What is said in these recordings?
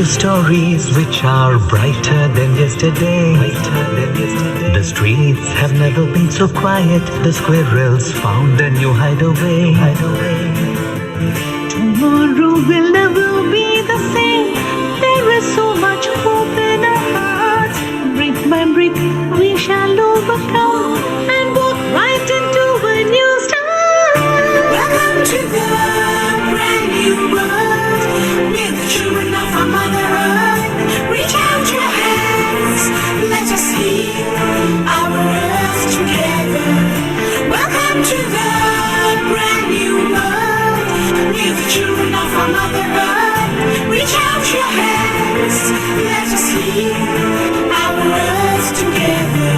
stories which are brighter than yesterday. The streets have never been so quiet. The squirrels found a new hideaway. Tomorrow will never be the same. There is so much hope in our hearts. Brick by brick we shall overcome and walk right into a new start. Welcome to the brand new world. We're the children of our Mother Earth. Reach out your hands, let us heal our earth together. Welcome to the brand new world. We're the children of our Mother Earth. Reach out your hands, let us heal our earth together.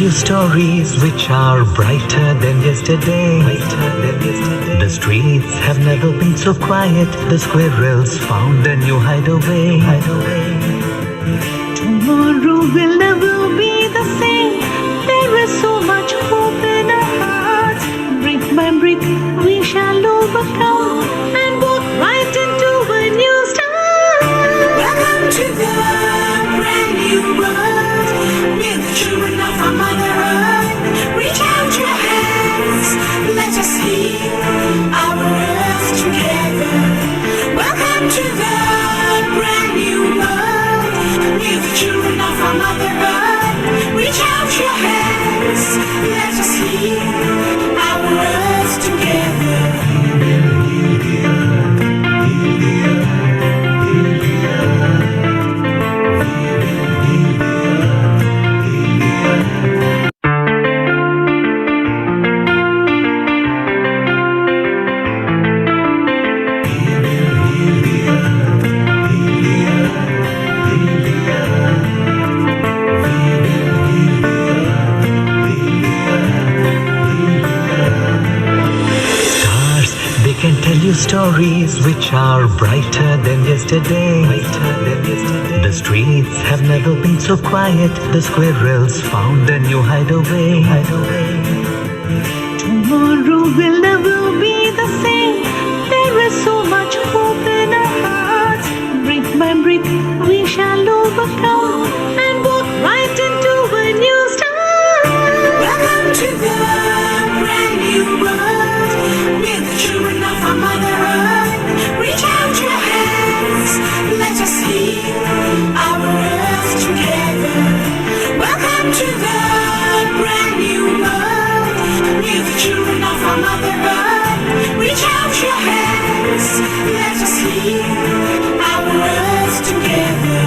Stories which are brighter than yesterday. The streets have never been so quiet. The squirrels found a new hideaway. Tomorrow will never be the same. There is so much hope in our hearts. Brick by brick we shall overcome and walk right into a new start. Welcome to the brand new world. We're the children of our Mother Earth. Reach out your hands, let us heal our earth together. Welcome to the brand new world. We're the children of our Mother Earth. Reach out your hands, let us heal our earth together. Stories which are brighter than yesterday. The streets have never been so quiet. The squirrels found a new hideaway. Tomorrow will never be the same. There is so much hope in our hearts. Brick by brick we shall overcome and walk right into a new start. Welcome to the brand new world. We're the children of our Mother Earth. Reach out your hands, let us heal our earth together. Welcome to the brand new world. We're the children of our Mother Earth. Reach out your hands, let us heal our earth together.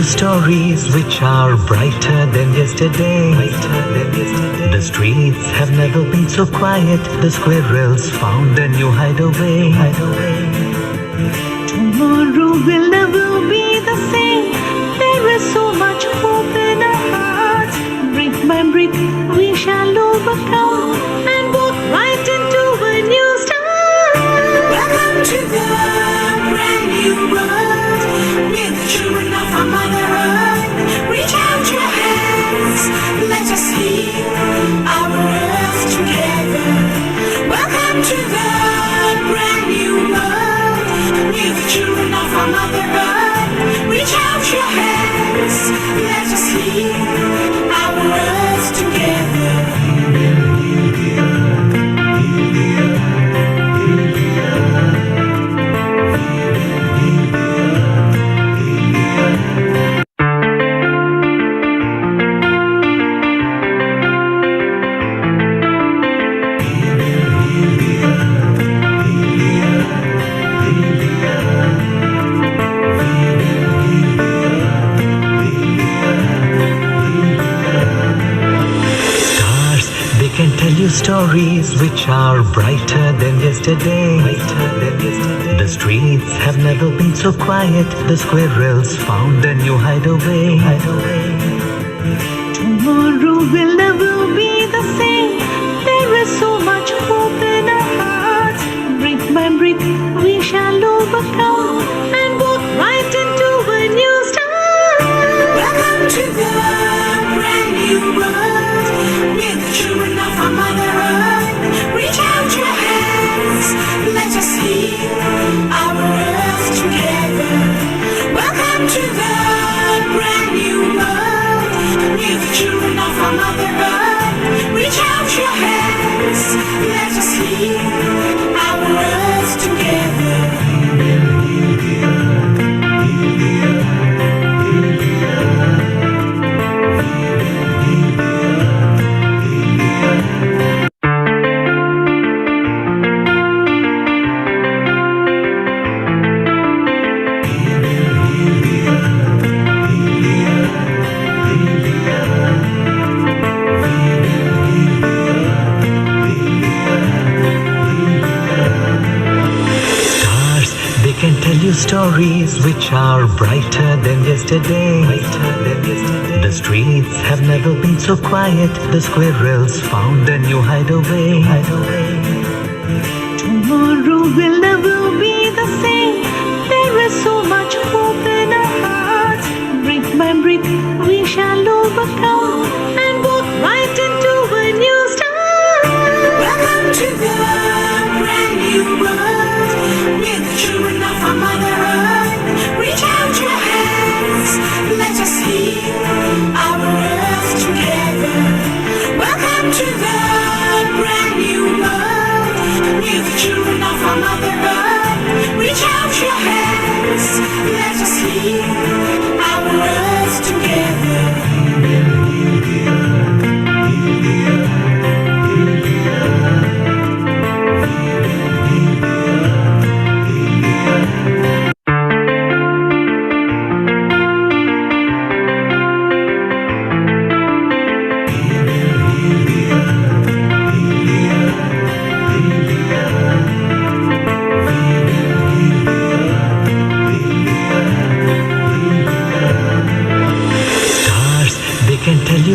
Stories which are brighter than yesterday. The streets have never been so quiet. The squirrels found a new hideaway. Tomorrow will never be the same. There is so much hope in our hearts. Brick by brick we shall overcome and walk right into a new start. Welcome to the brand new world. We're the children of our Mother Earth. Reach out your hands, let us heal our earth together. Welcome to the brand new world. We're the children of our Mother Earth. Reach out your hands, let us heal our earth together. India. stories which are brighter than yesterday. The streets have never been so quiet. The squirrels found a new hideaway. Tomorrow will never be the same. There is so much hope in our hearts. Brick by brick, we shall overcome and walk right into a new start. Welcome to the brand new world. We're the children of our Mother Earth. Reach out your hands, let us heal our earth together. Welcome to the brand new world. We're the children of our Mother Earth. Reach out your hands, let us heal our earth together. Can tell you stories which are brighter than yesterday. The streets have never been so quiet. The squirrels found a new hideaway. Tomorrow will never be the same. There is so much hope in our hearts. Brick by brick, we shall overcome and walk right into a new start. Welcome to the brand new world. We're the children of our Mother Earth. Reach out your hands, let us heal our earth together. Welcome to the brand new world. We're the children of our Mother Earth. Reach out your hands, let us heal our earth together.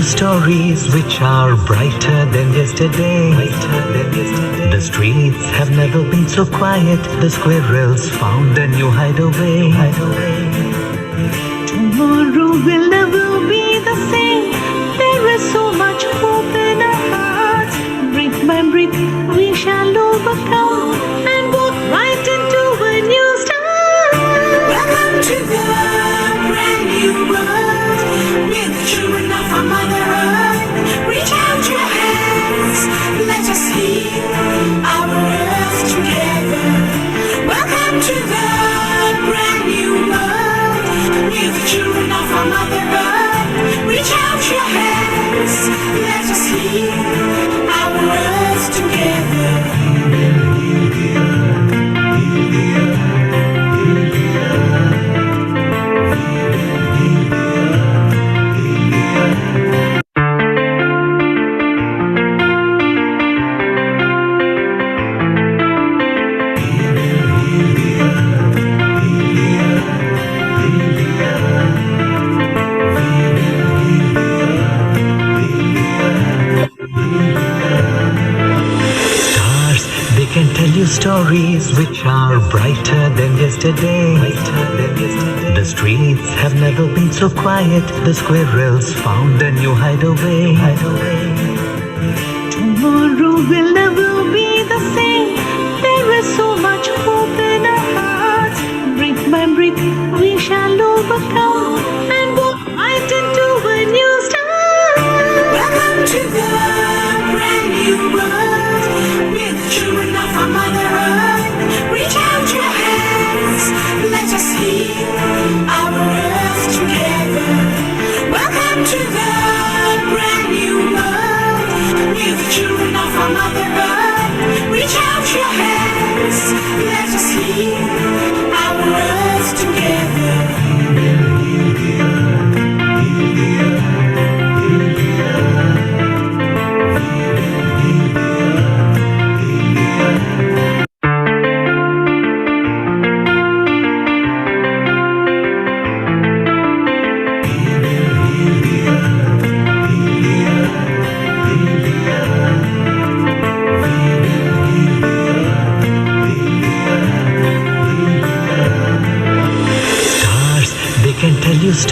Stories which are brighter than yesterday. The streets have never been so quiet. The squirrels found a new hideaway. Tomorrow will never be the same. There is so much hope in our hearts. Brick by brick, we shall overcome and walk right into a new start. Welcome to the brand new world. We're the children of our Mother Earth. Reach out your hands, let us heal our earth together. Welcome to the brand new world. We're the children of our Mother Earth. Reach out your hands, let us heal our earth together. Stories which are brighter than yesterday. The streets have never been so quiet. The squirrels found a new hideaway. Tomorrow will never be the same. There is so much hope in our hearts. Brick by brick, we shall overcome and walk right into a new start. Welcome to the brand new world. We're the children of our Mother Earth. Reach out your hands, let us heal our earth together. Welcome to the brand new world. We're the children of our Mother Earth. Reach out your hands, let us heal our earth together.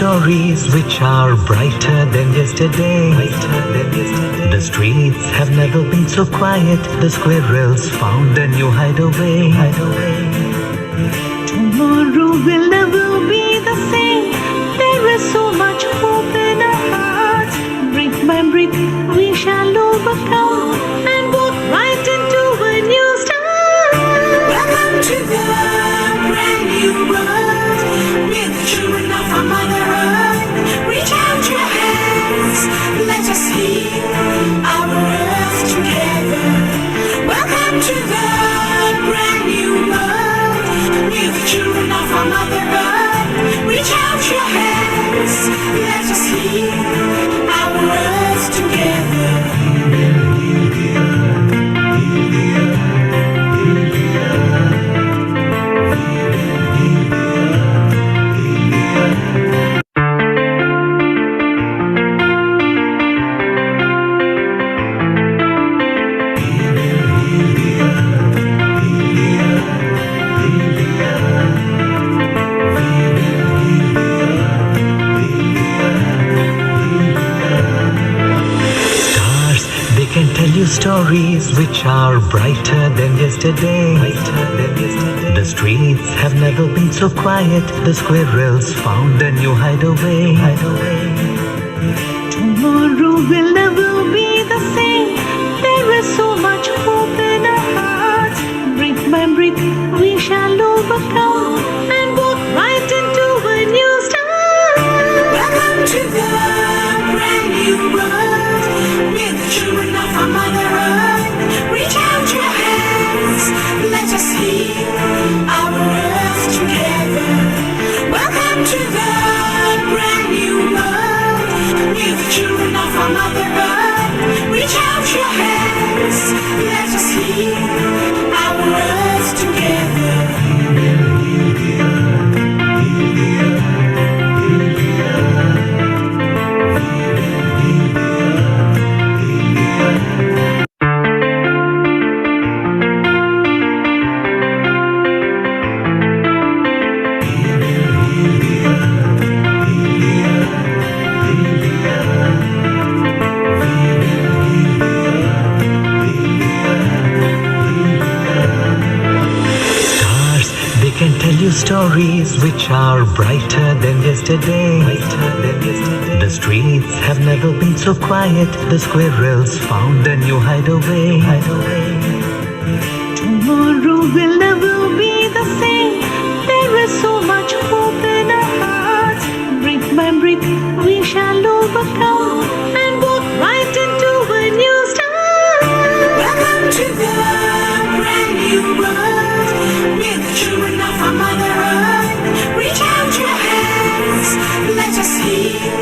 stories which are brighter than yesterday. The streets have never been so quiet. The squirrels found a new hideaway. Tomorrow will never be the same. There is so much hope in our hearts. Brick by brick, we shall overcome and walk right into a new start. Welcome to the brand new world. We're the children of our Mother Earth. Reach out your hands, let us heal our earth together. Welcome to the brand new world. We're the children of our Mother Earth. Reach out your hands, let us heal our earth together. Can tell you stories which are brighter than yesterday. The streets have never been so quiet. The squirrels found a new hideaway. Tomorrow will never be the same. There is so much hope in our hearts. Brick by brick, we shall overcome and walk right into a new start. Welcome to the brand new world. We're the children of our Mother Earth. Reach out your hands, let us heal our earth together. Welcome to the brand new world. We're the children of our Mother Earth. Reach out your hands, let us heal our earth together. Can tell you stories which are brighter than yesterday. The streets have never been so quiet. The squirrels found a new hideaway. Tomorrow will never be the same. There is so much hope in our hearts. Brick by brick, we shall overcome and walk right into a new start. Welcome to the brand new world. We're the children of our Mother Earth. Reach out your hands, let us heal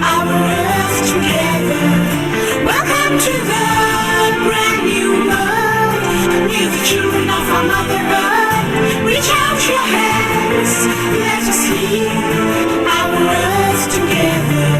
our earth together. Welcome to the brand new world. We're the children of our Mother Earth. Reach out your hands, let us heal our earth together.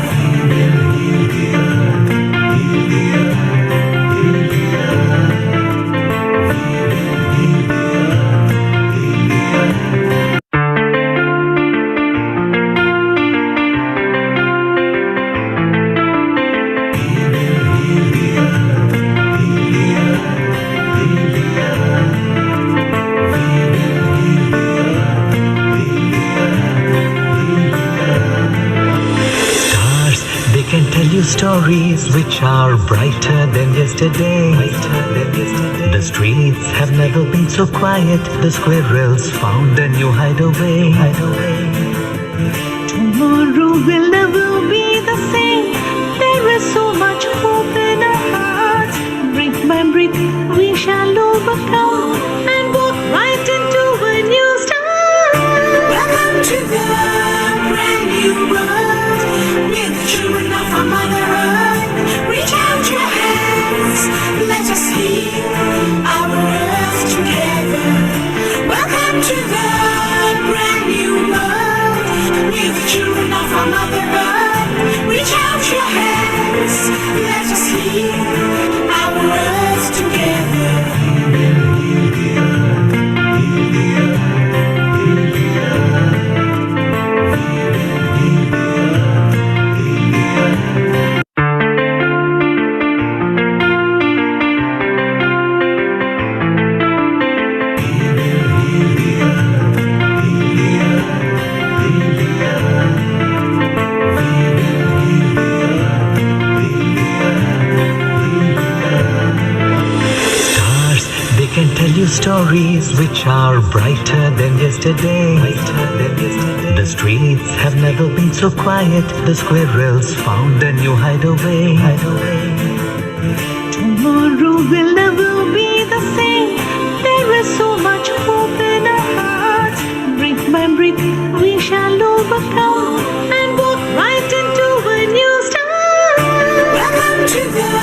Can tell you stories which are brighter than yesterday. The streets have never been so quiet. The squirrels found a new hideaway. Tomorrow will never be the same. There is so much hope in our hearts. Brick by brick, we shall overcome and walk right into a new start. Welcome to the brand new world. We're the children of our Mother Earth. Reach out your hands, let us heal our earth together. Welcome to the brand new world. We're the children of our Mother Earth. Reach out your hands, let us heal our earth together. stories which are brighter than yesterday. The streets have never been so quiet. The squirrels found a new hideaway. Tomorrow will never be the same. There is so much hope in our hearts. Brick by brick, we shall overcome and walk right into a new start. Welcome to the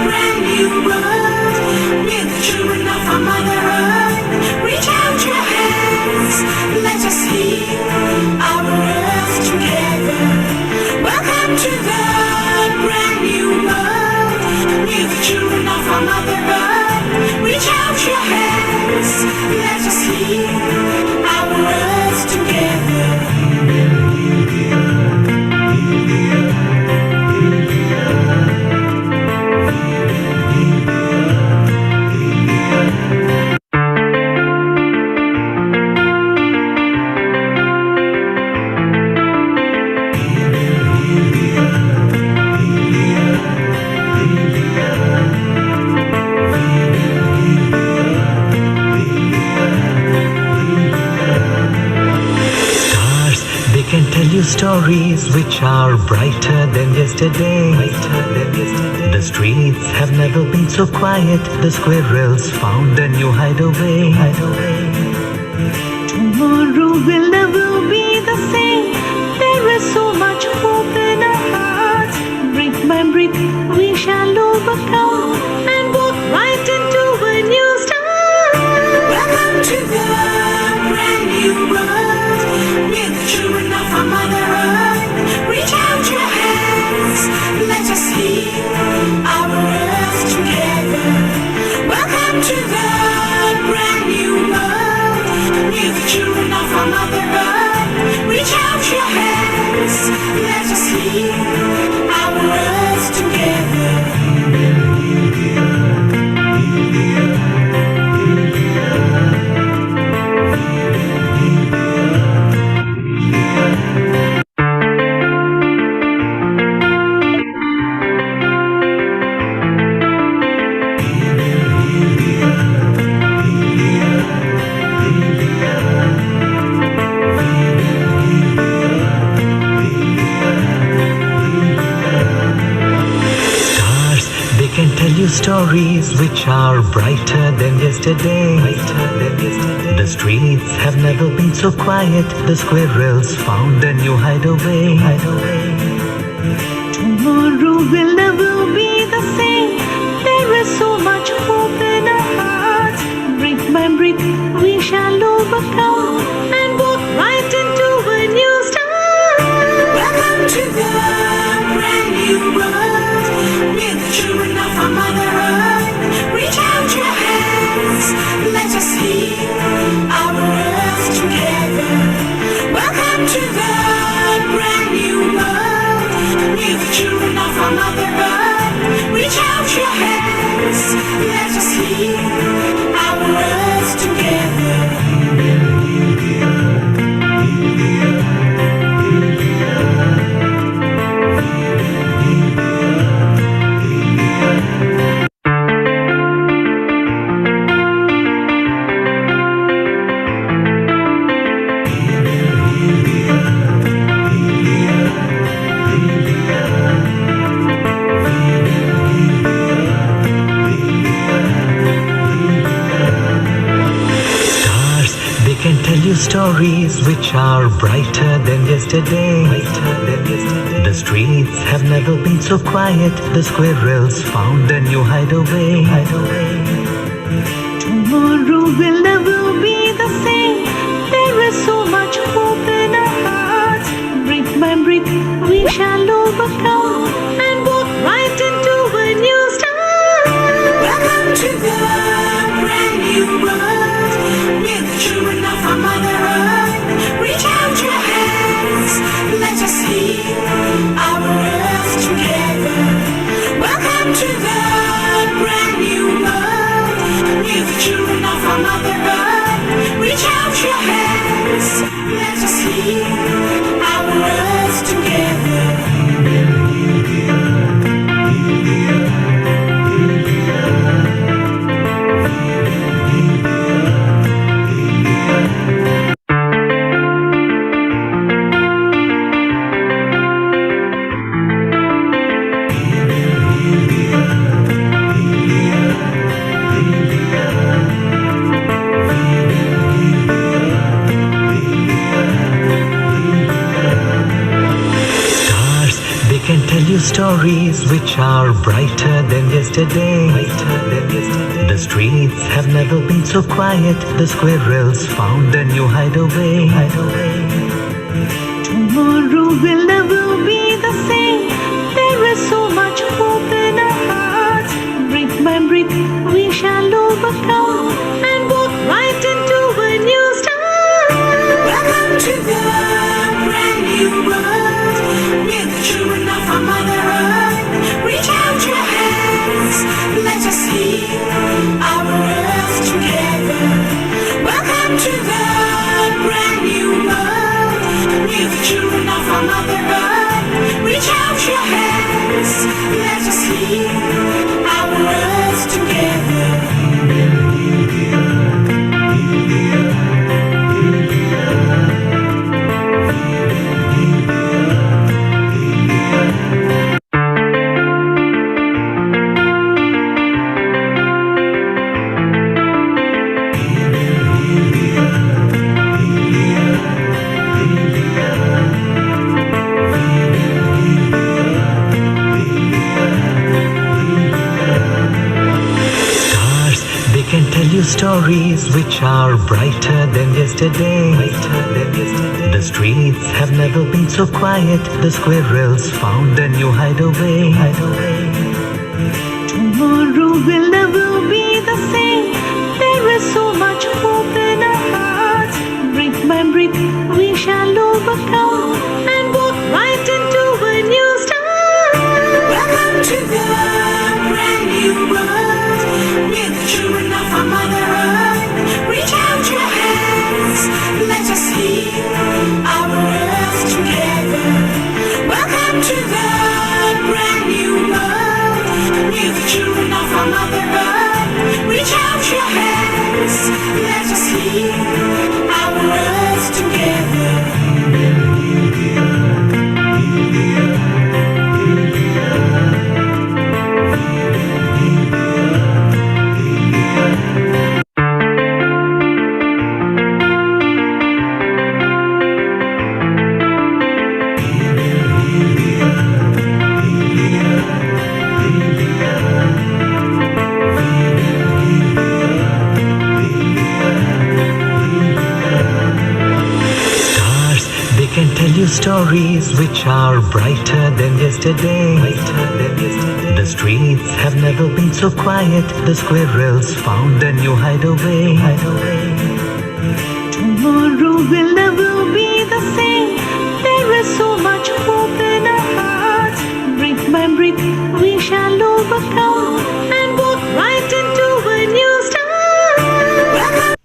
brand new world. We're the children of our Mother Earth. Reach out your hands, let us heal our earth together. Welcome to the brand new world. We're the children of our Mother Earth. Reach out your hands, let us heal our earth together. Can tell you stories which are brighter than yesterday. The streets have never been so quiet. The squirrels found a new hideaway. Tomorrow will never be the same. There is so much hope in our hearts. Brick by brick, we shall overcome and walk right into a new start. Welcome to the brand new world. We're the children of our Mother Earth. Reach out your hands, let us heal our earth together. Welcome to the brand new world. We're the children of our Mother Earth. Reach out your hands, let us heal our earth together. Can tell you stories which are brighter than yesterday. The streets have never been so quiet. The squirrels found a new hideaway. Tomorrow will never be the same. There is so much hope in our hearts. Brick by brick, we shall overcome and walk right into a new start. Welcome to the brand new world. We're the children of our Mother Earth. Reach out your hands, let us heal our earth together. Welcome to the brand new world. We're the children of our Mother Earth. Reach out your hands, let us heal our earth together. Can tell you stories which are brighter than yesterday. The streets have never been so quiet. The squirrels found a new hideaway. Tomorrow will never be the same. There is so much hope in our hearts. Brick by brick, we shall overcome and walk right into a new start. Welcome to the brand new world. We're the children of our Mother Earth. Reach out your hands, let us heal our earth together. Welcome to the brand new world. We're the children of our Mother Earth. Reach out your hands, let us heal our earth together. which are brighter than yesterday. The streets have never been so quiet. The squirrels found a new hideaway. Tomorrow will never be the same. There is so much hope in our hearts. Brick by brick, we shall overcome and walk right into a new start. Welcome to the brand new world. We're the children of our Mother Earth. Reach out your hands, let us heal our earth together. Welcome to the brand new world. We're the children of our Mother Earth. Reach out your hands, let us heal our earth together. Can tell you stories which are brighter than yesterday. The streets have never been so quiet. The squirrels found a new hideaway. Tomorrow will never be the same. There is so much hope in our hearts. Brick by brick, we shall overcome and walk right into a new start. Welcome to the brand new world. We're the children of our Mother Earth. Reach out your hands, let us heal our earth together. Welcome to the brand new world. We're the children of our Mother Earth. Reach out your hands, let us heal our earth together. Can tell you stories which are brighter than yesterday. The streets have never been so quiet. The squirrels found a new hideaway. Tomorrow will never be the same. There is so much hope in our hearts. Brick by brick, we shall overcome and walk right into a new start.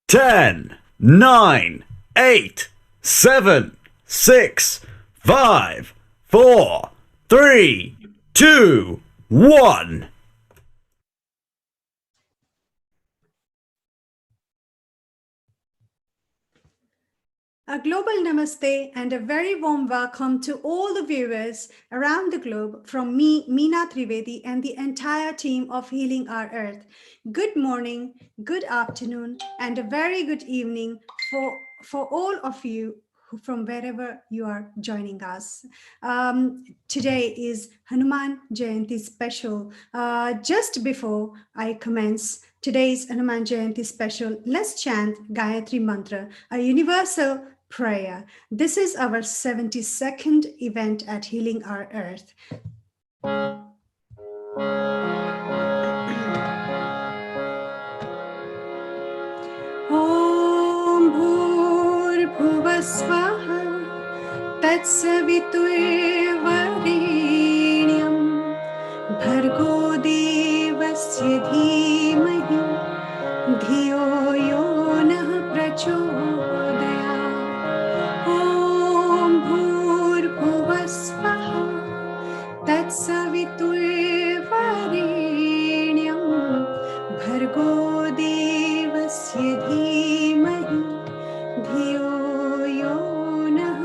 10, 9, 8, 7, 6, 5, 4, 3, 2, 1. A global namaste and a very warm welcome to all the viewers around the globe from me, Meena Trivedi, and the entire team of Healing Our Earth. Good morning, good afternoon, and a very good evening for all of you from wherever you are joining us. Today is Hanuman Jayanti special. Just before I commence today's Hanuman Jayanti special, let's chant Gayatri Mantra, a universal prayer. This is our 72nd event at Healing Our Earth. Om Bhur Swaha Tatsaviturevarenyam Bhargo Devasya Dhimahi Dhiyo Yo Nah Prachodayat. Om Bhur Swaha Tatsaviturevarenyam Bhargo Devasya Dhimahi Dhiyo Yo Nah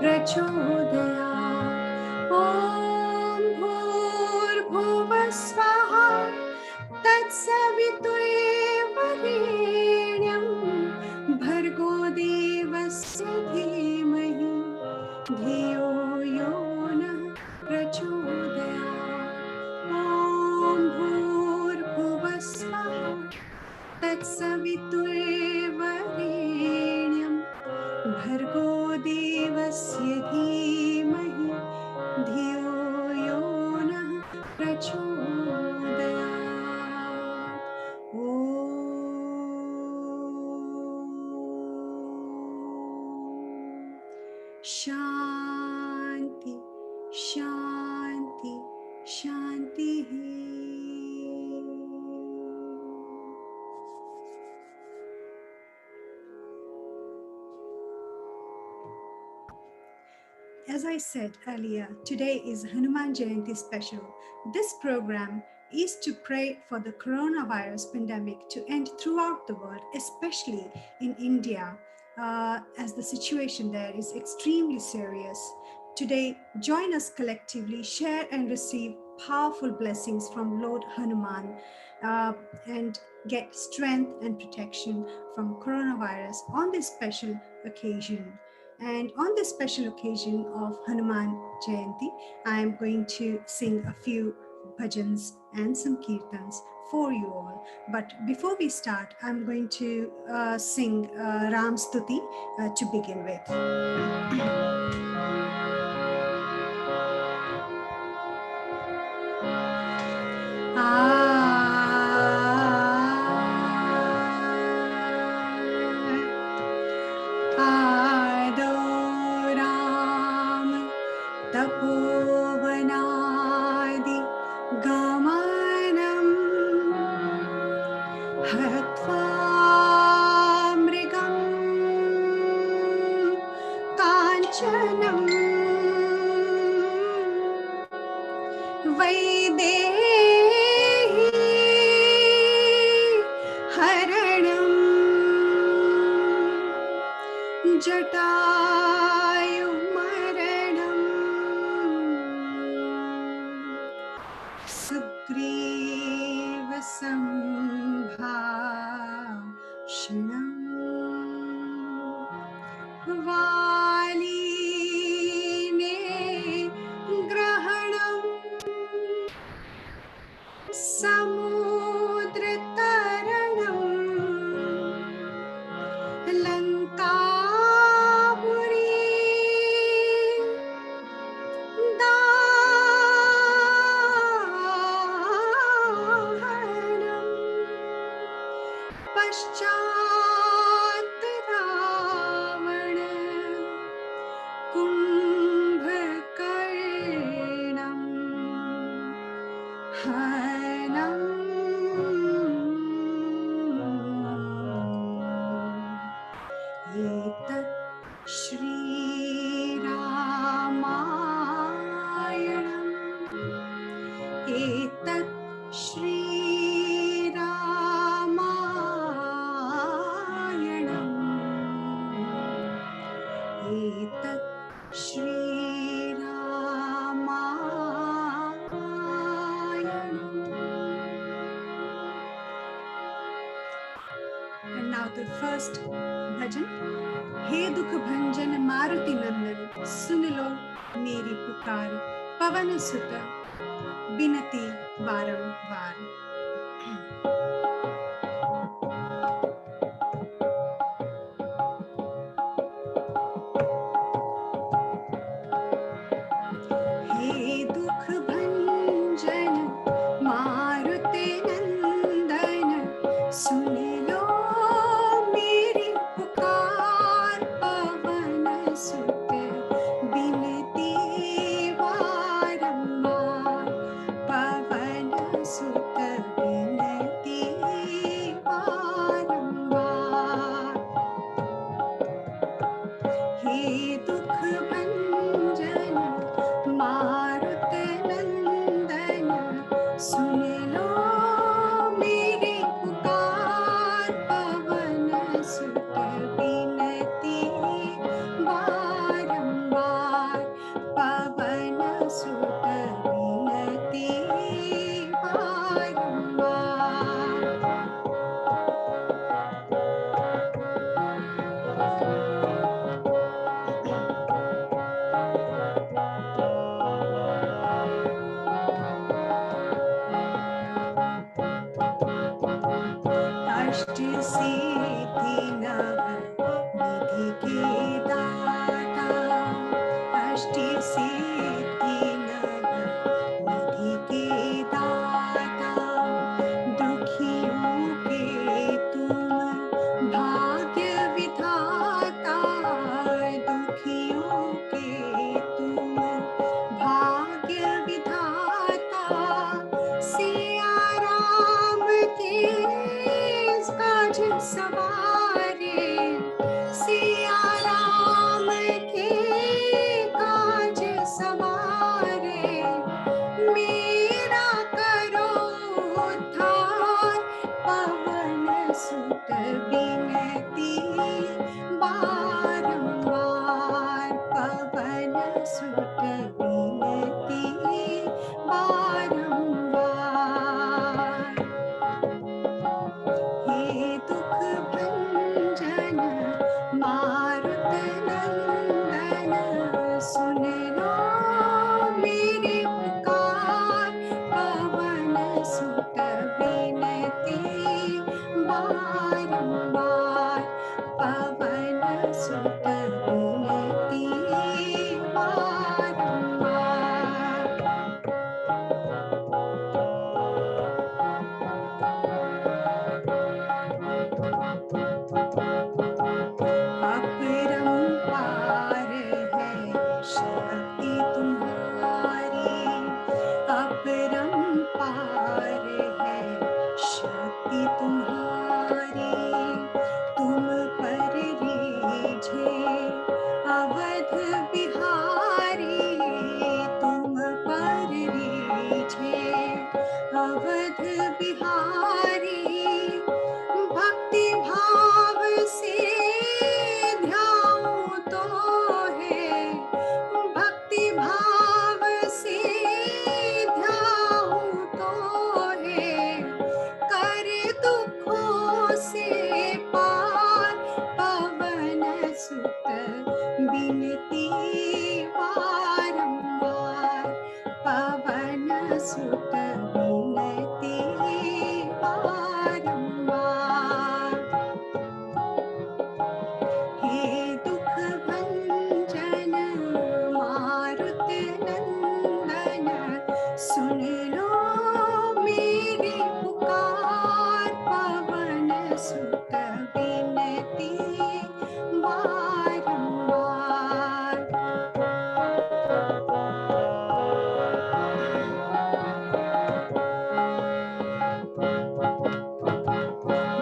Prachodayat. Om Bhur Swaha Tatsaviturevarenyam Bhargo Devasya Dhimahi Dhiyo Yo Nah Shanti Shanti As I said earlier, today is Hanuman Jayanti special. This program is to pray for the coronavirus pandemic to end throughout the world, especially in India, as the situation there is extremely serious. Today, join us collectively, share and receive powerful blessings from Lord Hanuman, and get strength and protection from coronavirus on this special occasion. And on this special occasion of Hanuman Jayanti, I am going to sing a few bhajans and some kirtans for you all. But before we start, I'm going to sing Ram Stuti to begin with. आदो राम तपोवनादि गमनम् हत्वा मृगम् काञ्चनम् वैदेही हरणम् जटायुमरणम् सुग्रीवसम्भाषणम् वालीने ग्रहणम् समुद्रतरणम् लङ्कापुरी दाहनम् पश्चात् रावण कुम्भकर्णम् हनम् एतत् श्रीरामायणम् एतत् श्रीरामायणम् एतत् श्रीरामायणम्. And now the first bhajan. हे दुख भंजन मारुति नंदन सुन लो मेरी पुकार पवन सुत बिनती बारंबार. हे दुख भंजन मारुति नंदन सुन लो मेरी पुकार पवन सुत बिनती बारंबार पवन सुत बिनती बारंबार. हे दुख भंजन मारुति नंदन सुन लो मेरी पुकार पवन सुत बिनती बारंबार पवन सुत बिनती बारंबार. अष्ट सिद्धि नव निधि के दाता अष्ट सिद्धि नव निधि के दाता दुखियों के तुम भाग्य विधाता दुखियों के तुम भाग्य सुत विनती बारंबार। हे दुख भंजन मारुति नंदन, सुन लो मेरी पुकार, पवन सुत विनती बारंबार।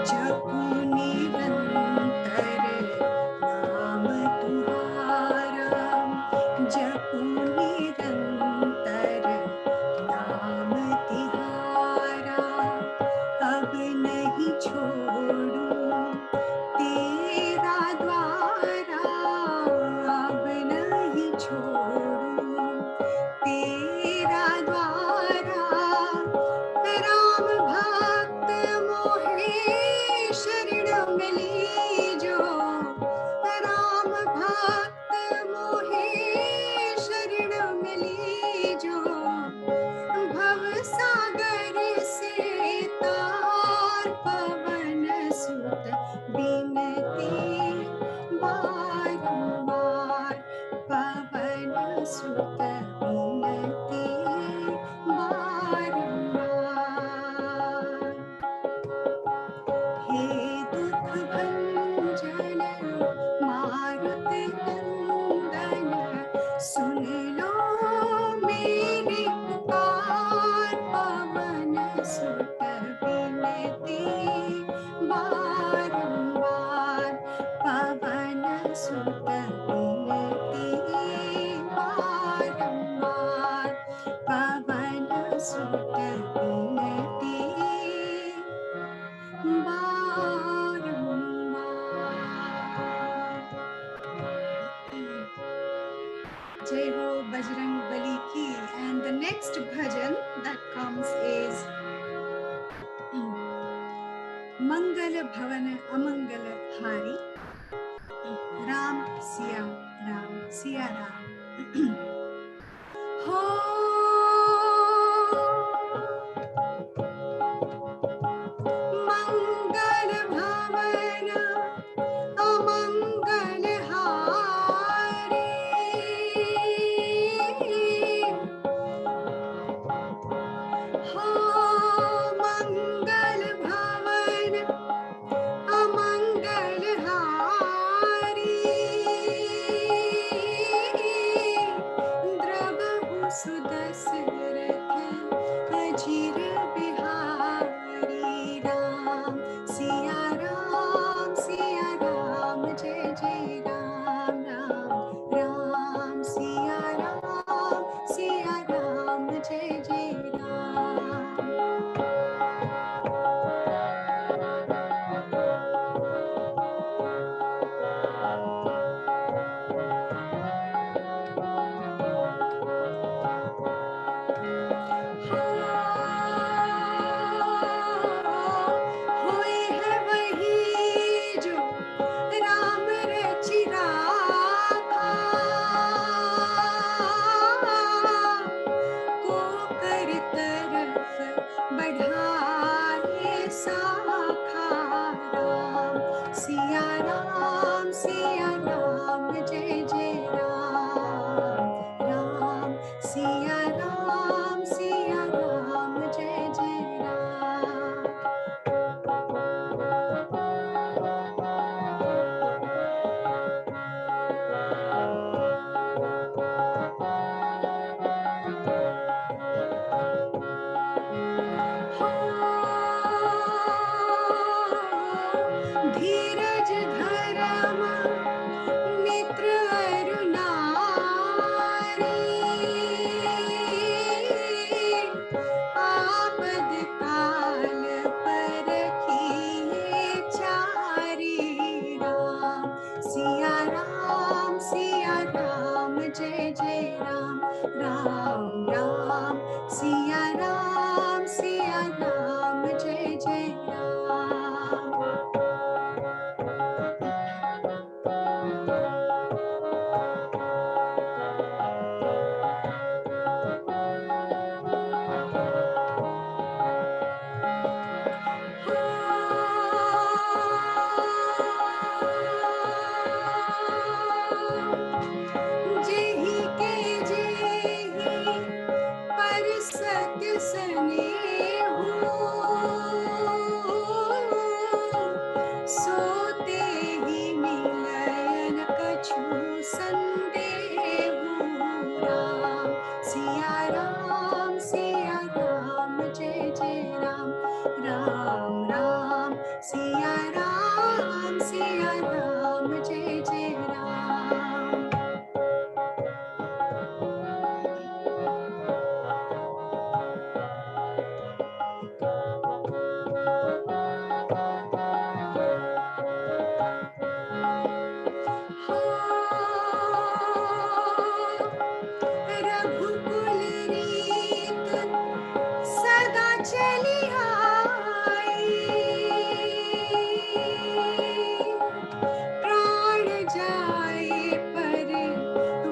जपू निरंतर नाम तुम्हारा, जपू निरंतर नाम तिहारा। अब नहीं छोड़ू तेरा द्वारा, अब नहीं छोड़ू तेरा द्वारा। राम भक्त मोहे शरण मिली जो, राम भक्त मोहे शरण मिली जो। भव सागर से तार, पवन सुत विनती बारंबार, पवन सुत विनती बारंबार। हे दुख भंजन मारुति नंदन, सुन लो मेरी पुकार, पवन सुत विनती बारंबार, पवन सुत विनती बारंबार, पवन सुत विनती Jai Ho Bajrang Bali ki. And the next bhajan that comes is Mangal Bhavan Amangal Hari, Ram Siya Ram Siya Ram। हो मंगल भवन अमंगल हारी, हो मंगल भवन अमंगल हारी। द्रवहु सुदशरथ अजीर बिहारी, राम सिया राम जय जय राम राम, राम सिया राम जय जय राम। होए है वही जो राम रचि राखा, को सोते ही मिलन कछु संदेहु राम सिया राम जय जय राम राम राम सिया राम जय जय राम रघुकुल रीत सदा चली आई प्राण जाए पर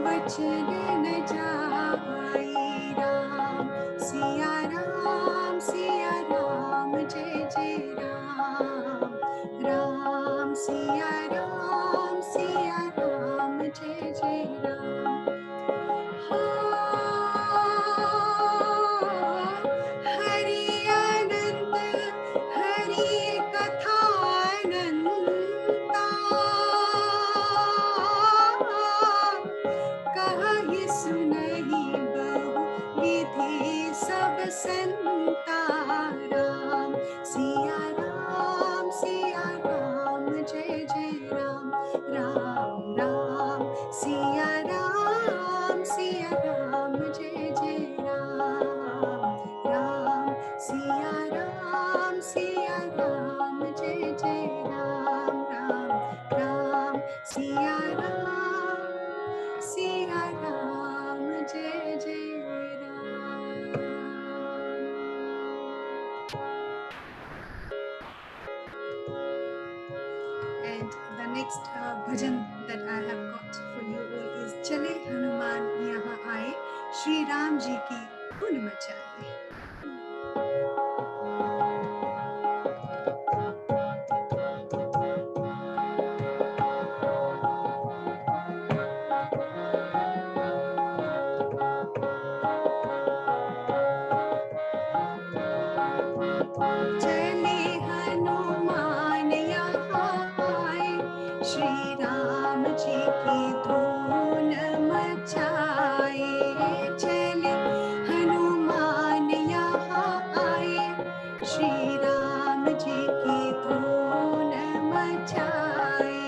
वचन न जाई राम सिया राम जय जय राम राम सिया राम जय जय राम हरि अनंत हरि कथा अनंता कहि सुनहि बहु विधि सब संता राम सिया राम जय जय राम राम राम सिया राम जय जय राम राम सिया राम जय जय राम राम राम सिया राम जय जय Ram And the next bhajan that I have got for you all is Chale Hanuman Yahan Aaye, Shri Ram Ji ki धुन मचाए चले हनुमान यहाँ आए श्री राम जी की धून मचाए चले हनुमान यहाँ आए श्री राम जी की धून मचाए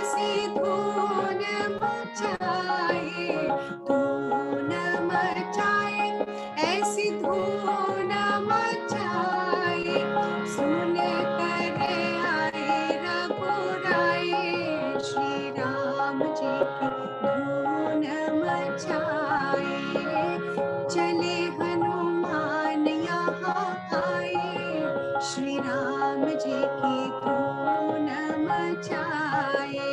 ऐसी धून मचाए ऐसी धून मचाए सुन कर आए रघुराए श्री राम जी की धून मचाए चले हनुमान यहाँ आए श्री राम जी की धून मचाए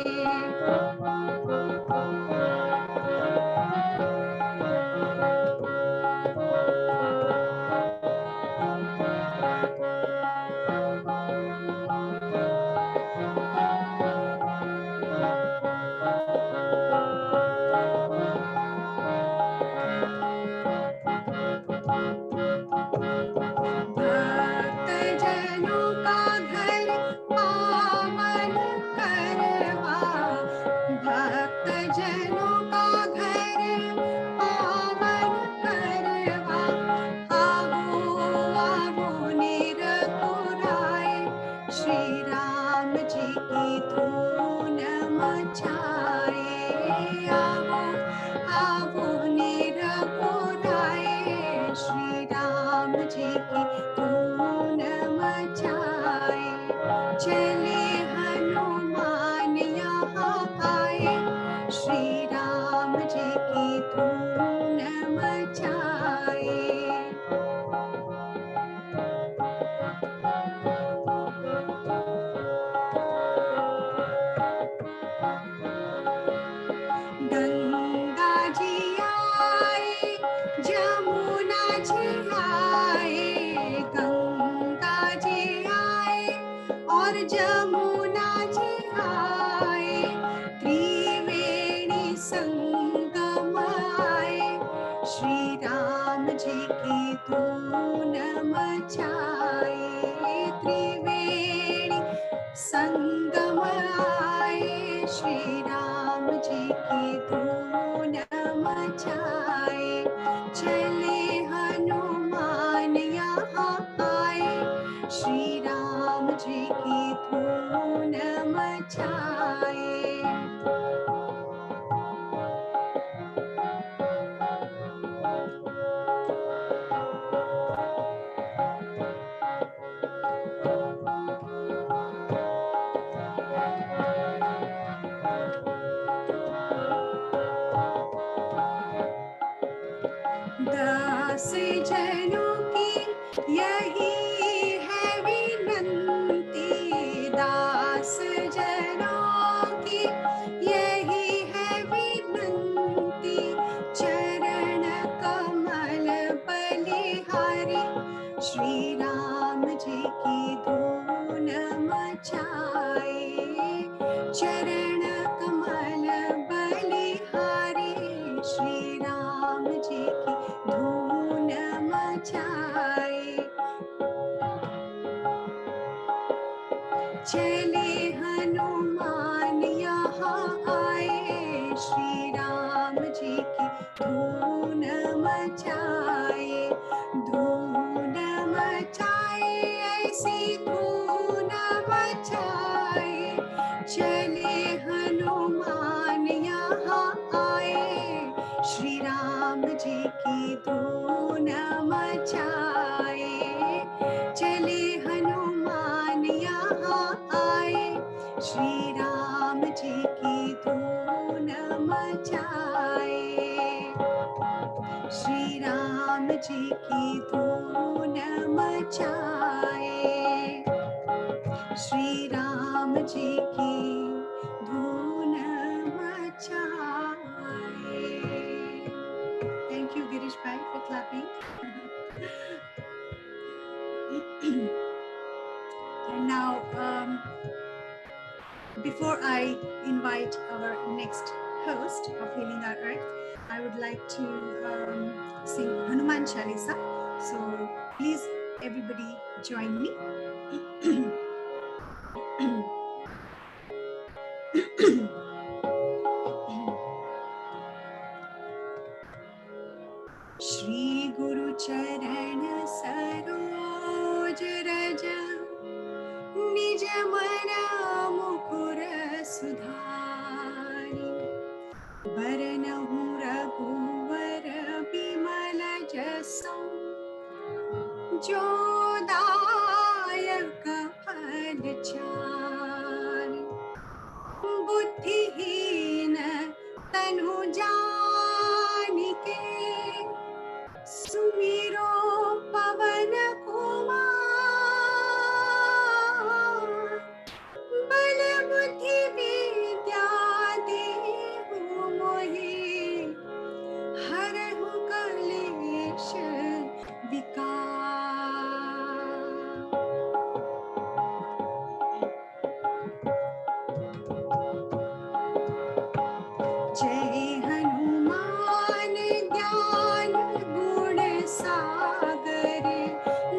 भक्तजनों का घर पावन करवा आवो निरखुराए श्री राम जी की धून मचाए आवो निरखुराए श्री राम जी की धून मचाए चले हनुमान यहाँ आए श्री राम जी की धून मचाए गंगा जी आए जमुना जी आए गंगा जी आए और जमुना जी आए त्रिवेणी संगम आए जी की धून मचाए त्रिवेणी संगम आए श्री राम जी की धून मचाए चले हनुमान यहाँ आए श्री राम जी की धून मचाए दास जनों की यही है विनंती दास जनों की यही है विनंती चरण कमल बलिहारी श्री राम जी की धून मचाए चरण कमल बलिहारी श्री राम जी की धून मचाए चले हनुमान यहाँ आए श्री राम जी की धून मचाए ऐसी धून मचाए चले हनुमान यहाँ आए श्री राम जी की धून मचाए चले हनुमान यहाँ आए श्री राम जी की धून मचाए श्री राम जी की धून मचाए श्री राम जी की धून मचाए Thank you, Girish Bhai, for clapping. And now, before I invite our next host of Healing Our Earth, I would like to sing Hanuman Chalisa. So please, everybody, join me. Shri गुरु चरण सरोज रज निज मन मुकुर सुधारी बरनहु रघुवर बिमल जसु जो दायक फल चारि बुद्धिहीन तनु जानिके सुमिरो पवन कुमार बल बुद्धि विद्या देहु मोहि हरहु कलेश विकार जय हनुमान ज्ञान गुण सागर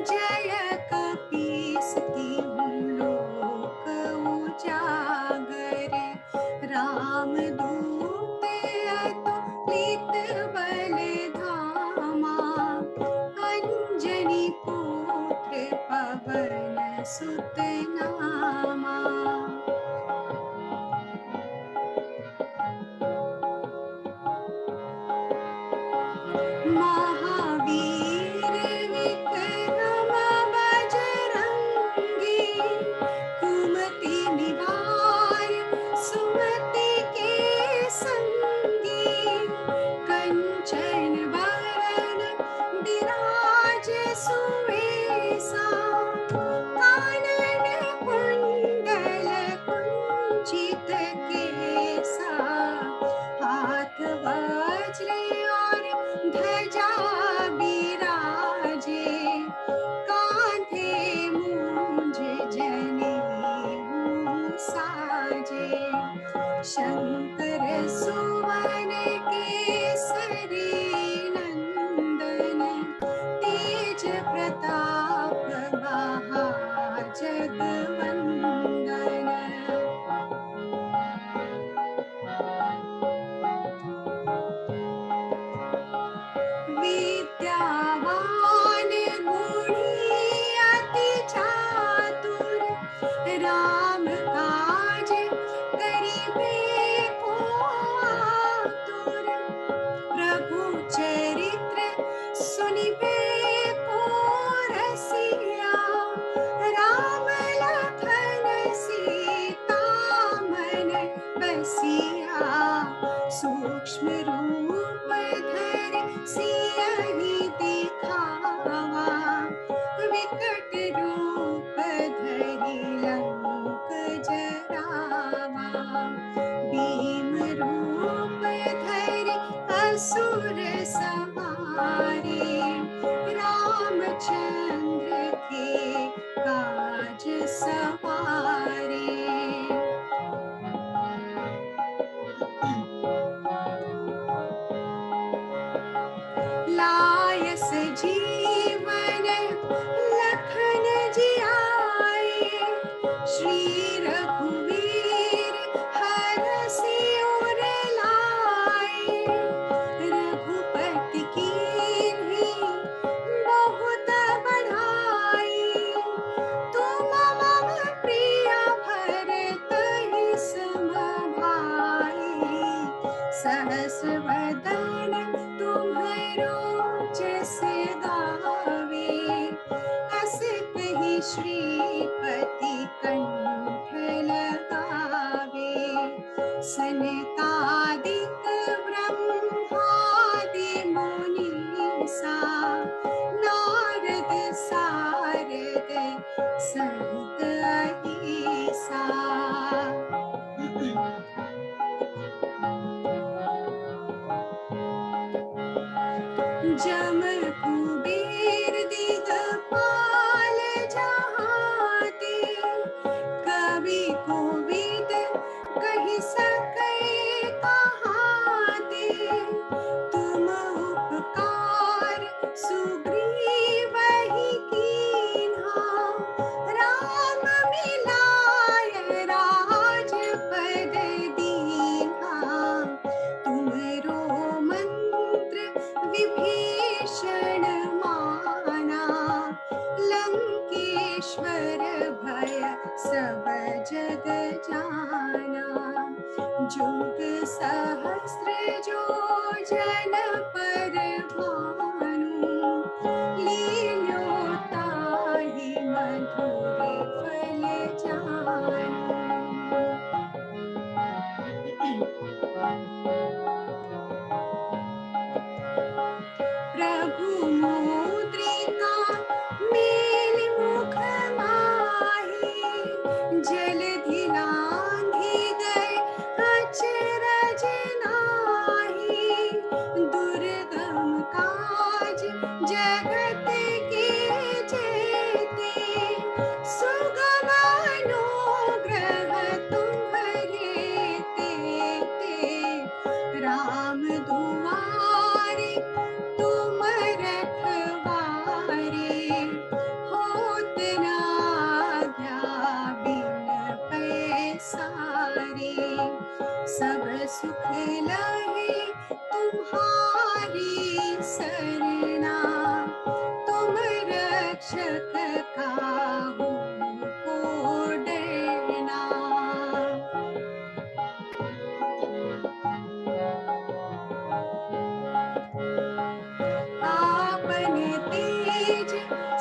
जय कपीस तिहु लोक उजागर राम दूत अतुलित बल धामा अंजनी पुत्र पवन सुत नामा महावीर विक्रम बजरंगी कुमति निवार सुमति के संगी कंचन वरण विराज सुवेसा कानन कुंडल कुंचित केसा हाथ वज्र और ध्वजा बिराजे कांधे मूंज जनेऊ साजे शंकर सुवन केसरी असुर संहारे, रामचंद्र के काज सवारे। लायस जीवन लखन जियाए, श्री रघुवीर हरषि उर लाए। रघुपति कीन्ही बहुत बड़ाई, तुम मम प्रिय भरतहि सम भाई। सहस वदन तुम्हरो जस गावे, अस कहि श्रीपति कंठ लगावे। सनकादिक ब्रह्मादि मुनीसा, नारद सारद सहित अहिसा। जम कुबेर दिगपाल जहाते, कवि कोविद कहि सकै कहाते। तुम उपकार सुग्रीवहि कीन्हा, राम मिलाय राजपद दीन्हा। तुमरो मंत्र विभीषण माना, लंकेश्वर भय सब जग जाना। जुग सहस्र जो जन पर भानु, लील्यो ताहि मधुर फल जानु। प्रभु मुद्रिका मेल मुख माहि, जलधि लांघि गए अचरज नाहि। दुर्गम काज जगत के जेते, सुगम अनुग्रह तुम्हरे तेते। राम दुआरे तुम रखवारे, होत न आज्ञा बिन पैसारे। सब सुख लहे तुम्हारी सरना, तुम रक्षक काहू को डरना। आपन तेज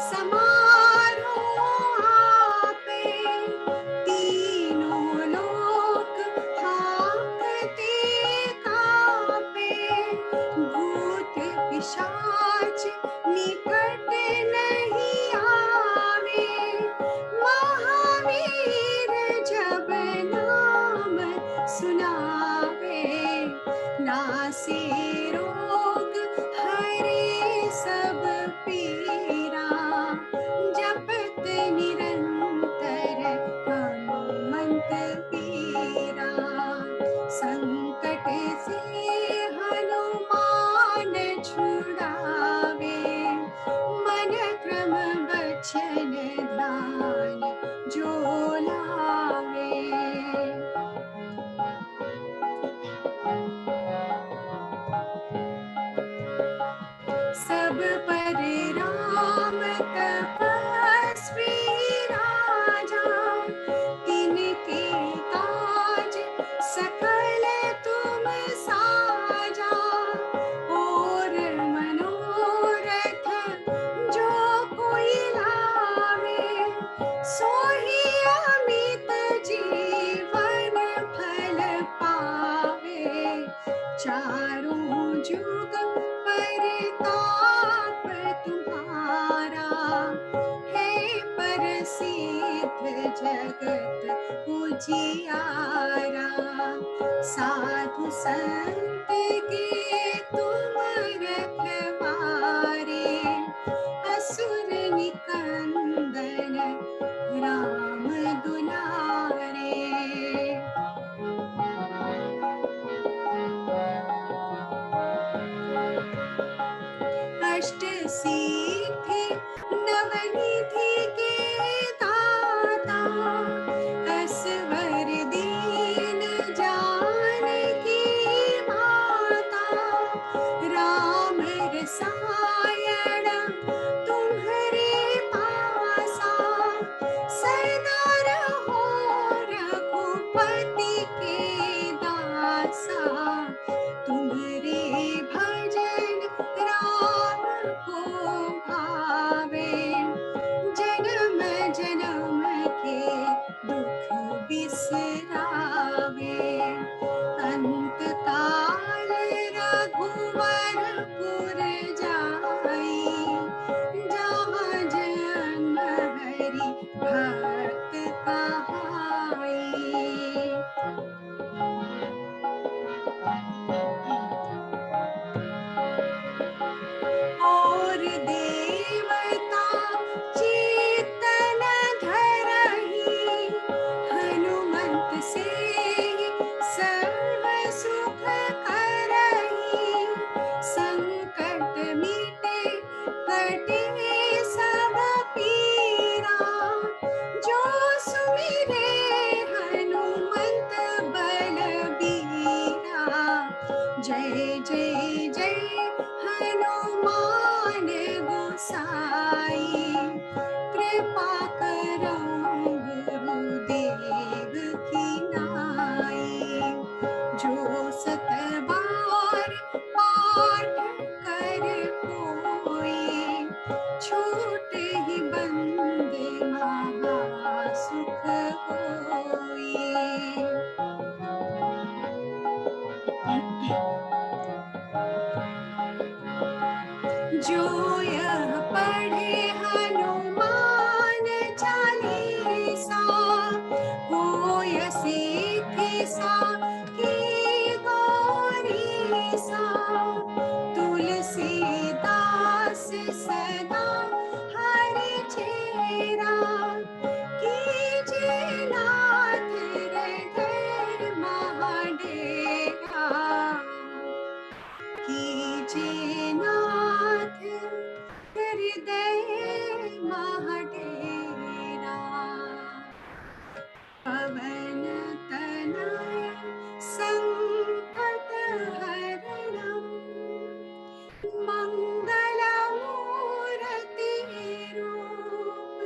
समारो आपे, तीनों लोक हांकते कांपे। भूत पिशाच निकट नहीं आवे, महावीर जब नाम सुनावे। नासे रोग हरे सब पीरा, जपत निरंतर हनुमंत पीरा। संकट से हनुमान छुड़ावे, मन क्रम बचन ध्यान जो लावे। सब पर राम तपस्वी राजा, तिनके काज सकल तुम साजा। और मनोरथ जो कोई लावे, सोही अमित जीवन फल पावे। चारों जुग परताप तुम्हारा, साधु संत के तुम रखवारे, असुर निकंदन राम दुलारे। अष्ट सिद्धि नवनिधि के दाता, असवर दीन जानकी माता। राम रसायन तुम्हरे पासा, सदा रहो रघुपति के दासा। तुम्हरे भजन राम को भावे, जन्म जन्म के दुख बिसरावे। अंत काल रघुवरपुर जाई, जहाँ जन्म हरि भक्त कहाई। और देवता चेतन धरहि, हनुमंत से सर्व सुख करहि। संकट मिटे कटे सब पीरा, जो सुमिरे हनुमंत बलबीरा। जय जय जय हनुमान गोसाई, कृपा करो गुरुदेव की नाई। जो सत बार पाठ कर कोई, छूट ही बंद महा सुख होई। जो यह पढ़े हनुमान चालीसा, होय सिद्धि साखी गौरीसा। तुलसीदास सदा हरि चेरा, कीजे नाथ हृदय महाडेरा। कीजे नाथ हृदय महाडेरा। पवन तनय संकट हरणं, मंगल मूर्ति रूप।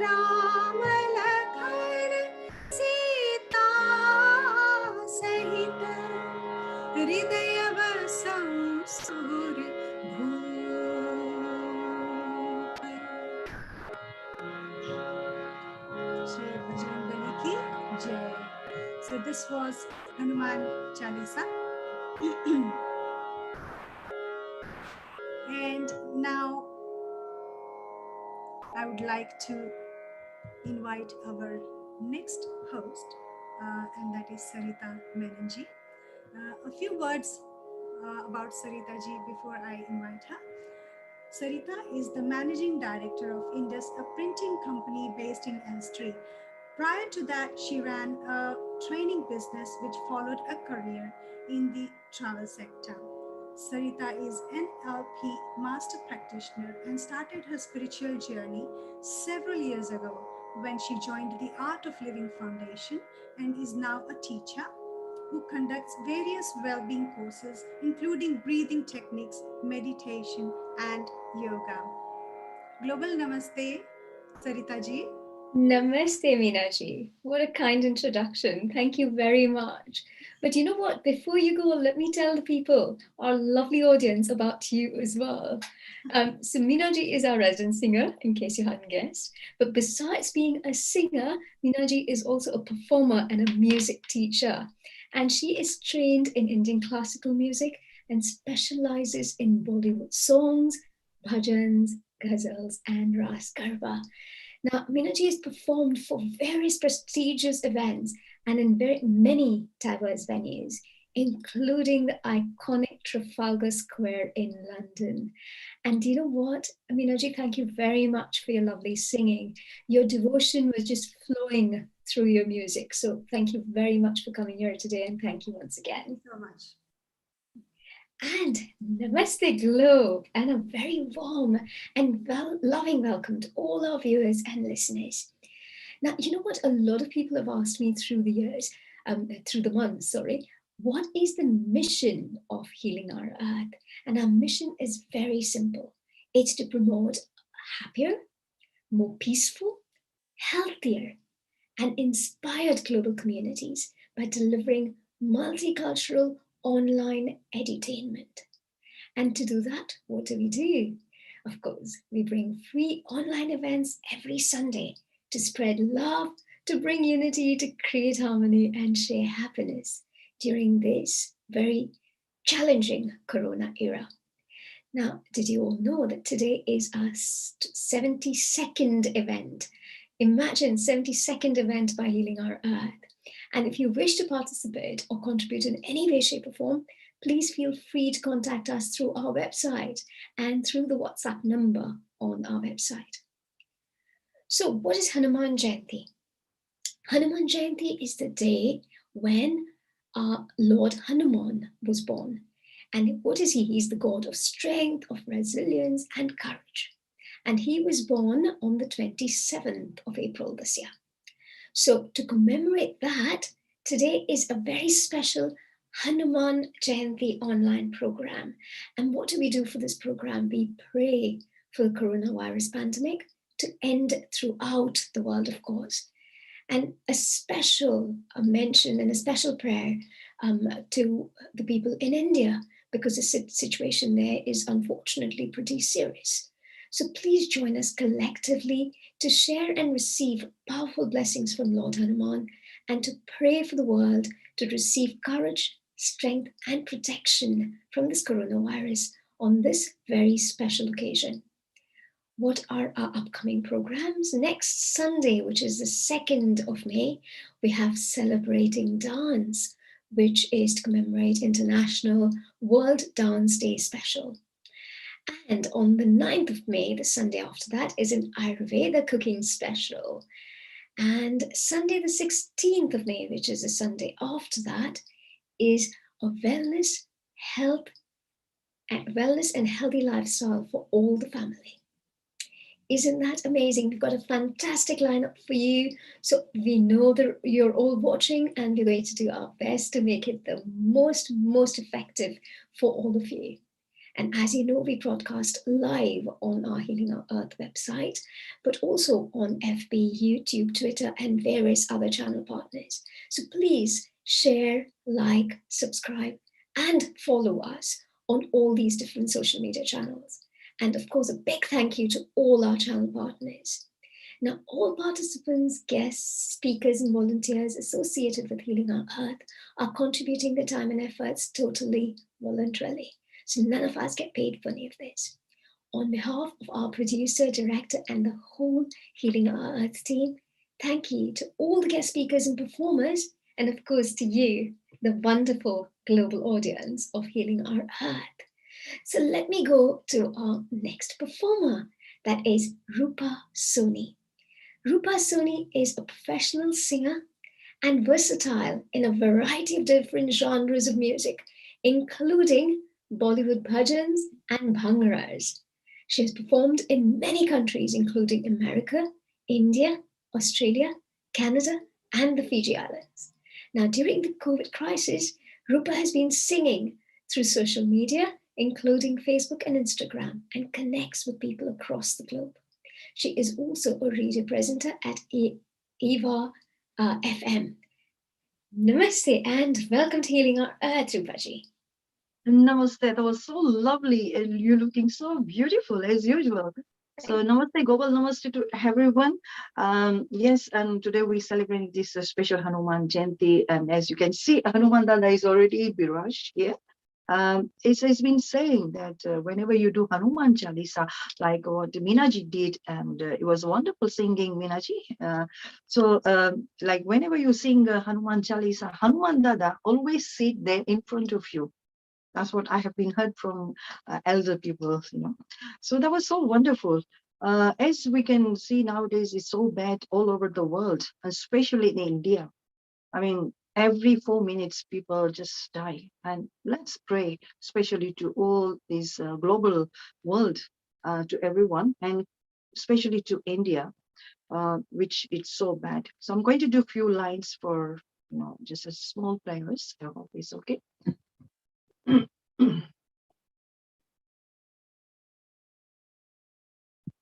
राम लखन सीता सहित, हृदय बसौ सुर भूप। श्री बजरंगबली की जय। So this was Hanuman Chalisa. And now I would like to invite our next host, and that is Sarita Menon ji. A few words about Sarita ji before I invite her. Sarita is the managing director of Indus, a printing company based in Elstree. Prior to that, she ran a training business which followed a career in the travel sector. Sarita is NLP master practitioner and started her spiritual journey several years ago when she joined the Art of Living Foundation and is now a teacher who conducts various well-being courses, including breathing techniques, meditation, and yoga. Global Namaste, Sarita ji. Namaste, Meenaji. What a kind introduction. Thank you very much. But you know what? Before you go, let me tell the people, our lovely audience, about you as well. So Meenaji is our resident singer, in case you hadn't guessed. But besides being a singer, Meenaji is also a performer and a music teacher. And she is trained in Indian classical music and specializes in Bollywood songs, bhajans, ghazals, and ras garba. Now, Meenaji has performed for various prestigious events and in very many diverse venues, including the iconic Trafalgar Square in London. And you know what, Aminaji, thank you very much for your lovely singing. Your devotion was just flowing through your music. So thank you very much for coming here today, and thank you once again. Thank you so much. And Namaste Globe, and a very warm and loving welcome to all our viewers and listeners. Now, you know what? A lot of people have asked me through the years, through the months, sorry, what is the mission of Healing Our Earth? And our mission is very simple. It's to promote happier, more peaceful, healthier, and inspired global communities by delivering multicultural online edutainment. And to do that, what do? Of course, we bring free online events every Sunday to spread love, to bring unity, to create harmony, and share happiness during this very challenging Corona era. Now, did you all know that today is our 72nd event? Imagine 72nd event by Healing Our Earth. And if you wish to participate or contribute in any way, shape, or form, please feel free to contact us through our website and through the WhatsApp number on our website. So, what is Hanuman Jayanti? Hanuman Jayanti is the day when our Lord Hanuman was born. And what is he? He's the god of strength, of resilience, and courage. And he was born on the 27th of April this year. So to commemorate that, today is a very special Hanuman Jayanti online program. And what do we do for this program? We pray for the coronavirus pandemic to end throughout the world, of course. And a special mention and a special prayer to the people in India, because the situation there is unfortunately pretty serious. So please join us collectively to share and receive powerful blessings from Lord Hanuman, and to pray for the world to receive courage, strength, and protection from this coronavirus on this very special occasion. What are our upcoming programs? Next Sunday, which is the 2nd of May, we have Celebrating Dance, which is to commemorate International World Dance Day Special. And on the 9th of May, the Sunday after that, is an Ayurveda cooking special. And Sunday, the 16th of May, which is the Sunday after that, is a wellness and healthy lifestyle for all the family. Isn't that amazing? We've got a fantastic lineup for you. So we know that you're all watching, and we're going to do our best to make it the most effective for all of you. And as you know, we broadcast live on our Healing Our Earth website, but also on FB, YouTube, Twitter, and various other channel partners. So please share, like, subscribe, and follow us on all these different social media channels. And of course, a big thank you to all our channel partners. Now, all participants, guests, speakers, and volunteers associated with Healing Our Earth are contributing their time and efforts totally voluntarily. So none of us get paid for any of this. On behalf of our producer, director, and the whole Healing Our Earth team, thank you to all the guest speakers and performers, and of course to you, the wonderful global audience of Healing Our Earth. So let me go to our next performer, that is Rupa Soni. Rupa Soni is a professional singer and versatile in a variety of different genres of music, including Bollywood bhajans and bhangaras. She has performed in many countries, including America, India, Australia, Canada, and the Fiji Islands. Now, during the COVID crisis, Rupa has been singing through social media, including Facebook and Instagram, and connects with people across the globe. She is also a radio presenter at Eva FM. Namaste and welcome to Healing Our Earth, Rupaji. Namaste. That was so lovely, and you're looking so beautiful as usual. So namaste, Gopal, namaste to everyone. Yes, and today we celebrate this special Hanuman Jayanti, and as you can see, Hanuman Dada is already biraj here. It's been saying that whenever you do Hanuman Chalisa, like what Minaji did, and it was wonderful singing, Minaji. Like whenever you sing Hanuman Chalisa, Hanuman Dada always sit there in front of you. That's what I have been heard from elder people, So that was so wonderful. As we can see nowadays, it's so bad all over the world, especially in India. I mean, every 4 minutes, people just die. And let's pray, especially to all this global world, to everyone, and especially to India, which it's so bad. So I'm going to do a few lines for, just a small prayers. I hope it's okay.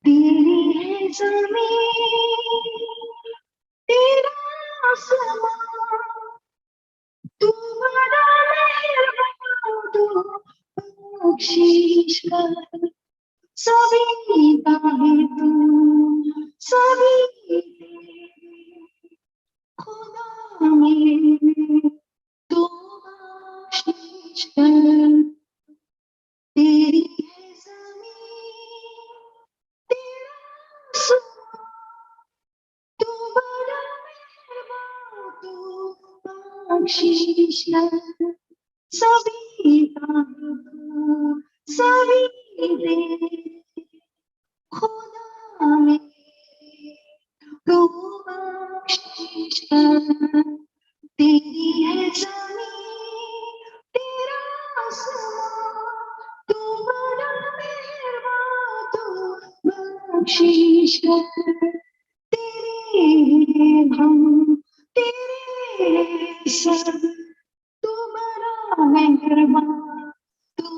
तेरी है ज़मीं, तेरा आसमां, तू बड़ा मेहरबान, तू बख्शिश कर, सभी का है तू, सभी तेरे, खुदा मेरे, तू बख्शिश कर, तेरी है ज़मीं, तेरा आसमां, तू बड़ा मेहरबान, तू बख्शिश कर, सभी का है तू, सभी तेरे, खुदा मेरे, तू बख्शिश कर, तेरी है ज़मीं, तेरा आसमां, तू बड़ा मेहरबान, तू बख्शिश कर, तेरे हम, तेरे सब, तू बड़ा मेहरबान, तू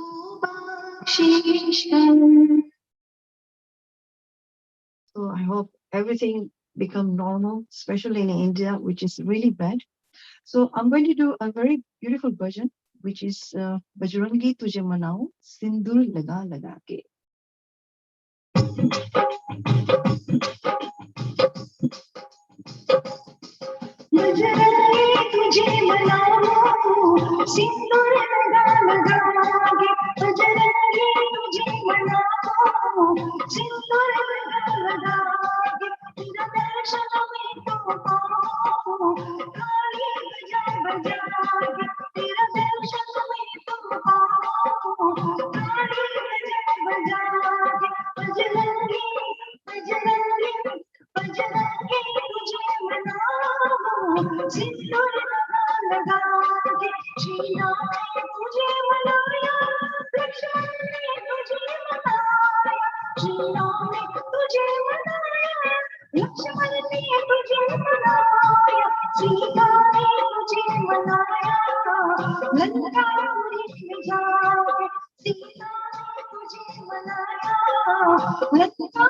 बख्शिश कर. So I hope everything become normal, especially in India, which is really bad. So I'm going to do a very beautiful version, which is Bajrangi Tujhe Manao, Sindur Laga Laga Ke. Bajrangi तुझे मनाऊं, सिंदूर लगा लगा के, बजरंगी तुझे मनाऊं, सिंदूर लगा लगा के, तेरा दर्शन में तो पाऊं, ताली बजा बजा के, तेरा दर्शन में तो पाऊं, ताली बजा बजा के, बजरंगी बजरंगी बजरंगी तुझे मनाऊं, सिंदूर लगा लगा के, श्रीराम ने तुझे मनाया, लक्ष्मण ने तुझे मनाया, श्रीराम ने तुझे मनाया, लक्ष्मण ने तुझे मनाया, सीता ने तुझे मनाया, लंका में जाके, सीता ने तुझे मनाया, लंका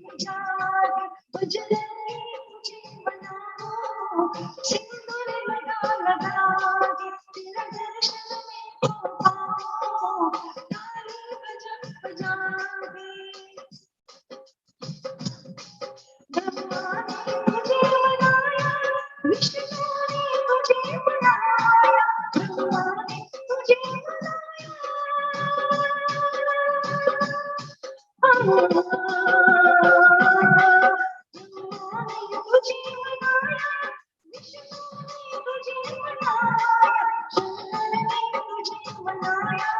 में जाके, बजरंगी तुझे मनाऊं, सिंदूर लगा लगा के, तेरा दर्शन में तो पाऊं, ताली बजा बजा के. ब्रह्मा ने तुझे बनाया, विष्णु ने तुझे बनाया, ब्रह्मा ने तुझे बनाया, ब्रह्मा ने तुझे बनाया, विष्णु ने तुझे बनाया, शंकर ने तुझे बनाया,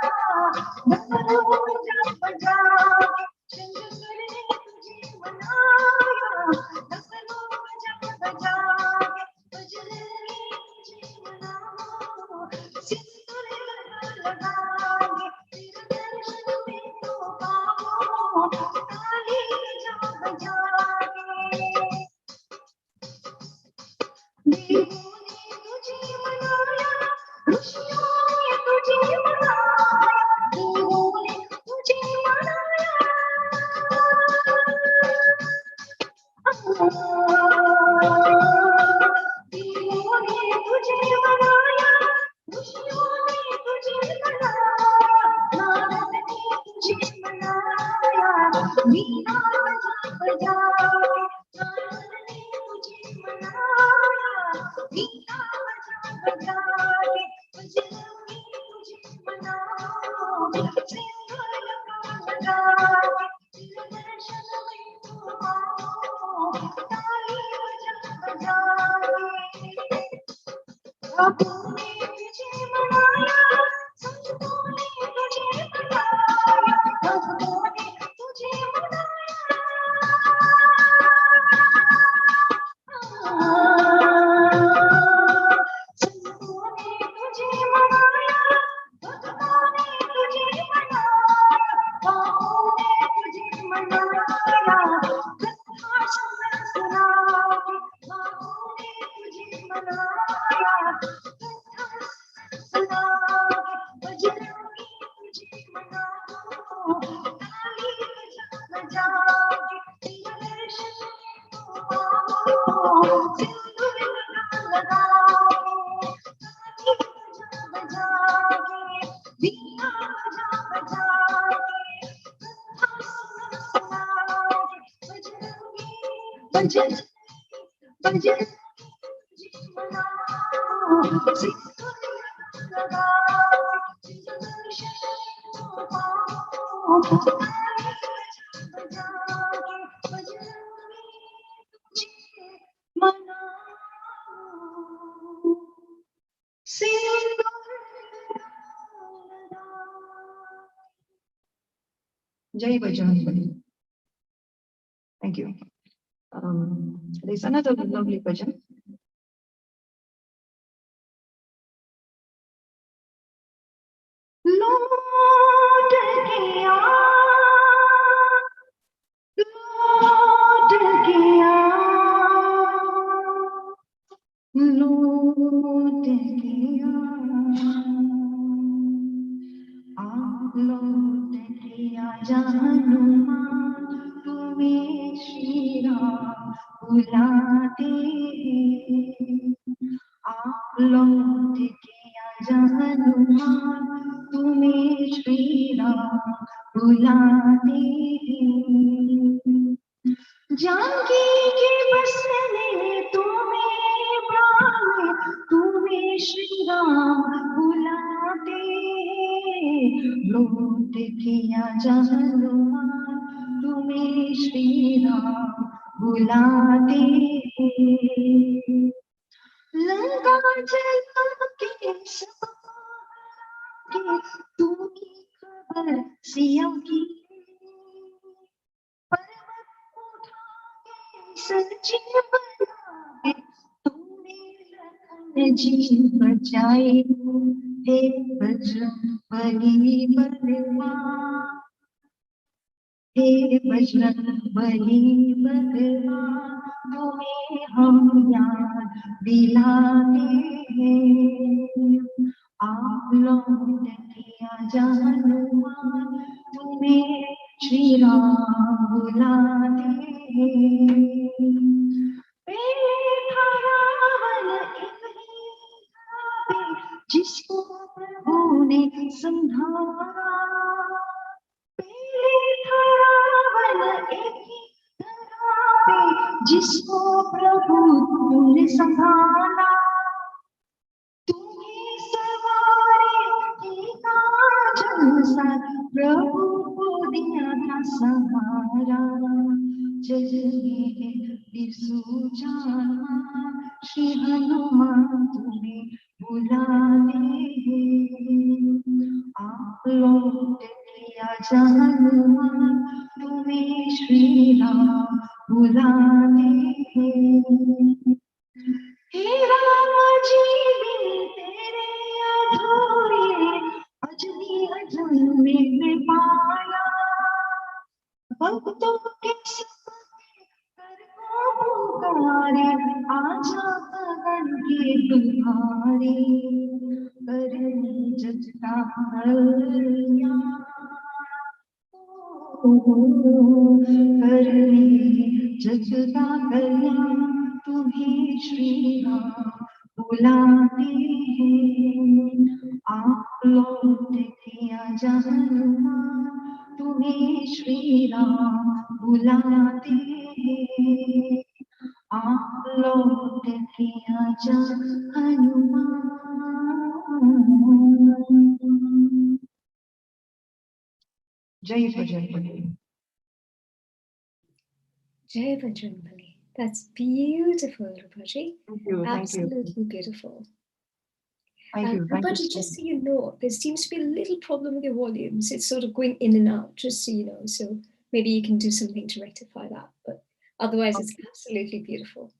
डमरू बजा बजा के, शंकर ने तुझे बनाया, डमरू बजा बजा के, बजरंगी तुझे मनाऊं, सिंदूर लगा लगा के, तेरा दर्शन में तो पाऊं, ताली बजा बजा के. देवों ने तुझे मनाया, ऋषियों ने तुझे मनाया, देवों ने तुझे मनाया, देवों ने तुझे मनाया, ऋषियों ने तुझे मनाया, नारद ने तुझे मनाया, वीणा बजा बजा के, नारद ने तुझे मनाया, वीणा बजा बजा के, बजरंगी तुझे मनाया. Jai Bajrang. Thank you. There's another lovely bhajan. लौट गया लौट गया लौट गया लौट गया हनुमान तुम्हें श्री राम बुलाते आप लौट गया हनुमान तुम्हें श्री राम बुलाते जागे के बसने तुम्हें प्राण तुम्हें श्री राम बुलाते लौट किया हनुमान तुम्हें श्री राम बुलाते लंका जला के तुम्हें खबर सिया की सच्ची बनाए तुमने जी बचाए हे बजरंग बली बलवान हे बजरंग बली बलवान तुम्हें हम याद दिलाते हैं आप लौट किया हनुमान तुम्हें श्री राम बुलाते हैं जिसको प्रभु ने संहारा जिसको प्रभु ने संभाला तुम्हें सवारी प्रभु को दिया था सहारा जय सुजाना श्री हनुमान तुम्हें बुलाने आप लौट किया हनुमान तुम्हें श्री राम बुलाने हे राम जी बिन तेरे अधूरे अजनी अजन में पाया भक्तों के पुकारे आजा पवन के तुम्हारे करनी जजता हरिया करनी जजता कल्याण तुम्हें श्री राम बुलाते हैं आप लौट किया हनुमान तुम्हें श्री राम बुलाते हैं आप लौट किया Hanuman Jai Bajrangbali. Jai Bajrangbali. That's beautiful, Rupaji. Thank you. Thank you. Absolutely beautiful. Thank you. Thank you Rupaji, so just much. so you know, there seems to be a little problem with your volumes. It's sort of going in and out, just so you know. So maybe you can do something to rectify that. But otherwise, it's absolutely beautiful.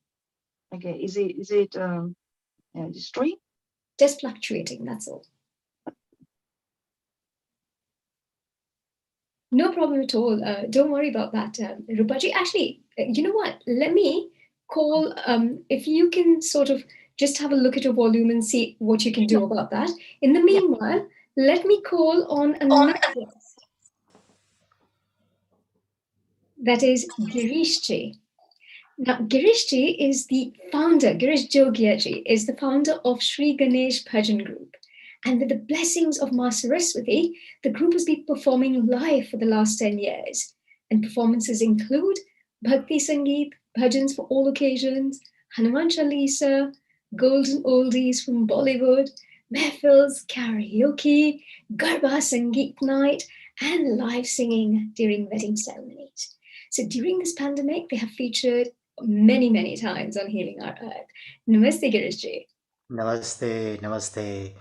Okay. Is it destroying? Just fluctuating, that's all. No problem at all. Don't worry about that, Rupaji. Actually, you know what? Let me call, if you can sort of just have a look at your volume and see what you can do about that. In the Yeah. meanwhile, let me call on another guest. That is Girish Ji. Now, Girish Ji is the founder, Girish Jogia Ji is the founder of Sri Ganesh Bhajan Group. And with the blessings of Ma Saraswati, the group has been performing live for the last 10 years. And performances include Bhakti Sangeet, bhajans for all occasions, Hanuman Chalisa, golden oldies from Bollywood, mehfils, karaoke, Garba Sangeet night, and live singing during wedding ceremonies. So during this pandemic, they have featured many, many times on Healing Our Earth. Namaste, Girish Ji. Namaste, namaste.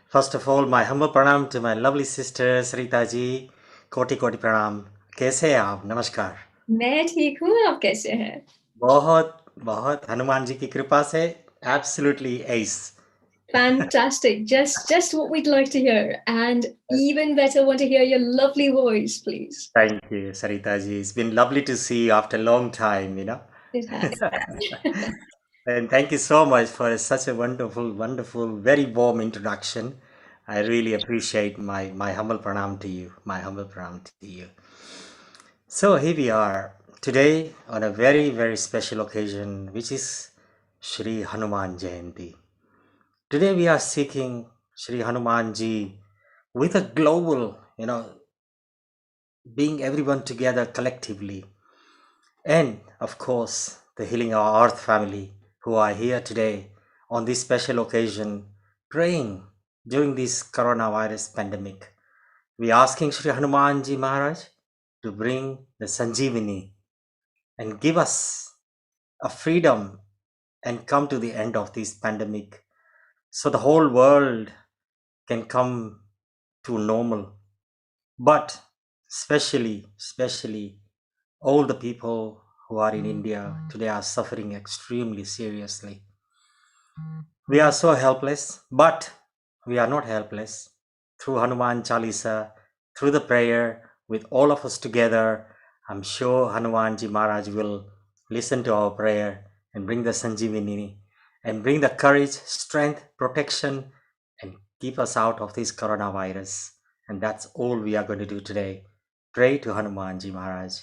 First of all, my humble pranam to my lovely sister Sarita ji. Koti koti pranam. कैसे हैं आप? नमस्कार. मैं ठीक हूँ, आप कैसे हैं? बहुत बहुत हनुमान जी की कृपा से absolutely ace. Fantastic. Just what we'd like to hear. And even better, want to hear your lovely voice, please. Thank you, Sarita ji. It's been lovely to see you after a long time, you know. It has. And thank you so much for such a wonderful, wonderful, very warm introduction. I really appreciate my humble pranam to you. My humble pranam to you. So here we are today on a very, very special occasion, which is Shri Hanuman Jayanti. Today we are seeking Shri Hanuman Ji with a global, being everyone together collectively. And of course, the Healing Our Earth family who are here today on this special occasion, praying during this coronavirus pandemic. We are asking Shri Hanuman Ji Maharaj to bring the Sanjeevani and give us a freedom and come to the end of this pandemic so the whole world can come to normal. But especially all the people who are in India today are suffering extremely seriously. We are so helpless, but we are not helpless. Through Hanuman Chalisa, through the prayer, with all of us together, I'm sure Hanumanji Maharaj will listen to our prayer and bring the Sanjeevani and bring the courage, strength, protection, and keep us out of this coronavirus. And that's all we are going to do today. Pray to Hanumanji Maharaj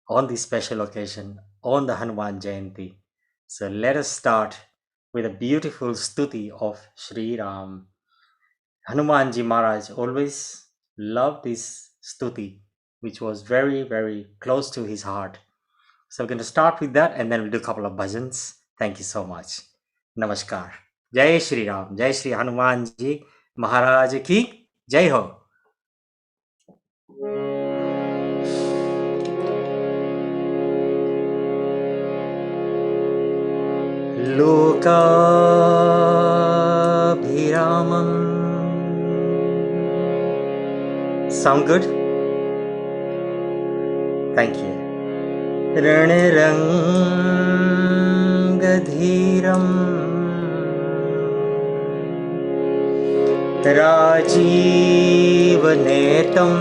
on this special occasion, on the Hanuman Jayanti. So let us start with a beautiful stuti of Sri Ram. Hanumanji Maharaj always loved this stuti, which was very, very close to his heart. So we're going to start with that and then we'll do a couple of bhajans. Thank you so much. Namaskar. Jai Shri Ram. Jai Shri Hanumanji Maharaj ki Jai Ho. Lokabhiramam. Sound good? Thank you. Ranirangadhiram Rajivanetam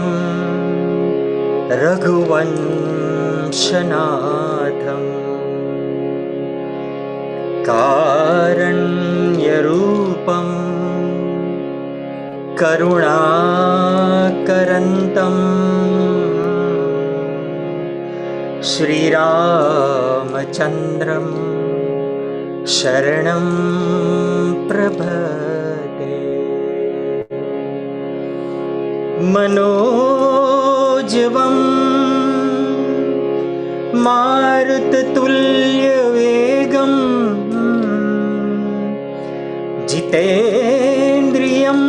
Raghuvanshanatham Karanyarupam Karunakarantam Shri Ramachandram Sharanam Prabhate Manojvam Marutatulyavegam Jitendriyam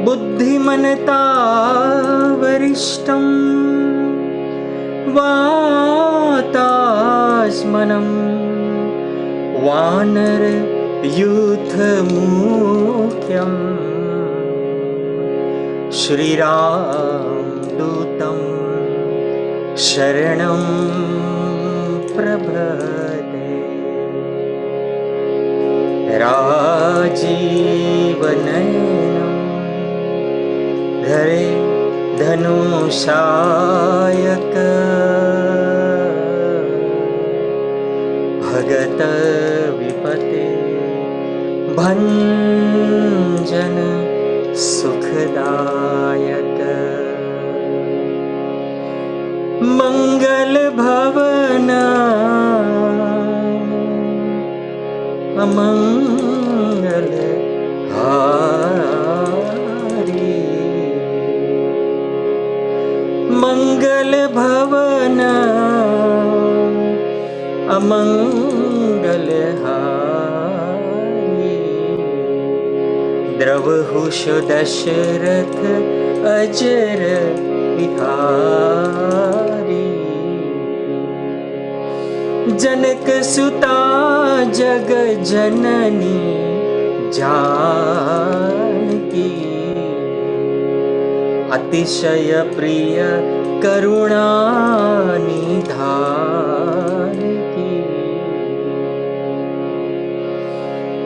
Buddhim मनता वरिष्ठं वातास्मनं वानर युद्धमुख्यं श्रीरामदूतं शरणं प्रपद्ये। राजीवनयनं धरे धनुषायक भगत विपते भंजन सुखदायक। मंगल भवन अमंगल हारी मंगल भवन अमंगल हारी। द्रवहुष दशरथ अजर बिहारी जनक सुता जग जननी जानकी अतिशय प्रिय करुणा निधान की।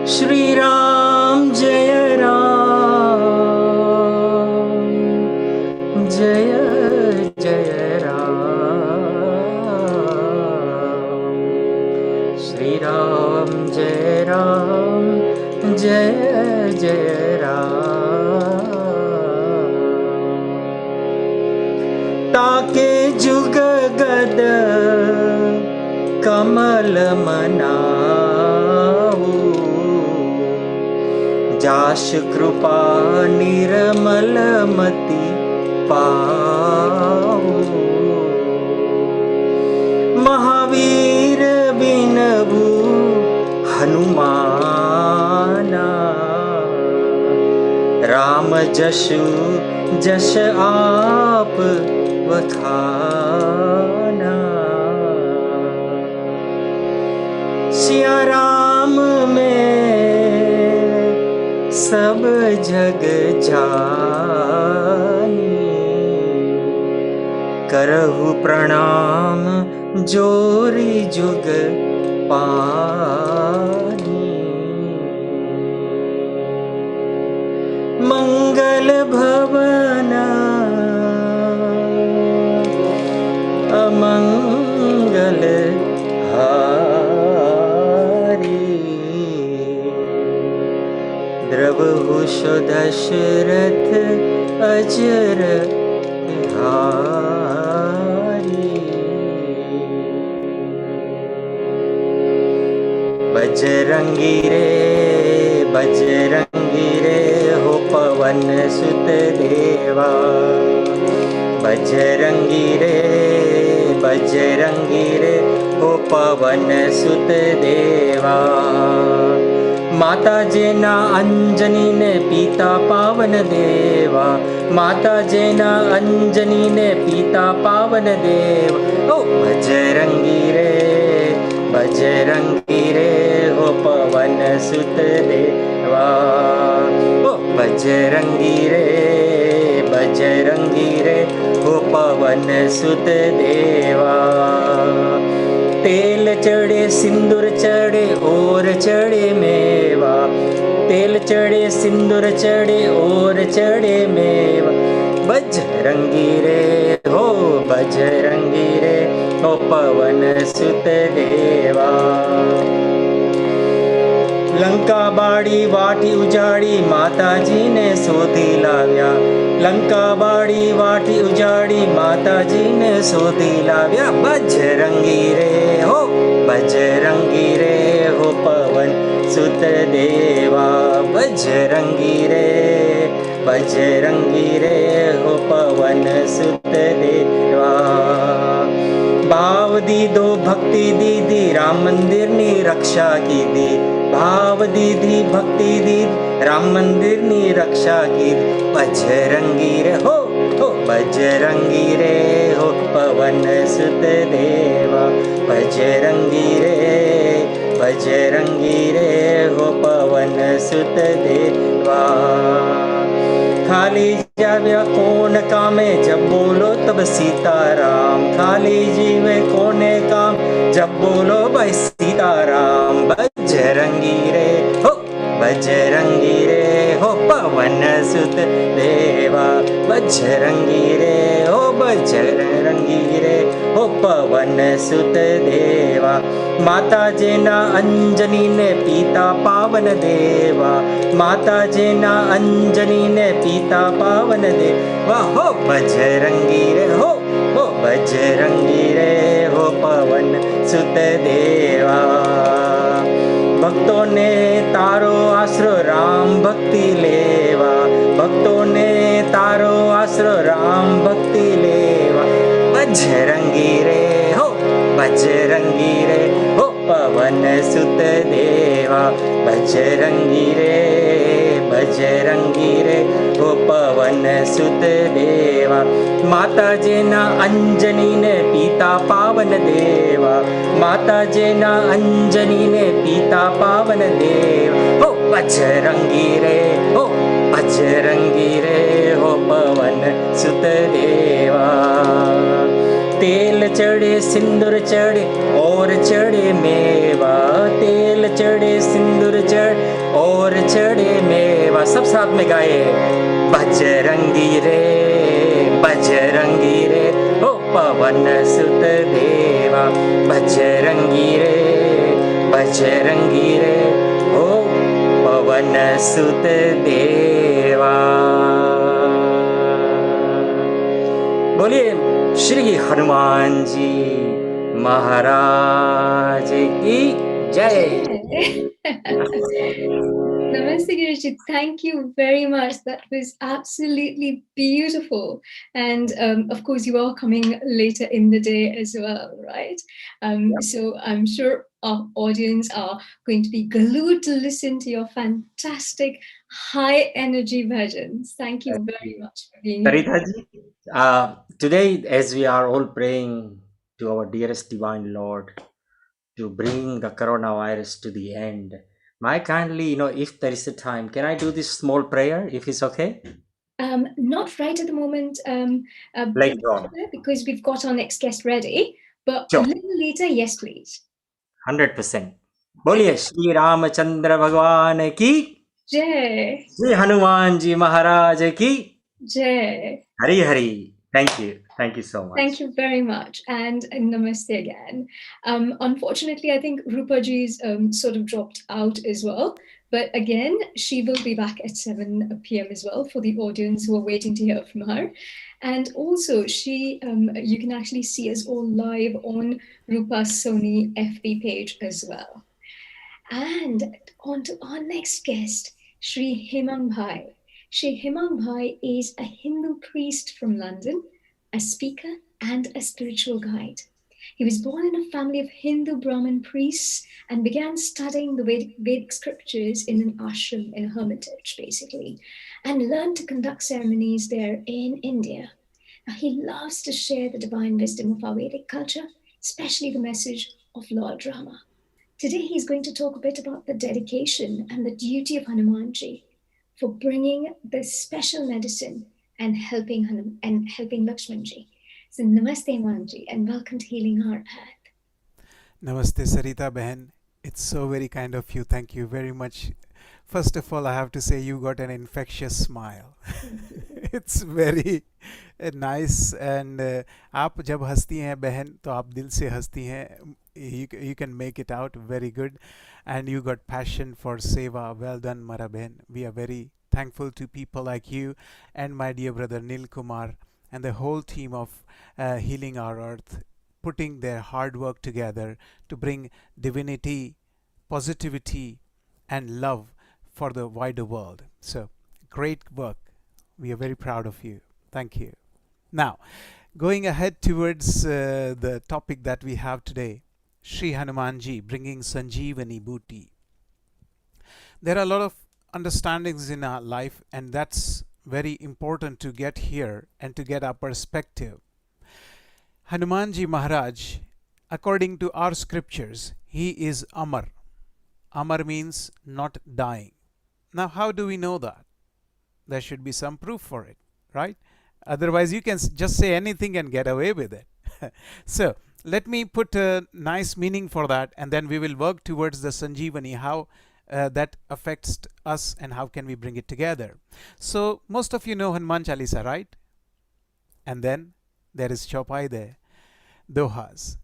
श्री राम जय राम जय जय राम। श्री राम जय राम जय जय राम। ताके जुग गद कमल मनाऊ जाश कृपा निर्मल मति पाऊ। महावीर बिनबू हनुमाना राम जशु जश आप वखाना। सिया राम में सब जग जानी करहु प्रणाम जोरी जुग पानी। मंगल भवन अमंगल हारी द्रवहुष दशरथ अजर बिहारी। बजरंगी रे हो पवन सुत देवा। बजरंगी रे हो पवन सुत देवा। माता जेना अंजनी ने पिता पावन देवा। माता जेना अंजनी ने पिता पावन देवा। ओ बजरंगी रे हो पवन सुत देवा। ओ बजरंगी रे हो पवन सुत देवा। तेल चढ़े सिंदूर चढ़े और चढ़े मेवा। तेल चढ़े सिंदूर चढ़े और चढ़े मेवा। बजरंगी रे हो पवन सुत देवा। लंका बाड़ी वाटी उजाड़ी माता जी ने सोधी लाव्या। लंका बाड़ी वाटी उजाड़ी माता जी ने सोधी लाव्या। बजरंगी रे हो पवन सुत देवा। बजरंगी रे हो पवन सुत देवा। भाव दी दो भक्ति दी राम मंदिर ने रक्षा की दी। भाव दीदी भक्ति दीद राम मंदिर नी रक्षा की बजरंगी रे हो बजरंगी रे हो पवन सुत देवा बजरंगी रे हो पवन सुत देवा खाली जाव्या कौन कामे जब बोलो तब सीताराम खाली जीवे कोने काम जब बोलो भाई सीताराम बजरंगी रे हो पवन सुत देवा बजरंगी रे हो पवन सुत देवा माता जेना अंजनी ने पीता पावन देवा माता जेना अंजनी ने पीता पावन देवा हो बजरंगी रे हो पवन सुत देवा भक्तों ने तारो आश्रो राम भक्ति लेवा भक्तों ने तारो आश्रो राम भक्ति लेवा बजरंगी रे हो पवन सुत देवा बजरंगी रे हो पवन सुत देवा माता जेना अंजनी ने पीता पावन देवा माता जेना अंजनी ने पीता पावन देवा हो बजरंगी रे हो पवन सुत देवा तेल चढ़े सिंदूर चढ़े और चढ़े मेवा तेल चढ़े सिंदूर चढ़े और चढ़े मेवा सब साथ में गाए बजरंगी रे हो पवन सुत देवा बजरंगी रे हो पवन सुत देवा बोलिए श्री हनुमान जी महाराज की जय Namaste, Guruji. Thank you very much. That was absolutely beautiful. And of course, you are coming later in the day as well, right? So I'm sure our audience are going to be glued to listen to your fantastic high energy bhajans. Thank you very much for being here. Sarita ji, today as we are all praying to our dearest divine Lord to bring the coronavirus to the end, may I kindly, if there is a time, can I do this small prayer if it's okay? Not right at the moment, Later on. because we've got our next guest ready, but Sure. a little later, yes, please. 100%. बोलिए श्री रामचंद्र भगवान की Jai, Shri Hanuman ji महाराज की Jai. Hari Hari. Thank you so much. Thank you very much, and namaste again. Unfortunately, I think Rupa ji's sort of dropped out as well. But again, she will be back at 7 p.m. as well for the audience who are waiting to hear from her. And also, you can actually see us all live on Rupa's Sony FB page as well. And on to our next guest, Sri Hemang Bhai. Sri Hemang Bhai is a Hindu priest from London, a speaker and a spiritual guide. He was born in a family of Hindu Brahmin priests and began studying the Vedic scriptures in an ashram, in a hermitage basically, and learned to conduct ceremonies there in India. Now, he loves to share the divine wisdom of our Vedic culture, especially the message of Lord Rama. Today, he's going to talk a bit about the dedication and the duty of Hanumanji for bringing this special medicine and helping Lakshmanji. So namaste, Hanumanji, and welcome to Healing Our Earth. Namaste, Sarita Behan. It's so very kind of you. Thank you very much. First of all, I have to say you got an infectious smile. It's very nice. And आप जब हंसती हैं बहन तो आप दिल से हंसती हैं. You can make it out very good. And you got passion for seva. Well done, Mara Behan. We are very thankful to people like you and my dear brother Nil Kumar and the whole team of Healing Our Earth, putting their hard work together to bring divinity, positivity and love for the wider world. So, great work. We are very proud of you. Thank you. Now, going ahead towards the topic that we have today, Sri Hanumanji bringing Sanjeevani Booty. there are a lot of understandings in our life, and that's very important to get here and to get our perspective. Hanumanji Maharaj, according to our scriptures, he is Amar. Amar means not dying. Now, how do we know that? There should be some proof for it, right? Otherwise, you can just say anything and get away with it. So, let me put a nice meaning for that, and then we will work towards the Sanjeevani, how that affects us and how can we bring it together. So, most of you know Hanuman Chalisa, right? And then there is Chaupai there, Dohas.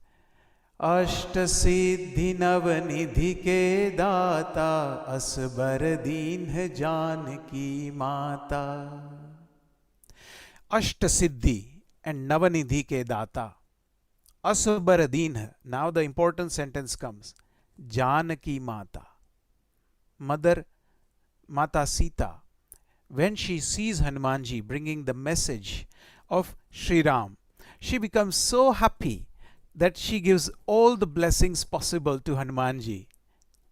अष्ट सिद्धि नव निधि के दाता असबर दीन जानकी माता. अष्ट सिद्धि and Navanidhi ke data. Asbar deen. Now the important sentence comes. Janaki Mata. Mother Mata Sita, when she sees Hanumanji bringing the message of Sri Ram, she becomes so happy that she gives all the blessings possible to Hanumanji,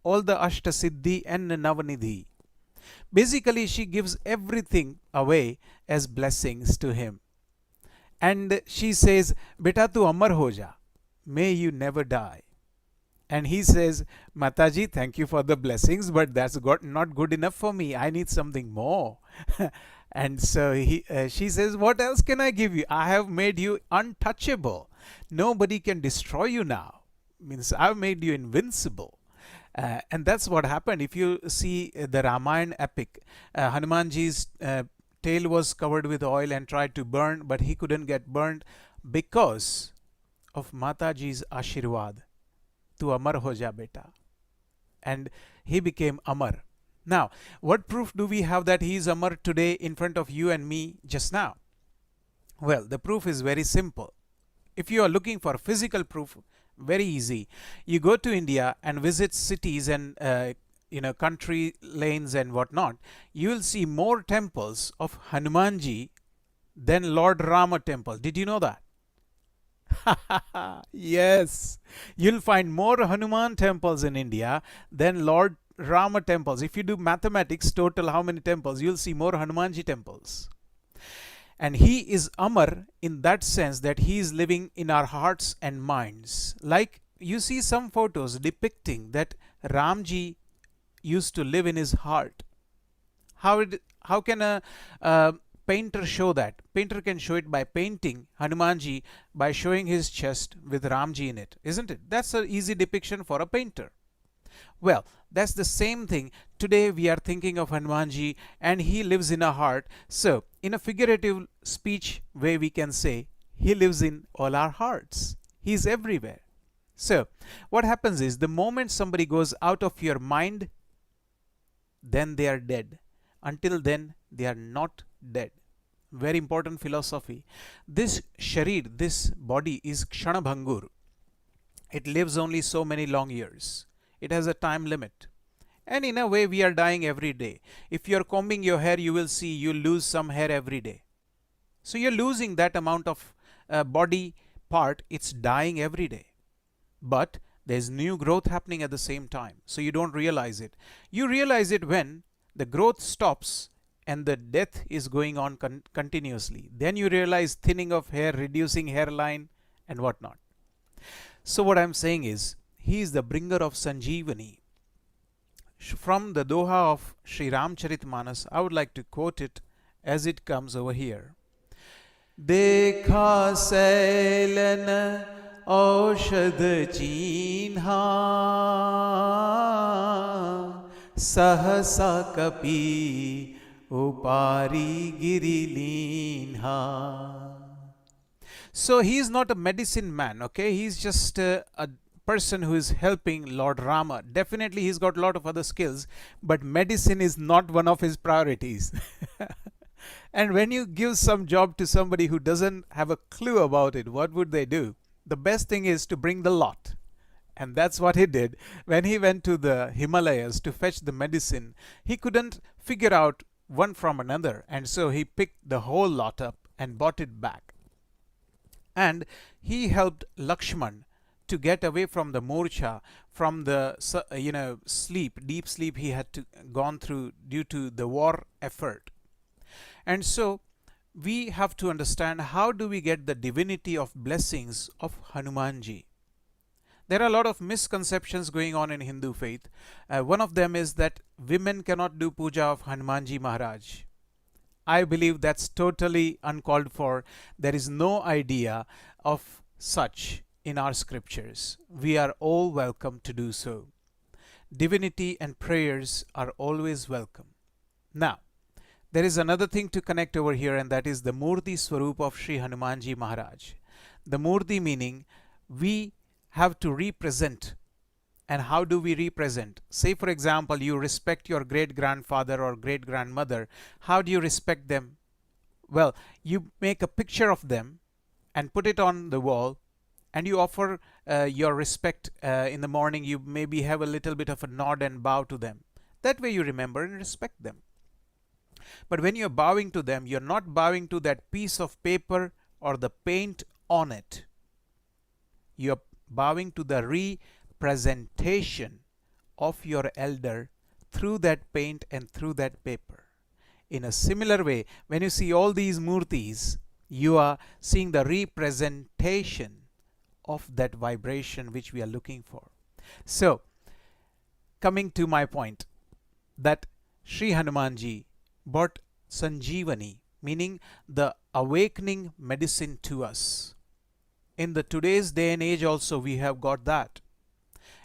all the Ashtasiddhi and Navanidhi. Basically, she gives everything away as blessings to him. And she says, Beta tu amar ho ja, may you never die. And he says, Mataji, thank you for the blessings, but that's not good enough for me. I need something more. And so she says, what else can I give you? I have made you untouchable. Nobody can destroy you now. Means I've made you invincible. And that's what happened. If you see the Ramayana epic, Hanumanji's tail was covered with oil and tried to burn, but he couldn't get burned because of Mataji's Ashirwad. Tu Amar ho ja beta. And he became Amar. Now, what proof do we have that he is Amar today in front of you and me just now? Well, the proof is very simple. If you are looking for physical proof, very easy. You go to India and visit cities and country lanes and whatnot. You will see more temples of Hanumanji than Lord Rama temple. Did you know that? Yes, you'll find more Hanuman temples in India than Lord Rama temples. If you do mathematics, total how many temples, you'll see more Hanumanji temples. And he is Amar in that sense that he is living in our hearts and minds. Like you see some photos depicting that Ramji used to live in his heart. How can a painter show that? Painter can show it by painting Hanumanji by showing his chest with Ramji in it, isn't it? That's an easy depiction for a painter. Well, that's the same thing. Today we are thinking of Hanumanji and he lives in our heart. So, in a figurative speech way, we can say he lives in all our hearts. He is everywhere. So, what happens is the moment somebody goes out of your mind, then they are dead. Until then, they are not dead. Very important philosophy. This sharir, this body is kshanabhangur. It lives only so many long years. It has a time limit. And in a way, we are dying every day. If you are combing your hair, you will see you lose some hair every day. So you're losing that amount of body part. It's dying every day. But there's new growth happening at the same time. So you don't realize it. You realize it when the growth stops and the death is going on continuously. Then you realize thinning of hair, reducing hairline and whatnot. So what I'm saying is, he is the bringer of Sanjeevani. From the Doha of Sri Ramcharitmanas, I would like to quote it as it comes over here. Dekha sailan aushad chinha sahasa kapi upari girilinha. So he is not a medicine man, okay? He's just a person who is helping Lord Rama. Definitely he's got a lot of other skills, but medicine is not one of his priorities. And when you give some job to somebody who doesn't have a clue about it, what would they do? The best thing is to bring the lot. And that's what he did. When he went to the Himalayas to fetch the medicine, he couldn't figure out one from another. And so he picked the whole lot up and brought it back. And he helped Lakshman to get away from the morcha, from the sleep, deep sleep he had to gone through due to the war effort. And so we have to understand, how do we get the divinity of blessings of Hanumanji? There are a lot of misconceptions going on in Hindu faith. One of them is that women cannot do puja of Hanumanji Maharaj. I believe that's totally uncalled for. There is no idea of such in our scriptures. We are all welcome to do so. Divinity and prayers are always welcome. Now, there is another thing to connect over here, and that is the Murti Swarup of Sri Hanumanji Maharaj. The Murti meaning we have to represent. And how do we represent? Say, for example, you respect your great grandfather or great grandmother. How do you respect them? Well, you make a picture of them and put it on the wall, and you offer your respect in the morning. You maybe have a little bit of a nod and bow to them. That way you remember and respect them. But when you're bowing to them, you're not bowing to that piece of paper or the paint on it. You're bowing to the representation of your elder through that paint and through that paper. In a similar way, when you see all these murtis, you are seeing the representation of that vibration which we are looking for. So, coming to my point, that Sri Hanumanji brought Sanjeevani, meaning the awakening medicine to us. In the today's day and age also we have got that.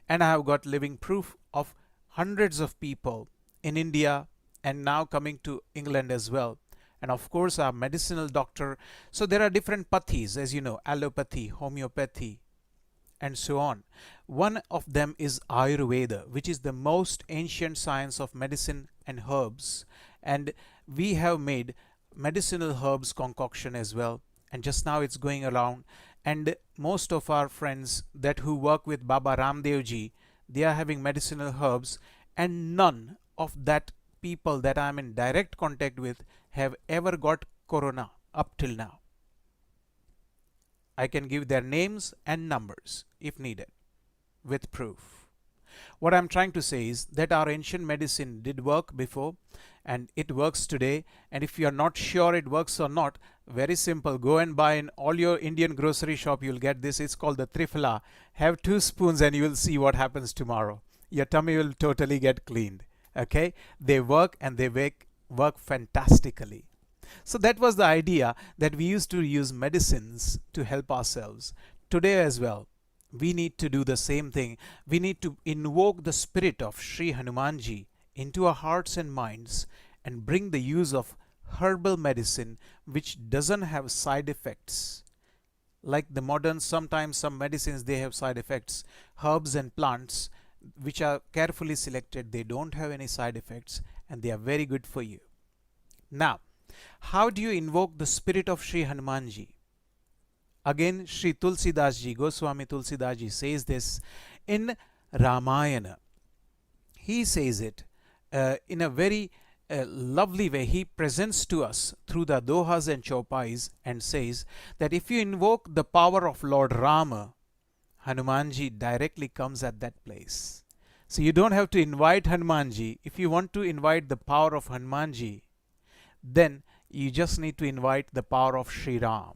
And I have got living proof of hundreds of people in India and now coming to England as well. And of course our medicinal doctor. So there are different pathis, as you know, allopathy, homeopathy, and so on. One of them is Ayurveda, which is the most ancient science of medicine and herbs. And we have made medicinal herbs concoction as well. And just now it's going around. And most of our friends that who work with Baba Ramdev ji, they are having medicinal herbs, and none of that people that I'm in direct contact with have ever got corona up till now. I can give their names and numbers if needed with proof. What I'm trying to say is that our ancient medicine did work before and it works today. And if you are not sure it works or not, very simple. Go and buy in all your Indian grocery shop. You'll get this. It's called the Triphala. Have 2 spoons and you will see what happens tomorrow. Your tummy will totally get cleaned. Okay? They work and they work fantastically. So that was the idea, that we used to use medicines to help ourselves. Today as well, we need to do the same thing. We need to invoke the spirit of Sri Hanumanji into our hearts and minds and bring the use of herbal medicine which doesn't have side effects. Like the modern, sometimes some medicines, they have side effects. Herbs and plants which are carefully selected, they don't have any side effects and they are very good for you. Now, how do you invoke the spirit of Sri Hanumanji? Again, Sri Tulsidas ji, Goswami Tulsidas ji says this in Ramayana. He says it in a very lovely way. He presents to us through the dohas and chaupais and says that if you invoke the power of Lord Rama, Hanumanji directly comes at that place. So you don't have to invite Hanumanji. If you want to invite the power of Hanumanji, then you just need to invite the power of Sri Ram.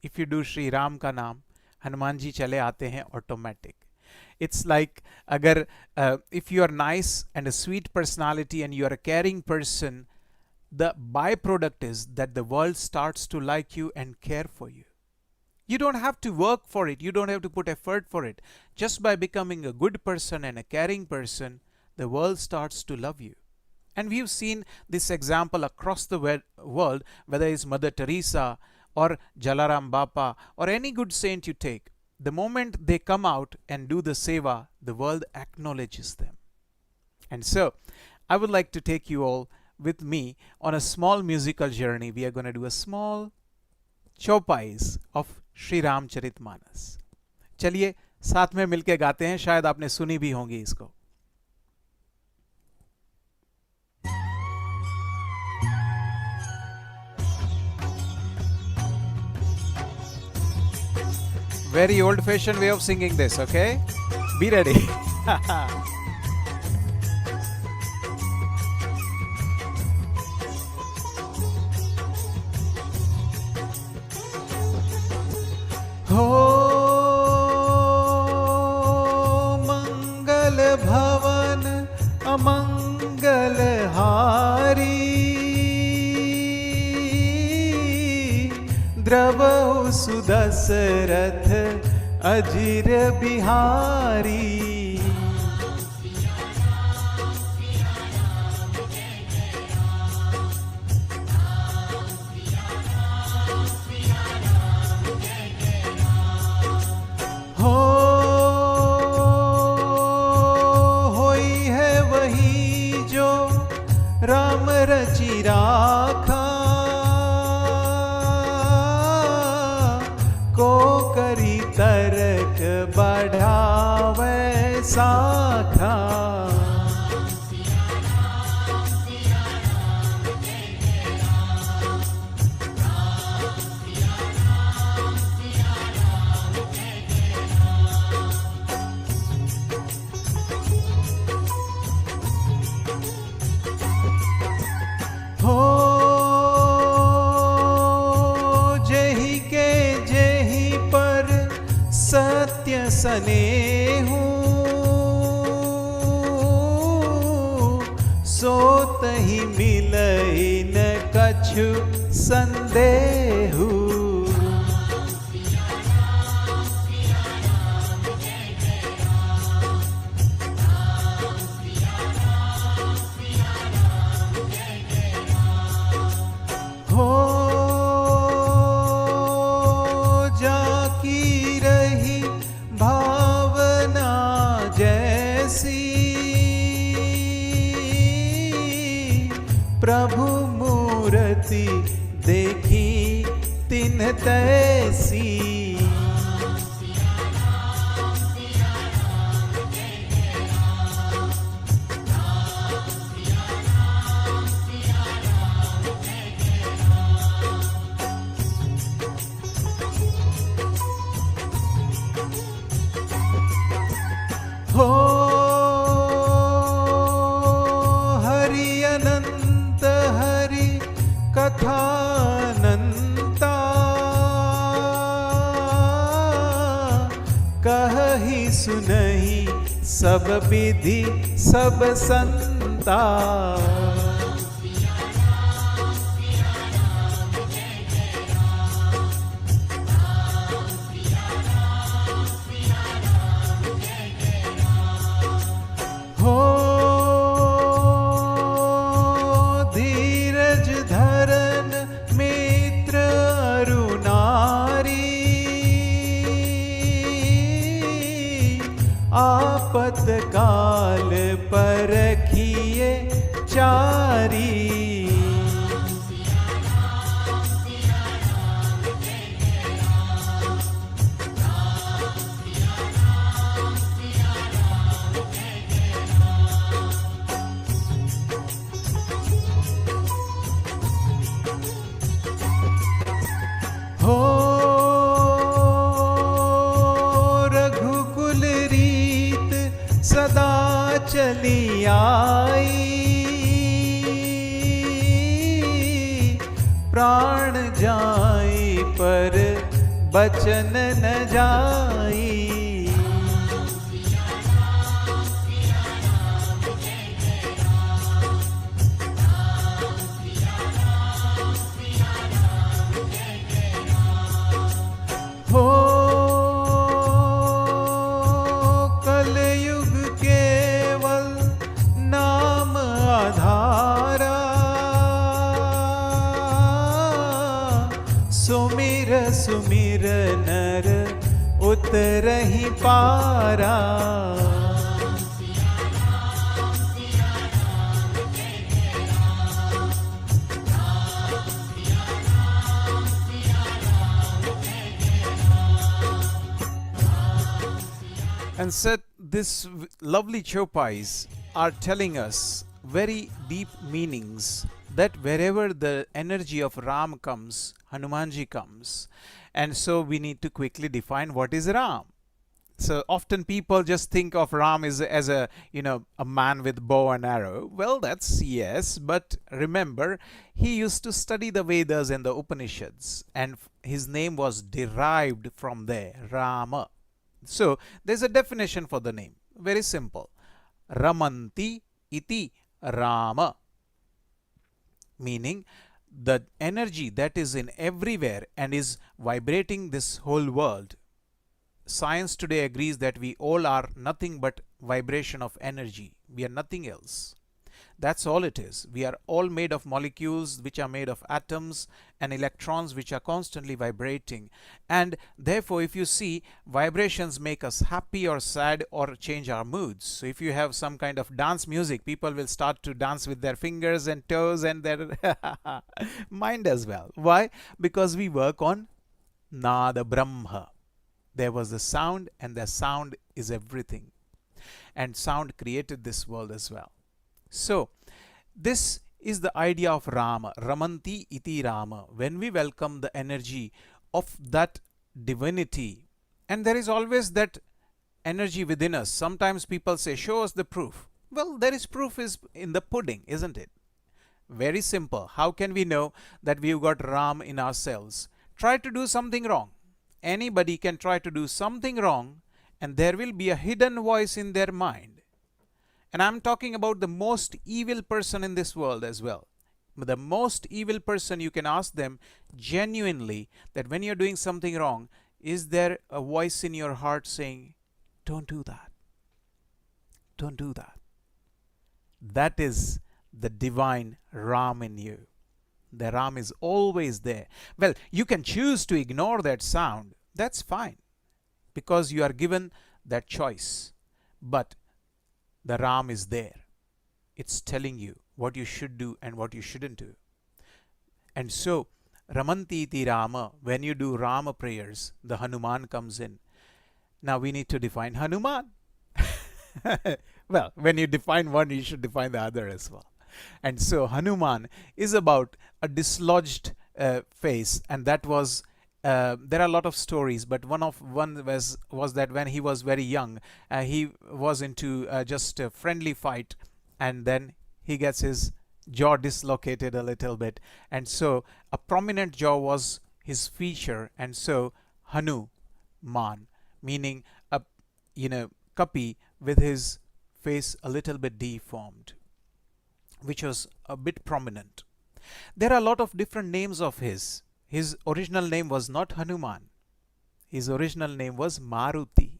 If you do Sri Ram ka naam, Hanumanji chale aate hain automatic. It's like if you are nice and a sweet personality and you are a caring person, the byproduct is that the world starts to like you and care for you. You don't have to work for it. You don't have to put effort for it. Just by becoming a good person and a caring person, the world starts to love you. And we've seen this example across the world, whether it's Mother Teresa or Jalaram Bapa or any good saint you take. The moment they come out and do the seva, the world acknowledges them. And so, I would like to take you all with me on a small musical journey. We are going to do a small chaupais of Sri Ramcharitmanas. चलिए साथ में मिलके गाते हैं. शायद आपने सुनी भी होंगी इसको. Very old-fashioned way of singing this, okay? Be ready. हो मंगल भवन अमंगल हारी द्रवहु सुदशरथ अजिर बिहारी हो होई है वही जो राम रचि राखा को करी तरक बढ़ावे साखा हो जेहि के जेहि पर सत्य सनेहु सो तहि मिलई न कछु संदेहु हो जाकी रही भावना जैसी प्रभु मूर्ति देखी तिन तैसी हो हरि अनंत हरि कथानंता कहि सुनहि सब विधि सब संता हो धीरज धरन मित्र अरुनारी आपत काल परखिए चारी हो रघुकुल रीत सदा चली आई प्राण जाई पर बचन न जाई हो कलयुग केवल नाम आधारा सुमिर सुमिर नर उतरहि पारा and said this lovely chopais are telling us very deep meanings that wherever the energy of Ram comes, Hanumanji comes, And so we need to quickly define what is Ram. So often people just think of Ram as a a man with bow and arrow. Well, that's yes, but remember, he used to study the Vedas and the Upanishads, and his name was derived from there, Rama. So there's a definition for the name. Very simple. Ramanti iti Rama, meaning the energy that is in everywhere and is vibrating this whole world. Science today agrees that we all are nothing but vibration of energy. We are nothing else. That's all it is. We are all made of molecules which are made of atoms and electrons which are constantly vibrating. And therefore, if you see, vibrations make us happy or sad or change our moods. So if you have some kind of dance music, people will start to dance with their fingers and toes and their mind as well. Why? Because we work on Nada Brahma. There was the sound, and the sound is everything. And sound created this world as well. So, this is the idea of Rama, Ramanti iti Rama. When we welcome the energy of that divinity, and there is always that energy within us. Sometimes people say, show us the proof. Well, there is proof is in the pudding, isn't it? Very simple. How can we know that we've got Ram in ourselves? Try to do something wrong. Anybody can try to do something wrong, and there will be a hidden voice in their mind. And I'm talking about the most evil person in this world as well. But the most evil person, you can ask them genuinely that when you're doing something wrong, is there a voice in your heart saying, don't do that? Don't do that. That is the divine Ram in you. The Ram is always there. Well, you can choose to ignore that sound. That's fine, because you are given that choice. But the Ram is there. It's telling you what you should do and what you shouldn't do. And so, Ramanti iti Rama, when you do Rama prayers, the Hanuman comes in. Now we need to define Hanuman. Well, when you define one, you should define the other as well. And so Hanuman is about a dislodged face, and that was there are a lot of stories, but one was that when he was very young, he was into just a friendly fight, and then he gets his jaw dislocated a little bit, and so a prominent jaw was his feature, and so Hanuman, meaning a Kapi with his face a little bit deformed, which was a bit prominent. There are a lot of different names of his. His original name was not Hanuman. His original name was Maruti.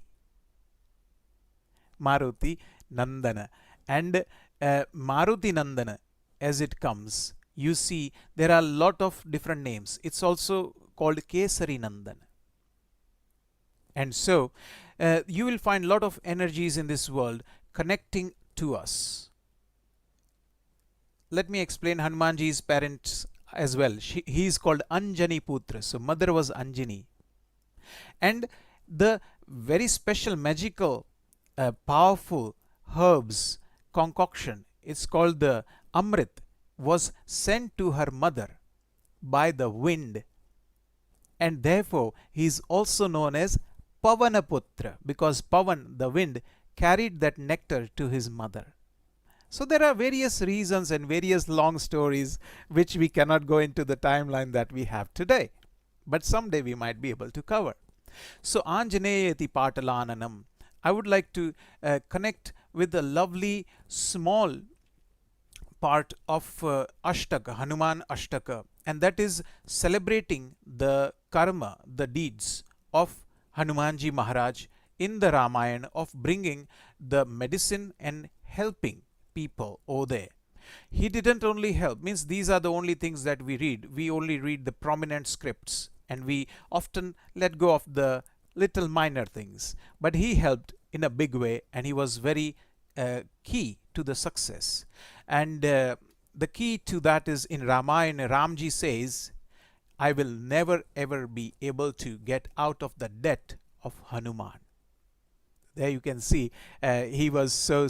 Maruti Nandana. And Maruti Nandana, as it comes, you see there are a lot of different names. It's also called Kesari Nandan. And so you will find a lot of energies in this world connecting to us. Let me explain Hanumanji's parents as well. He is called Anjani Putra. So mother was Anjani. And the very special, magical, powerful herbs concoction, it's called the Amrit, was sent to her mother by the wind. And therefore, he is also known as Pavanaputra, because Pavan, the wind, carried that nectar to his mother. So there are various reasons and various long stories which we cannot go into the timeline that we have today. But someday we might be able to cover. So Anjaneyati Patalananam, I would like to connect with the lovely small part of Ashtaka, Hanuman Ashtaka, and that is celebrating the karma, the deeds of Hanumanji Maharaj in the Ramayana of bringing the medicine and helping people over there. He didn't only help, means these are the only things that we read. We only read the prominent scripts and we often let go of the little minor things. But he helped in a big way, and he was very key to the success. And the key to that is in Ramayana, Ramji says, I will never ever be able to get out of the debt of Hanuman. There you can see he was so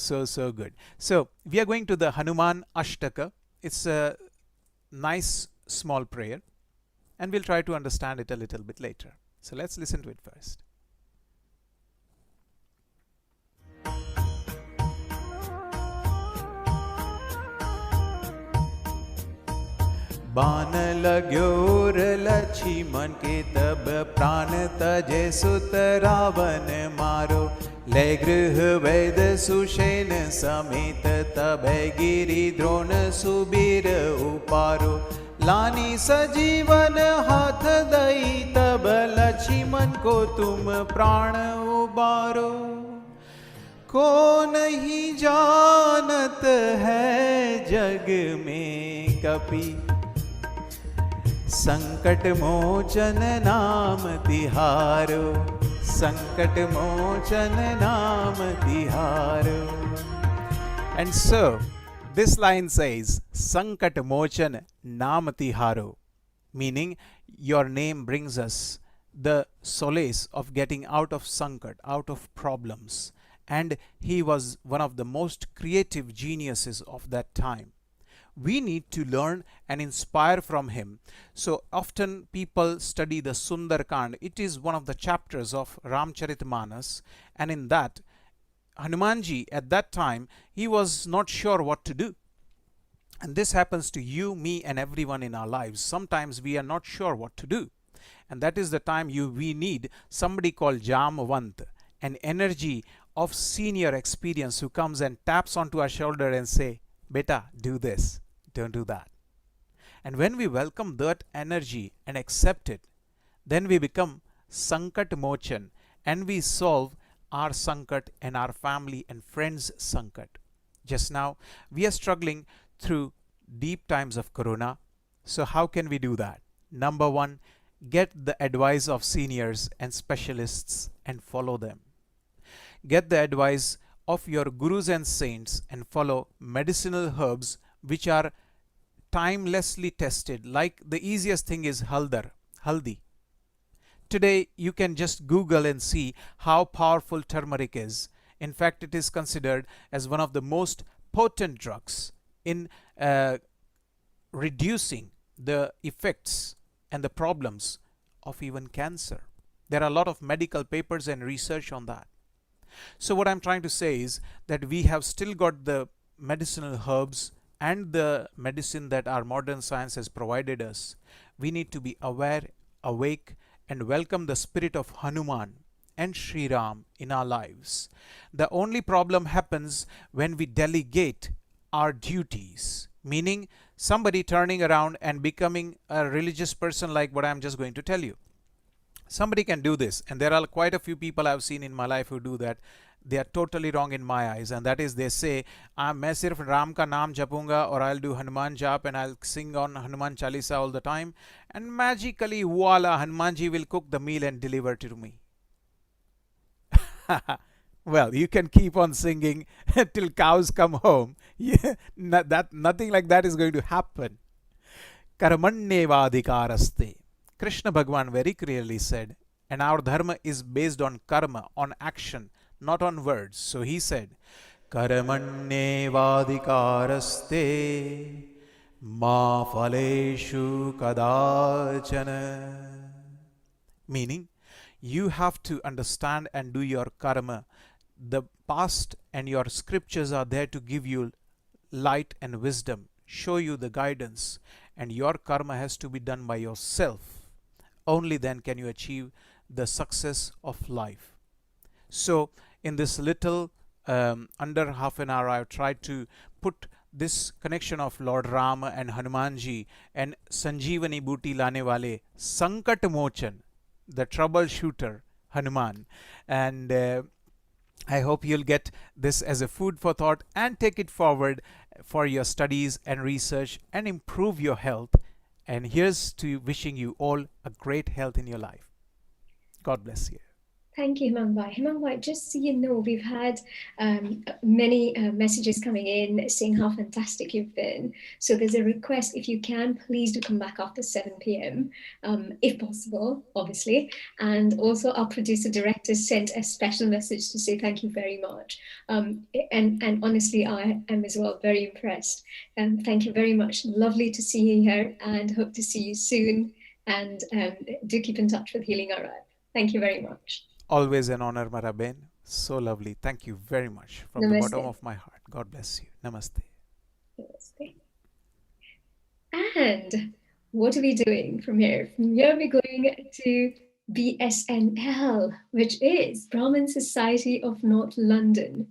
good. So we are going to the Hanuman Ashtaka. It's a nice small prayer. and we'll try to understand it a little bit later. So let's listen to it first. बाण लग्योर लक्ष्मण के तब प्राण तजे सुत रावण मारो ले गृह वैद सुषेण समेत तब गिरि द्रोण सुबीर उपारो लानी सजीवन हाथ दई तब लक्ष्मण को तुम प्राण उबारो को नहीं जानत है जग में कपि संकट मोचन नाम तिहारो संकट मोचन नाम तिहारो. And so this line says Sankat Mochan Nam Tiharo, meaning your name brings us the solace of getting out of sankat, out of problems. And he was one of the most creative geniuses of that time. We need to learn and inspire from him. So often people study the Sundarkand. It is one of the chapters of Ramcharitmanas, and in that Hanumanji at that time, he was not sure what to do. And this happens to you, me, and everyone in our lives. Sometimes we are not sure what to do, and that is the time we need somebody called Jamvant, an energy of senior experience who comes and taps onto our shoulder and say, beta, do this, don't do that. And when we welcome that energy and accept it, then we become Sankat Mochan, and we solve our sankat and our family and friends sankat. Just now we are struggling through deep times of corona. So how can we do that? Number one, get the advice of seniors and specialists and follow them. Get the advice of your gurus and saints and follow medicinal herbs which are timelessly tested. Like the easiest thing is haldi. Today you can just Google and see how powerful turmeric is. In fact, it is considered as one of the most potent drugs in reducing the effects and the problems of even cancer. There are a lot of medical papers and research on that. So what I'm trying to say is that we have still got the medicinal herbs and the medicine that our modern science has provided us. We need to be aware, awake, and welcome the spirit of Hanuman and Sri Ram in our lives. The only problem happens when we delegate our duties, meaning somebody turning around and becoming a religious person, like what I'm just going to tell you. Somebody can do this, and there are quite a few people I've seen in my life who do that. They are totally wrong in my eyes, and that is they say, मैं सिर्फ राम का नाम जपूंगा, or I'll do Hanuman jap and I'll sing on Hanuman Chalisa all the time, and magically voila, Hanumanji will cook the meal and deliver it to me. Well, you can keep on singing till cows come home. Yeah, nothing like that is going to happen. Karmanyevadhikaraste. Krishna Bhagwan very clearly said, and our dharma is based on karma, on action, not on words. So he said, Karmanyevadhikaraste ma phaleshu kadachana. Meaning, you have to understand and do your karma. The past and your scriptures are there to give you light and wisdom, show you the guidance, and your karma has to be done by yourself. Only then can you achieve the success of life. So in this little under half an hour, I've tried to put this connection of Lord Rama and Hanumanji and Sanjeevani Booty Lane Wale, Sankat Mochan, the troubleshooter Hanuman. And I hope you'll get this as a food for thought and take it forward for your studies and research and improve your health. And here's to wishing you all a great health in your life. God bless you. Thank you, Himang Bhai. Just so you know, we've had many messages coming in saying how fantastic you've been. So there's a request, if you can, please do come back after 7 p.m. If possible, obviously. And also our producer director sent a special message to say thank you very much. And honestly, I am as well very impressed. Thank you very much. Lovely to see you here and hope to see you soon. And do keep in touch with Healing Our Earth. Thank you very much. Always an honor, Maraben. So lovely. Thank you very much from the bottom Namaste. of my heart. God bless you. Namaste. Namaste. And what are we doing from here? From here, we're going to BSNL, which is Brahmin Society of North London.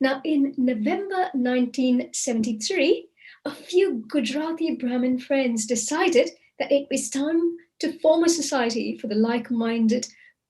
Now, in November 1973, a few Gujarati Brahmin friends decided that it was time to form a society for the like-minded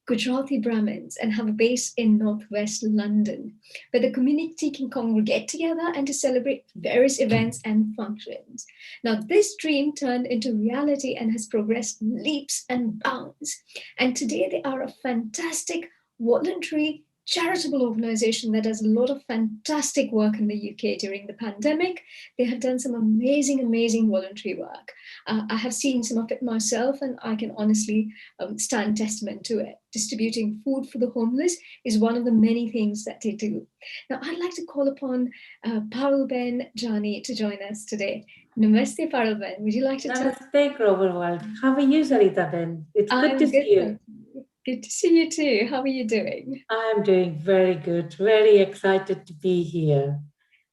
Gujarati Brahmins and have a base in northwest London, where the community can congregate together and to celebrate various events and functions. Now, this dream turned into reality and has progressed leaps and bounds. And today they are a fantastic voluntary charitable organization that does a lot of fantastic work in the UK during the pandemic. They have done some amazing, amazing voluntary work. I have seen some of it myself, and I can honestly stand testament to it. Distributing food for the homeless is one of the many things that they do. Now, I'd like to call upon Parulben Jani to join us today. Namaste, Parulben. Would you like to tell? Namaste, Global World. How are you, Sarita Ben? It's good to see you. Thank you. Good to see you too. How are you doing? I'm doing very good. Very excited to be here.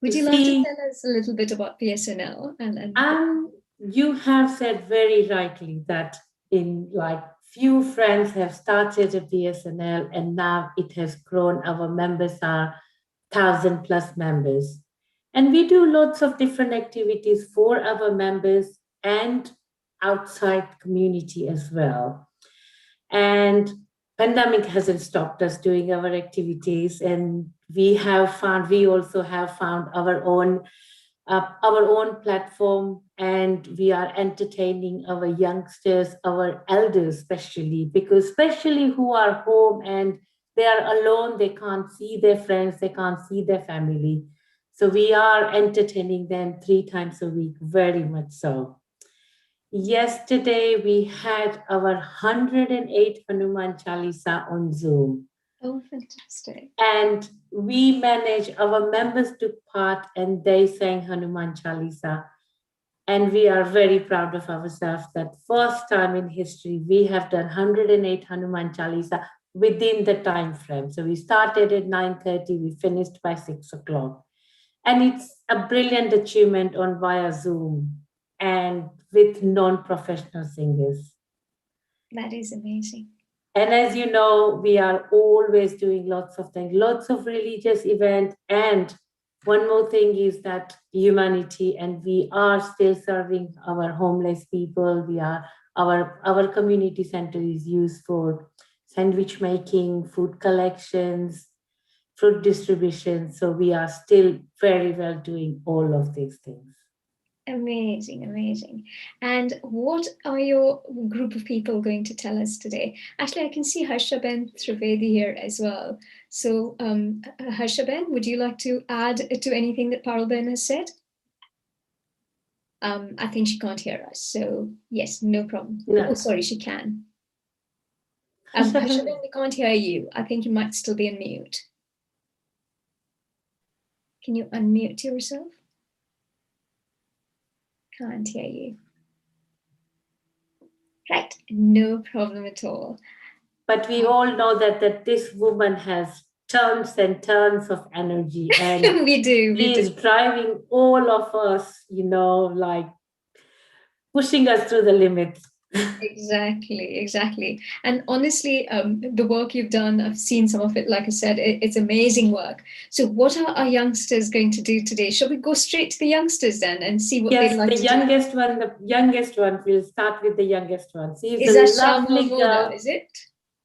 Would you like to tell us a little bit about BSNL? You have said very rightly that in like few friends have started a BSNL and now it has grown. Our members are 1,000+ members. And we do lots of different activities for our members and outside community as well. And pandemic hasn't stopped us doing our activities, and we also have found our own platform, and we are entertaining our youngsters, our elders especially who are home and they are alone, they can't see their friends, they can't see their family. So we are entertaining them 3 times a week, very much so. Yesterday, we had our 108 Hanuman Chalisa on Zoom. Oh, fantastic. And we managed, our members took part and they sang Hanuman Chalisa. And we are very proud of ourselves that first time in history, we have done 108 Hanuman Chalisa within the time frame. So we started at 9:30, we finished by 6 o'clock. And it's a brilliant achievement on via Zoom and with non-professional singers. That is amazing. And as you know, we are always doing lots of things, lots of religious events. And one more thing is that humanity, and we are still serving our homeless people. Our community center is used for sandwich making, food collections, fruit distribution. So we are still very well doing all of these things. Amazing, amazing. And what are your group of people going to tell us today? Actually, I can see Harshaben Trivedi here as well. So Harshaben, would you like to add to anything that Parulben has said? I think she can't hear us. So yes, no problem. No. Oh, sorry, she can. Harshaben, we can't hear you. I think you might still be on mute. Can you unmute yourself? Can't hear you. Right, no problem at all. But we all know that this woman has tons and tons of energy, and we do. She is driving all of us, like pushing us to the limits. Exactly. And honestly, the work you've done, I've seen some of it, like I said, it's amazing work. So what are our youngsters going to do today? Shall we go straight to the youngsters then and see what they'd like to do? The youngest one, we'll start with the youngest one. Is that lovely girl, is it?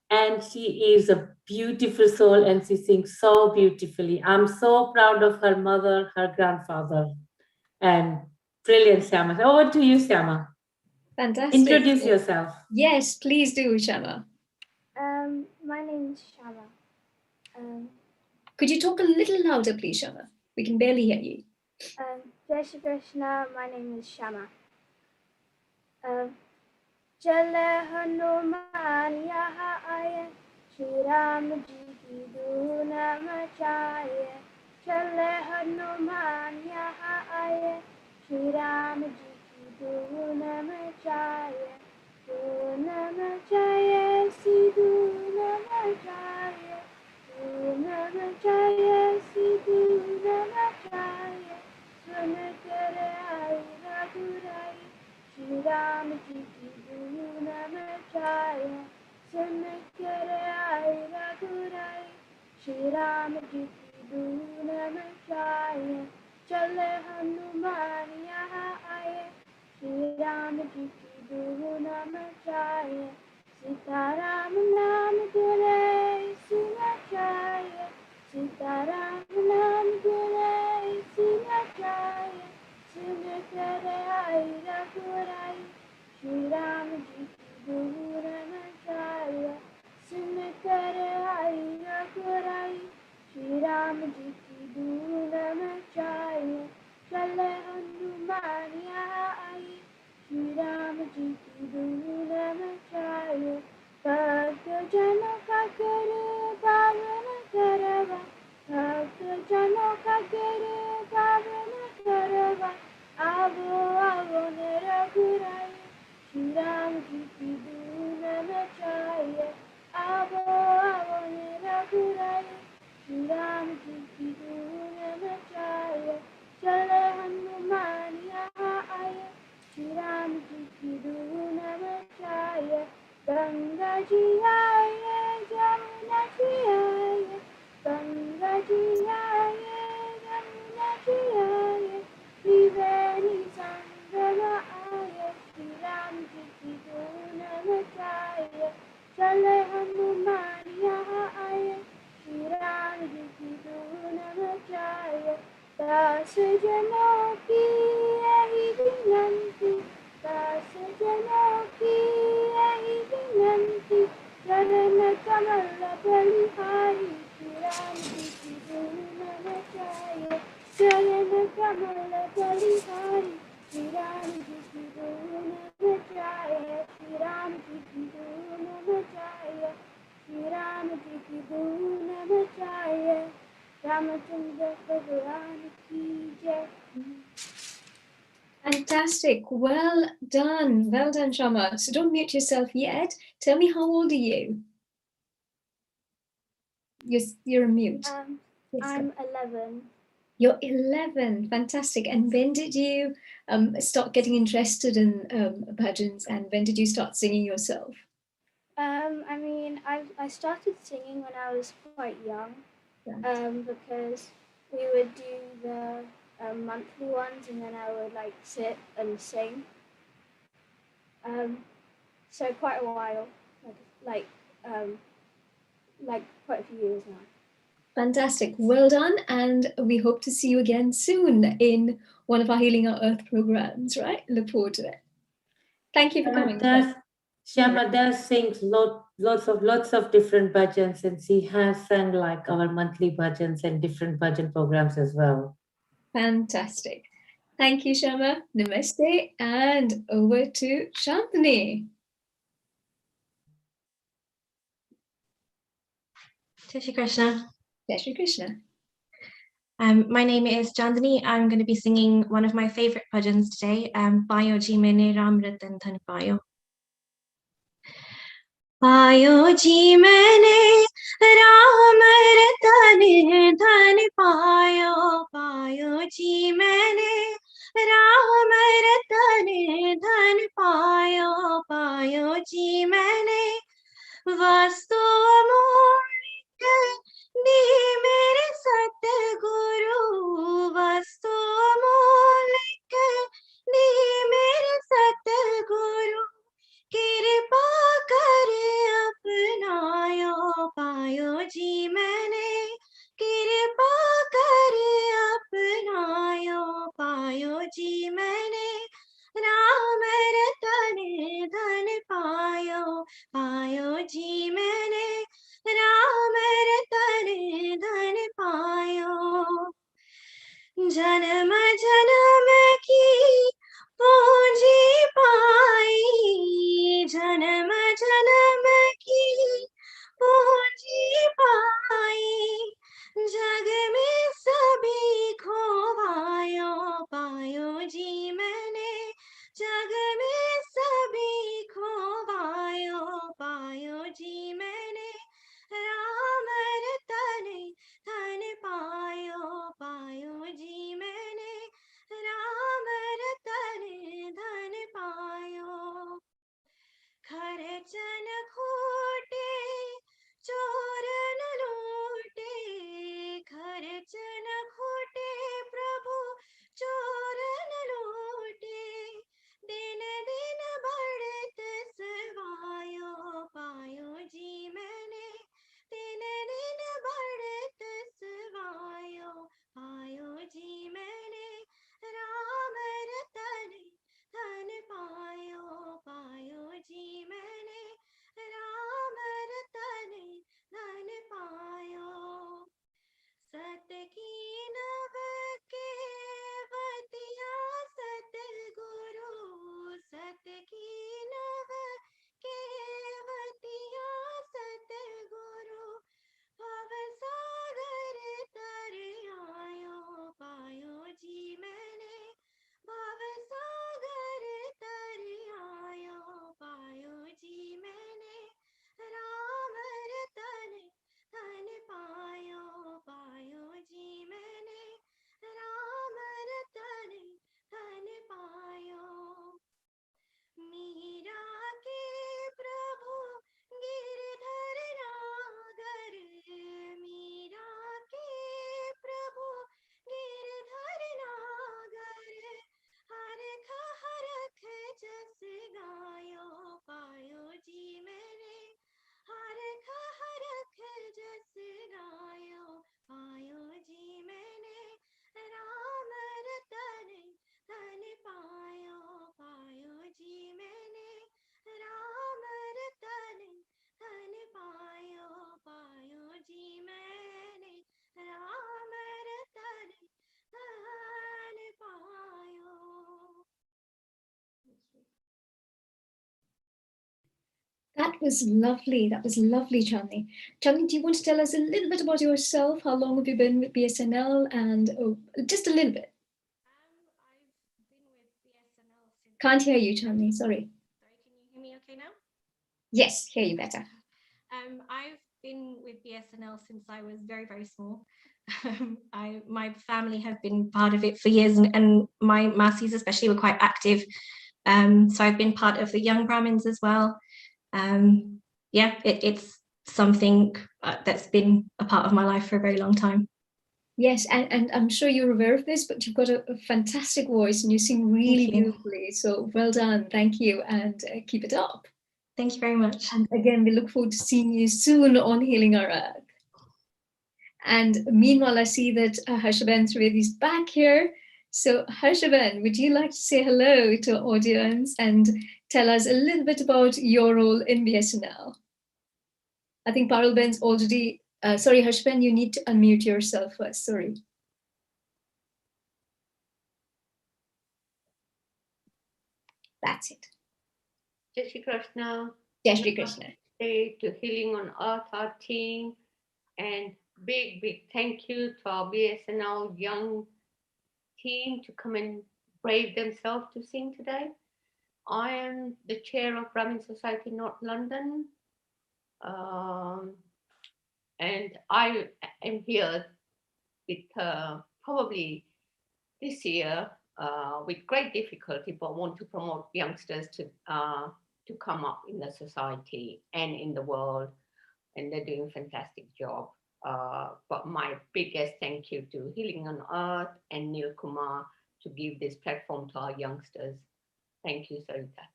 And she is a beautiful soul and she sings so beautifully. I'm so proud of her mother, her grandfather, and brilliant, Syama. Over to you, Syama. Fantastic. Introduce yourself. Yes, please do, Shama. My name is Shama. Could you talk a little louder, please, Shama? We can barely hear you. Jai Shri Krishna, my name is Shama. Chale Hanuman yaha aaye, Shri Ram ji ki dhoon machaye. Chale Hanuman yaha aaye, Shri Ram ji ki dhoon machaye. Namachaya Sidhu Namachaya Namachaya Sidhu Namachaya Swanakara Raghurai Shri Ram Ji Ki Guru Namachaya Swanakara Raghurai Shri Ram Ji Ki Guru Namachaya Chale Hanuman Yaha Aye Shri Ram Ji Ki Guru Namachaya Sitaram Nam Gure Sinachaya Sitaram Nam Gure Sinachaya Sinakare Aira Gurai Shri Ram Ji Ki Guru Namachaya Sinakare Aira Gurai Shri Ram Ji Ki Guru Namachaya Chale Hanuman Yaha Aye Shri Ram Ji Ki Guru Namachaya Bhakta Jana Kakare Bhavana Karava Bhakta Jana Kakare Bhavana Karava Avo Avo Niragurai Shri Ram Ji Ki Guru Namachaya Avo Avo Niragurai Shri Ram Ji Ki Guru Namachaya Chala Hanuman Yaha Aya Shri Ram Ji Ki Guru Namachaya Ganga Ji Aya Jamuna Ji Aya Ganga Ji Aya Jamuna Ji Aya Triveni Sangama Aya Shri Ram Ji Ki Guru Namachaya Chala Hanuman Yaha Aya Shri Ram Ji Ki Guru Namachaya दास जनों की यही विनंती दास जनों की यही विनंती चरण कमल बलिहारी श्री राम जी की गुरु नमस्कार चरण कमल बलिहारी श्री राम जी की गुरु नमस्कार श्री राम जी की गुरु नमस्कार श्री राम जी की गुरु नमस्कार Ramachandra Bhagavan ki jai. Fantastic. Well done. Well done, Shama. So don't mute yourself yet. Tell me, how old are you? You're mute. Yes, I'm 11. You're 11. Fantastic. And when did you start getting interested in bhajans, and when did you start singing yourself? I mean, I started singing when I was quite young, because we would do the monthly ones, and then I would like sit and sing. So quite a while, like quite a few years now. Fantastic. Well done. And we hope to see you again soon in one of our Healing Our Earth programs, right? Look forward to it. Thank you for coming. Shama does sings lots of different bhajans, and she has sung like our monthly bhajans and different bhajan programs as well. Fantastic. Thank you, Shama. Namaste. And over to Shantini. Jai Shri Krishna. Jai Shri Krishna. My name is Chandani. I'm going to be singing one of my favorite bhajans today, Payo Ji Maine Ram Ratan Dhan Payo. पायो जी मैंने राम रतन धन पायो पायो जी मैंने राम रतन धन पायो पायो जी मैंने वस्तु अमूल्य दी मेरे सतगुरु वस्तु अमूल्य दी मेरे सतगुरु कृपा करे अपनायो पायो जी मैंने कृपा करे अपनायो पायो जी मैंने राम रतन धन पायो पायो जी मैंने राम रतन धन पायो जन्म जन्म की पूंजी पाई जन्म जन्म की पूंजी पाई जग में सभी खोवायो पायो जी मैंने जग में सभी खोवायो That was lovely. That was lovely, Chandni. Chandni, do you want to tell us a little bit about yourself? How long have you been with BSNL? And just a little bit. I've been with BSNL since... Can't hear you, Chandni. Sorry. Sorry, can you hear me okay now? Yes, hear you better. I've been with BSNL since I was very, very small. My family have been part of it for years, and my Masis especially were quite active. So I've been part of the Young Brahmins as well. Yeah, it's something that's been a part of my life for a very long time. Yes, and I'm sure you're aware of this, but you've got a fantastic voice and you sing really beautifully. So well done. Thank you. And keep it up. Thank you very much. And again, we look forward to seeing you soon on Healing Our Earth. And meanwhile, I see that Harshaben Trivedi is back here. So Harshaben, would you like to say hello to our audience and tell us a little bit about your role in BSNL? I think Parul Ben's already, sorry, Harshaben, you need to unmute yourself first, sorry. That's it. Jai Shri Krishna. Jai Shri Krishna. To Healing on Earth, our team, and big thank you to our BSNL young team to come and brave themselves to sing today. I am the chair of Brahmin Society North London, and I am here with probably this year with great difficulty, but want to promote youngsters to come up in the society and in the world, and they're doing a fantastic job. But my biggest thank you to Healing on Earth and Neil Kumar to give this platform to our youngsters. Thank you, Sarita.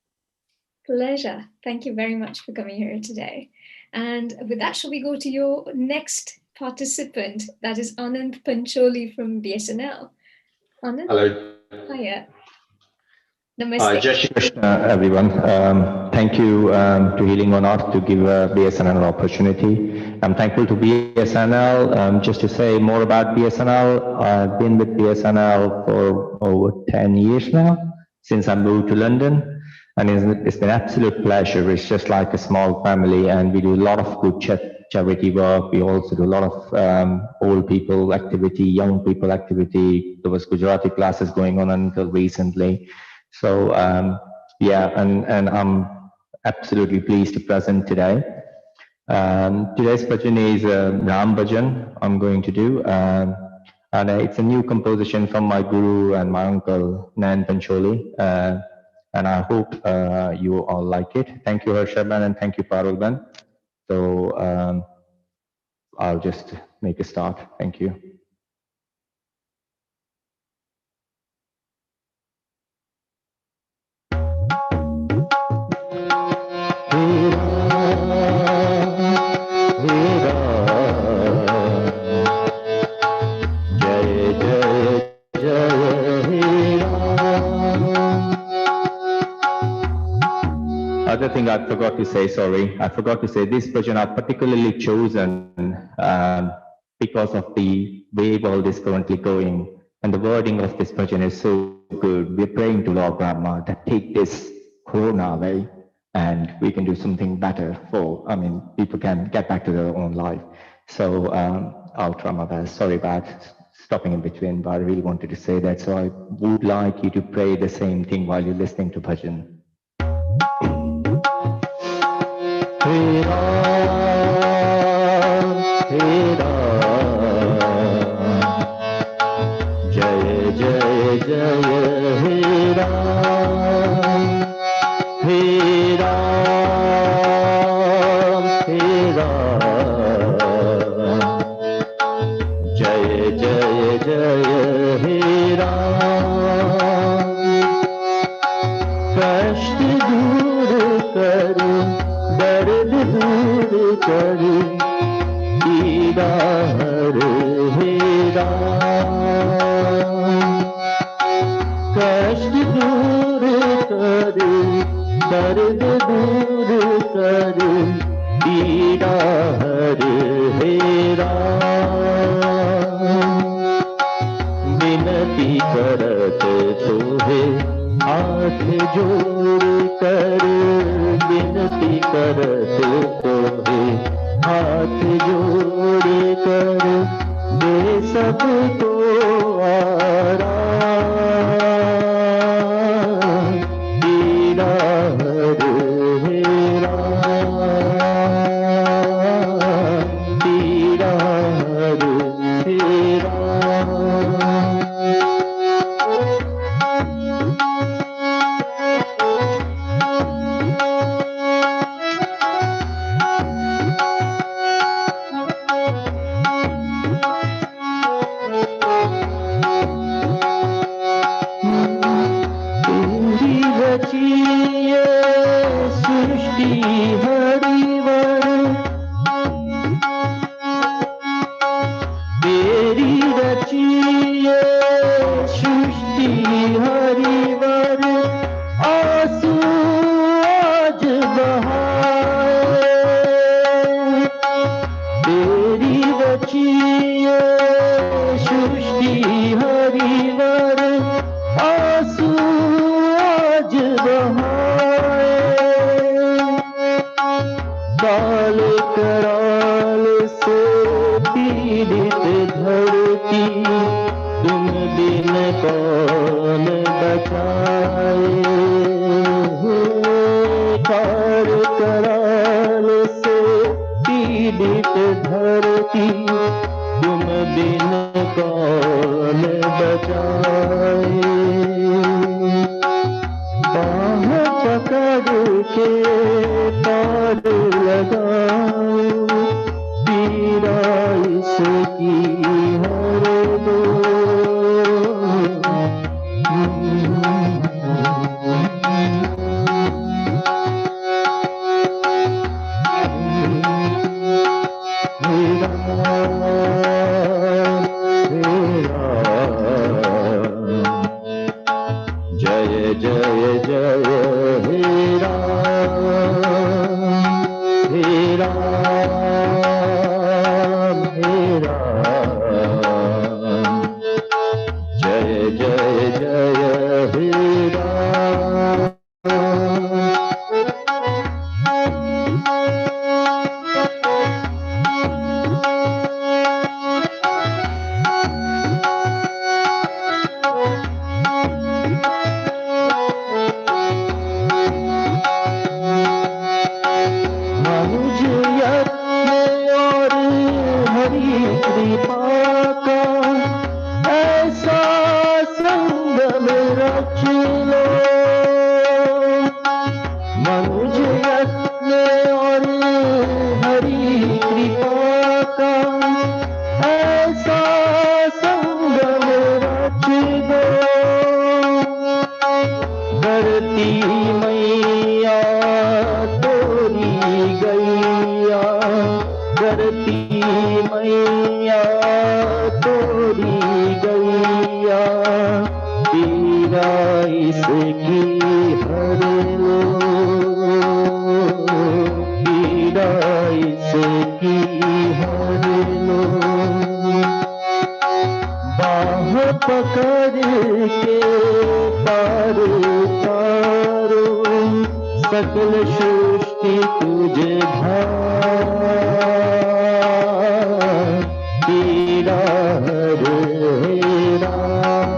Pleasure. Thank you very much for coming here today. And with that, shall we go to your next participant? That is Anand Pancholi from BSNL. Anand? Hello. Hiya. Namaste. Jai Shri Krishna, everyone. Thank you to Healing on Earth to give BSNL an opportunity. I'm thankful to BSNL. Just to say more about BSNL, I've been with BSNL for over 10 years now, since I moved to London. And it's been an absolute pleasure. It's just like a small family, and we do a lot of good charity work. We also do a lot of old people activity, young people activity. There was Gujarati classes going on until recently. So yeah, and I'm absolutely pleased to present today. Today's bhajan is Ram bhajan I'm going to do, and it's a new composition from my guru and my uncle Nan Pancholi, and I hope you all like it. Thank you, Harshaban, and thank you, Parulban. So I'll just make a start. Thank you. Other thing I forgot to say, sorry, I forgot to say this bhajan I've particularly chosen because of the way world is currently going, and the wording of this bhajan is so good. We're praying to Lord Brahma that take this corona away and we can do something better for, I mean, people can get back to their own life. So I'll try my best. Sorry about stopping in between, but I really wanted to say that. So I would like you to pray the same thing while you're listening to bhajan. Hey Ram, hey Ram, Jai Jai Jai Hey Ram, hey Ram, hey Ram, Jai Jai Jai Hey Ram, Kasht dur karo, दर्द दूर कर पीड़ा हरे हे राम, कष्ट दूर कर दर्द दूर कर पीड़ा हरे हे राम, विनती करत सोहे हाथ जोड़ कर विनती करत हाथ जोड़ कर दे सबको आराम, तेरा हरे राम, तेरा हरे राम। तेरी रची ये सृष्टि हरिवर, तेरी रची ये सृष्टि हरिवर, आंसू आज बहाए, तेरी रची ये सृष्टि हरिवर, आंसू आज बहाए, काल कराल से पीड़ित धरती, तुम बिन कौन बचाए, काल कराल से पीड़ित धरती, तुम बिन कौन बचाए, बाह पकड़ के पार लगाओ, पीड़ा इसकी हर दो, हे राम, हे राम, जय जय जय हे राम, हे राम, हे राम, जय जय जय हे राम। मनुज यत्न और हरि कृपा का ऐसा संगम रच लो, मनुज यत्न और हरि कृपा का ऐसा संगम रच दो, धरती मैया तोरी गैया, धरती मैया तोरी गैया, पीड़ा इसकी हर लो, पीड़ा इसकी हर लो, बाह पकड़ के पार उतारो, सकल सृष्टि तुझे भाए, तेरा हरे राम,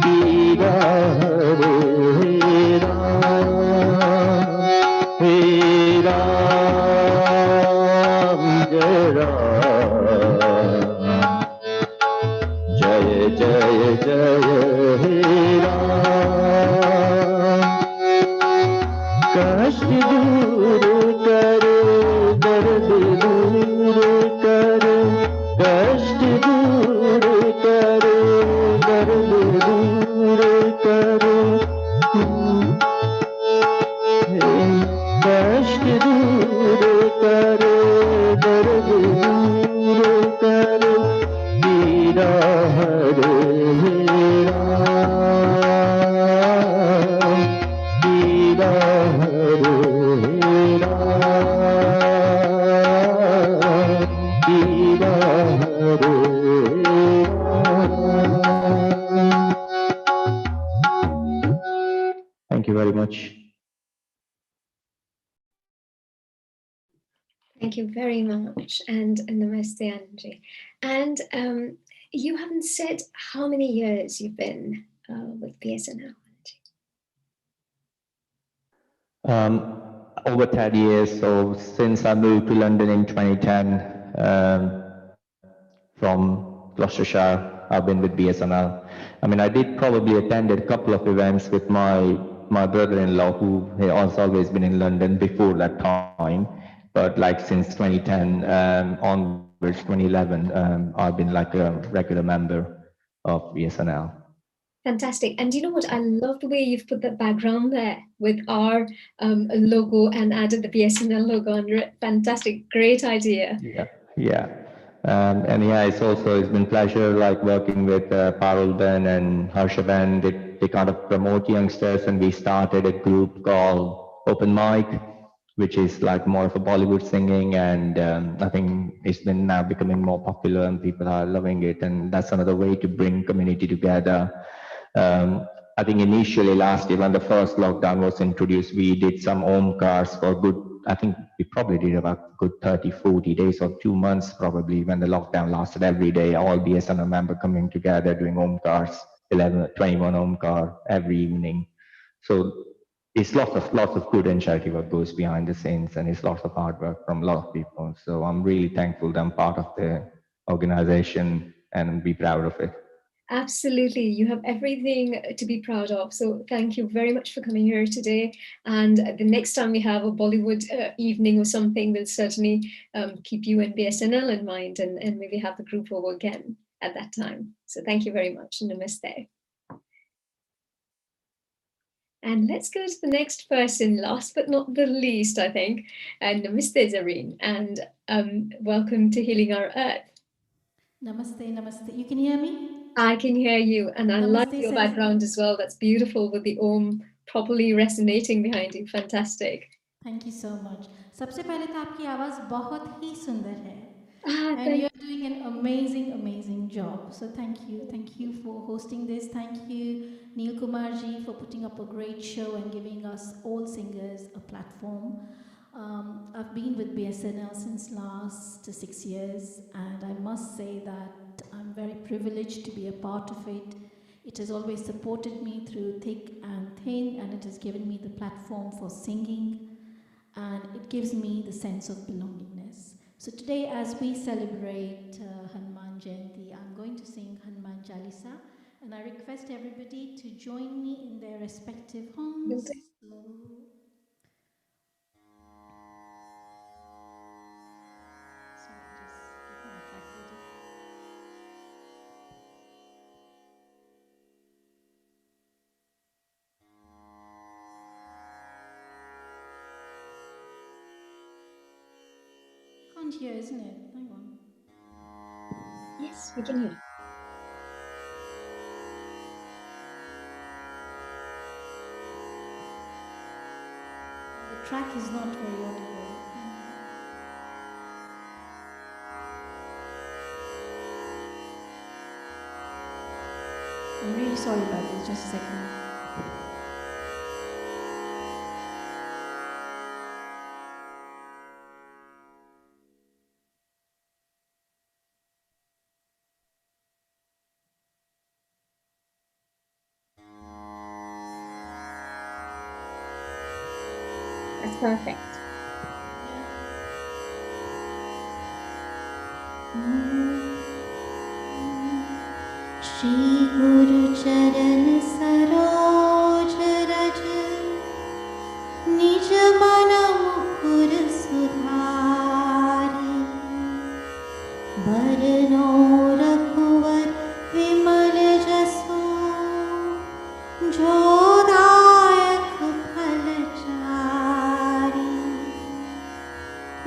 तेरा हरे राम, हे राम जय राम, जय जय जय हे राम, कष्ट दूर कर, दर्द दूर कर, कष्ट दूर कर, दर्द दूर कर, कष्ट दूर कर, दर्द दूर कर, पीड़ा हरे Ram. Thank you very much, and namaste, Anji. And you haven't said how many years you've been with BSNL. Over 30 years. So since I moved to London in 2010, from Gloucestershire, I've been with BSNL. I mean, I did probably attended a couple of events with my brother-in-law, who has always been in London before that time. But like since 2010 onwards, 2011, I've been like a regular member of BSNL. Fantastic. And you know what? I love the way you've put that background there with our logo and added the BSNL logo under it. Fantastic. Great idea. Yeah. And yeah, it's been pleasure like working with Parul Ben and Harshaben. They kind of promote youngsters, and we started a group called Open Mic, which is like more of a Bollywood singing, and I think it's been now becoming more popular and people are loving it, and that's another way to bring community together. I think initially last year when the first lockdown was introduced, we did some Omkars for good, I think we probably did about good 30, 40 days or 2 months probably when the lockdown lasted every day, all BSNL member coming together doing Omkars, 11, 21 Omkar every evening. So it's lots of good and charity work goes behind the scenes, and it's lots of hard work from a lot of people. So I'm really thankful that I'm part of the organization and be proud of it. Absolutely. You have everything to be proud of. So thank you very much for coming here today. And the next time we have a Bollywood evening or something, we'll certainly keep you and BSNL in mind and maybe have the group over again at that time. So thank you very much. Namaste. And let's go to the next person, last but not the least, I think. And namaste, Zareen. And welcome to Healing Our Earth. Namaste, namaste. You can hear me? I can hear you, and I like your background as well. That's beautiful with the Om properly resonating behind you. Fantastic. Thank you so much. सबसे पहले तो आपकी आवाज़ बहुत ही सुंदर है. And you're doing an amazing job. So thank you for hosting this. Thank you, Neil Kumarji, for putting up a great show and giving us all singers a platform. I've been with BSNL since last 6 years, and I must say that I'm very privileged to be a part of it. It has always supported me through thick and thin, and it has given me the platform for singing, and it gives me the sense of belongingness. So today, as we celebrate Hanuman Jayanti, I'm going to sing Hanuman Jalisa, and I request everybody to join me in their respective homes. Can't hear, isn't it? Hang on. Yes, we can hear. The track is not very audible. I'm really sorry about this. Just a second. That's perfect. Shri Guru Charan Saroj Raj Nij Mana Mukur Sudhari Barno Rakhuvar Vimal Jaso Jodayak Phalachari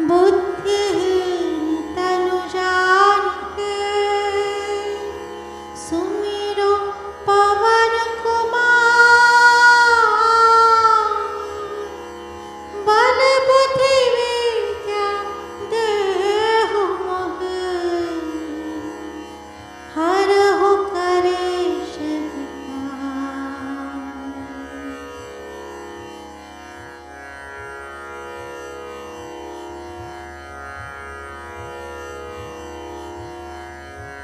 Buddhihin Tanu Janke Sumiro Pavan Kumar Bal Buddhi Vidya Dehu Mohe Harahu Karesh Vikar.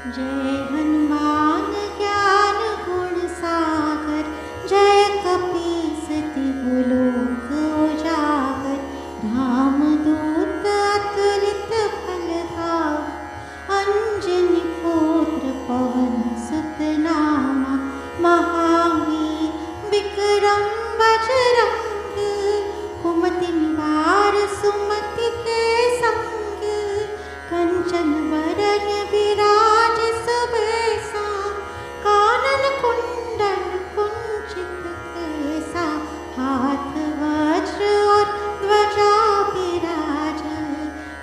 जय हनुमान ज्ञान गुण सागर, जय कपीस तिहु लोक उजागर। रामदूत अतुलित बल धामा, अंजनी पुत्र पवन सुत नामा। महावीर विक्रम बजरंगी, कुमति निवार सुमति के संग। कंचन वरन विराज सुबेसा, कानन कुंडल कुंचित केसा। हाथ वज्र और ध्वजा विराज,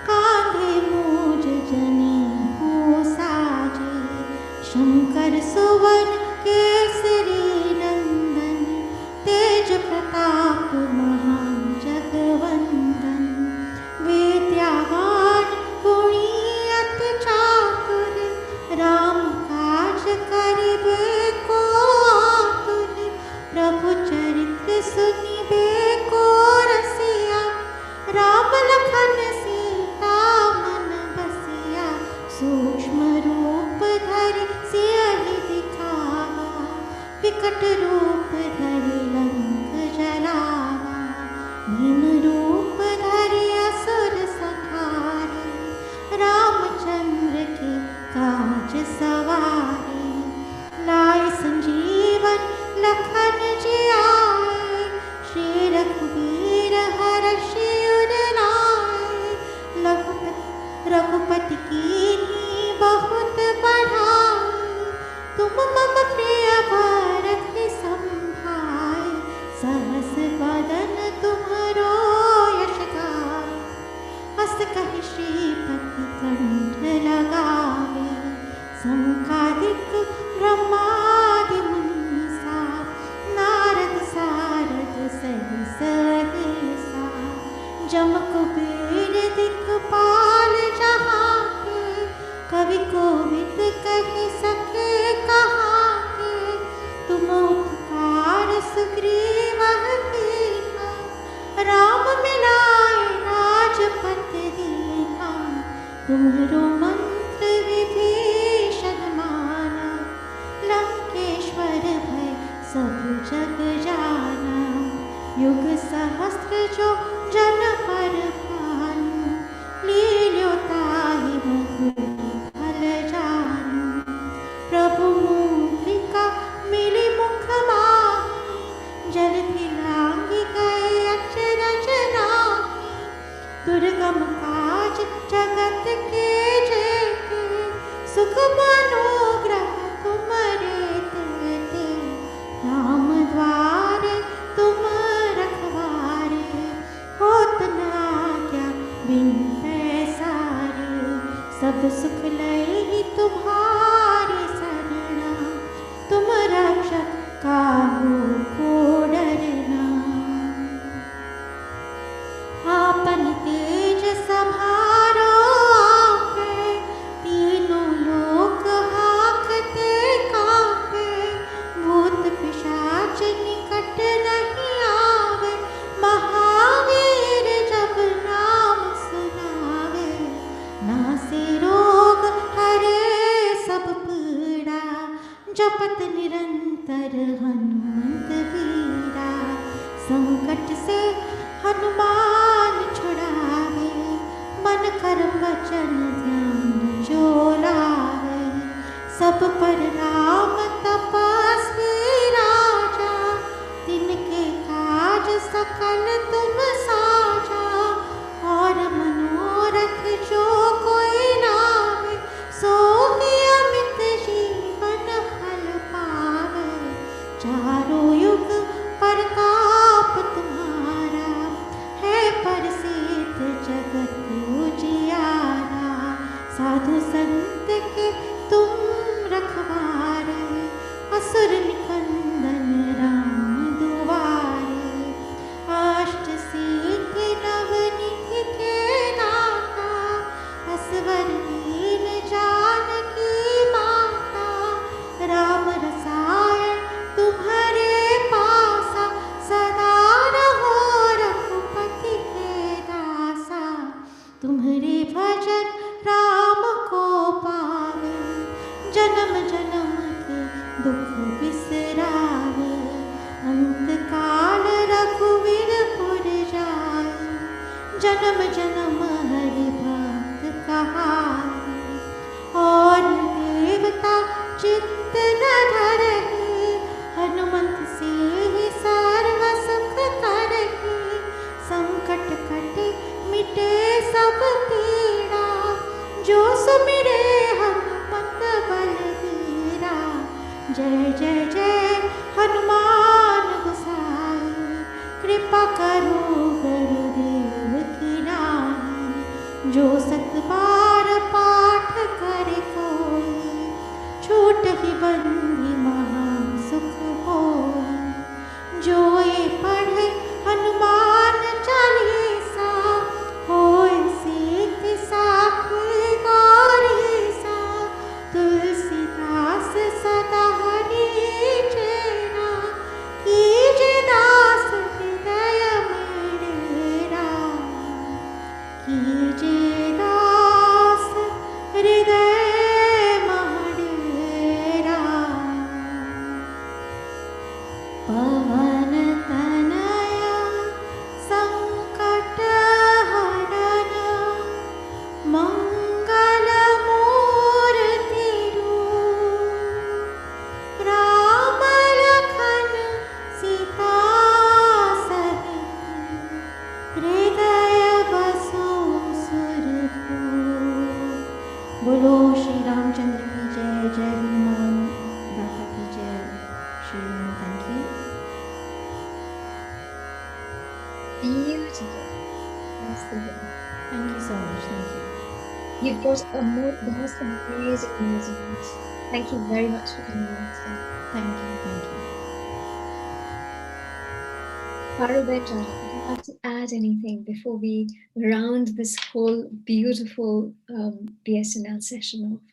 कांधे मूज जनेऊ साज। शंकर सुवन केसरी नंदन, तेज प्रताप महाजगवंदन। विद्यावान गुणी अति चातुर, राम काज करिबे को आतुर। प्रभु चरित्र सुनिबे को रसिया, राम लखन सीता मन बसिया। सूक्ष्म रूप धरि सियहि दिखावा, विकट रूप धरि लंक जलावा। भीम रूप धरि असुर संहारे, रामचंद्र के काज सवारे। लाए संजीवन लखन जियाए, श्री रघुवीर हरषि उर लाए। रघुपति कीन्ही बहुत बढ़ाई, तुम मम प्रिय भरत संभाय। सहस बदन तुम्हरो यश गावे, हस कहि श्रीपति कंठ लगावे। संकादिक ब्रह्मादि मुनीसा, नारद सारद सहित अहिसा। जम कुबेर दिखपाल जहांते, कवि कोविद कहि सके कहाते। तुम उपकार सुग्रीव कीन्हा, राम मिलाए राजपथ दीन्हा। तुम्हरो मंत्र विभीषण माना, लंकेश्वर भय सब जग जाना। युग सहस्त्र जो जन पर भानु, लील्यो ताहि मधुर फल जानु। प्रभु मुद्रिका मिली मुख माहि, जलधि लांघि गए अचरज नाहि। दुर्गम काज जगत के जेते, सुगम अनुग्रह तुम्हरे तेते। राम द्वारे तुम रखवारे, होत न आज्ञा बिनु पैसारे। सब सुख लई तुम्हारी सरना, तुम रक्षक काहू को डरना। आपन तेज सम्हारो आपे, तीनों लोक हाकते कांपे। भूत पिशाच निकट नहीं आवे, महावीर जब नाम सुनावे। नासे रोग हरे सब पीड़ा, जपत निरंतर हनुमंत वीरा। संकट से हनुमान छुड़ावे, मन कर्म वचन ध्यान जो लावे। सब पर राम तपस्वी राजा, तिनके काज सकल तुम साजा। और मनोरथ जो कोई लावे, सोहि अमित जीवन फल पावे। चारों युग प्रताप तुम्हारा, है प्रसिद्ध जगत उजियारा। साधु संत के तुम रखवारे, असुर निकंदन राम दुआरे। अष्ट सिद्धि नव निधि के दाता, असवर दीन जानकी माता। राम रसायन तुम्हारे पासा, सदा रहो रघुपति के दासा। तुम्हारे भजन राम को पावे, जन्म जन्म हरि भक्त कहाई और देवता चित्त न धरहि हनुमंत से ही सर्व सुख करहि संकट कटे मिटे सब पीड़ा जो सुमिरे हनुमत बलबीरा जय जय जय हनुमान गोसाई कृपा करो गुरुदेव की नाई जो सत बार पाठ करे कोई छूट ही बंदी महा सुख होई जो ये पढ़े हनुमान चालीसा होए सिद्धि साखी गौरीसा तुलसीदास सदा हरि चेरा कीजे दास हृदय मेरा कीजे दास हृदय महडेरा पवन तनया संकट हरन मंगल मूर्ति रूप राम लखन सीता सहित हृदय बसो सुरभूप बोलो श्री रामचंद्र की जय जय हनुमान दाता की जय Shriram thank you Beautiful. That's the one. Thank you so much. Thank you. You've got a most amazing voice. Thank you very much for coming on today. Thank you. Thank you. Parubeta, would you like to add anything before we round this whole beautiful BSNL session off?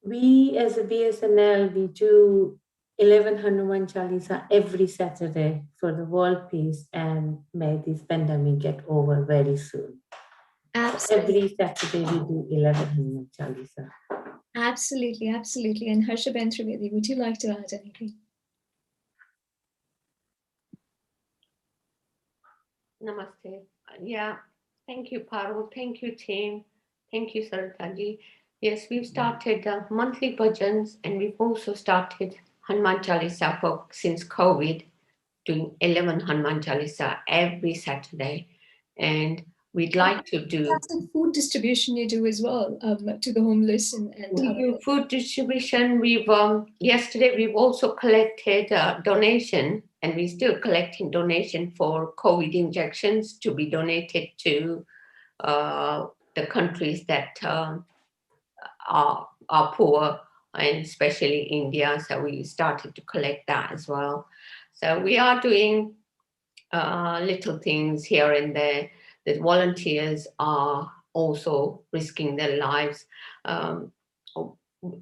We as a BSNL, we do 11 Hanuman Chalisa every Saturday for the world peace, and may this pandemic get over very soon. Absolutely. Every Saturday we do 11 Hanuman Chalisa. Absolutely, absolutely. And Harshaben Trivedi, would you like to add anything? Namaste. Yeah, thank you, Parul. Thank you, team. Thank you, Saritaji. Yes, we've started monthly bhajans, and we've also started Hanuman Chalisa since COVID, doing 11 Hanuman Chalisa every Saturday. And we'd like to do... That's the food distribution you do as well, to the homeless and we do food distribution. We've yesterday we've also collected donation, and we're still collecting donation for COVID injections to be donated to the countries that are poor, and especially India. So we started to collect that as well. So we are doing little things here and there. The volunteers are also risking their lives.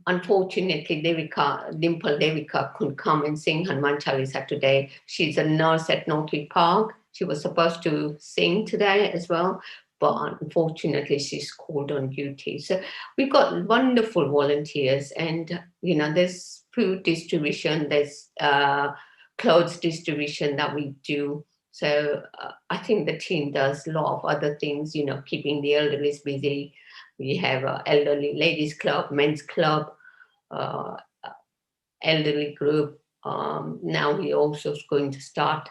Unfortunately, Dimple Devika couldn't come and sing Hanuman Chalisa today. She's a nurse at Northwick Park. She was supposed to sing today as well, but unfortunately she's called on duty. So we've got wonderful volunteers, and there's food distribution, there's clothes distribution that we do. So I think the team does a lot of other things, keeping the elderly busy. We have an elderly ladies club, men's club, elderly group. Now we're also going to start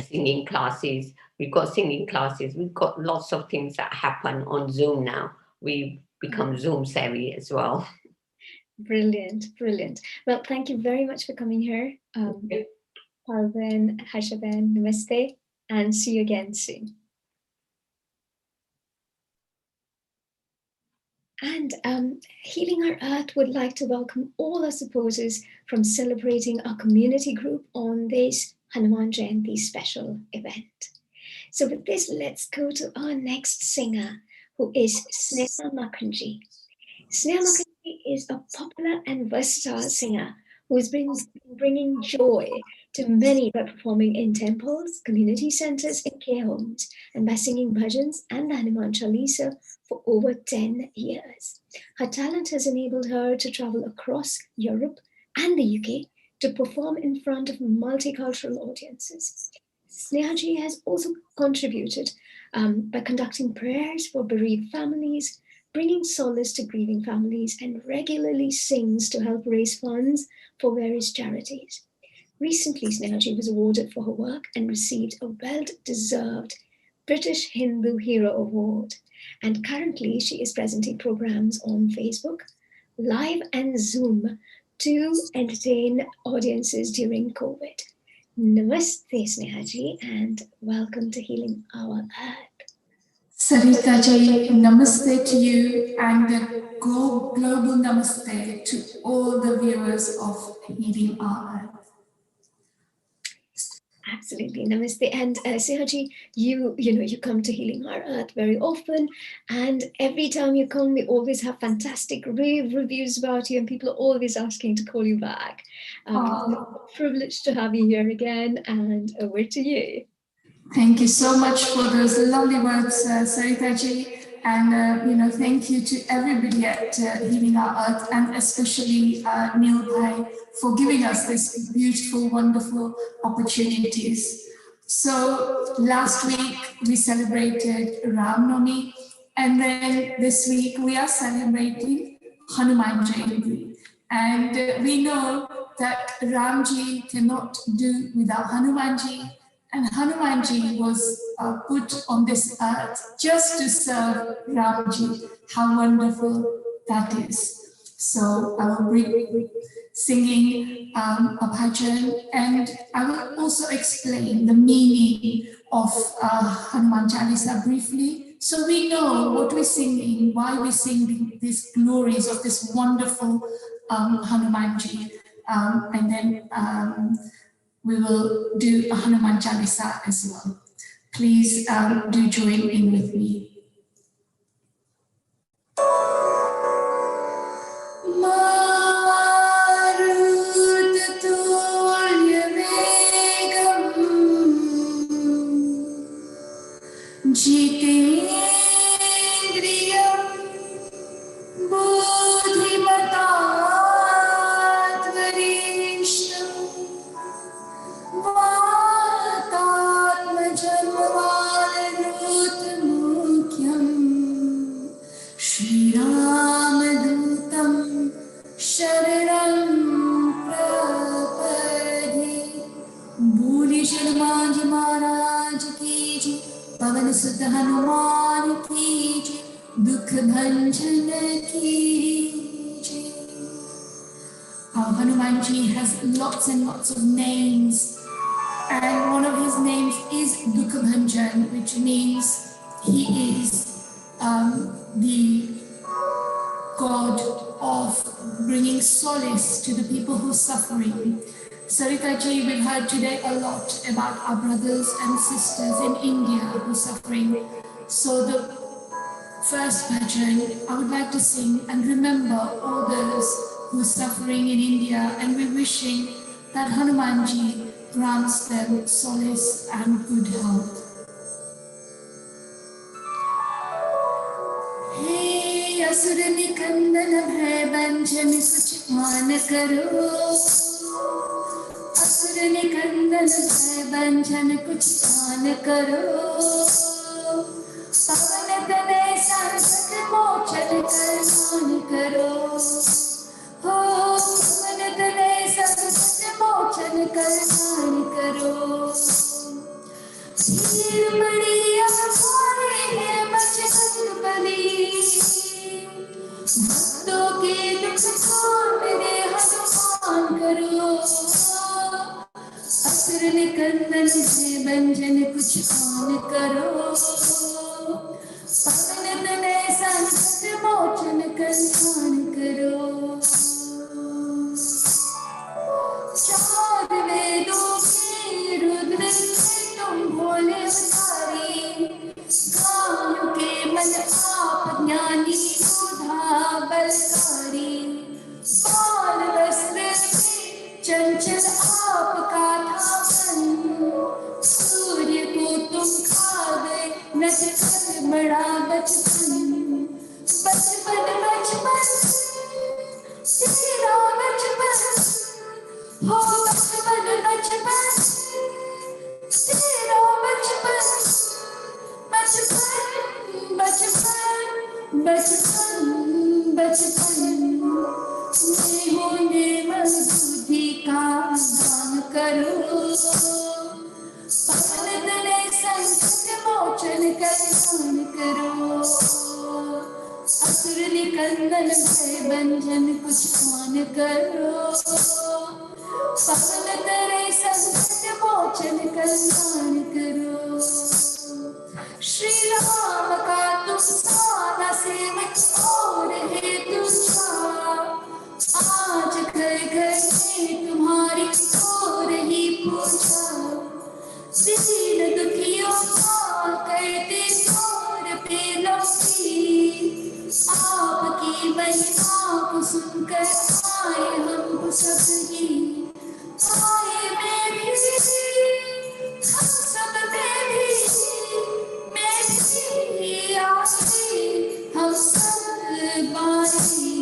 singing classes. We've got singing classes. We've got lots of things that happen on Zoom now. We've become Zoom savvy as well. Brilliant, brilliant. Well, thank you very much for coming here. Parveen, Harshaben, namaste, and see you again soon. And Healing Our Earth would like to welcome all our supporters from celebrating our community group on this Hanuman Jayanti special event. So with this, let's go to our next singer, who is Sneha Makhanji. Sneha Makhanji is a popular and versatile singer who has been bringing joy to many by performing in temples, community centers, and care homes, and by singing bhajans and the Hanuman Chalisa for over 10 years. Her talent has enabled her to travel across Europe and the UK to perform in front of multicultural audiences. Snehaji has also contributed by conducting prayers for bereaved families, bringing solace to grieving families, and regularly sings to help raise funds for various charities. Recently, Snehaji was awarded for her work and received a well-deserved British Hindu Hero Award. And currently, she is presenting programs on Facebook, Live and Zoom to entertain audiences during COVID. Namaste, Snehaji, and welcome to Healing Our Earth. Sarita Ji, namaste to you and a global namaste to all the viewers of Healing Our Earth. Absolutely, namaste. And Snehaji, you come to Healing Our Earth very often, and every time you come, we always have fantastic rave reviews about you, and people are always asking to call you back. So privileged to have you here again, and over to you. Thank you so much for those lovely words, Sarita Ji, and thank you to everybody at Healing Our Earth, and especially Neil Bhai for giving us this beautiful, wonderful opportunities. So last week we celebrated Ram Navami, and then this week we are celebrating Hanuman Jayanti. And we know that Ramji cannot do without Hanumanji, and Hanumanji was put on this earth just to serve Ramji. How wonderful that is. So I will be singing a bhajan, and I will also explain the meaning of Hanuman Chalisa briefly, so we know what we're singing, why we're singing these glories of this wonderful Hanumanji. And then we will do a Hanuman Chalisa as well. Please do join in with me. Jitendriyam buddhimatatvarishtam vatatmajanvarutamukhyam Shri Ramadutam Sharanam Prapadi. Boli Sharmaji Maharaj ki jai, Pavan Sut Hanuman ki jai, Dukh Bhanjan ki jai. Our Hanumanji has lots and lots of names, and one of his names is Dukh Bhanjan, which means he is the God of bringing solace to the people who are suffering. Sarita Ji, we've heard today a lot about our brothers and sisters in India who are suffering. So the first bhajan I would like to sing and remember all those who are suffering in India, and we're wishing that Hanumanji grants them solace and good health. Hey असुर निकंदन भय बंजन कुछ मान करो, असुर निकंदन भय बंजन कुछ मान करो, पवन तनय संकट मोचन करसान करो, हो पवन तनय संकट मोचन करसान करो। वीर बड़ी अवतारे हैं बजरंग बली, भक्तों के दुख को मेरे हनुमान करो, असुर निकंदन से बंजन कुछ आन करो, पवन तनय संकट मोचन करसान करो। चार वेदों के रुद्र तुम भोले अवतारी, गायों के मन आप ज्ञानी सुधा बलकारी, बाल वस्त्र चंचल आपका थापन, सूर्य को तुम खा गए नच कर बड़ा बचपन, बचपन बचपन तेरा बचपन, हो बचपन बचपन तेरा बचपन, बचपन बचपन बचपन में होने मजबूती का दान करो पवन तले संकट मोचन कल्याण करो असुर निकंदन भय बंधन कुछ मान करो पवन तले संकट मोचन कल्याण करो श्री राम का तुम सादा सेवक और है तुझा आज घर घर में तुम्हारी हो रही पूजा दीन दुखियों का करते और पे लौटी आपकी महिमा को सुनकर आए हम सब ही आए मैं भी हम सब में भी मैं भी आई हम सब बारी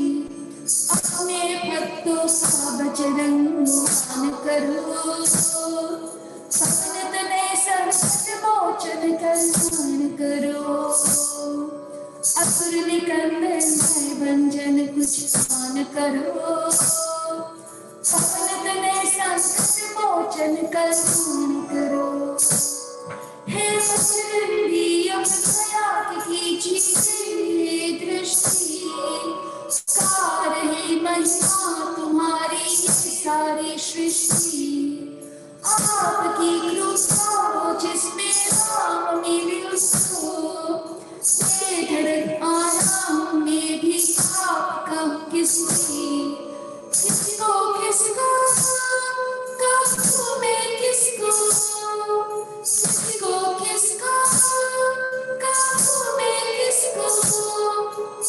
अपने भक्तों का बजरंग मान करो पवन तने संकट मोचन कल्याण करो असुर निकंदन भय भंजन कुछ मान करो पवन तने संकट मोचन कल्याण करो हे बजरंगी अब दया कीजिए दृष्टि कार है महिमा तुम्हारी सारी सृष्टि आपकी कृपा जिसमें राम मिले उसको धरत आराम में भी आपका किसकी किसको किसको कहूँ मैं किसको किसको किसको कहूँ मैं किसको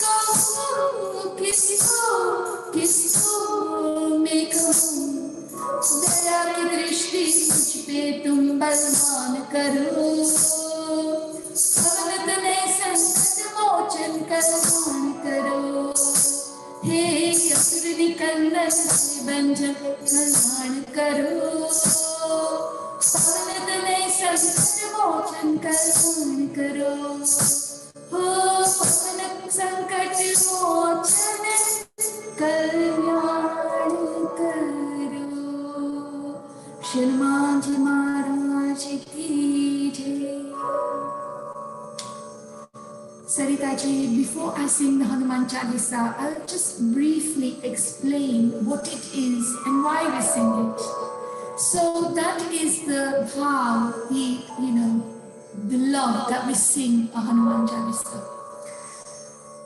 कहूँ किसको किसको मैं कहूँ दया की दृष्टि मुझ पे तुम बलवान करो पवन तने संकट मोचन कल्याण करो हे असुर निकंदन भंजन कल्याण करो पवन तने संकट मोचन कल्याण करो हो पवन संकट मोचन कल्याण करो हनुमान जी महाराज की जय Sarita ji, before I sing the Hanuman Chalisa, I'll just briefly explain what it is and why we sing it. So that is the bhav, the love that we sing a Hanuman Chalisa.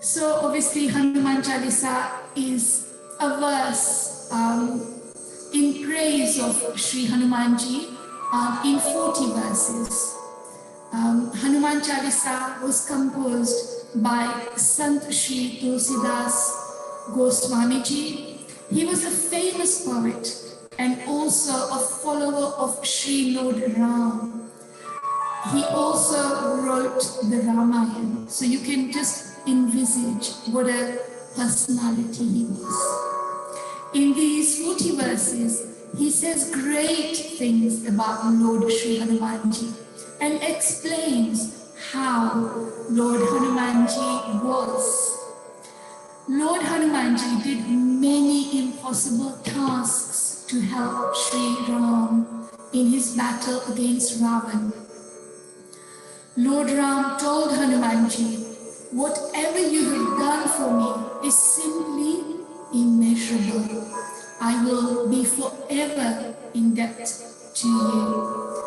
So obviously Hanuman Chalisa is a verse in praise of Sri Hanumanji in 40 verses. Hanuman Chalisa was composed by Sant Shri Tulsidas Goswami ji. He was a famous poet and also a follower of Sri Lord Ram. He also wrote the Ramayana, so you can just envisage what a personality he was. In these 40 verses, he says great things about Lord Sri Hanumanji and explains how Lord Hanumanji was. Lord Hanumanji did many impossible tasks to help Sri Ram in his battle against Ravan. Lord Ram told Hanumanji, whatever you have done for me is simply immeasurable. I will be forever in debt to you.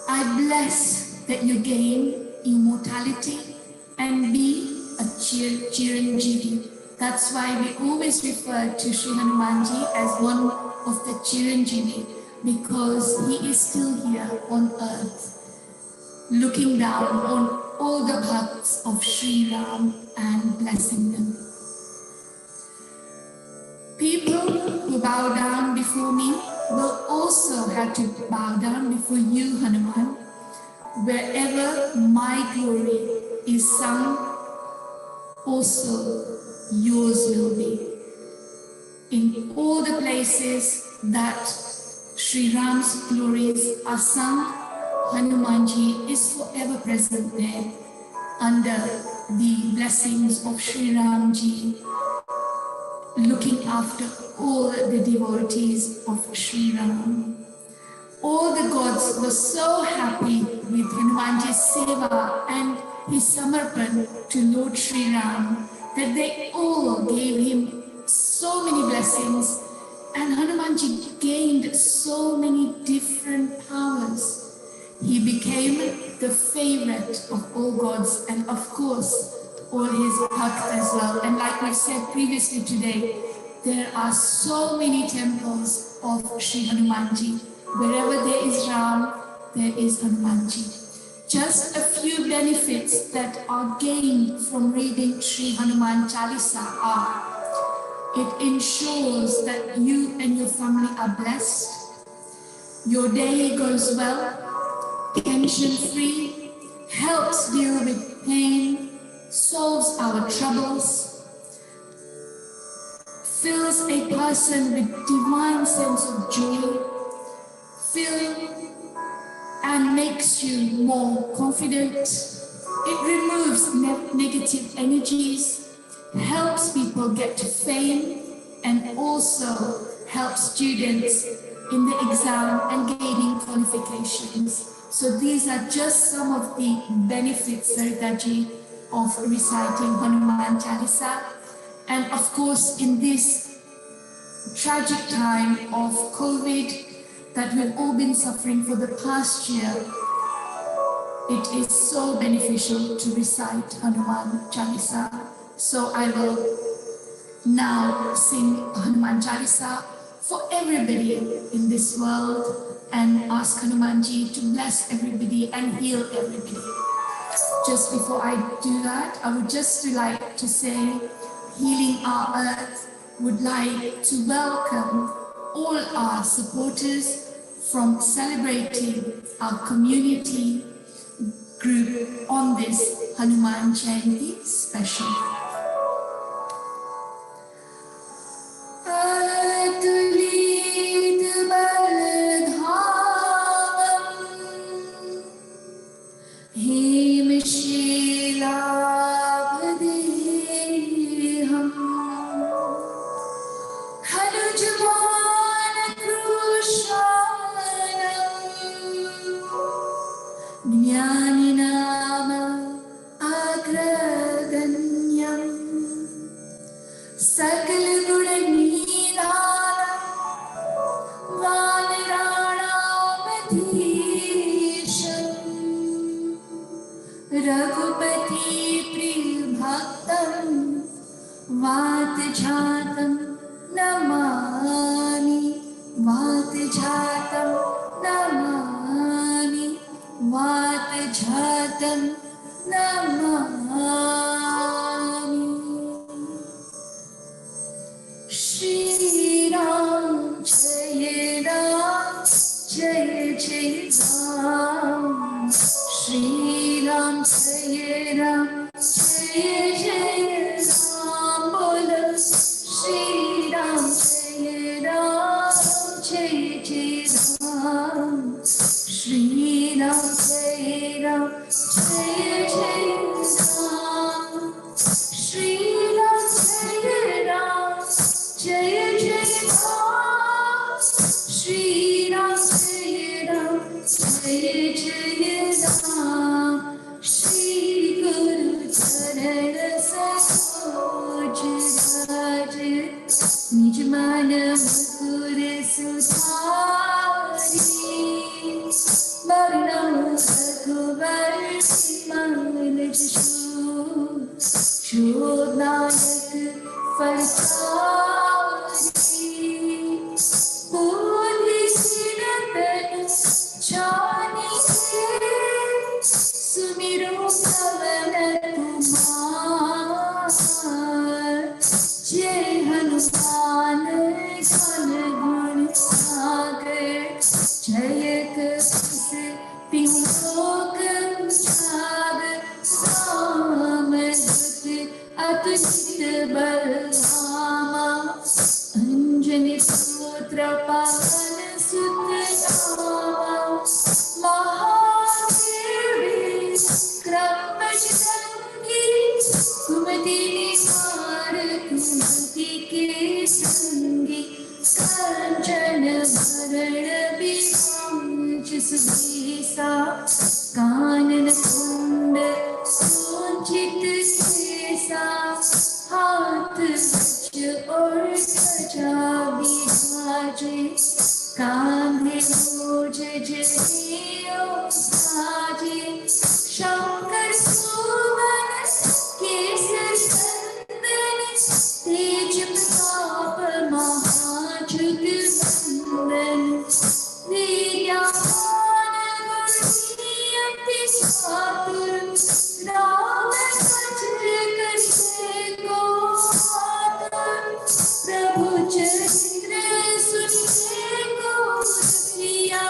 I bless that you gain immortality and be a Chiranjeevi. That's why we always refer to Sri Hanumanji as one of the Chiranjeevi, because he is still here on earth, looking down on all the bhakts of Sri Ram and blessing them. People who bow down before me will also have to bow down before you, Hanuman. Wherever my glory is sung, also yours will be. In all the places that Sri Ram's glories are sung, Hanumanji is forever present there under the blessings of Sri Ramji looking after all the devotees of Sri Ram. All the gods were so happy with Hanumanji's seva and his samarpan to Lord Sri Ram that they all gave him so many blessings, and Hanumanji gained so many different powers. He became the favorite of all gods and of course all his bhakt as well. And like we've said previously today, there are so many temples of Sri Hanumanji. Wherever there is Ram, there is Hanumanji. Just a few benefits that are gained from reading Sri Hanuman Chalisa are: it ensures that you and your family are blessed, your day goes well, tension-free, helps deal with pain, solves our troubles, fills a person with divine sense of joy, and makes you more confident. It removes negative energies, helps people get to fame, and also helps students in the exam and gaining qualifications. So these are just some of the benefits, Saritaji, of reciting Hanuman Chalisa. And of course, in this tragic time of COVID that we've all been suffering for the past year, it is so beneficial to recite Hanuman Chalisa. So I will now sing Hanuman Chalisa for everybody in this world and ask Hanumanji to bless everybody and heal everybody. Just before I do that, I would just like to say, Healing Our Earth would like to welcome all our supporters from celebrating our community group on this Hanuman Jayanti special. Raghupati प्रिय भक्तम वात जातम नमामि वात जातम नमामि वात जातम नमामि श्री राम जय जय राम श्री राम जय राम बोलो श्री राम जय राम श्री राम जय राम श्री राम जय राम जय राम श्री राम जय राम जय राम श्री गुरु चरण सरोज राज निज मन मुकुर सुधारी वरणो रघुवर मंगल शोनायक फलचारी बोली सिरतन जानी सुमिरो पवन कुमार जय हनुमान ज्ञान गुण सागर जय कपीस तिहु लोक उजागर रामदूत अतुलित बलधामा अंजनी पुत्र पवन सुत नामा महादेव विक्रम बजरंगी दिन हार कुमति के संगी कंचन भरण बिराज सुबेसा कानन कुंड सोचित केसा हाथ वज्र और ध्वजा विराजे कांधे बोझ जनेऊ साजे शंकर सुवन केसरी नंदन तेज प्रताप महाजगवंदन विद्यावान गुणी अति चातुर राम भज करते को आतुर प्रभु चरित्र सुनते को प्रिया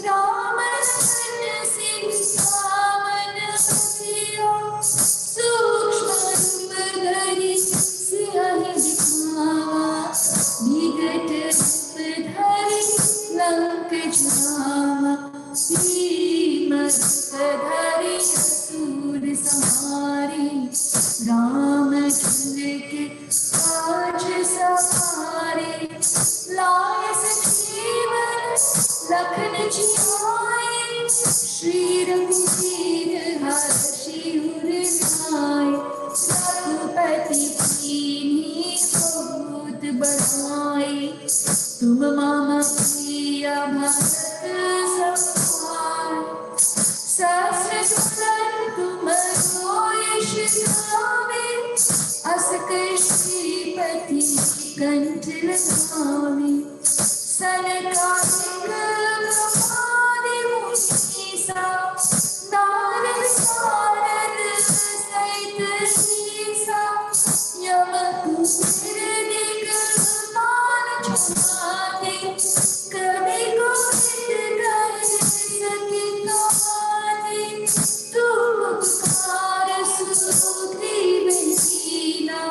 राम लखन सिंहावन सिया सूक्ष्म रूप धरि सियहि दिखावा विकट रूप धरि लंक जरावा भीम रूप धरि असुर संहारे रामचंद्र के काज सवारे लाए संजीवन लखन जियाए श्री रघुवीर हर्षि उर लाए रघुपति कीन्ही बहुत बढ़ाए तुम मम प्रिय भरत सहाय सहस्र सुंदर तुम यश गावे अस श्रीपति कंठ लगावे सनकादिक ब्रह्मादि मुनीसा नारद सारद सहित सीसा यम कुबेर दिगंबर जुहाते कवि कोविद कहे सके गाते तुम उपकार सुग्रीव कीना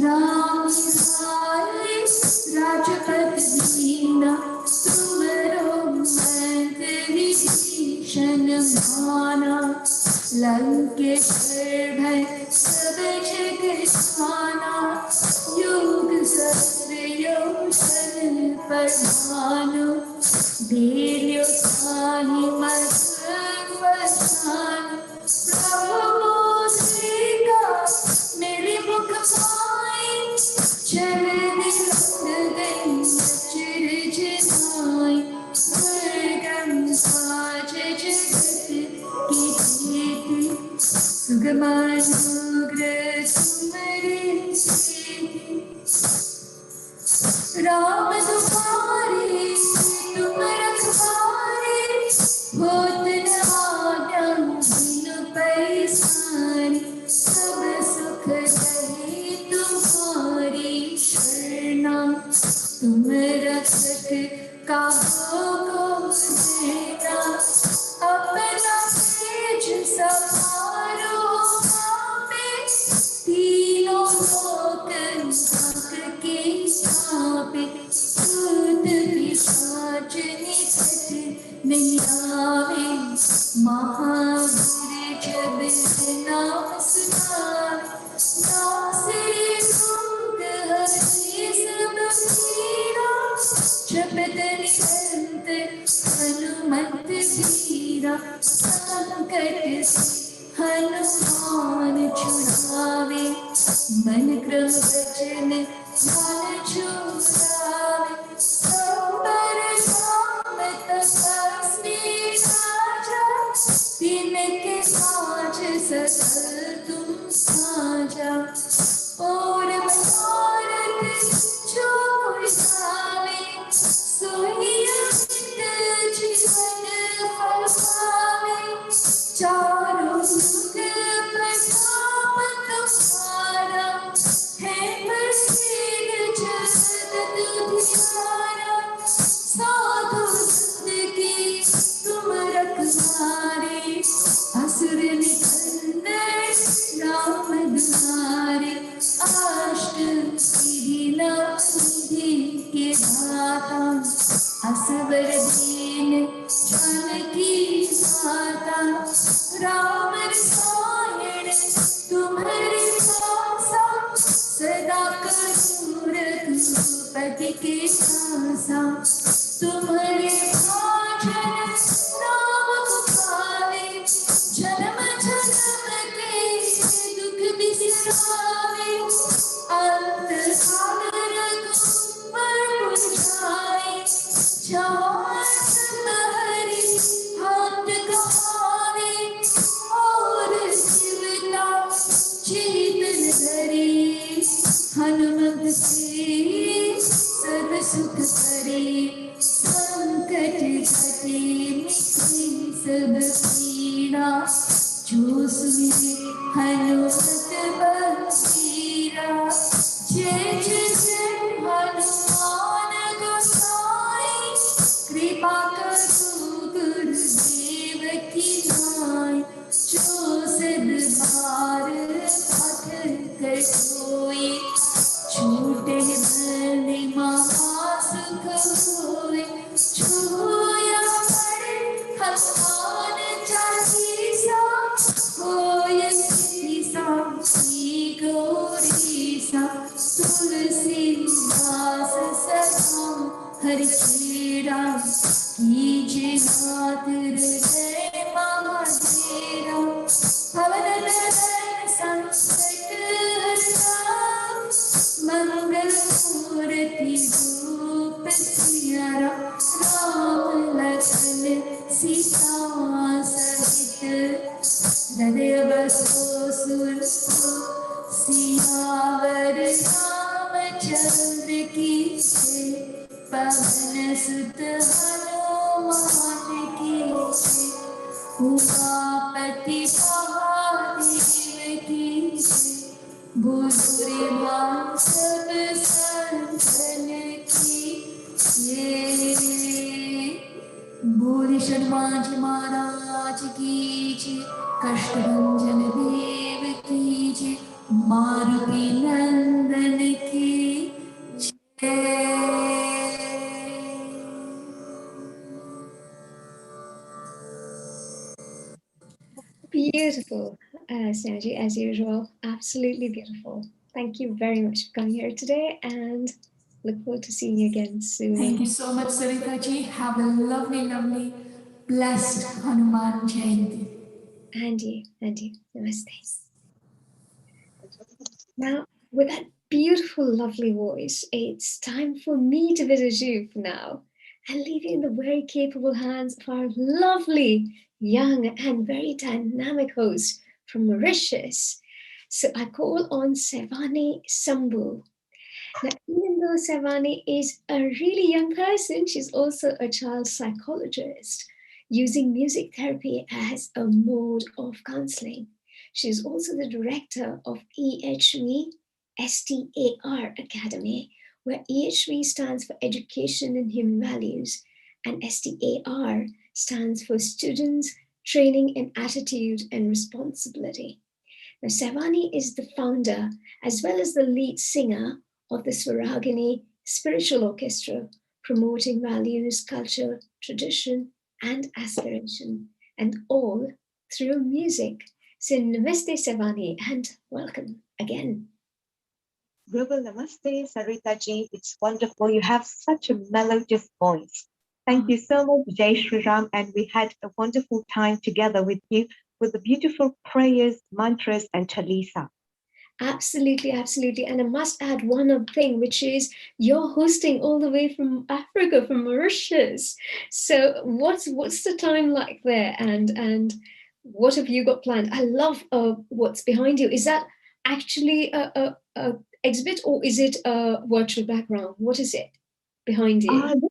राम सहाय राजपद दीना तुमरो मंत्री भीषण माना लंकेश्वर भय सब जग जाना युग सहस्र योजन प्रधानो वीर्यो ताहि मत बखान प्रभु श्रीका मेरे मुख पाए चल दिखंड गई चिर जिनाई दुर्गम साज जगत की कीर्ति सुगमानुग्रह तुम्हारी कीर्ति राम तुम्हारे तुम रखवारे होत न आज्ञा बिनु पैसारे सब सुख रहे तुम्हारी शरणा तुम रक्षक काहो को देना अपना तेज सवारो आपे तीनों लोक के छापे भूत पिशाच निकट नहीं आवे महावीर जब नाम सुनावे नासे रोग हरे सब पीरा जपत निरंतर हनुमत वीरा संकट से हनुमान छुड़ावे मन क्रम वचन ध्यान छुड़ावे संबर धाम तपस्वी राजा तिनके काज सकल तुम साजा और भारत जो कोई गावे सोई अमित जीवन फल पावे चारों युग प्रताप तुम्हारा है प्रसिद्ध जगत तुम्हारा साधु संत की तुम रखवारे असुर निकंदन राम दुलारे अष्ट सिद्धि नव सिद्धि के दाता असवर दीन जानकी माता राम रसायन तुम्हारे पति के आसा तुम्हारे भोजन नाम को पावे जन्म जन्म के दुख बिसरावे अंत काल रघुवर बुझाए जहाँ हरि हाथ गवावे और जीवता चेतन धरे हनुमत से सर्व सुख करे संकट घटे मिटे सब पीड़ा जो सुने हनुमत बलबीरा जय जय जय हनुमान गोसाई कृपा करो गुरुदेव की नाई जो सद बार पथ कर कोई छूटे भले महासुख होए छूया पड़े हनुमान चालीसा होय सिद्धि साक्षी गौरीसा तुलसीदास सदा हरि चेरा कीजे नाथ हृदय महाधेरा पवन नयन संकट हरता मंगल मूर्ति रूप सियारा राम लखन सीता सहित हृदय बसो सुर सियावर रामचंद्र की जय पवन सुत हनुमान की जय उमापति महादेव की जय बुजुर्ग सब संतन की जय बोले हनुमान जी महाराज की जय कष्टभंजन देव की जय मारुति नंदन की जय Beautiful, Sinaji, as usual. Absolutely beautiful. Thank you very much for coming here today and look forward to seeing you again soon. Thank you so much, Sarita ji. Have a lovely, lovely, blessed Hanuman Jayanti. And you. Namaste. Now, with that beautiful, lovely voice, it's time for me to visit you for now and leave you in the very capable hands of our lovely, young, and very dynamic host from Mauritius. So I call on Sevani Sambhu. Now, even though Savani is a really young person, she's also a child psychologist using music therapy as a mode of counseling. She's also the director of EHV STAR Academy, where EHV stands for Education and Human Values, and STAR stands for Students Training in Attitude and Responsibility. Now, Savani is the founder as well as the lead singer of the Swaragini Spiritual Orchestra, promoting values, culture, tradition, and aspiration, and all through music. So namaste, Savani, and welcome again. Global Namaste, Sarita ji. It's wonderful. You have such a melodious voice. Thank you so much, Jai Shri Ram. And we had a wonderful time together with you with the beautiful prayers, mantras, and chalisa. Absolutely, absolutely. And I must add one other thing, which is you're hosting all the way from Africa, from Mauritius. So what's the time like there, and what have you got planned? I love what's behind you. Is that actually a exhibit, or is it a virtual background? What is it behind you?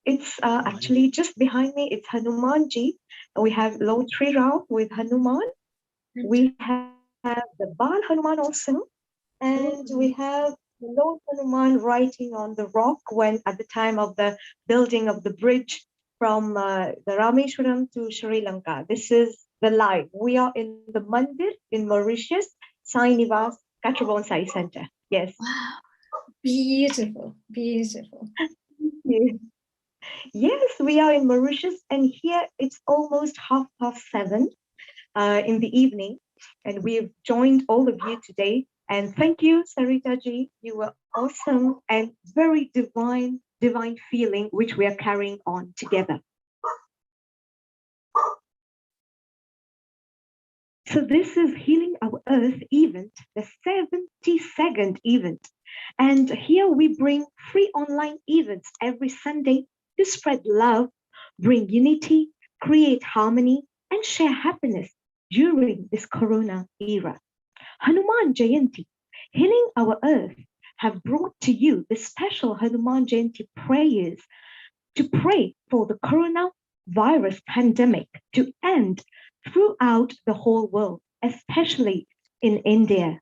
It's actually just behind me. It's Hanuman ji. We have Lord Sri Ram with Hanuman. We have the Bal Hanuman also, and we have Lord Hanuman writing on the rock when at the time of the building of the bridge from the Rameshwaram to Sri Lanka. This is the live. We are in the Mandir in Mauritius, Sai Nivas, Katrabon Sai Center. Yes. Wow. Beautiful, beautiful. Yes, we are in Mauritius, and here it's almost 7:30 in the evening, and we've joined all of you today And thank you, Sarita ji. You were awesome and very divine feeling, which we are carrying on together. So this is Healing Our Earth event, the 72nd event. And here we bring free online events every Sunday to spread love, bring unity, create harmony, and share happiness during this Corona era. Hanuman Jayanti, Healing Our Earth, have brought to you the special Hanuman Jayanti prayers to pray for the coronavirus pandemic to end throughout the whole world, especially in India,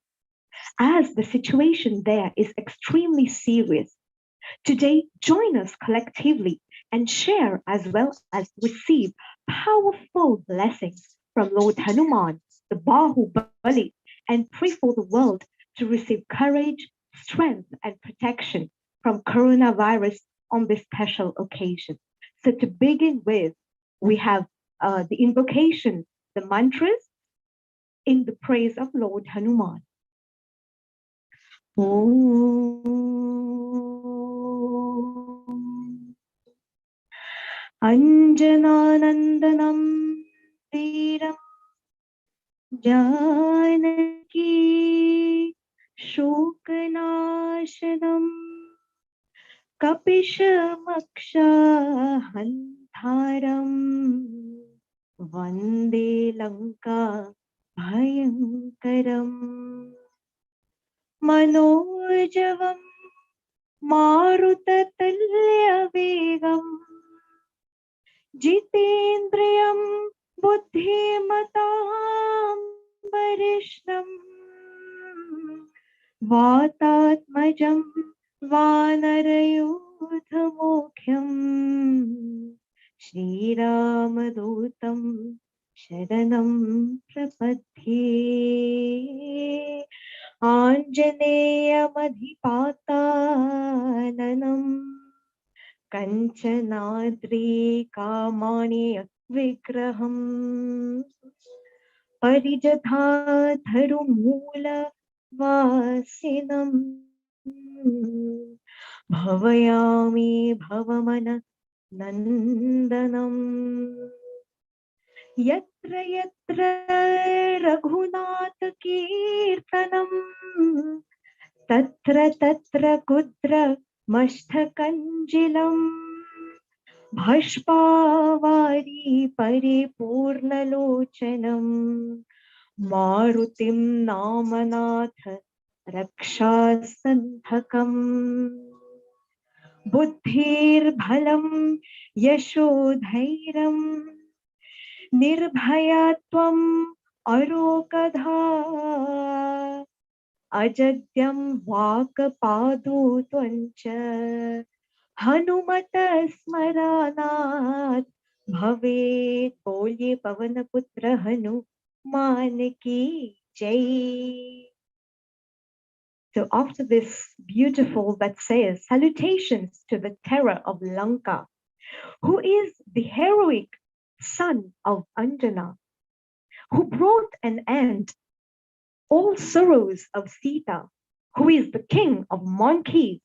as the situation there is extremely serious. Today, join us collectively and share as well as receive powerful blessings from Lord Hanuman, the Bahubali, and pray for the world to receive courage, strength, and protection from coronavirus on this special occasion. So to begin with, we have the invocation, the mantras in the praise of Lord Hanuman. Anjananandanam Tiram Janaki Shokanashanam Kapishamakshahantaram Vande Lanka Bhayankaram Manojavam Marutatulyavegam Jitendriyam Buddhimatam Varishnam Vatatmajam Vanarayudhamokhyam Shri Ramadutam Sharanam Prapadhye Anjaneyamadhipatananam Kanchanadri Kamani Vigraham Parijatharu Mula Vasinam Bhavayami Bhavamana Nandanam Yatra Yatra Raghunatha Kirtanam Tatra Tatra Kudra Mashtakanjilam Bhashpavari Paripurnalochanam Marutim Namanatha Rakshasandhakam Buddhir Bhalam Yashodhairam Nirbhayatvam Arokadha Ajadyam Vakapadu Tvancha Hanumata Smaranat Bhave Polye Pavanaputra Hanuman ki Jai. So after this beautiful but says salutations to the terror of Lanka, who is the heroic son of Anjana, who brought an end all sorrows of Sita, who is the king of monkeys,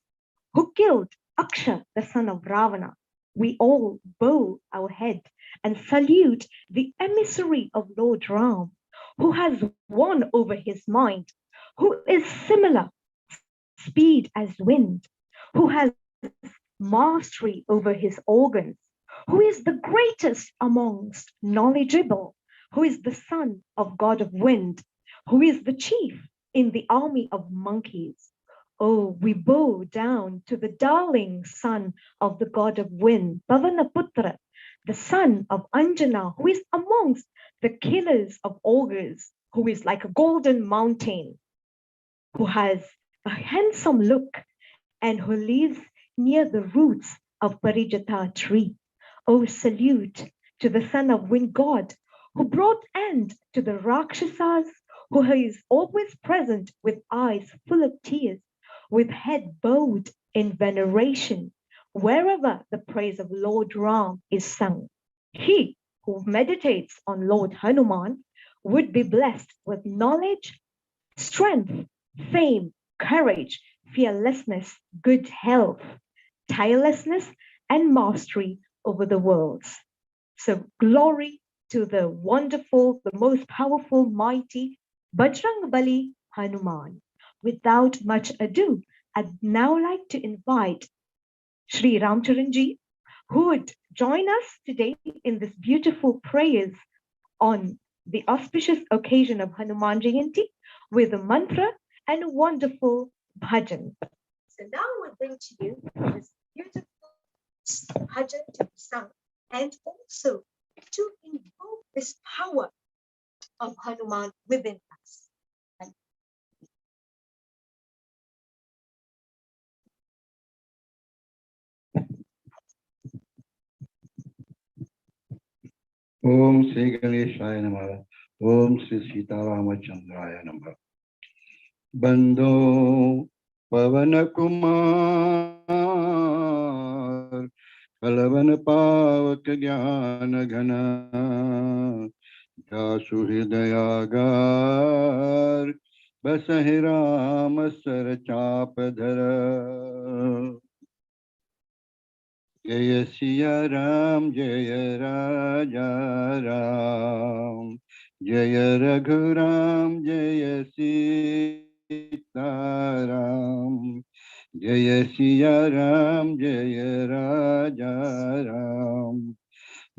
who killed Aksha, the son of Ravana. We all bow our head and salute the emissary of Lord Ram, who has won over his mind, who is similar speed as wind, who has mastery over his organs, who is the greatest amongst knowledgeable, who is the son of God of wind, who is the chief in the army of monkeys. Oh, we bow down to the darling son of the god of wind, Pavanaputra, the son of Anjana, who is amongst the killers of ogres, who is like a golden mountain, who has a handsome look and who lives near the roots of Parijata tree. Oh, salute to the son of wind god, who brought end to the Rakshasas, who is always present with eyes full of tears, with head bowed in veneration, wherever the praise of Lord Ram is sung. He who meditates on Lord Hanuman would be blessed with knowledge, strength, fame, courage, fearlessness, good health, tirelessness, and mastery over the worlds. So glory to the wonderful, the most powerful, mighty Bajrangbali Hanuman. Without much ado, I'd now like to invite Sri Ramcharanji, who would join us today in this beautiful prayers on the auspicious occasion of Hanuman Jayanti with a mantra and a wonderful bhajan. So now we bring to you this beautiful bhajan to be sung and also to invoke this power of Hanuman within us. ओम श्री गणेशाय नमः। ओम श्री सीतारामचंद्राय नमः। बंदो पवन कुमार कलवन पावक ज्ञान घन जासु हृदयागार बसहि Ram sir चाप धर। जय सिया राम जय राजा राम जय रघुराम जय सीताराम जय सिया राम जय राजा राम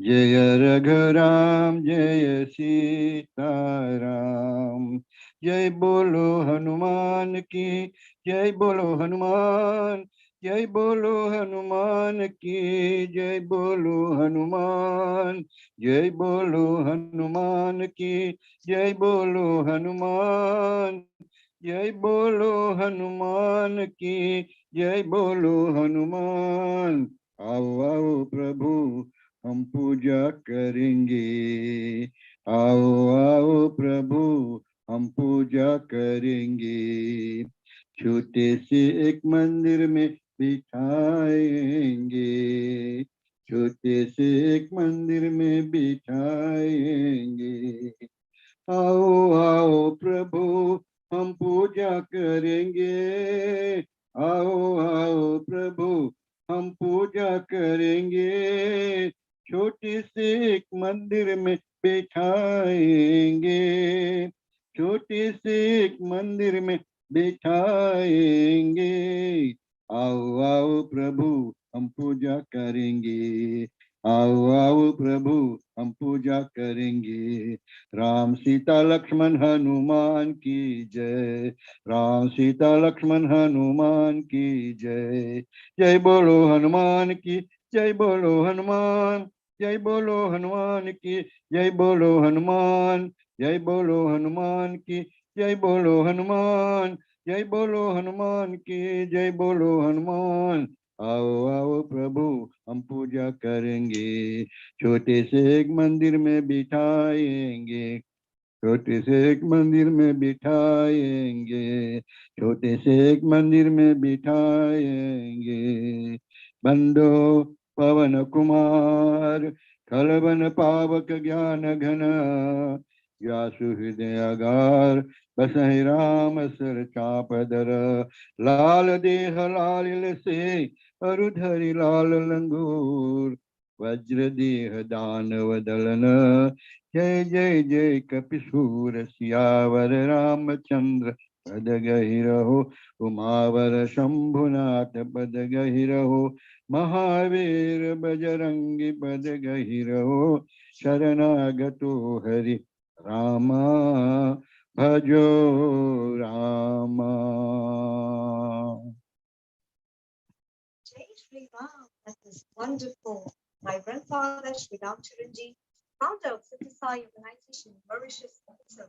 जय रघुराम जय सीताराम। जय बोलो हनुमान की जय बोलो हनुमान जय बोलो हनुमान की जय बोलो हनुमान जय बोलो हनुमान की जय बोलो हनुमान जय बोलो हनुमान की जय बोलो हनुमान। आओ आओ प्रभु हम पूजा करेंगे। आओ आओ प्रभु हम पूजा करेंगे। छोटे से एक मंदिर में बिठाएंगे। छोटे से एक मंदिर में बिठाएंगे। आओ आओ प्रभु हम पूजा करेंगे। आओ आओ प्रभु हम पूजा करेंगे। छोटे से एक मंदिर में बिठाएंगे। छोटे से एक मंदिर में बिठाएंगे। आओ आओ प्रभु हम पूजा करेंगे। आओ आओ प्रभु हम पूजा करेंगे। राम सीता लक्ष्मण हनुमान की जय। राम सीता लक्ष्मण हनुमान की जय। जय बोलो हनुमान की जय बोलो हनुमान जय बोलो हनुमान की जय बोलो हनुमान जय बोलो हनुमान की जय बोलो हनुमान जय बोलो हनुमान की जय बोलो हनुमान। आओ आओ प्रभु हम पूजा करेंगे। छोटे से एक मंदिर में बिठाएंगे। छोटे से एक मंदिर में बिठाएंगे। छोटे से एक मंदिर में बिठाएंगे। बंदो पवन कुमार खलबन पावक ज्ञान घन व्यासु हृदयागार बसहि राम सर चाप दर। लाल देह लालिल से अरुधरि लाल लंगूर वज्र देह दानव दलन। जय जय जय कपिसूर सियावर रामचंद्र पद गहि रहो। उमावर शंभुनाथ पद गहि रहो। महावीर बजरंगी पद गहि रहो। शरणागतो हरि रामा भजो Rama. Jai Shri Ram, that was wonderful. My grandfather, Shri Ram Charanji, founder of City Sai Organization, Mauritius also.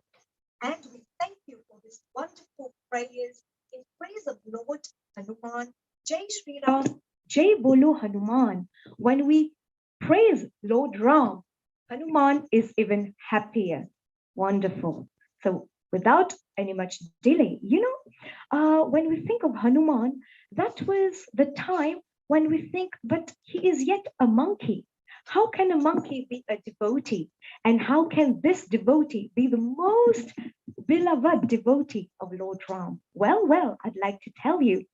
And we thank you for this wonderful prayers in praise of Lord Hanuman. Jai Shri Ram, Jai Bolo Hanuman. When we praise Lord Ram, Hanuman is even happier. Wonderful. So without any much delay, when we think of Hanuman, that was the time when we think, but he is yet a monkey. How can a monkey be a devotee? And how can this devotee be the most beloved devotee of Lord Ram? Well, I'd like to tell you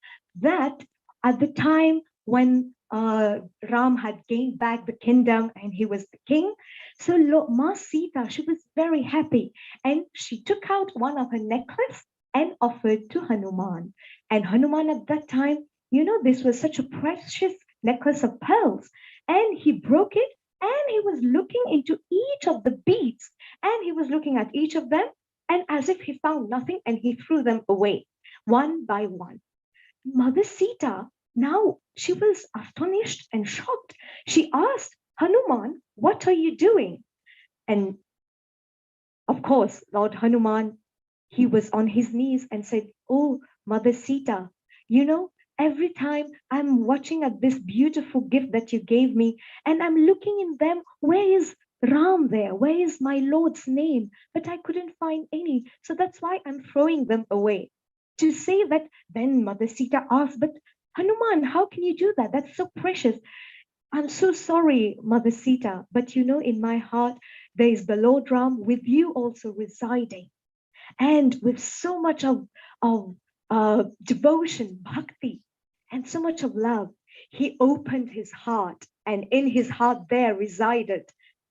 that at the time when Ram had gained back the kingdom and he was the king, so Ma Sita, she was very happy, and she took out one of her necklace and offered to Hanuman. And Hanuman at that time, this was such a precious necklace of pearls, and he broke it, and he was looking into each of the beads, and he was looking at each of them, and as if he found nothing, and he threw them away one by one. Mother Sita, now she was astonished and shocked. She asked Hanuman, "What are you doing?" And of course, Lord Hanuman, he was on his knees and said, "Oh, Mother Sita, every time I'm watching at this beautiful gift that you gave me, and I'm looking in them, where is Ram there? Where is my Lord's name? But I couldn't find any. So that's why I'm throwing them away." To say that, then Mother Sita asked, "But Hanuman, how can you do that? That's so precious." "I'm so sorry, Mother Sita, but in my heart, there is the Lord Ram with you also residing. And with so much of devotion, bhakti, and so much of love, he opened his heart, and in his heart there resided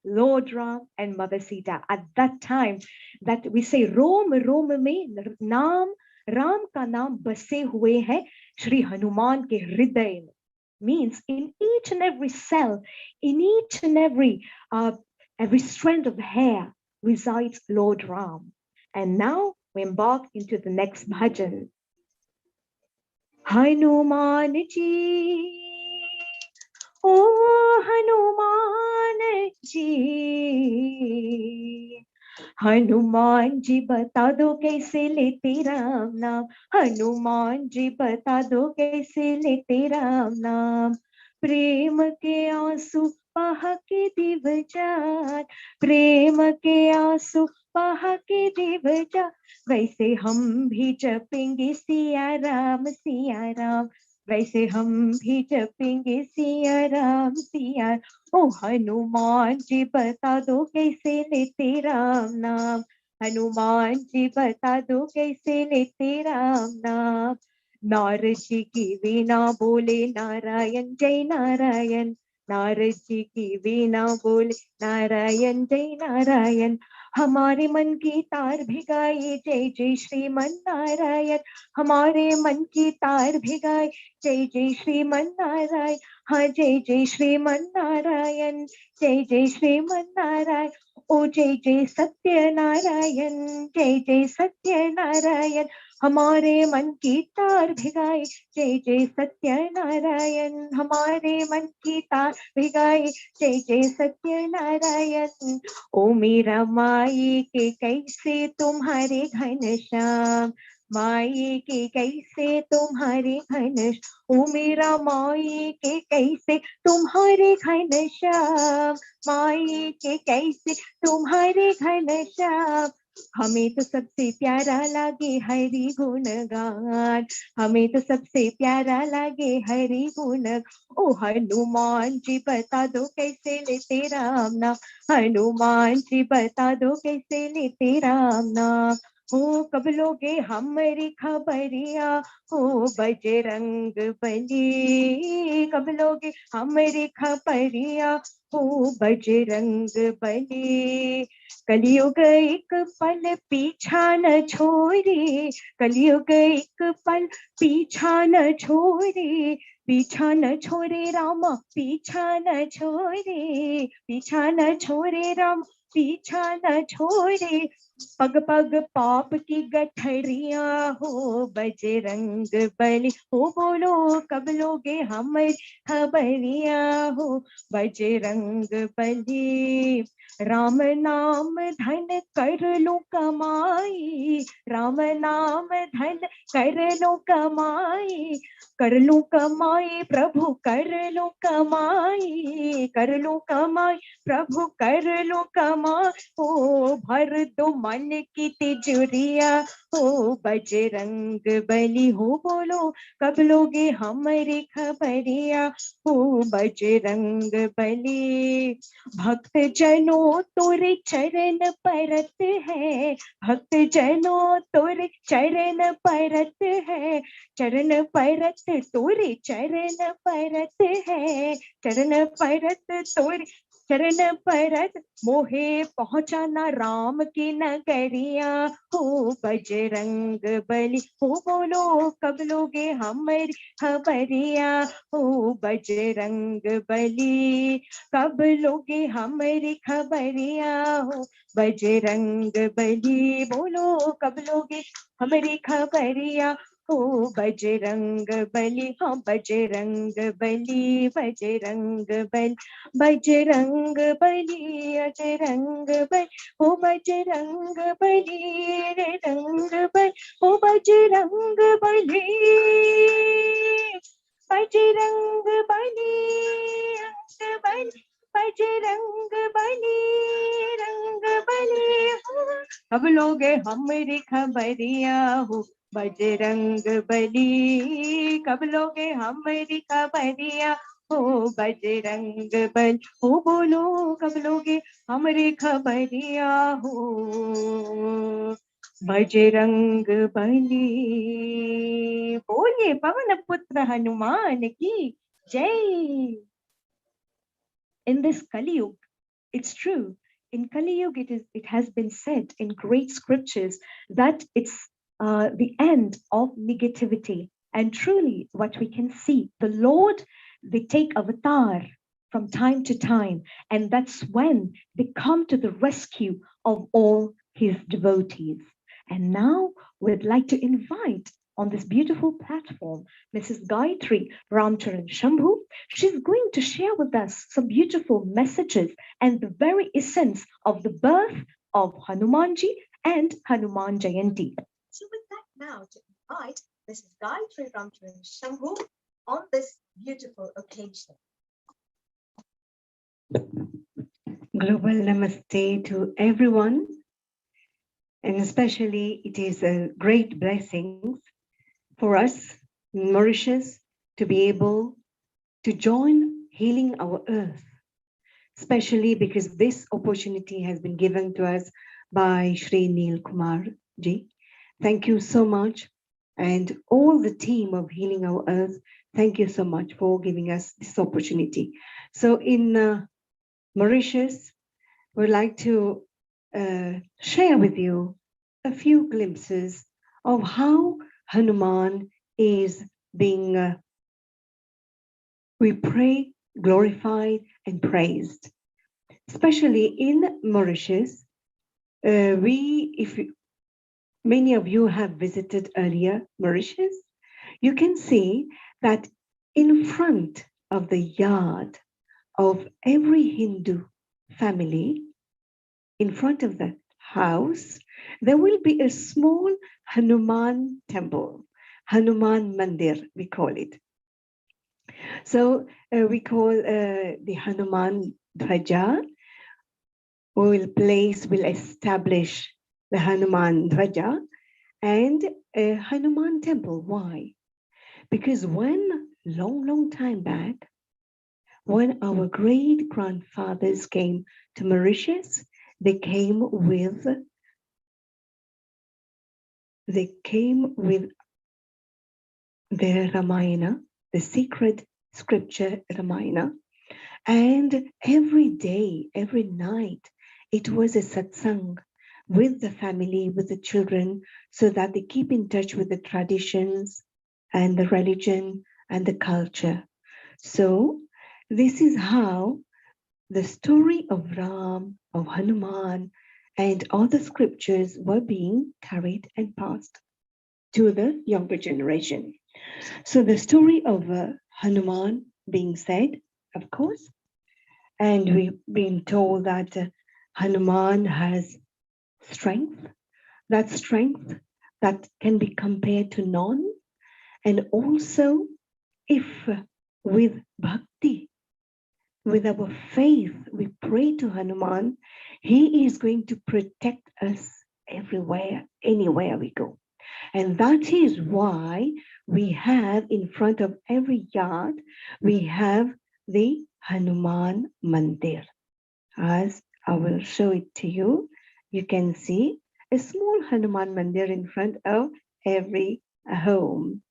Lord Ram and Mother Sita. At that time, that we say, Rom mein naam, Ram ka naam base hue hai Shri Hanuman ke hriday mein." Means in each and every cell, in each and every strand of hair resides Lord Ram. And now we embark into the next bhajan. Hanuman ji, oh Hanuman ji, Hanuman ji बता दो कैसे लेते राम नाम, हनुमान जी बता दो कैसे लेते राम नाम। प्रेम के आंसू बहा के दिवजान, प्रेम के आंसू बहा के दिवजान, वैसे हम भी जपेंगे सिया राम सिया राम, वैसे हम भी जपेंगे सिया राम सिया। ओ हनुमान जी बता दो कैसे लेते राम नाम, हनुमान जी बता दो कैसे लेते राम नाम। नारद जी की वीणा बोले नारायण जय नारायण, नारद जी की वीणा बोले नारायण जय नारायण। हमारे मन की तार भिगाई जय जय श्रीमन नारायण, हमारे मन की तार भिगाई जय जय श्रीमन नारायण। हाँ जय जय श्रीमन नारायण, जय जय श्रीमन नारायण। ओ जय जय सत्य नारायण, जय जय सत्य नारायण। हमारे मन की तार भिगाई जय जय सत्य नारायण, हमारे मन की तार भिगाई जय जय सत्य नारायण। ओ मेरा माई के कैसे तुम्हारे घनश्याम, माई के कैसे तुम्हारे घनश्याम, ओ मेरा माई के कैसे तुम्हारे घनश्याम, माई के कैसे तुम्हारे घनश्याम। हमें तो सबसे प्यारा लागे हरि गुण गान, हमें तो सबसे प्यारा लागे हरि गुण। ओ हनुमान जी बता दो कैसे लेते राम नाम, हनुमान जी बता दो कैसे लेते राम नाम। हो कब लोगे हमारी खबरिया, हो बजरंग बली, कब लोगे हमारी खबरिया, हो बजरंग बली। कलियुग एक पल पीछा न छोड़े, कलियुग एक पल पीछा न छोड़े, पीछा न छोड़े रामा पीछा न छोड़े, पीछा न छोड़े राम पीछा न छोड़े। पग पग पाप की गठरिया, हो बजरंग बली, हो बोलो कब लोगे हमारी खबरिया, हो बजरंग बली। राम नाम धन कर लो कमाई, राम नाम धन कर लो कमाई, कर लो कमाई प्रभु कर लो कमाई, कर लो कमाई प्रभु कर लो कमाई, ओ भर दो मन की तिजोरिया, ओ बजरंग बली हो बोलो कब लोगे हमारी खबरिया, ओ बजरंग बली। भक्त जनों तोरे चरण परत है, भक्त जनों तोरे चरण परत है, चरण परत तोरे चरण परत है, चरण परत तोरे चरण परत, मोहे पहुंचाना राम की नगरिया, हो बजरंग बली हो बोलो कब लोगे हमारी खबरिया, हो बजरंग बली कब लोगे हमारी खबरिया, हो बजरंग बली बोलो कब लोगे हमारी खबरिया, हो बजरंग बली, हाँ बजरंग बली, बजरंग बली, बजरंग बली, अजरंग बली, ओ बजरंग बली, रे रंग बली, ओ बजरंग बली, बजरंग बली, रंग बली, बजरंग बली, रंग बली, अब लोगे हमारी खबरिया, हो बजरंग बली कब लोगे हमारी खबरिया, हो बजरंग बली हो बोलो कब लोगे हमारी खबरिया, हो बजरंग बली। बोलिए पवन पुत्र हनुमान की जय। In this Kali Yuga, it's true. In Kali Yuga, it has been said in great scriptures that it's the end of negativity. And truly, what we can see, the Lord, they take avatar from time to time, and that's when they come to the rescue of all his devotees. And now we'd like to invite on this beautiful platform Mrs. Gayatri Ramcharan Shambhu. She's going to share with us some beautiful messages and the very essence of the birth of Hanumanji and Hanuman Jayanti. So with that now to invite Mrs. Gayatri Ramcharan Shambhu on this beautiful occasion. Global Namaste to everyone, and especially it is a great blessing for us in Mauritius to be able to join Healing Our Earth, especially because this opportunity has been given to us by Shri Neel Kumar ji. Thank you so much, and all the team of Healing Our Earth, thank you so much for giving us this opportunity. So in Mauritius, we'd like to share with you a few glimpses of how Hanuman is being, we pray, glorified and praised. Especially in Mauritius, many of you have visited earlier Mauritius, you can see that in front of the yard of every Hindu family, in front of the house, there will be a small Hanuman temple, Hanuman Mandir, we call it. So we call the Hanuman Dhwaja. We'll establish the Hanuman Dhwaja and a Hanuman temple. Why? Because long time back, when our great grandfathers came to Mauritius, they came with their Ramayana, the secret scripture Ramayana, and every day, every night, it was a satsang with the family, with the children, so that they keep in touch with the traditions and the religion and the culture. So this is how the story of Ram, of Hanuman, and all the scriptures were being carried and passed to the younger generation. So the story of Hanuman being said, of course, and we've been told that Hanuman has strength, that can be compared to none. And also, if with bhakti, with our faith, we pray to Hanuman, he is going to protect us everywhere, anywhere we go. And that is why we have in front of every yard, we have the Hanuman Mandir. As I will show it to you, you can see a small Hanuman Mandir in front of every home.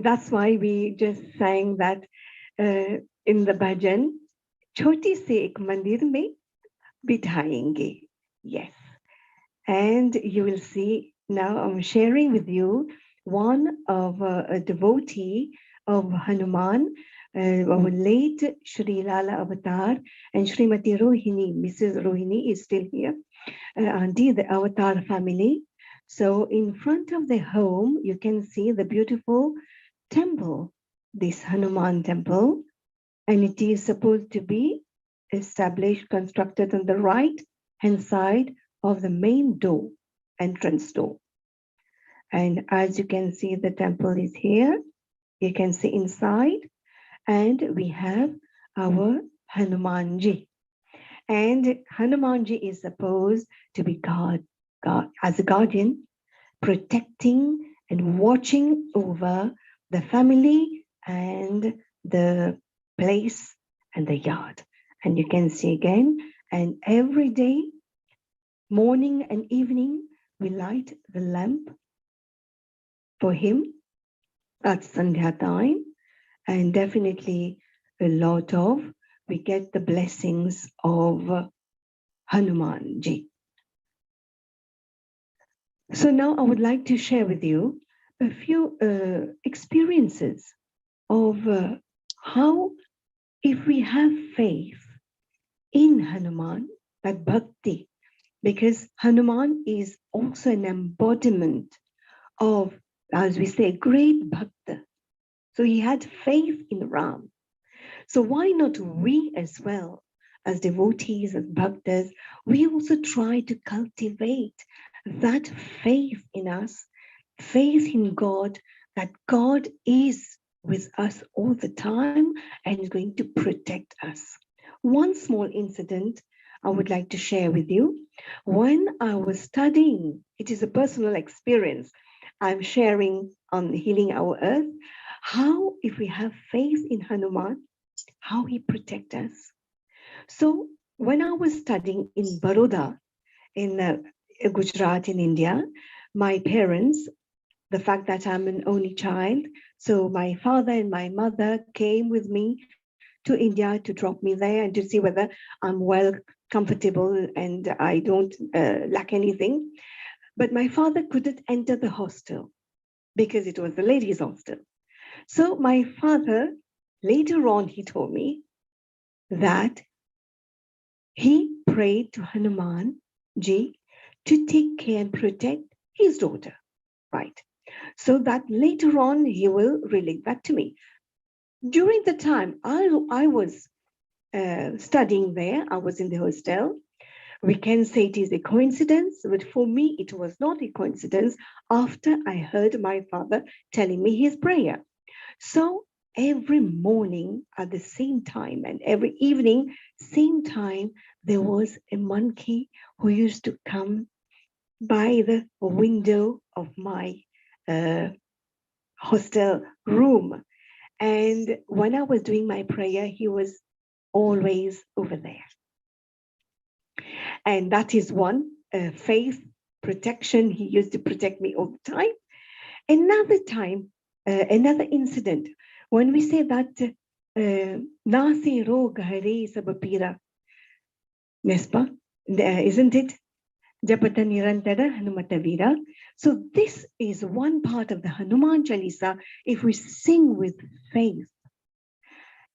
That's why we just sang that in the bhajan, Choti se ek mandir mein bithayenge. Yes. And you will see now I'm sharing with you one of a devotee of Hanuman, our late Shri Lala Avatar and Srimati Rohini, Mrs. Rohini is still here, Auntie, the Avatar family. So in front of the home, you can see the beautiful temple, this Hanuman temple, and it is supposed to be established, constructed on the right hand side of the main door, entrance door. And as you can see, the temple is here. You can see inside, and we have our Hanumanji. And Hanumanji is supposed to be God as a guardian, protecting and watching over the family and the place and the yard. And you can see again, and every day, morning and evening, we light the lamp for him at Sandhya time, and definitely we get the blessings of Hanumanji. So now I would like to share with you a few experiences of how, if we have faith in Hanuman, that bhakti, because Hanuman is also an embodiment of, as we say, great bhakta. So he had faith in Ram. So why not we as well, as devotees, as bhaktas, we also try to cultivate that faith in us, faith in God, that God is with us all the time and is going to protect us. One small incident I would like to share with you. When I was studying, it is a personal experience I'm sharing on Healing Our Earth, how if we have faith in Hanuman, how he protects us. So when I was studying in Baroda, in Gujarat in India, my parents, the fact that I'm an only child, so my father and my mother came with me to India to drop me there and to see whether I'm well, comfortable, and I don't lack anything. But my father couldn't enter the hostel because it was the ladies' hostel. So my father, later on, he told me that he prayed to Hanuman Ji to take care and protect his daughter, right? So that later on, he will relate that to me. During the time I was studying there, I was in the hostel. We can say it is a coincidence, but for me, it was not a coincidence after I heard my father telling me his prayer. So every morning at the same time and every evening, same time, there was a monkey who used to come by the window of my hostel room. And when I was doing my prayer, he was always over there. And that is one, faith, protection. He used to protect me all the time. Another time, another incident, when we say that Nasi rog hare sabapira, Nespa, isn't it? Japata nirantara Hanumata Vira. So this is one part of the Hanuman Chalisa. If we sing with faith,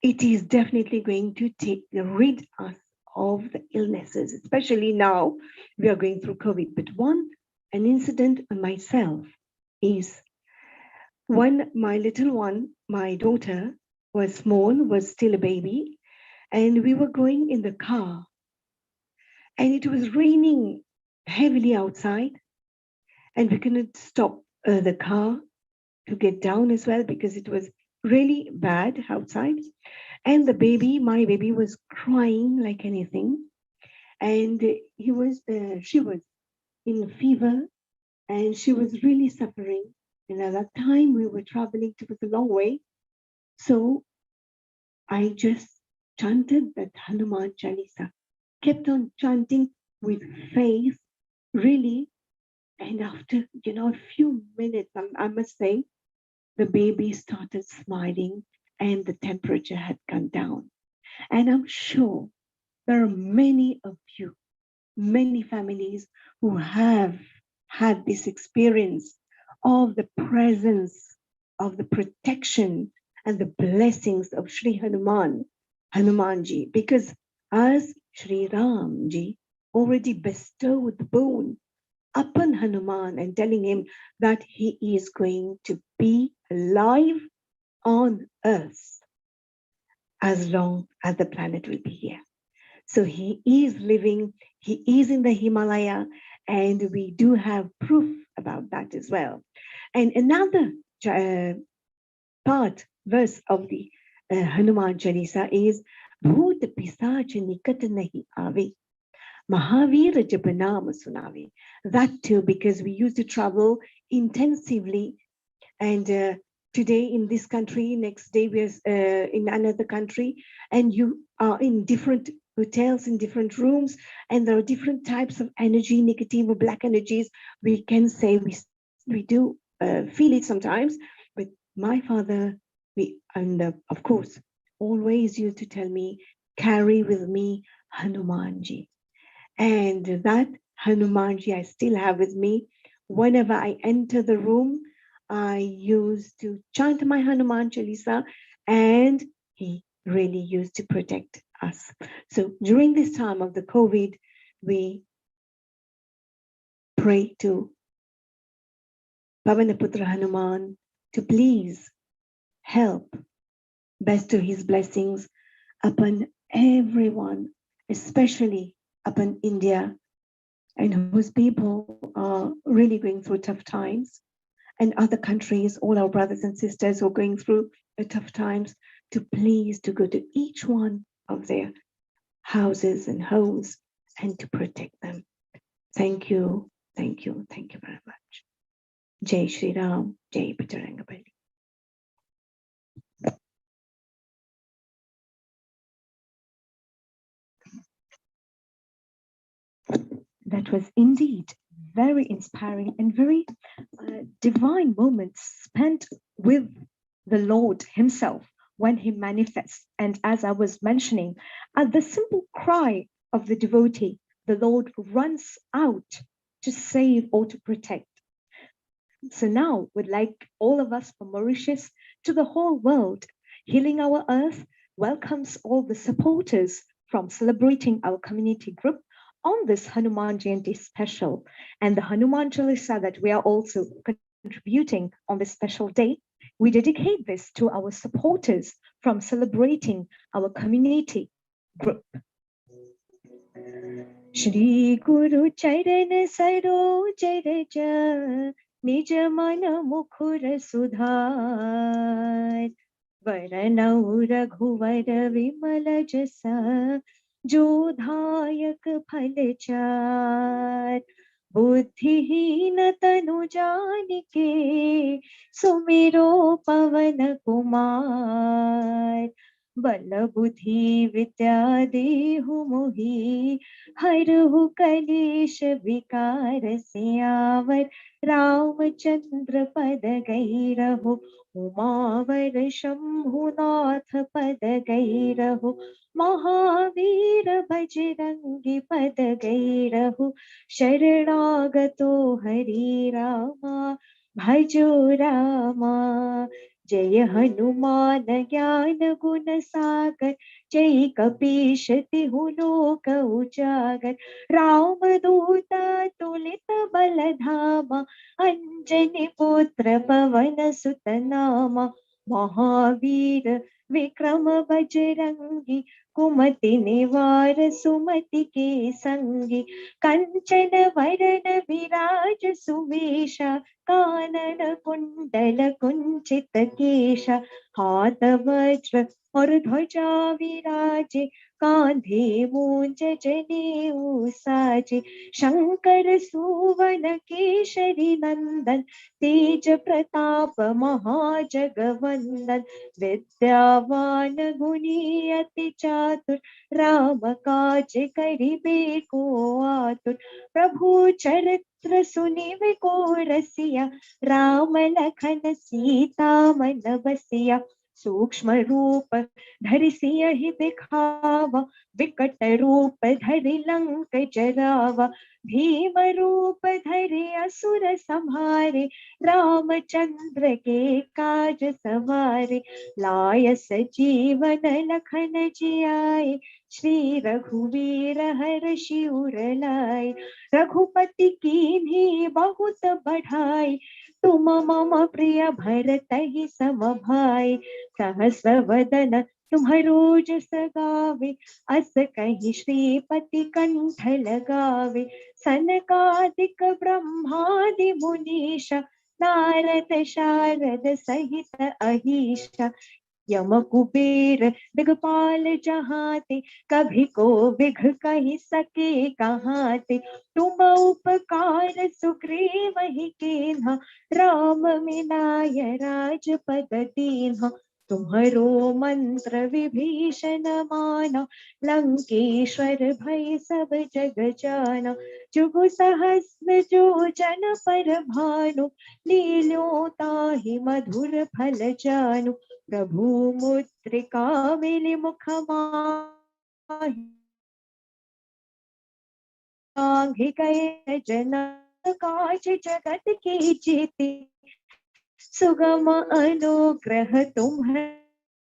it is definitely going to rid us of the illnesses, especially now we are going through COVID. But an incident on myself is when my little one, my daughter, was small, was still a baby, and we were going in the car, and it was raining heavily outside, and we couldn't stop the car to get down as well because it was really bad outside. And the baby, my baby, was crying like anything, and she was in fever, and she was really suffering. And at that time, we were traveling, it was a long way. So I just chanted that Hanuman Chalisa, kept on chanting with faith, really. And after, a few minutes, I must say, the baby started smiling and the temperature had gone down. And I'm sure there are many of you, many families who have had this experience of the presence, of the protection and the blessings of Sri Hanumanji, because as Sri Ramji already bestowed the boon upon Hanuman and telling him that he is going to be alive on earth as long as the planet will be here. So he is living, he is in the Himalaya, and we do have proof about that as well. And another verse of the Hanuman Chalisa is Bhoot Pisach Nikat Nahi Aave, Mahavir Jab Naam Sunave. That too, because we used to travel intensively, and today in this country, next day we're in another country, and you are in different hotels, in different rooms, and there are different types of energy, negative or black energies. We can say we do feel it sometimes, but my father, of course, always used to tell me, carry with me Hanumanji. And that Hanumanji I still have with me. Whenever I enter the room, I used to chant my Hanuman Chalisa, and he really used to protect us. So during this time of the COVID, we pray to Pavanaputra Hanuman to please help bestow his blessings upon everyone, especially upon India, and whose people are really going through tough times, and other countries, all our brothers and sisters who are going through tough times, to please to go to each one of their houses and homes and to protect them. Thank you, thank you, thank you very much. Jai Shri Ram, Jai Bajrangabali. That was indeed very inspiring and very divine moments spent with the Lord himself when he manifests. And as I was mentioning, at the simple cry of the devotee, the Lord runs out to save or to protect. So now, would like all of us from Mauritius to the whole world, Healing Our Earth welcomes all the supporters from celebrating our community group on this Hanuman Jayanti special, and the Hanuman Chalisa that we are also contributing on this special day. We dedicate this to our supporters from celebrating our community group. Shri Guru Charan Saroj Raja Nij Mana Mukhur Sudhar Varanau Raghuvar Vimal Jasa Jodhayak Phalachar Buddhihin Tanu Janike Sumiro Pavan Kumar Bala Buddhi Vidya Dehu Mohi Haru Kalesh Vikar Seavar Ramchandra Pad Gairahu Umavar Shambhunath Pad Gairahu Mahavir Bajrangi Pad Gairahu Sharanagato Hari Rama Bhajo Rama Jai Hanuman Jnana Guna Sagar Jai Kapis Tihu Loka Ujagar Ram Duta Tulita Baladhama Anjani Putra Pavana Sutanama Mahavir Vikrama Bajrangi कुमति निवार सुमति के संगी कंचन वरण विराज सुवेश कानन कुंडल कुंचित केश हाथ वज्र और ध्वजा विराजे कांधे मूंज जनेऊ साजे शंकर सुवन केशरी नंदन तेज प्रताप महाजगवंदन विद्यावान गुणी अति चातुर राम काज करिबे को आतुर प्रभु चरित्र सुनिबे को रसिया राम लखन सीता मन बसिया सूक्ष्म रूप धरि सियहि दिखावा विकट रूप धरि लंक जरावा भीम रूप धरि असुर संहारे रामचंद्र के काज सवारे लाय सजीवन लखन जियाए श्री रघुवीर हर्षि उर लाए रघुपति कीन्ही बहुत बढ़ाई तुम मम प्रिय भरतहि सम भाई सहस वदन तुम्हारो जस गावे अस कहि श्रीपति कंठ लगावे सनकादिक ब्रह्मादि मुनीषा नारद शारद सहित अहिषा यम कुबेर दिगपाल जहाते कभी को विघ कहि सके कहाते तुम उपकार सुग्रीव ही कीन्हा राम मिलाय राजपद दीन्हा तुम्हारो मंत्र विभीषण माना लंकेश्वर भय सब जग जाना जुगु सहस्र जो जन पर भानु लील्यो ताहि मधुर फल जानु प्रभु मुद्रिका मिलि मुख माहि गए जना काज जगत के जेते सुगम अनुग्रह तुम्हारे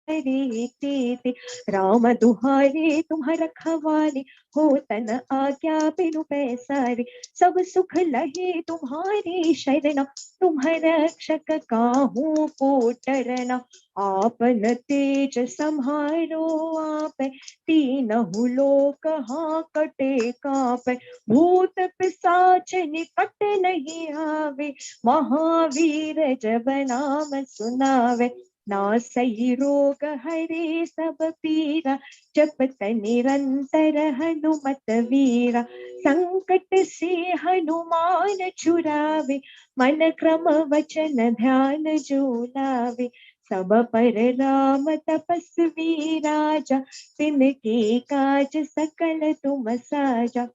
तेते राम दुहारे तुम्हारा रखवारे हो तन आज्ञा बिनु पैसारे सब सुख लहे तुम्हारे शरण तुम्हारे रक्षक काहू को टरना आपन तेज सम्हारो आप तीनहु लोक हाकटे काप भूत पिशाच निकट नहीं आवे महावीर जब नाम सुनावे नासई रोग हरे सब पीरा जपत निरंतर हनुमत वीरा संकट से हनुमान छुड़ावे मन क्रम वचन ध्यान जो लावे सब पर राम तपस्वी राजा तिनके काज सकल तुम साजा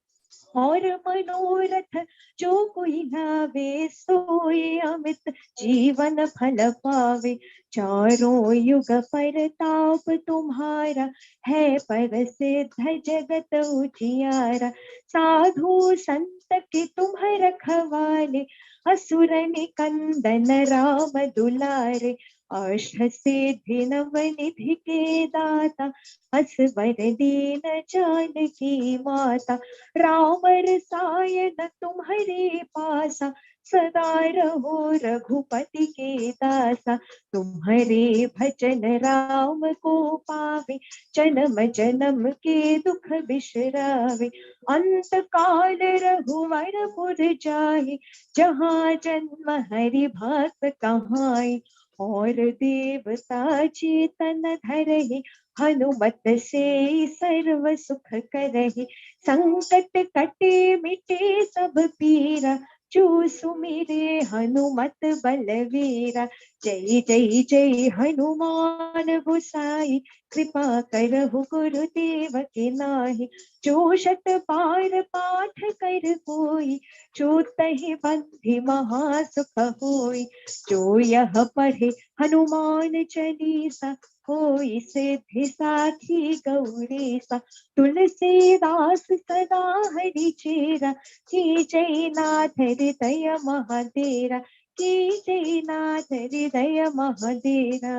और मनोरथ जो कोई लावे सोई अमित जीवन फल पावे चारों युग परताप तुम्हारा है प्रसिद्ध जगत उजियारा साधु संत के तुम रखवाले असुर निकंदन राम दुलारे अष्ट सिद्धि नवनिधि के दाता असवर दीन जानकी माता राम रसायन तुम्हारे पासा सदा रहो रघुपति के दासा तुम्हारे भजन राम को पावे जन्म जन्म के दुख बिसरावे अंत काल रघुवरपुर जाहि जहाँ जन्म हरि भक्त कहाई और देवता चेतन धरहि हनुमत से सर्व सुख करहि संकट कटे मिटे सब पीरा जो सुमिरे हनुमत बलवीरा जय जय जय हनुमान गोसाई कृपा करहु गुरुदेव के नाहि जो शत बार पाठ कर कोई जो तहि बंधि महासुख होई जो यह पढ़े हनुमान चालीसा होई सिद्धि साखी गौरीसा तुलसीदास सदा हरि चेरा की जय नाथ हृदय महादेरा की जय नाथ हृदय महादेरा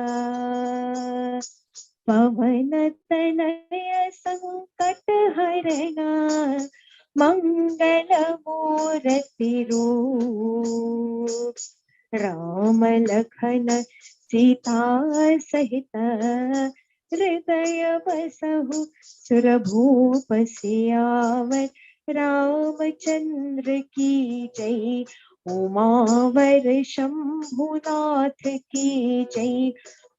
पवन तनय संकट हरना मंगल मूर्ति रूप राम लखन सीता सहित हृदय बसहु सुरभूप सियावर रामचंद्र की जय। उमावर शंभुनाथ की जय।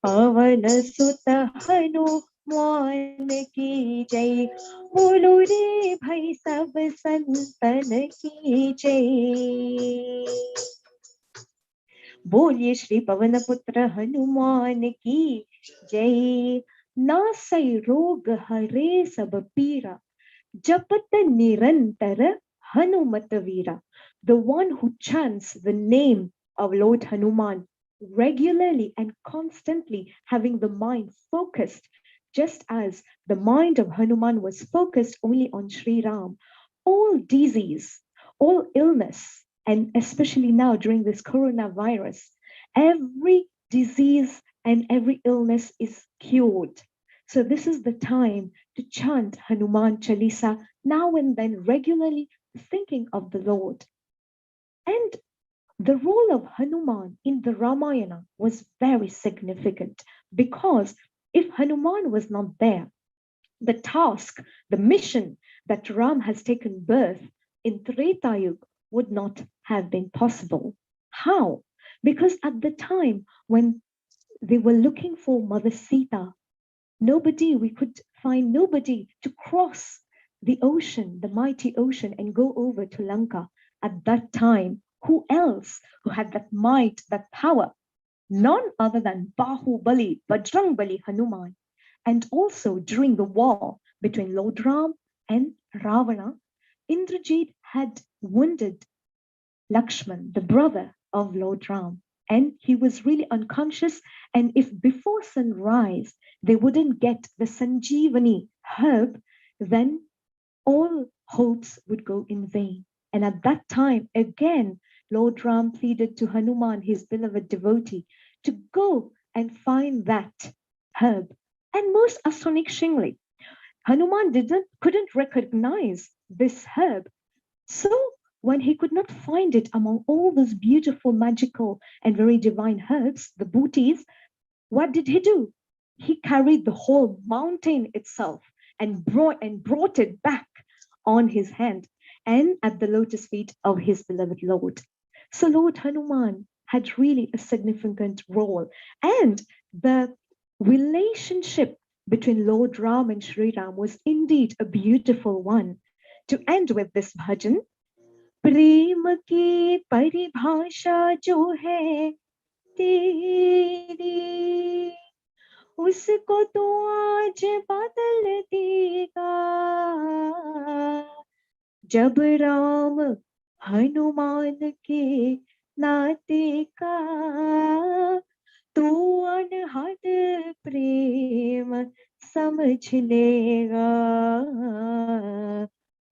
पवन सुत हनुमान की जय। बोलो रे भाई सब संतन की जय। बोलिए श्री पवन पुत्र हनुमान की जय। नासै रोग हरे सब पीरा जपत निरंतर हनुमत वीरा. The one who chants the name of Lord Hanuman regularly and constantly, having the mind focused, just as the mind of Hanuman was focused only on Sri Ram, all disease, all illness, and especially now during this coronavirus, every disease and every illness is cured. So this is the time to chant Hanuman Chalisa now and then regularly, thinking of the Lord. And the role of Hanuman in the Ramayana was very significant, because if Hanuman was not there, the task, the mission that Ram has taken birth in Treta Yuga would not have been possible. How? Because at the time when they were looking for Mother Sita, we could find nobody to cross the ocean, the mighty ocean, and go over to Lanka. At that time, who else who had that might, that power? None other than Bahubali, Bajrangbali Hanuman. And also during the war between Lord Ram and Ravana, Indrajit had wounded Lakshman, the brother of Lord Ram, and he was really unconscious. And if before sunrise they wouldn't get the Sanjeevani herb, then all hopes would go in vain. And at that time, again, Lord Ram pleaded to Hanuman, his beloved devotee, to go and find that herb. And most astonishingly, Hanuman couldn't recognize this herb. So when he could not find it among all those beautiful, magical, and very divine herbs, the booties, what did he do? He carried the whole mountain itself and brought it back on his hand and at the lotus feet of his beloved Lord. So Lord Hanuman had really a significant role, and the relationship between Lord Ram and Sri Ram was indeed a beautiful one. To end with this bhajan, प्रेम की परिभाषा जो है तेरी, उसको तो आज बदल देगा जब राम हनुमान के नाते का तू अनहद प्रेम समझ लेगा,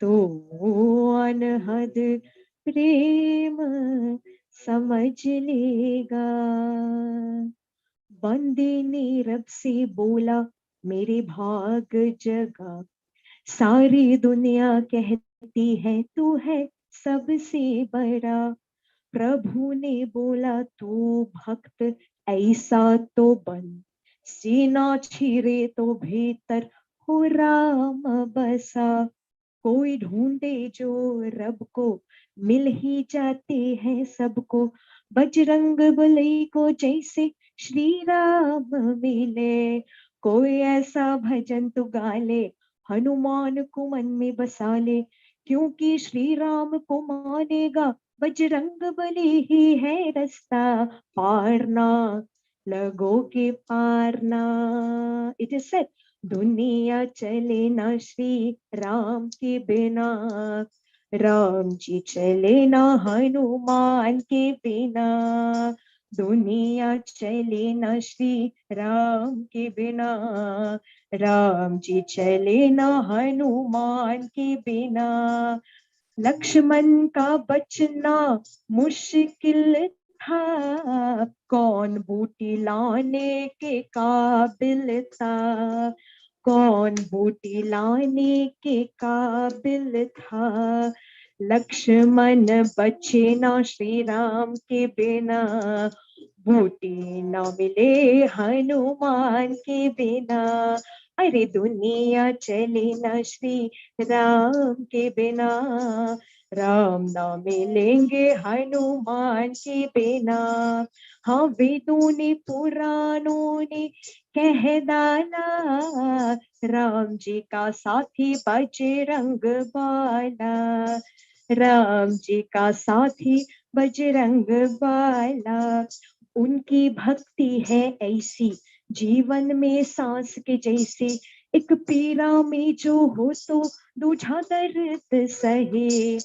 तू अनहद प्रेम समझ लेगा. बंदे ने रब से बोला मेरे भाग जगा, सारी दुनिया कहती है तू है सबसे बड़ा. प्रभु ने बोला तू भक्त ऐसा तो बन, सीना चीरे तो भीतर हो राम बसा. कोई ढूंढे जो रब को मिल ही जाते हैं सबको, बजरंग बली को जैसे श्री राम मिले. कोई ऐसा भजन तो गा ले, हनुमान को मन में बसा ले, क्योंकि श्री राम को मानेगा बजरंग बली ही है रास्ता पारना, लगो के पारना. It is said, दुनिया चले ना श्री राम के बिना, राम जी चले ना हनुमान के बिना. दुनिया चले ना श्री राम के बिना, राम जी चले ना हनुमान के बिना. लक्ष्मण का बचना मुश्किल था, कौन बूटी लाने के काबिल था, कौन बूटी लाने के काबिल था. लक्ष्मण बचे ना श्री राम के बिना, बूटी न मिले हनुमान के बिना, अरे दुनिया चले न श्री राम के बिना, राम न मिलेंगे हनुमान के बिना। हाँ वेदों ने पुराणों ने कह डाला, राम जी का साथी बजरंग बाला, राम जी का साथी बजरंग बाला। उनकी भक्ति है ऐसी जीवन में सांस के जैसे, एक पीरा में जो हो तो दूजा दर्द सहे।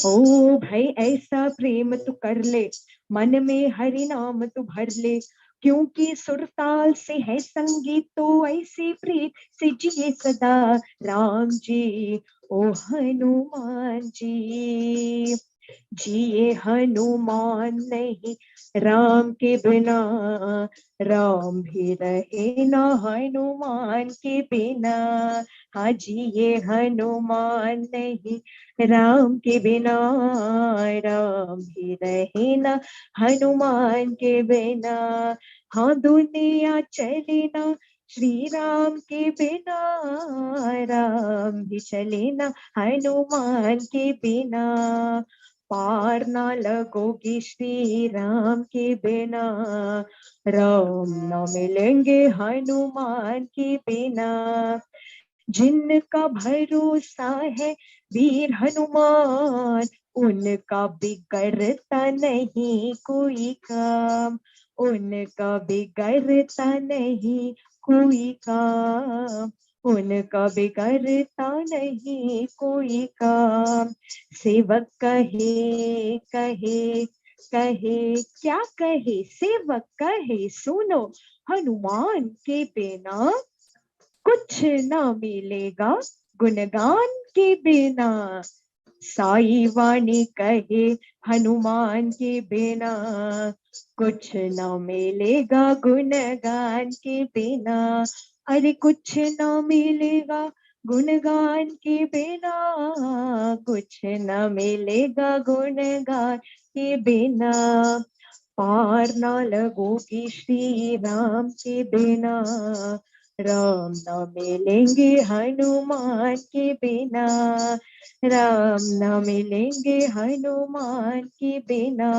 ओ भाई ऐसा प्रेम तू कर ले, मन में हरि नाम तू भर ले, क्योंकि सुरताल से है संगीत तो ऐसी प्रीत से जिए सदा राम जी। ओ हनुमान जी, जिए हनुमान नहीं राम के बिना, राम भी रहे ना हनुमान के बिना। हाँ जिए हनुमान नहीं राम के बिना, राम भी रहे ना हनुमान के बिना। हाँ दुनिया चले ना श्री राम के बिना, राम भी चले ना हनुमान के बिना। पार ना लगोगी श्री राम के बिना, राम न मिलेंगे हनुमान के बिना। जिनका भरोसा है वीर हनुमान, उनका बिगड़ता नहीं कोई काम, उनका बिगड़ता नहीं कोई काम, उनका बिगड़ता नहीं कोई काम। सेवक कहे कहे कहे क्या कहे, सेवक कहे सुनो, हनुमान के बिना कुछ ना मिलेगा गुणगान के बिना। साई वाणी कहे हनुमान के बिना कुछ ना मिलेगा गुणगान के बिना। अरे कुछ ना मिलेगा गुणगान के बिना, कुछ ना मिलेगा गुणगान के बिना। पार ना लगोगी श्री राम के बिना, राम न मिलेंगे हनुमान के बिना, राम न मिलेंगे हनुमान के बिना।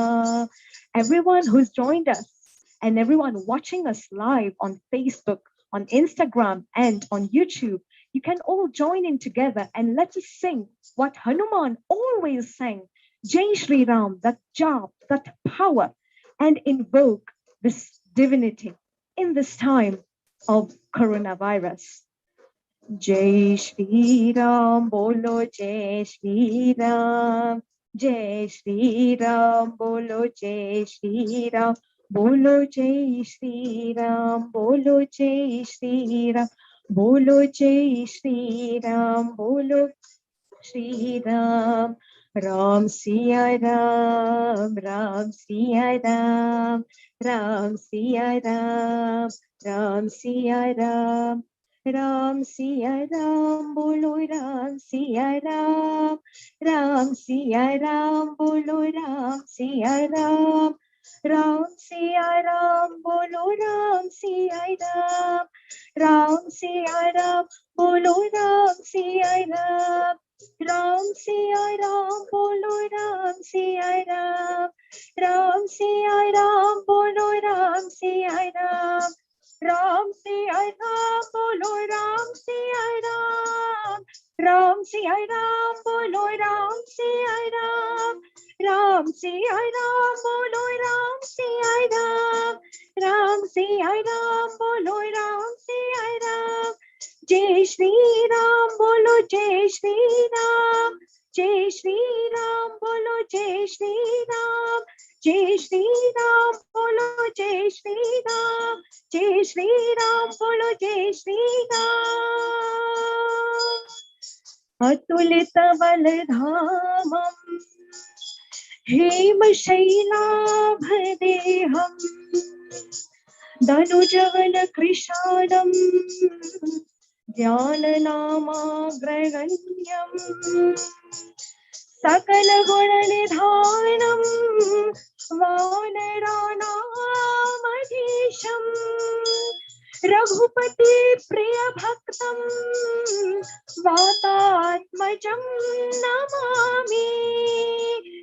Everyone who's joined us and everyone watching us live on Facebook, on Instagram and on YouTube, you can all join in together and let us sing what Hanuman always sang, Jai Shri Ram, that jap, that power, and invoke this divinity in this time of coronavirus. Jai Shri Ram, bolo Jai Shri Ram, Jai Shri Ram, bolo Jai Shri Ram, bolo Jai Shri Ram, bolo Jai Shri Ram, bolo Jai Shri Ram, bolo Shri Ram. Ram Siya Ram, Ram Siya Ram, Ram Siya Ram, Ram Siya Ram, Ram Siya Ram, bolo Ram Siya Ram, Ram Siya Ram, bolo Ram Siya Ram, Ram Siya Ram, bolo Ram Siya Ram, Ram Siya Ram, bolo Ram Siya Ram. Ram Siya Ram, bolo Ram Siya Ram, Ram Siya Ram, bolo Ram Siya Ram, Ram Siya Ram, bolo Ram Siya Ram, Ram Siya Ram, bolo Ram Siya Ram, Ram Siya Ram, bolo Ram Siya Ram, Ram Siya Ram, bolo Ram Siya Ram. Jai Shri Ram, bolo Jai Shri Ram, Jai Shri Ram, bolo Jai Shri Ram, Jai Shri Ram, bolo Jai Shri Ram, Jai Shri Ram, bolo Jai Shri Ram. अतुलित बलधामं हेम शैलाभदेहं धनुजवन कृशानं ध्याननामाग्रगण्यम् सकल गुण निधानम् रघुपति प्रिय भक्तं वातात्मजं नमामि।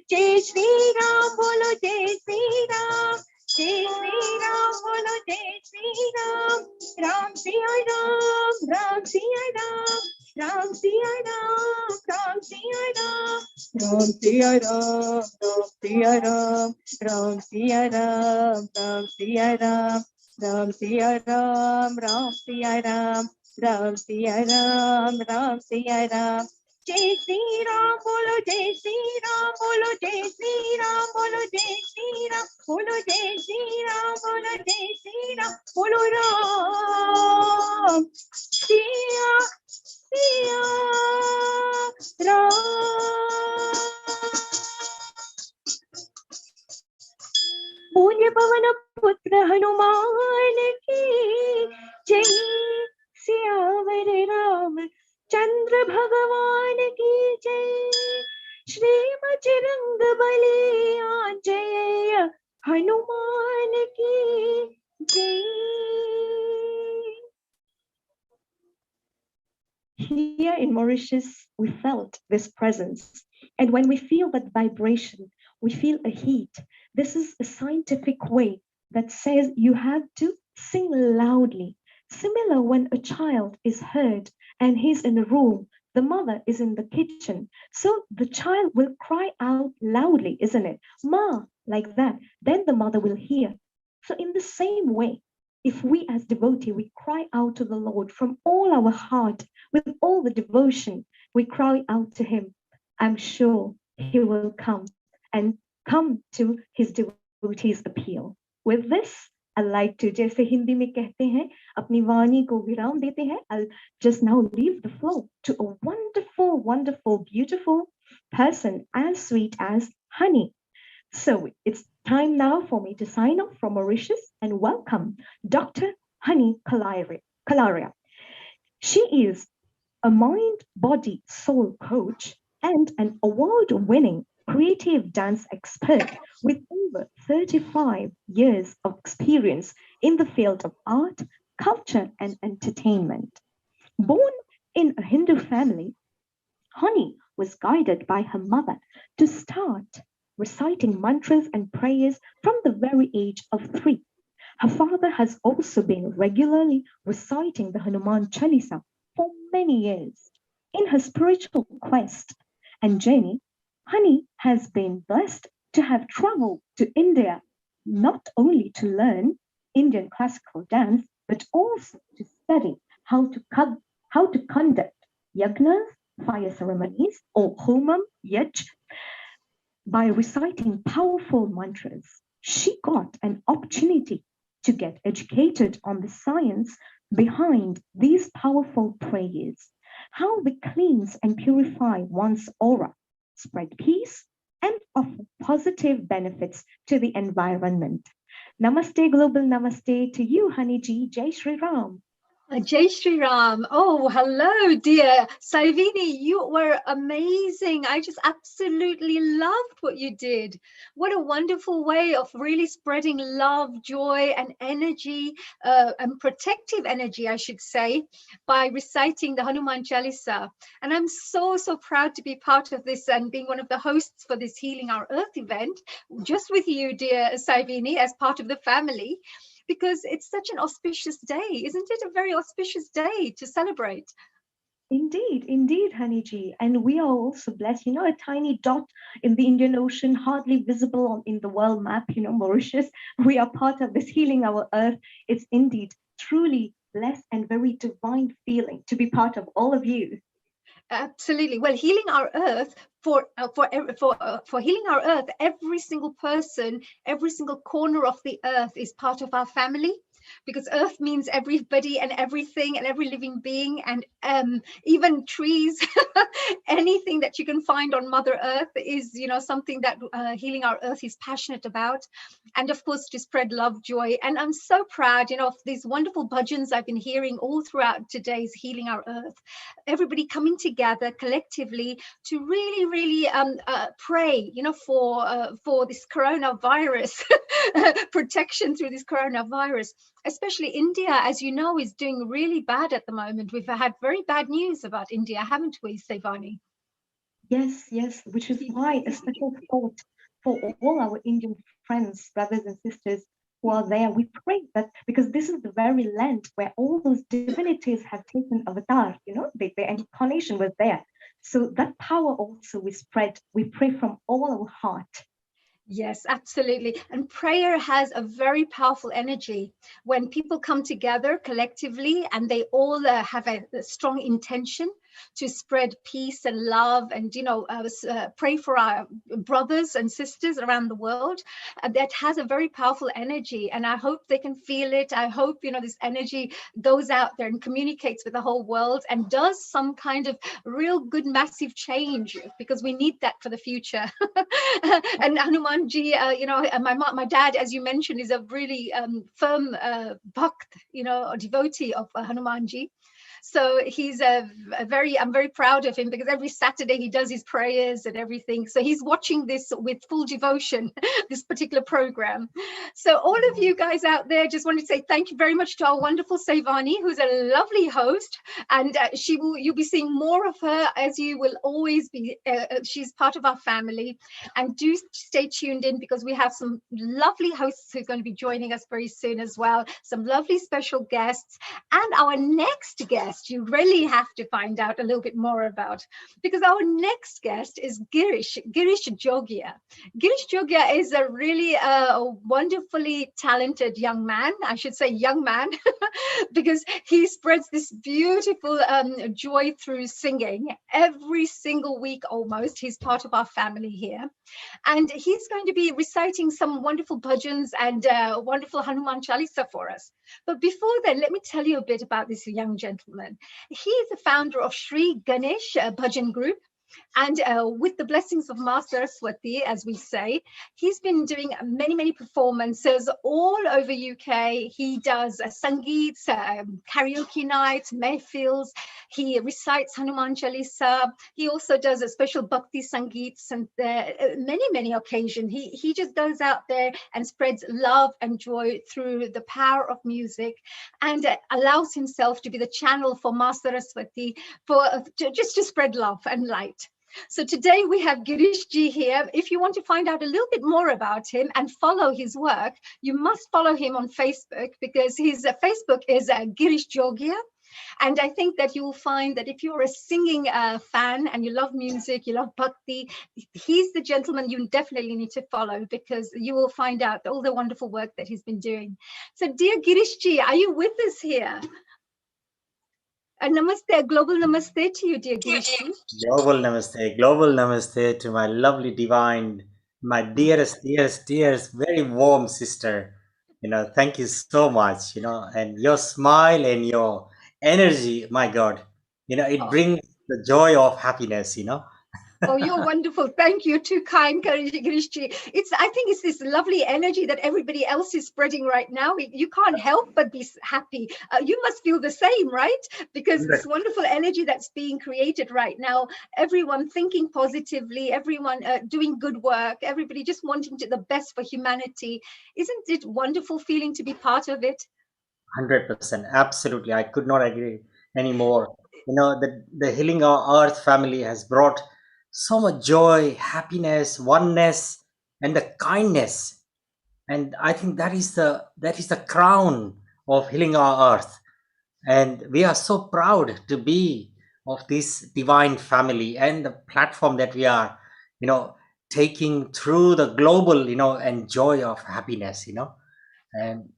जय श्री राम बोलो जय श्री राम, जय श्री राम बोलो जय श्री राम। राम सिया राम, राम सिया राम, राम सिया राम, राम सिया राम, राम सिया राम, राम सिया राम, राम सिया राम, राम सिया राम, राम सिया राम, राम सिया राम, राम सिया राम, राम सिया राम। जय श्री राम बोलो जय श्री राम बोलो जय श्री राम बोलो जय श्री राम बोलो जय श्री राम बोलो जय श्री राम बोलो राम सिया सिया राम। पूज्य पवन पुत्र हनुमान की जय, सियावर राम चंद्र भगवान की जय। श्री बजरंग बली आंजनेय हनुमान की जय। Here in Mauritius, we felt this presence. And when we feel that vibration, we feel a heat. This is a scientific way that says you have to sing loudly. Similar when a child is heard and he's in a room, the mother is in the kitchen. So the child will cry out loudly, isn't it? Ma, like that. Then the mother will hear. So in the same way, if we as devotee, we cry out to the Lord from all our heart, with all the devotion, we cry out to him, I'm sure he will come and come to his devotees' appeal. With this, I like to, जैसे हिंदी में कहते हैं, अपनी वाणी को विराम देते हैं. I'll just now leave the floor to a wonderful, wonderful, beautiful person as sweet as honey. So it's time now for me to sign off from Mauritius and welcome Dr. Honey Kalaria. She is a mind, body, soul coach and an award-winning creative dance expert with over 35 years of experience in the field of art, culture, and entertainment. Born in a Hindu family, Honey was guided by her mother to start reciting mantras and prayers from the very age of 3. Her father has also been regularly reciting the Hanuman Chalisa for many years. In her spiritual quest and journey, Honey has been blessed to have traveled to India not only to learn Indian classical dance, but also to study how to conduct yagnas, fire ceremonies, or homam, yaj. By reciting powerful mantras, she got an opportunity to get educated on the science behind these powerful prayers, how they cleanse and purify one's aura, spread peace, and offer positive benefits to the environment. Namaste, global namaste to you, Honey Ji. Jai Shri Ram. Jai Shri Ram. Oh, hello, dear Saivini. You were amazing. I just absolutely loved what you did. What a wonderful way of really spreading love, joy, and energy, and protective energy, I should say, by reciting the Hanuman Chalisa. And I'm so, so proud to be part of this and being one of the hosts for this Healing Our Earth event, just with you, dear Saivini, as part of the family. Because it's such an auspicious day. Isn't it a very auspicious day to celebrate? Indeed, indeed, Honey Ji. And we are also blessed, a tiny dot in the Indian Ocean, hardly visible in the world map, Mauritius. We are part of this Healing Our Earth. It's indeed truly blessed and very divine feeling to be part of all of you. Absolutely. Well, healing our earth, for healing our earth, every single person, every single corner of the earth is part of our family, because earth means everybody and everything and every living being, and even trees. Anything that you can find on Mother Earth is, something that Healing Our Earth is passionate about. And of course, to spread love, joy. And I'm so proud, of these wonderful bhajans I've been hearing all throughout today's Healing Our Earth. Everybody coming together collectively to really, really pray, for this coronavirus, protection through this coronavirus. especially India, as you know, is doing really bad at the moment. We've had very bad news about India, haven't we, Sevani? Yes, yes, which is why a special thought for all our Indian friends, brothers and sisters who are there. We pray that because this is the very land where all those divinities have taken avatar, you know, the incarnation was there. So that power also we spread. We pray from all our heart. Yes, absolutely. And prayer has a very powerful energy when people come together collectively and they all have a strong intention to spread peace and love and, you know, pray for our brothers and sisters around the world. That has a very powerful energy. And I hope they can feel it. I hope, you know, this energy goes out there and communicates with the whole world and does some kind of real good, massive change, because we need that for the future. And Hanumanji, you know, my dad, as you mentioned, is a really firm bhakt, you know, a devotee of Hanumanji. So he's I'm very proud of him, because every Saturday he does his prayers and everything. So he's watching this with full devotion, this particular program. So all of you guys out there, just want to say thank you very much to our wonderful Sevani, who's a lovely host, and you'll be seeing more of her, as you will always be. She's part of our family, and do stay tuned in, because we have some lovely hosts who are going to be joining us very soon as well. Some lovely special guests, and our next guest you really have to find out a little bit more about, because our next guest is Girish Jogia. Girish Jogia is a really wonderfully talented young man. I should say young man, because he spreads this beautiful joy through singing every single week almost. He's part of our family here. And he's going to be reciting some wonderful bhajans and wonderful Hanuman Chalisa for us. But before then, let me tell you a bit about this young gentleman. He is the founder of Sri Ganesh Bhajan Group. And with the blessings of Ma Saraswati, as we say, he's been doing many performances all over UK. He does Sangeets, karaoke nights, mehfils. He recites Hanuman Chalisa. He also does a special Bhakti Sangeets, and many occasions. He just goes out there and spreads love and joy through the power of music, and allows himself to be the channel for Ma Saraswati just to spread love and light. So today we have Girish Ji here. If you want to find out a little bit more about him and follow his work, you must follow him on Facebook, because his Facebook is Girish Jogia. And I think that you will find that if you're a singing fan and you love music, you love bhakti, he's the gentleman you definitely need to follow, because you will find out all the wonderful work that he's been doing. So dear Girish Ji, are you with us here? Namaste, global namaste to you, dear Girish Ji. Global namaste to my lovely divine, my dearest, very warm sister. You know, thank you so much, you know, and your smile and your energy, my God, you know, it brings the joy of happiness, you know. Oh, you're wonderful. Thank you. Too kind, Girishji. I think it's this lovely energy that everybody else is spreading right now. You can't help but be happy. You must feel the same, right? Because this wonderful energy that's being created right now, everyone thinking positively, everyone doing good work, everybody just wanting the best for humanity. Isn't it wonderful feeling to be part of it? 100%. Absolutely. I could not agree anymore. You know, the Healing Our Earth family has brought so much joy, happiness, oneness, and the kindness. And I think that is the crown of Healing Our Earth. And we are so proud to be of this divine family and the platform that we are, you know, taking through the global, you know, and joy of happiness, you know. And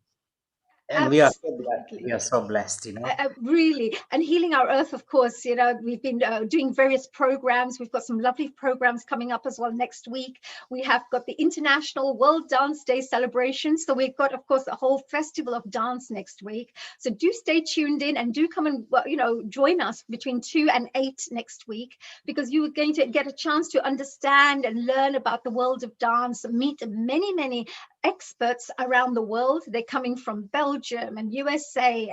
we are so blessed. We are so blessed, you know. Really. And Healing Our Earth, of course, you know, we've been doing various programs. We've got some lovely programs coming up as well next week. We have got the International World Dance Day celebration. So we've got, of course, a whole festival of dance next week. So do stay tuned in and do come and, you know, join us between 2 and 8 next week, because you are going to get a chance to understand and learn about the world of dance, meet many experts around the world. They're coming from Belgium, Belgium and USA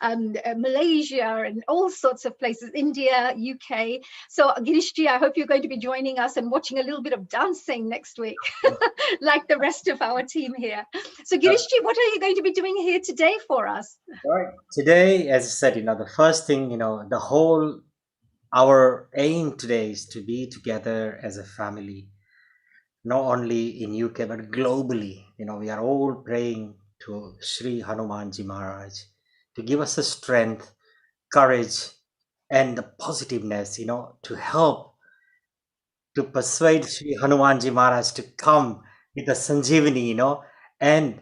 and Malaysia and all sorts of places, India, UK. So Girishji, I hope you're going to be joining us and watching a little bit of dancing next week, like the rest of our team here. So Girishji, what are you going to be doing here today for us? Right. Today, as I said, the first thing, our aim today is to be together as a family, not only in UK, but globally. We are all praying to Sri Hanumanji Maharaj to give us the strength, courage, and the positiveness, to help to persuade Sri Hanumanji Maharaj to come with the Sanjeevani, and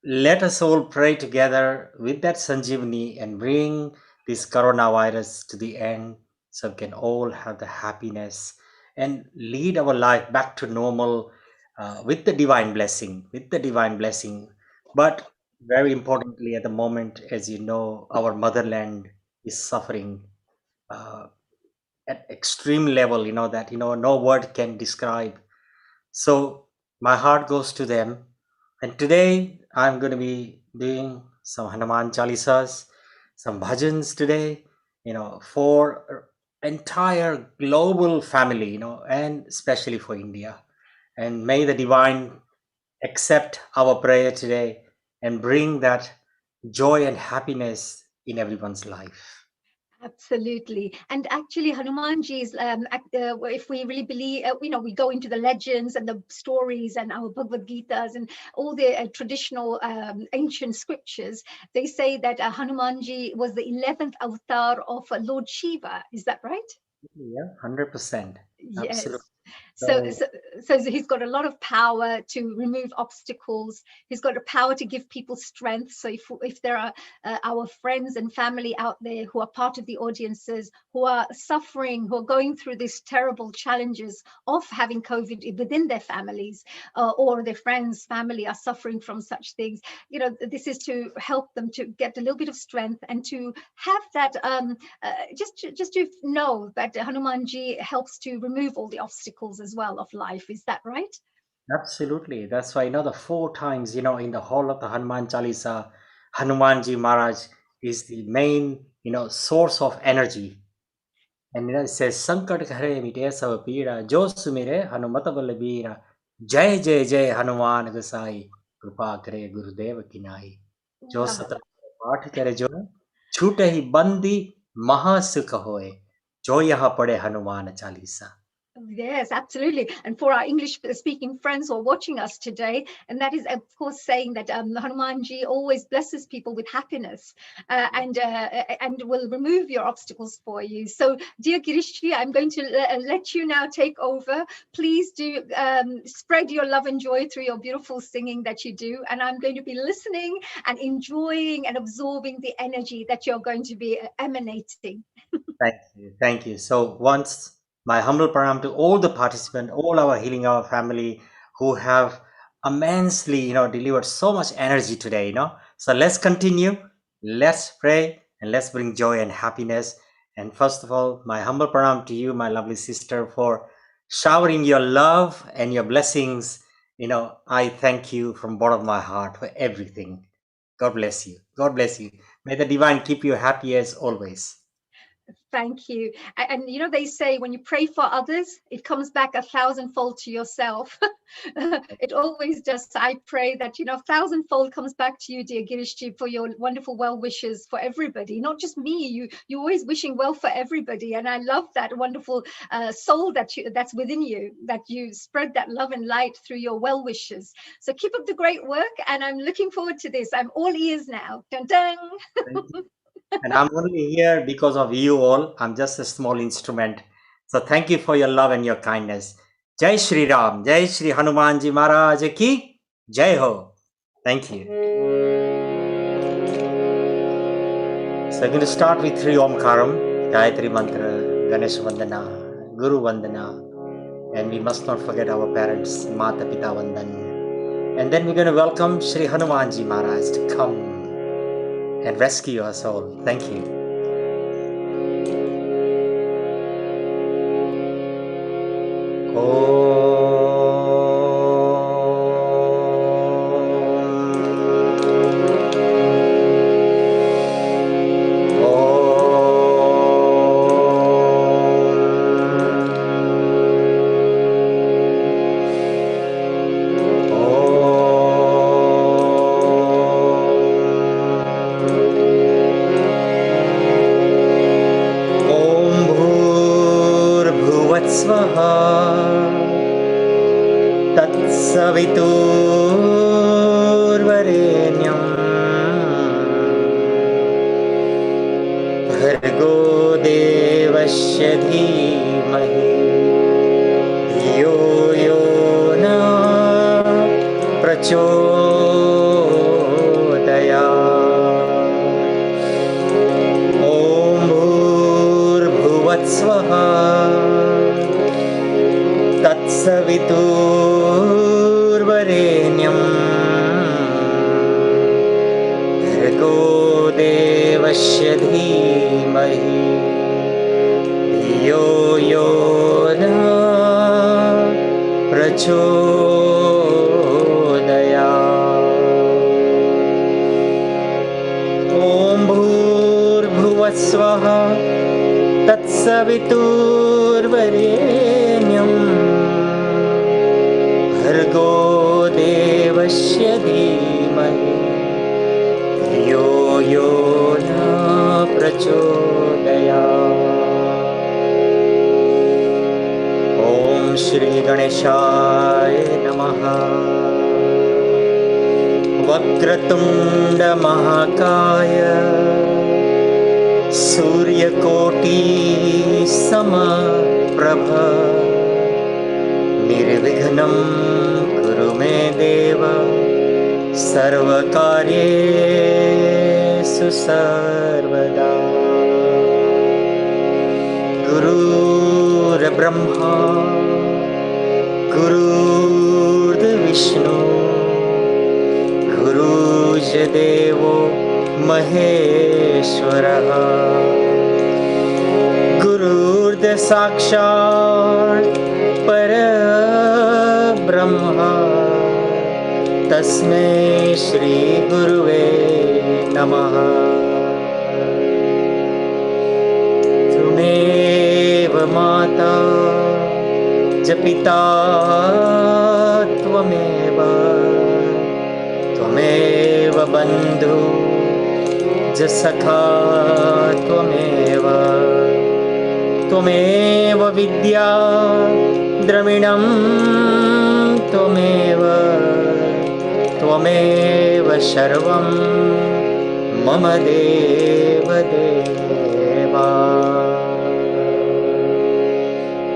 let us all pray together with that Sanjeevani and bring this coronavirus to the end so we can all have the happiness and lead our life back to normal with the divine blessing, But very importantly, at the moment, as you know, our motherland is suffering at extreme level, that, no word can describe. So my heart goes to them. And today I'm going to be doing some Hanuman Chalisas, some bhajans today, for entire global family, and especially for India. And may the divine accept our prayer today and bring that joy and happiness in everyone's life. Absolutely. And actually, Hanumanji's, if we really believe, we go into the legends and the stories and our Bhagavad Gitas and all the traditional ancient scriptures, they say that Hanumanji was the 11th avatar of Lord Shiva. Is that right? Yeah, 100%. Yes. Absolutely. So he's got a lot of power to remove obstacles. He's got a power to give people strength. So if there are our friends and family out there who are part of the audiences, who are suffering, who are going through these terrible challenges of having COVID within their families, or their friends, family are suffering from such things, this is to help them to get a little bit of strength and to have that, just to know that Hanumanji helps to remove all the obstacles as well of life. Is that right? Absolutely. That's why, the 4 times, in the whole of the Hanuman Chalisa, Hanumanji Maharaj is the main, source of energy. And it says, Sankat Hare Mite Sava Pira, Jo Sumire, Hanumata Balabira, Jai Jai Jai Hanuman Gasai, Krupa Kare Gurudeva Kinai. Jo Satra Path Kare Jo, Chute Hi Bandi Mahasukha Hoye, Jo Yaha Pade Hanuman Chalisa. Yes, absolutely. And for our English speaking friends who are watching us today, and that is, of course, saying that Hanumanji always blesses people with happiness and will remove your obstacles for you. So, dear Girishji, I'm going to let you now take over. Please do spread your love and joy through your beautiful singing that you do. And I'm going to be listening and enjoying and absorbing the energy that you're going to be emanating. Thank you. Thank you. So once my humble pranam to all the participants, all our Healing Our family who have immensely, delivered so much energy today, So let's continue, let's pray, and let's bring joy and happiness. And first of all, my humble pranam to you, my lovely sister, for showering your love and your blessings. I thank you from bottom of my heart for everything. God bless you. God bless you. May the divine keep you happy as always. Thank you. And they say when you pray for others, it comes back 1,000-fold to yourself. It always does. I pray that 1,000-fold comes back to you, dear Girishji, for your wonderful well wishes for everybody, not just me. You're always wishing well for everybody, and I love that wonderful soul that's within you, that you spread that love and light through your well wishes. So keep up the great work, and I'm looking forward to this. I'm all ears now. Dun dun. And I'm only here because of you all. I'm just a small instrument. So thank you for your love and your kindness. Jai Shri Ram, Jai Shri Hanumanji Maharaj ki Jai Ho. Thank you. So I'm going to start with 3 Omkaram, Gayatri Mantra, Ganesh Vandana, Guru Vandana, and we must not forget our parents, Mata Pita Vandan. And then we're going to welcome Shri Hanumanji Maharaj to come and rescue us all. Thank you. Oh. प्रचोदयात्। ॐ भूर्भुवत्स्वः तत्सवितुर्वरेण्यं भर्गो देवस्य धीमहि धियो यो नः प्रचोदयात्। ॐ भूर्भुवस्वः तत्सवितुर्वरेण्यं भर्गो देवस्य धीमहि धियो यो न प्रचोदयात्। ॐ श्री गणेशाय नमः। वक्रतुण्ड महाकाय सूर्यकोटि समप्रभ निर्विघ्नं कुरु मे देव सर्वकार्येषु सर्वदा। गुरुर्ब्रह्मा गुरुर्विष्णु गुरुर्देवो महेश्वरः गुरुर्साक्षात् परब्रह्म तस्मै श्री गुरुवे नमः। त्वमेव माता च पिता त्वमेव त्वमेव बन्धु च सखा त्वमेव त्वमेव विद्या द्रविणं त्वमेव त्वमेव सर्वं मम देव देवा।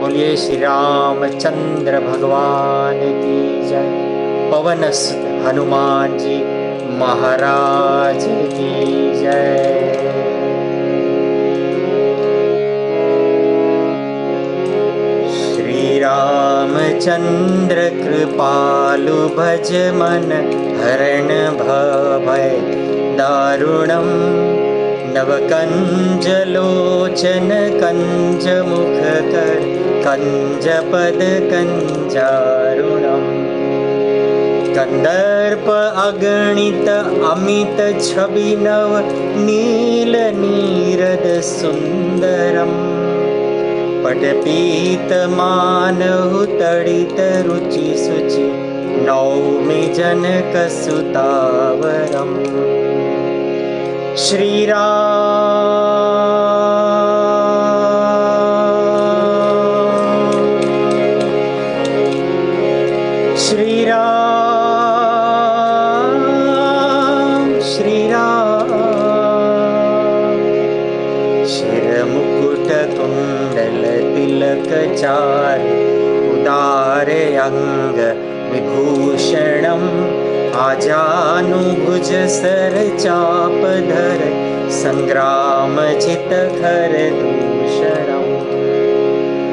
बोलिए श्री रामचंद्र भगवान की जय। पवन सुत हनुमान जी महाराज की जय। श्री रामचंद्र कृपालु भज मन हरण भय दारुणं नवकंज लोचन कंज मुख कर कंज पद कंजारुणम् कंदर्प अगणित अमित छवि नव नील नीरद सुंदरम पटपीत मानहु तड़ित रुचि सुचि नौमि जनक सुतावरम। श्री चारि उदारे अंग विभूषणम् आजानुभुज सर चापधर संग्राम चित खर दूषणम्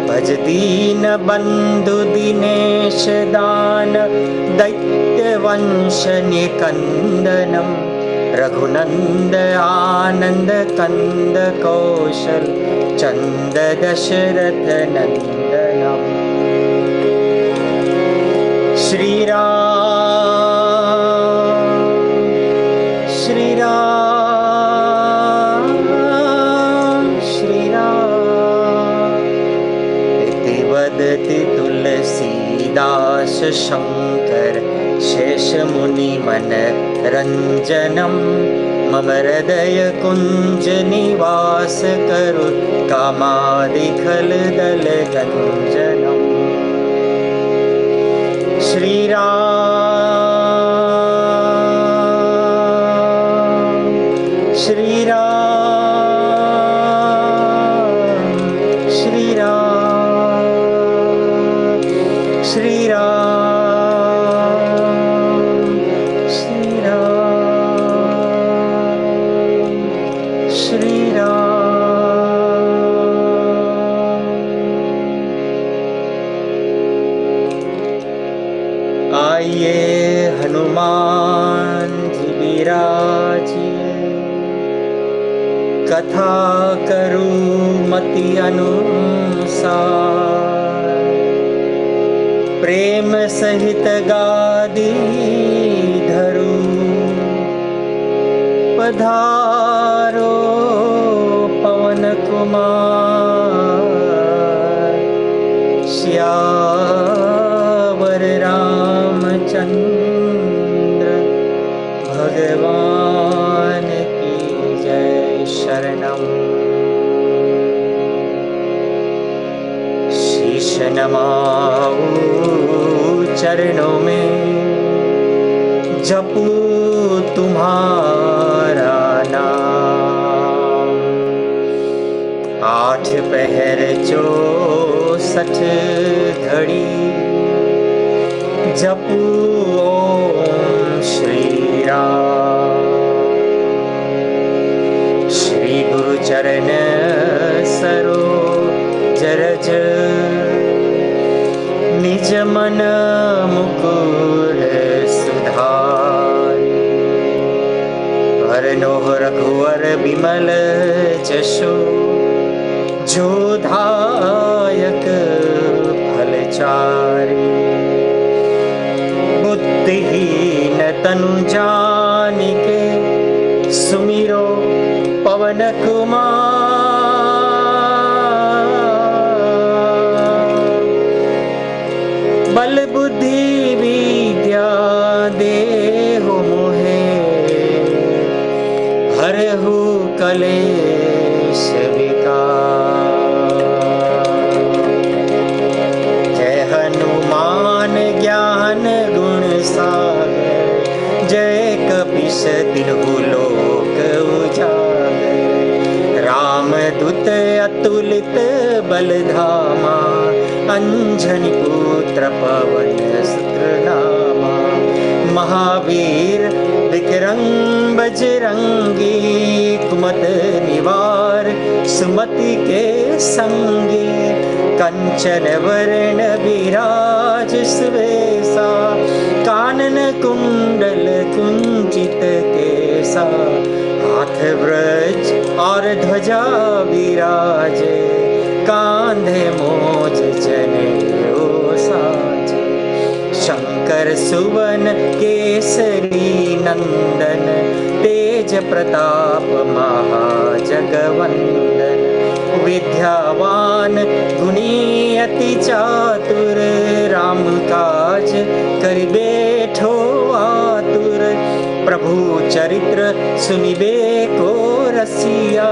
भज दीन बंधु दिनेश दान दैत्य वंश निकंदनम् रघुनंद आनंद कंद कौशल चंद दशरथ नंदनम। श्री राम श्री राम श्री राम इति वदति तुलसीदास शंकर शेष मुनि मन रंजनम मम हृदय कुंज निवास करु कामादिखल दल गंजनम। श्री राम श्री राम श्री राम श्री राम हनुमान जी विराजिए, कथा करूं मति अनुसार, प्रेम सहित गादी धरूं, पधारो पवन कुमार, श्यावर रामचंद्र भगवान की जय। शरणम शीश नमाऊं चरणों में, जपू तुम्हारा नाम, 8 पहर 64 घड़ी, जपू ओम श्री राम। श्री गुरु चरण सरोज रज, निज मन मुकुर सुधारि, वरनो रघुवर बिमल जसु, जो दायक फलचारि, बुद्धिहीन तनु जानिके, सुमिरो पवन कुमार, बल बुद्धि विद्या देहु मोहे, हरहु कलेश विकार। जय हनुमान ज्ञान गुण सागर, जय कपीस तिन्हु लोक उजागर, रामदूत अतुलित बलधामा, अंजनी पुत्र पवन सुत नामा, महावीर विक्रम बजरंगी, कुमत निवार सुमति के संगी, कंचन वरण विराज सुवेशा, कानन कुंडल कुंचित केसा, हाथ ब्रज और ध्वजा विराजे, कांधे मोज जनेऊ साजे, शंकर सुवन केसरी नंदन, तेज प्रताप महाजगवंदन, विद्यावान गुणी अति चातुर, राम काज करिबे ठो आतुर, प्रभु चरित्र सुनिबे को रसिया,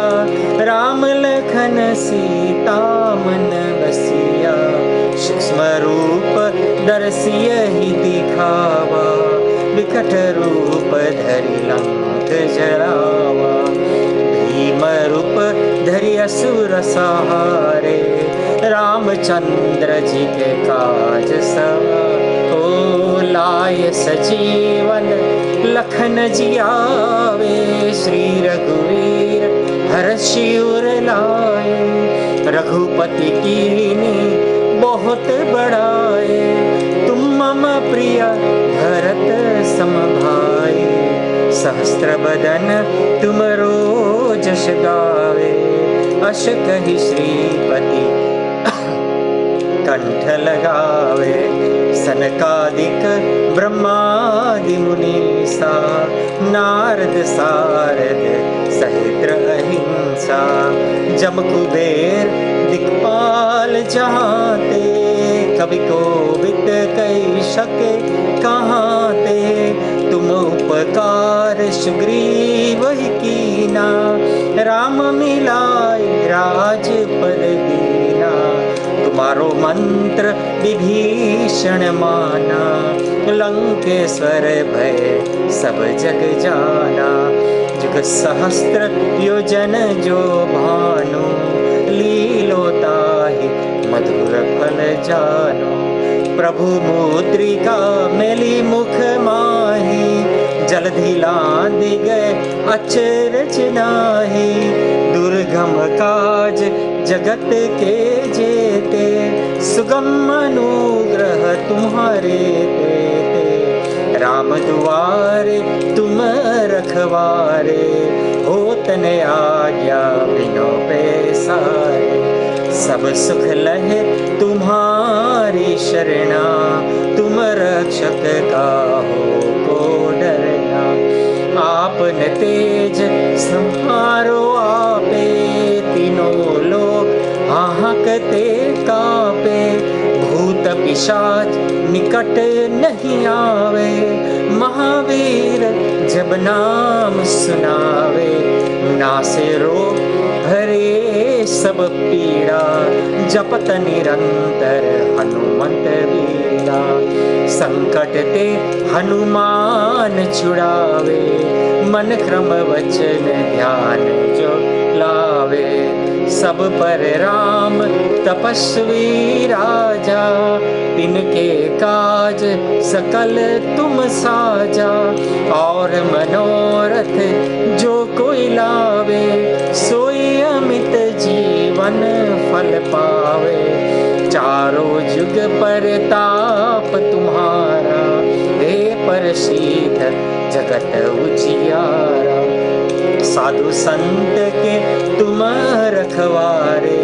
राम लखन सीता मन बसिया, सूक्ष्म रूप दर्शिय ही दिखावा, विकट रूप धरि लंक जरावा, भीम रूप धरि असुर सहारे, रामचंद्र जी के काज सवारे, ओ लाय सजीवन लखन जियावे, श्री रघुवीर हर्षि उर लाए, रघुपति कीन्ही बहुत बड़ाए, तुम मम प्रिय भरत सम भाई, सहस्त्र बदन तुमरो जस गावे, अस कहि श्रीपति कंठ लगावे, सनकादिक ब्रह्मादि मुनीसा, नारद सारद सहित अहिंसा, जम कुबेर दिक्पाल जहाते, कवि कोविद कहि सके कहाते, तुम उपकार सुग्रीव ही कीना, राम मिलाए राजपद दीना, तुम्हारो मंत्र विभीषण माना, लंकेश्वर भय सब जग जाना, जुग सहस्त्र योजन जो भानु, लीलोताहि मधुर फल जानो, प्रभु मुद्रिका मेली मुख माही, जलधि लांघि गए अचरज नाही, दुर्गम काज जगत के जेते, सुगम अनुग्रह तुम्हारे तेते, राम दुआरे तुम रखवारे, होत न आज्ञा बिनो पैसारे। सब सुख लहे तुम्हारी शरणा, तुम रक्षक काहू को डरना। आपने तेज संहारो आपे, तीनों लोक हाहाकते कापे। भूत पिशाच निकट नहीं आवे, महावीर जब नाम सुनावे। नासे रोग हरे सब पीड़ा, जपत निरंतर हनुमंत बीरा। संकट ते हनुमान छुड़ावे, मन क्रम वचन ध्यान जो लावे। सब पर राम तपस्वी राजा, तिनके काज सकल तुम साजा। और मनोरथ जो कोई लावे, सोई अमित जीवन फल पावे। चारों जुग परताप तुम्हारा, हे प्रसिद्ध जगत उजियारा। साधु संत के तुम रखवारे,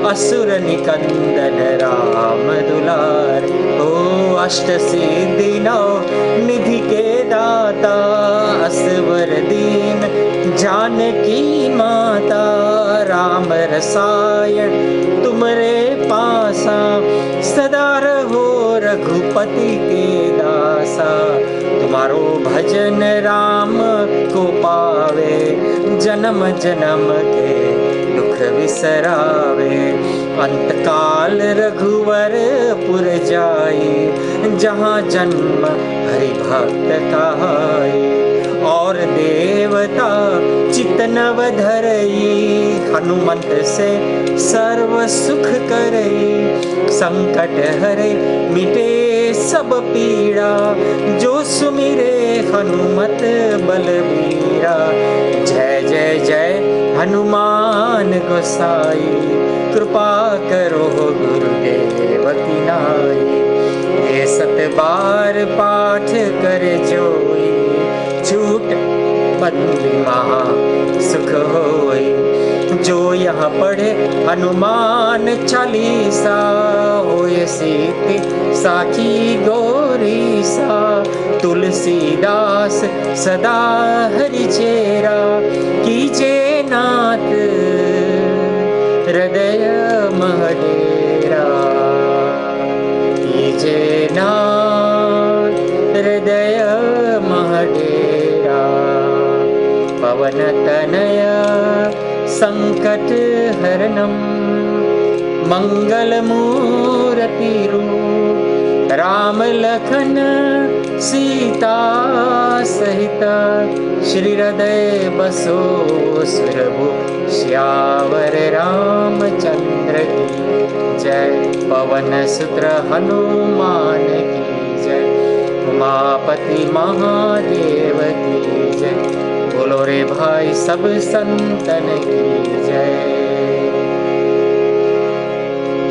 असुर निकंदन राम दुलार। ओ अष्ट सिद्धि नौ निधि के दाता, असवर दीन जानकी माता। राम रसायन तुमरे पासा, सदा रहो रघुपति के दासा। तुम्हारो भजन राम को पावे, जन्म जन्म के दुख विसरावे। अंत काल रघुवर पुर जाई, जहाँ जन्म हरि भक्त कहाई। और देवता चितनव धरई, हनुमंत से सर्व सुख करई। संकट हरे मिटे सब पीड़ा, जो सुमिरे हनुमत बलबीरा। जय जय जय हनुमान गोसाई, कृपा करो गुरुदेव की नाई। ये 7 बार पाठ करे जोई, छूट बंदी महा सुख होई। जो यहाँ पढ़े हनुमान चालीसा, होए सीति साखी गौरी सा। तुलसीदास सदा हरि चेरा, कीजे नाथ हृदय महडेरा। कीजे नाथ हृदय महडेरा। पवन तनय संकट हरणम, मंगल मूर्ति रूप। राम लखन सीता सहित, श्री हृदय बसो सुरभु। श्यावर रामचंद्र की जय, पवन सुत्र हनुमान की जय। उमापति महादेव की जय, बोलो रे भाई सब संतन की जय।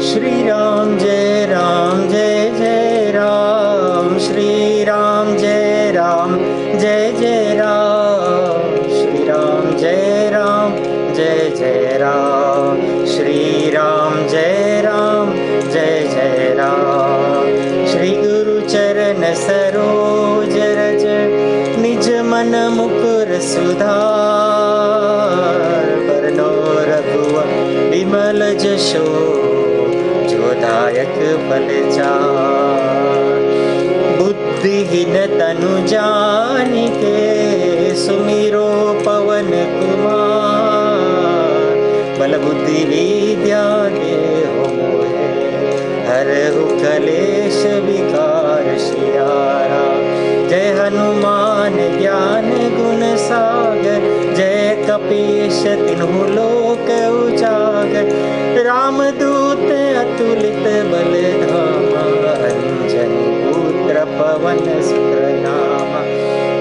श्री राम जय राम जय जय राम, श्री राम जय राम जय जय राम। श्री राम जय राम जय जय राम, श्री राम जय राम जय जय राम। श्री गुरु चरण सरोज रज, निज मन मुकुर सुधार। बरनो रघुवर विमल जशो, जो दायक फल चार। बुद्धिहीन तनु जानिके, सुमिरो पवन कुमार। बल बुद्धि विद्या देहु मोहे, हरहु कलेश विकार शियारा। जय हनुमान ज्ञान गुण सागर, जय कपीश तिन्हु लोक उजागर। रामदूत अतुलित बल धामा, अंजनी पुत्र पवन सुत नामा।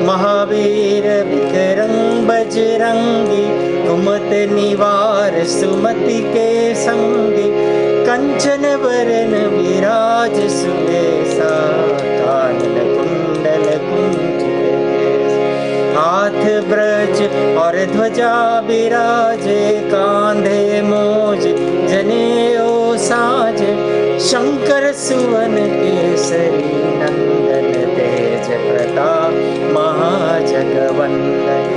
महावीर विक्रम बजरंगी, कुमति निवार सुमति के संगी। कंचन वरन विराज सुबेसा, कानन कुंडल कुंडल ध्वजा बिराजे कांधे मोज जनेऊ साजे शंकर सुवन केसरी नंदन तेज प्रताप महाजगवंदन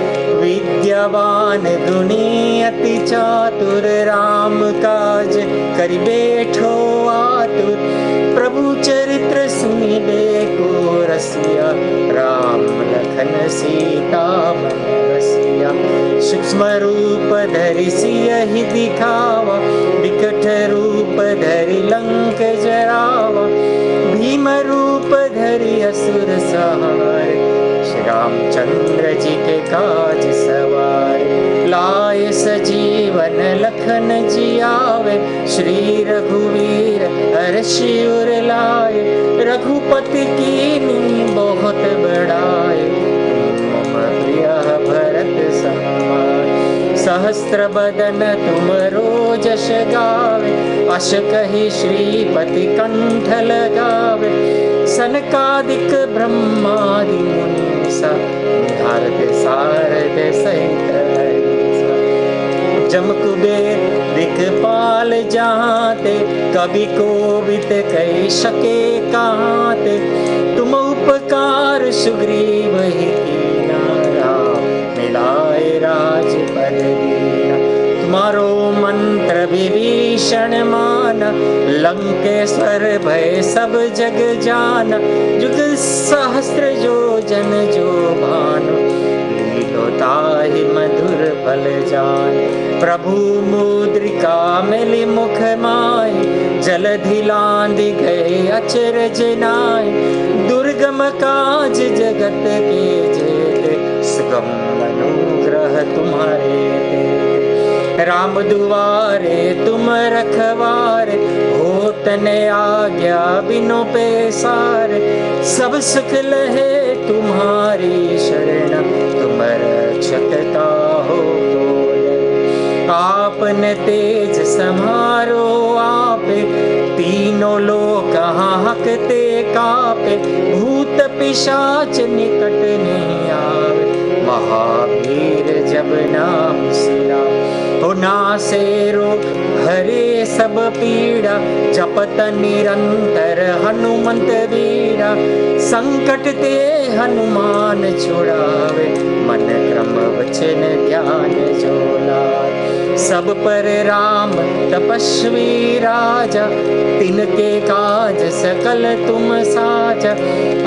विद्यावान गुणी अति चातुर राम काज करि बैठो आतुर प्रभु चरित्र सुनिबे को रसिया राम लखन सीता मन बसिया सूक्ष्म रूप धरि सियहि दिखावा विकट रूप धरि लंक जरावा भीम रूप धरि असुर संहार श्री रामचंद्र जी के काज सवार लाए सजीवन लखन जियावे श्री रघुवीर हर्षि उर लाए रघुपति कीन्ही बहुत बड़ाए तुम प्रिय भरत समान सहस्त्र बदन तुम रोजस गावे अश कहि श्रीपति कंठ लगावे सनकादिक ब्रह्मादि मुनीसा भारत सारद सहित हरिसा जम कुबेर दिखपाल जहाँते कवि कोविद कही सके कहाँते तुम उपकार सुग्रीव ही कीना राम मिलाए राज पद दीना तुम्हारो मंत्र विभीषण माना लंकेश्वर भय सब जग जाना जुग सहस्त्र जो जन जो भानु लीलो ताहि मधुर फल जान प्रभु मुद्रिका मिली मुख माय जलधि लांघ गए अचरज नाय दुर्गम काज जगत के जेते सुगम अनुग्रह तुम्हारे तेते राम दुआरे तुम रखवारे होत न आज्ञा बिनु पैसारे सब सुख लहे तुम्हारी शरण तुम रक्षकता हो आपने तेज समारो आपे तीनों लोक हाकते कापे भूत पिशाच निकट नहीं आवे महावीर जब नाम सिरा हो नासे रोग हरे सब पीड़ा जपत निरंतर हनुमंत वीरा संकट ते हनुमान छुड़ावे मन क्रम वचन ध्यान जो लाए सब पर राम तपस्वी राजा तिनके काज सकल तुम साजा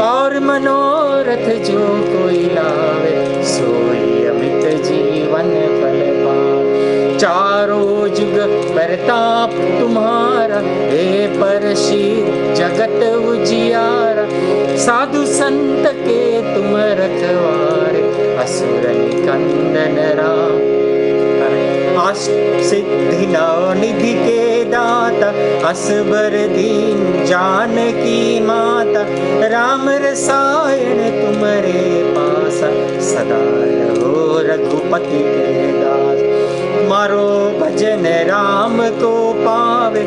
और मनोरथ जो कोई लावे सोई अमित जीवन फल पावे चारों जुग प्रताप तुम्हारा हे परशी जगत उजियारा साधु संत के तुम रखवारे असुर निकंदन राम सिद्धि निधि के दाता असबर दीन जानकी माता राम रसायन तुम्हारे पासा सदा रहो रघुपति के दास मारो भजन राम को पावे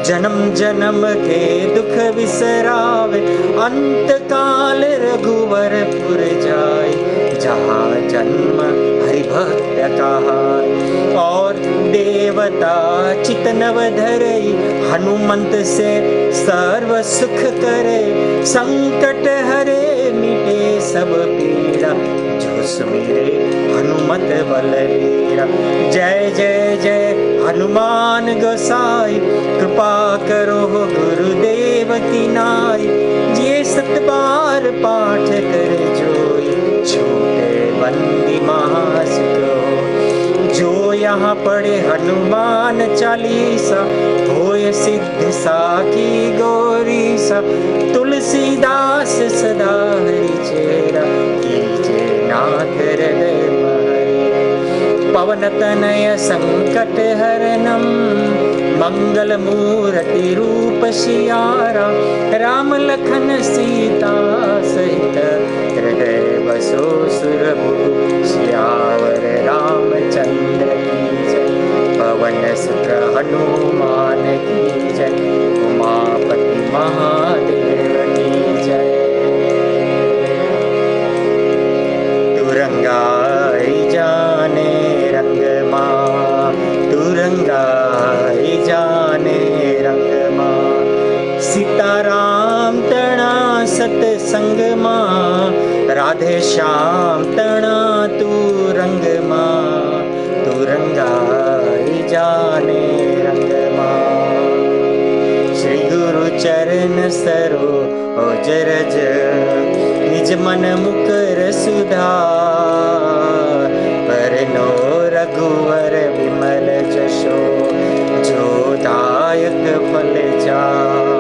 जन्म जन्म के दुख बिसरावे अंत काल रघुवर पुर जाए जहाँ जन्म हरि भक्त कहाय और देवता चितनव धरई हनुमंत से सर्व सुख करे संकट हरे मिटे सब पीड़ा जो सुमिरे हनुमत बलबीरा जय जय जय हनुमान गोसाई कृपा करो गुरुदेव की नाई ये सत बार पाठ कर जोई छूटे बंदी महासुख जो यहाँ पढ़े हनुमान चालीसा होय सिद्ध साखी गौरीसा तुलसीदास सदा हरि चेरा कीजे नाथ हृदय पवन तनय संकट हरणम मंगल मूर्ति रूप सियारा राम लखन सीता सहित हृदय बसो सुरभु सियावर रामचंद्र की जय पवन सुत हनुमान की जय उमापति महादेव की जय तुरंगाई जाने राम तणा तू रंग मां, तू रंगाई जाने रंग मां। श्री गुरु चरण सरो जरज, निज मन मुकर सुधार, परनो रघुवर विमल जशो, जो दायक फल चार।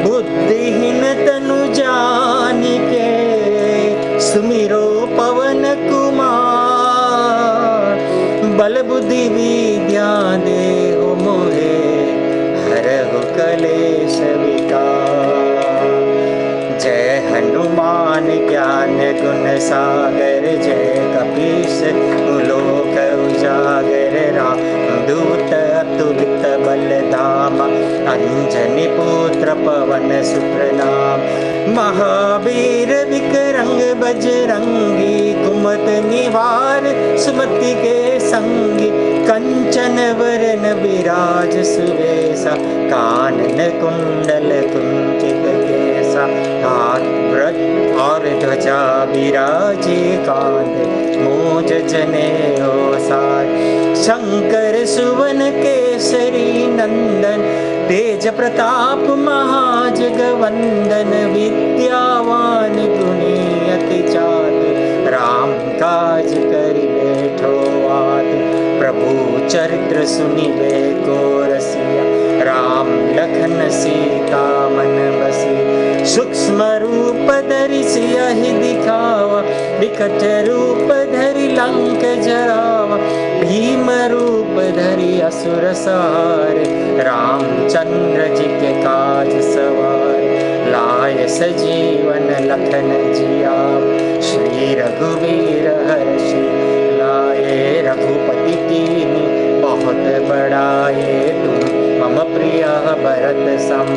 बुद्धिहीन तनु जानिके, सुमिरो पवन कुमार, बल बुद्धि विद्या देहु मोहे, हरहु कलेश विकार। जय हनुमान ज्ञान गुण सागर, जय कपीस लोक उजागर, राम दूत अतुलित बल धाम, अंजनी पुत्र पवन सुत नाम। महावीर विक्रम बजरंगी, कुमत निवार सुमति के संगी, कंचन वरन विराज सुवेशा, कानन कुंडल कुंचित केसा, हाथ व्रत और ध्वजा विराजे कांधे, मूज जनेऊ साज। शंकर सुवन केसरी नंदन, तेज प्रताप महाजगवंदन, विद्यावान गुणी अति चातुर, राम काज करि बैठो आतुर। प्रभु चरित्र सुनिबे को रसिया, राम लखन सीता मन बसी। सूक्ष्म रूप धरि सियहि दिखावा, विकट रूप धरि लंक जरावा। भीम रूप धरि असुर सहारे, रामचंद्र जी के काज सवारे। लाय सजीवन लखन जियाव, श्री रघुवीर हर्षि लाए। रघुपति कीन्ही बहुत बड़ाए, तुम मम प्रिय भरत सम।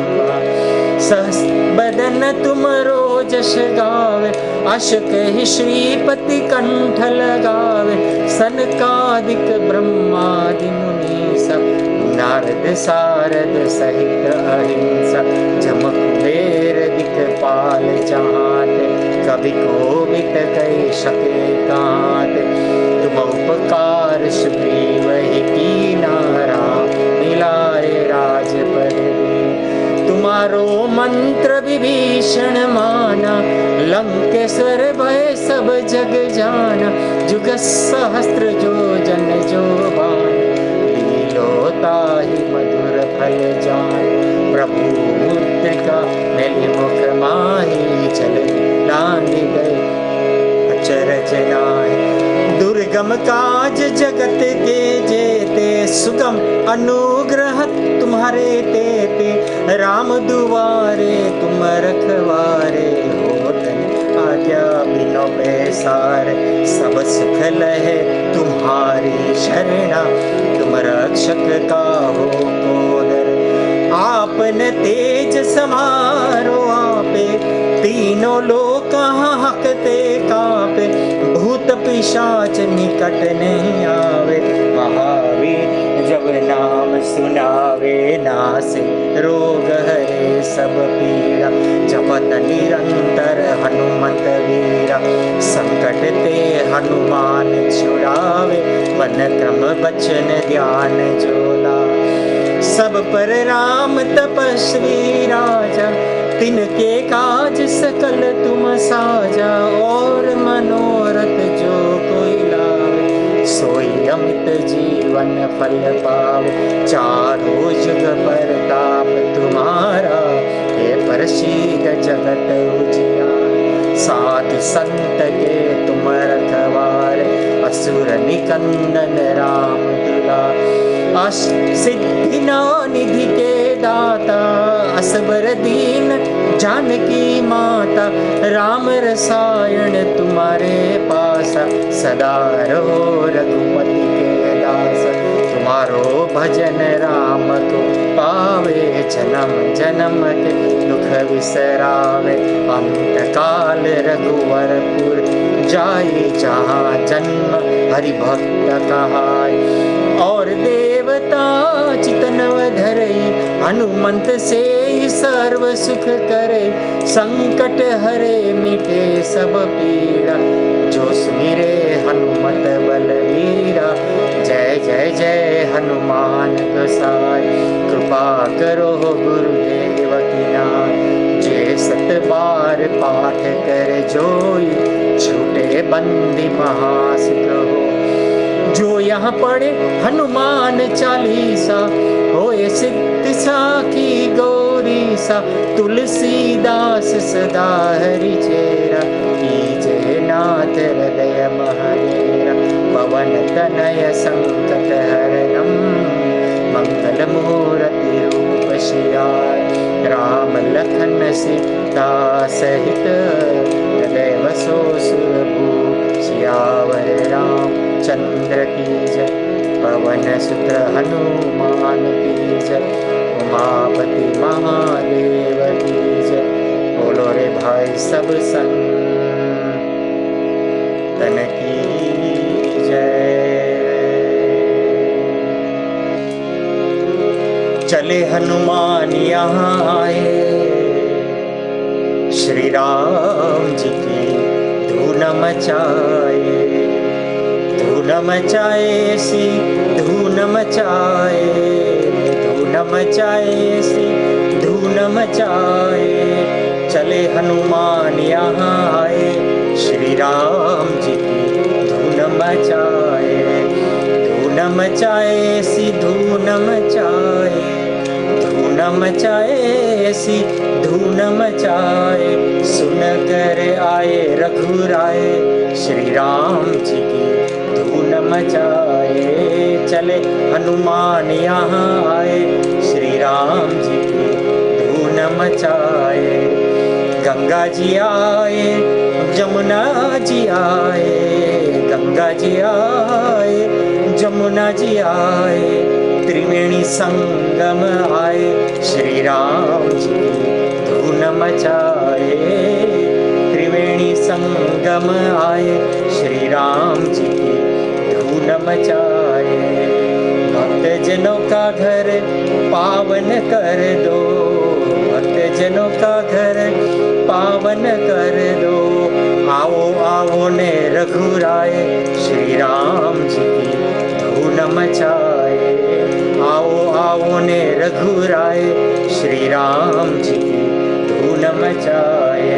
सहस बदन तुम रोजस गावे, अश कहि श्रीपति कंठ लगावे। सनकादिक ब्रह्मादि मुनीसा, नारद सारद सहित अहिंसा। जम कुबेर दिखपाल जहाते, कवि कोविद कहि सके काते। तुम उपकार सुग्रीव ही कीना, राम मिलाए राजपद दीन। तुम्हारो मंत्र विभीषण माना, लंकेश्वर भय सब जग जाना। जुग सहस्त्र जो जन जो बान, लीलो ताहि मधुर फल जान। प्रभु मुद्रिका मेलि मुख माहि, चल दांडी गए अचरज नाहि। दुर्गम काज जगत के जेते, सुगम अनुग्रह तुम्हारे तेते। राम दुआरे तुम रखवारे, होतन आज्ञा बिनु पैसारे। सब सुख लहे तुम्हारी शरणा, तुम रक्षक काहू को डर। आपन तेज समारो आपे, तीनों लोक हकते कापे। भूत पिशाच निकट नहीं आवे, महावीर जब नाम सुनावे। नासे रोग हरे सब पीड़ा, जपत निरंतर हनुमत वीरा। संकट ते हनुमान छुड़ावे, मन क्रम बचन ध्यान जोला। सब पर राम तपस्वी राजा, तिनके काज सकल तुम साजा। और मनोरथ जो कोई लावे, सोई अमित जीवन फल पावे। चारों जुग परताप तुम्हारा, हे प्रसिद्ध जगत उजियार। साधु संत के तुम रखवारे, असुर निकंदन राम दुलार। सिद्धि निधि के दाता, असबर दीन जानकी माता। राम रसायन तुम्हारे पासा, सदा रहो रघुपति के दास। तुम्हारो भजन राम को पावे, जन्म जन्म के दुख विसरावे। अंत काल रघुवरपुर जाई, जहाँ जन्म हरि भक्त कहाय। और देवता चितनव धरई, हनुमंत से ही सर्व सुख करे, संकट हरे मिटे सब पीड़ा, जो सुमिरे हनुमत बलवीरा। जय जय जय हनुमान गोसाई, कृपा करो गुरुदेव की नाय। जे सत बार पाठ करे जोई, छूटे बंदी महासुख हो। जो यहाँ पढ़े हनुमान चालीसा, होए सिद्ध साखी गौरी सा। तुलसीदास सदा हरि चेरा, कीजे नाथ हृदय महडेरा। पवन तनय संकट हरणम, मंगल मूर्ति रूप श्याम। राम लखन सीता सहित, हृदय बसो सुरभूप। सियावर रामचंद्र की जय, पवन सुत हनुमान की जय। उमापति महादेव की जय। बोलो रे भाई सब संतन की जय। चले हनुमान यहाँ आए, श्री राम जी की धूम मचाए। धूम मचाए सी धूम मचाए, धूम मचाए सी धूम मचाए। चले हनुमान यहाँ आए, श्री राम जी की धूम मचाए। धूम मचाए सी धूम मचाए, धूम मचाए सी धूम मचाए। सुन कर आए रघुराए, श्री राम जी की धूम मचाए। चले हनुमान यहाँ आए, श्री राम जी की धूम मचाए। गंगा जी आए, जमुना जी आए, गंगा जी आए, जमुना जी आए। त्रिवेणी संगम आए, श्री राम जी धूम मचाए। त्रिवेणी संगम आए, श्री राम जी धूम मचाए। भक्त जनों का घर पावन कर दो, भक्त जनों का घर पावन कर दो। आओ आओ ने रघुराए, श्री राम जी की धूम मचाए। आओ आओ ने रघुराए, श्री राम जी की धूम मचाए।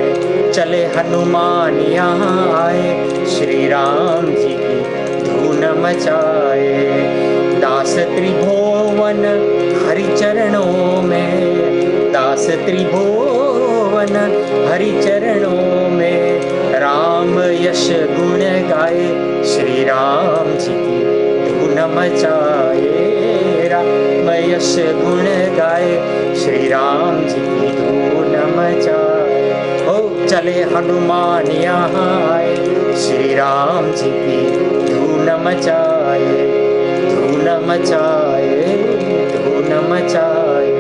चले हनुमान यहाँ आए, श्री राम जी की धूम मचाए। दास त्रिभुवन हरि चरणों में, दास त्रिभुवन हरि चरणों में। राम यश गुण गाए, श्री राम जी की धूम मचाए। राम यश गुण गाए, श्री राम जी की धूम मचाए। ओ चले हनुमान यहाँ आए, श्री राम जी की धूम मचाए। धूम मचाए, धूम मचाए,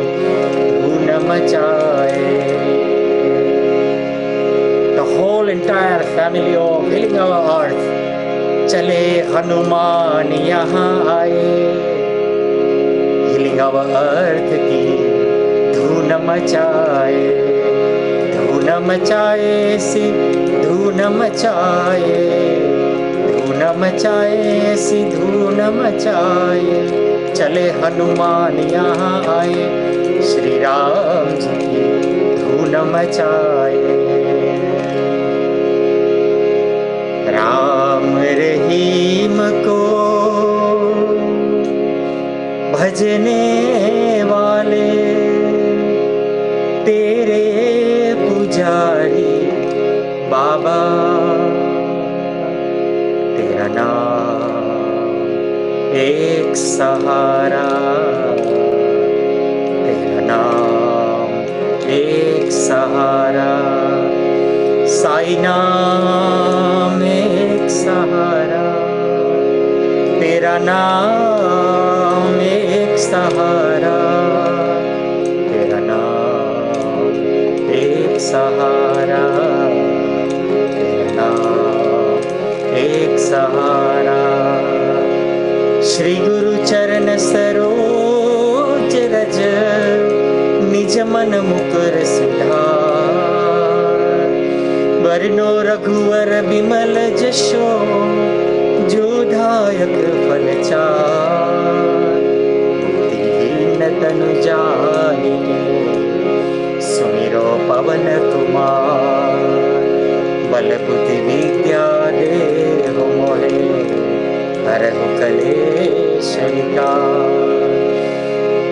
धूम मचाए। The whole entire family of Healing Our Earth, चले हनुमान यहाँ आए। Healing Our Earth की धूम मचाए। धूम मचाए सी धूम मचाए, धूम मचाए सी धूम मचाए। चले हनुमान यहाँ आए, श्री राम जी की धूम मचाए। राम रहीम को भजने वाले, तेरे पुजारी बाबा। तेरा नाम एक सहारा, तेरा नाम एक सहारा। साई नाम एक सहारा, तेरा नाम एक सहारा। तेरा नाम एक सहारा, तेरा नाम एक सहारा। श्री गुरु चरण सरोज रज, सकल जशो जोधायक फल चार बुद्धिहीन तनु जानिके सुमिरो पवन कुमार बल बुद्धि विद्या देहु मोहे हरहु कलेश विकार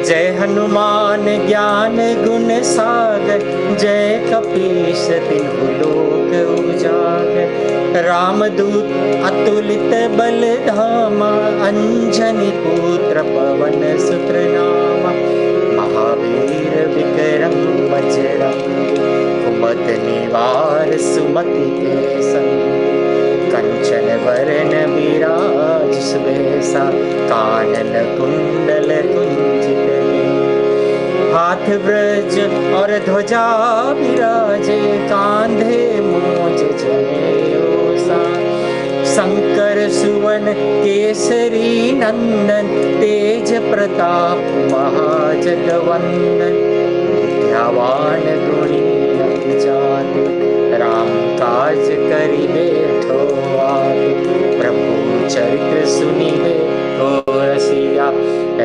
जय हनुमान ज्ञान गुण सागर जय कपीश तिन्हु लोक उजागर रामदूत अतुलित बल धामा अंजनी पुत्र पवन सुत नामा महावीर विक्रम बजरंगी कुमत निवार सुमति के संग कंचन वरण विराज सुबेसा कानन कुंडल कुंजित हाथ ब्रज और ध्वजा विराजे कांधे मोज जनेऊसा शंकर सुवन केसरी नंदन तेज प्रताप महाजगवंदन विद्यावान गुणी अति जाते राम काज करिबे ठो आते प्रभु चरित्र सुनिबे हो रसिया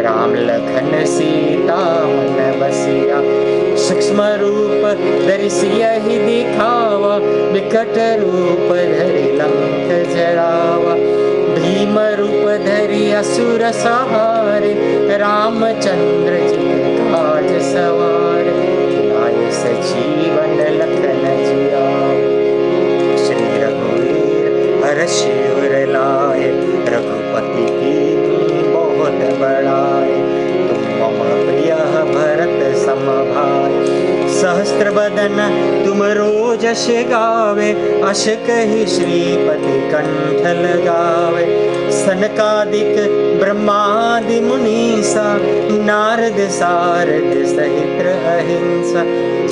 राम लखन सीता मन बसिया सूक्ष्म रूप धरि सियहि दिखावा विकट रूप धरि लंक जरावा भीम रूप धरि असुर सहारे रामचंद्र जी के काज सवारे लाए सजीवन लखन जियावा श्री रघुवीर हर्षि उर लाए रघुपति की बहुत बड़ाए तुम मम प्रिय भरत सम भाई सहस्त्र बदन तुम रोजस गावे अश कहि श्रीपति कंठ लगावे सनकादिक ब्रह्मादि मुनीसा नारद सारद सहित अहिंसा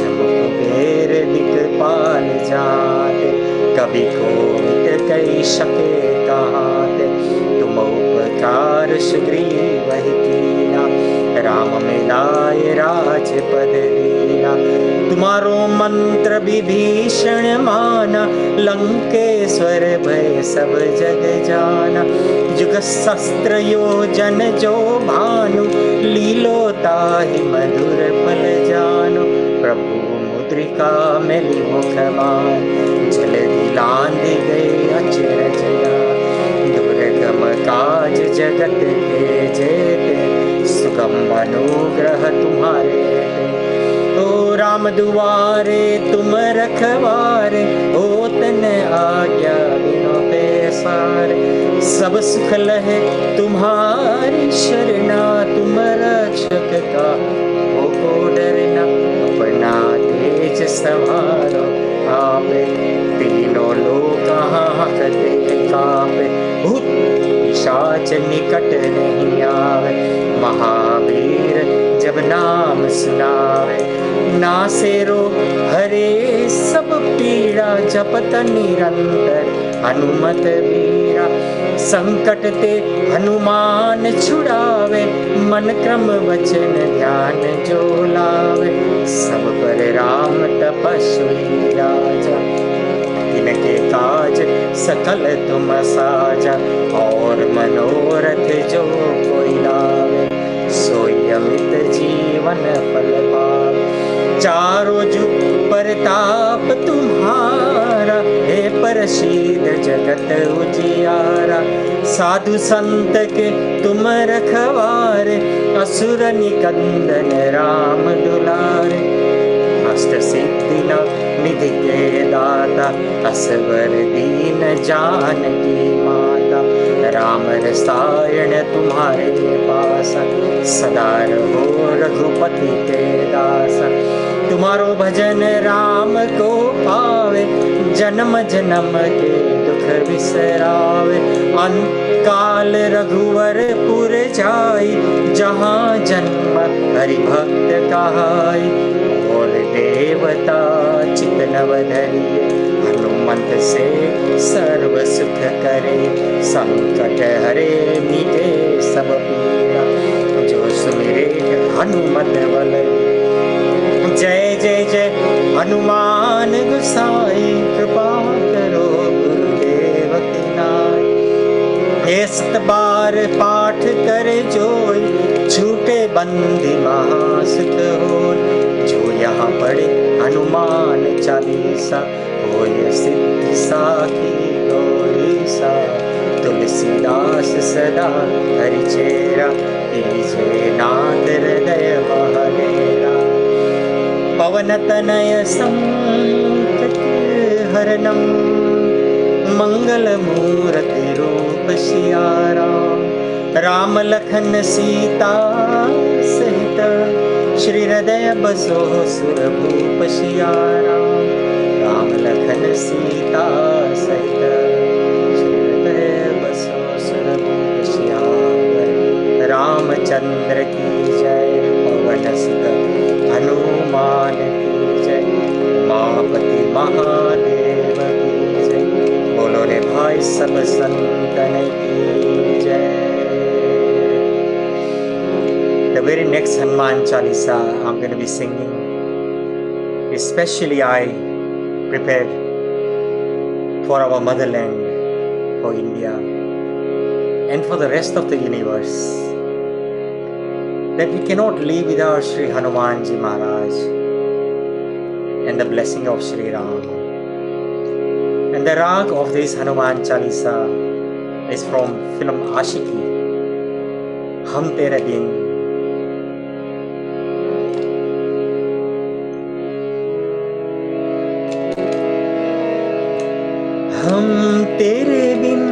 जमु कुबेर दिक्पाल जाते कभी कोविद कही सके कहाते तुम उपकार सुग्रीव ही कीना राम मिलाए राजपद दीना तुम्हारो मंत्र विभीषण माना लंकेश्वर भय सब जग जाना जुग शस्त्र योजन जो भानु लीलो ताहि मधुर फल जानो प्रभु मुद्रिका मिली मुख मान जल्दी लांद गए अचरज दुर्गम काज जगत के जेते सुगम अनुग्रह तुम्हारे ओ राम दुआरे तुम रखवारे होत न आज्ञा बिनु पैसारे सब सुख लहे तुम्हारी शरणा तुम रक्षक का हो को डरना अपना तेज संभालो आपे तीनों लोक हांकते कापे भूत पिशाच निकट नहीं आवे महावीर जब नाम सुनावे नासे रोग हरे सब पीड़ा जपत निरंतर हनुमत वीरा संकट ते हनुमान छुड़ावे मन क्रम वचन ध्यान जो लावे सब पर राम तपस्वी राजा इनके काज सकल तुम साजा और मनोरथ जो कोई लावे सोई अमित जीवन फल पावे चारों जुग परताप तुम्हारा हे प्रसिद्ध जगत उजियारा साधु संत के तुम रखवारे असुर निकंदन राम दुलारे अष्ट सिद्धि निधि के दाता असवर दीन जानकी माता राम रसायन तुम्हारे पास सदा रहो रघुपति के दास तुम्हारो भजन राम को पावे जन्म जन्म के दुख बिसरावे अंत काल रघुवर पुर जाई जहाँ जन्म हरि भक्त कहाई और देवता चित नव धरिए हनुमंत से सर्व सुख करे संकट हरे मिटे सब पीरा जो सुमिरे हनुमत बल जय जय हनुमान गोसाई कृपा करो गुरुदेव बार पाठ करे जोई, झूठे बंदी महासुत हो। जो यहाँ पढ़े हनुमान चालीसा, होय सिद्धि साखी गौरी सा। तुलसीदास सदा हरि चेरा, कीजे नाथ हृदय महलेरा। पवन तनय संकट हरणम, मंगल मूर्ति रूप सियारा। राम लखन सीता सहित, श्री हृदय बसो सुरभूप सियारा। राम लखन सीता सहित, श्री हृदय बसो सुरभूप सियारा। रामचंद्र की जय, पवन सुत हनुमान की जय, उमापति महादेव की जय। बोलो रे भाई सब संतन की जय। The very next Hanuman Chalisa I'm going to be singing, especially I prepared for our motherland, for India, and for the rest of the universe, that we cannot live without Sri Hanuman Ji Maharaj and the blessing of Sri Ram. And the rag of this Hanuman Chalisa is from film Ashiki, Hum Tere Bin. हम तेरे बिन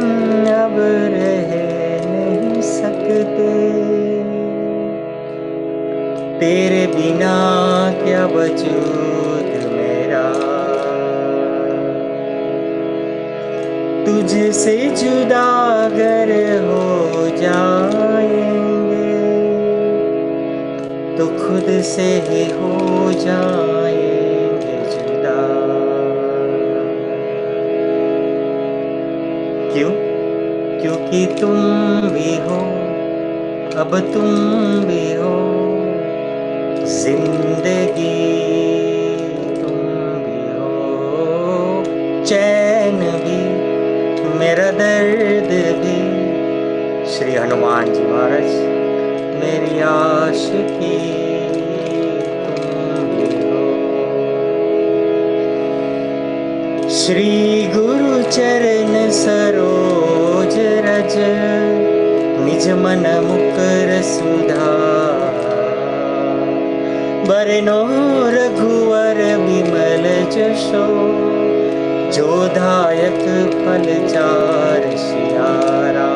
अब रह नहीं सकते, तेरे बिना क्या वजूद मेरा। तुझसे जुदा अगर हो जाएंगे, तो खुद से ही हो जाएंगे जुदा। क्यों? क्योंकि तुम भी हो, अब तुम भी हो, जिंदगी तुम भी हो, चैन भी, मेरा दर्द भी। श्री हनुमान जी महाराज मेरी आशिकी तुम भी हो। श्री गुरु चरण सरोज रज, निज मन मुकर सुधार। बरनो रघुवर बिमल जशो, जोधायक फल चार सियारा।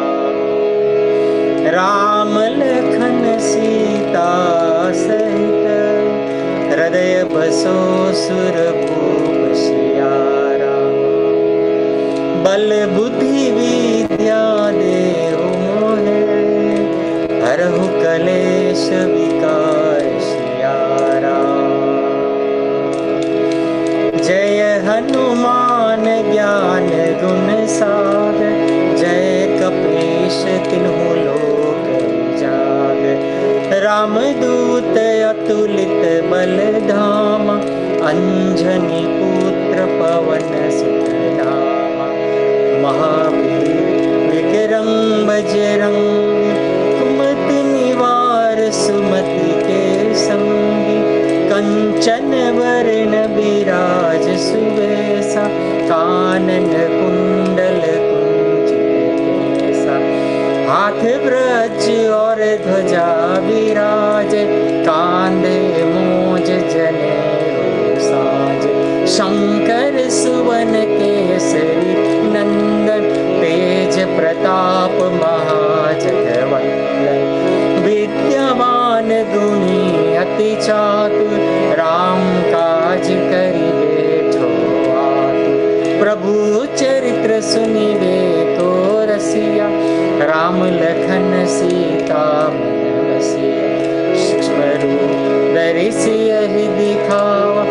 राम लखन सीता सहित, हृदय बसो सुरभूप सियारा। बल बुद्धि विद्या देहु मोहे, हरहु कलेश विकार सियारा। जय हनुमान ज्ञान गुण सागर, जय कपीश तिन्हु लोक उजागर। रामदूत अतुलित बल धामा, अंजनी पुत्र पवन सुत नामा। महावीर विक्रम बजरंगी, कुमति निवार सुमति के संगी। कंचन वरण विराज सुवेसा, कानन कुंडल कुंचित केसा। हाथ ब्रज और ध्वजा विराज, कांधे मोज जनेऊ साज। शंकर सुवन केसरी नंदन, तेज प्रताप महाजगवंदन। विद्यावान गुणी अति चातुर, राम काज करिबे ठो आतुर। प्रभु चरित्र सुनिबे तो रसिया, राम लखन सीता मन बसिया। सूक्ष्म रूप धरि सियहि दिखावा,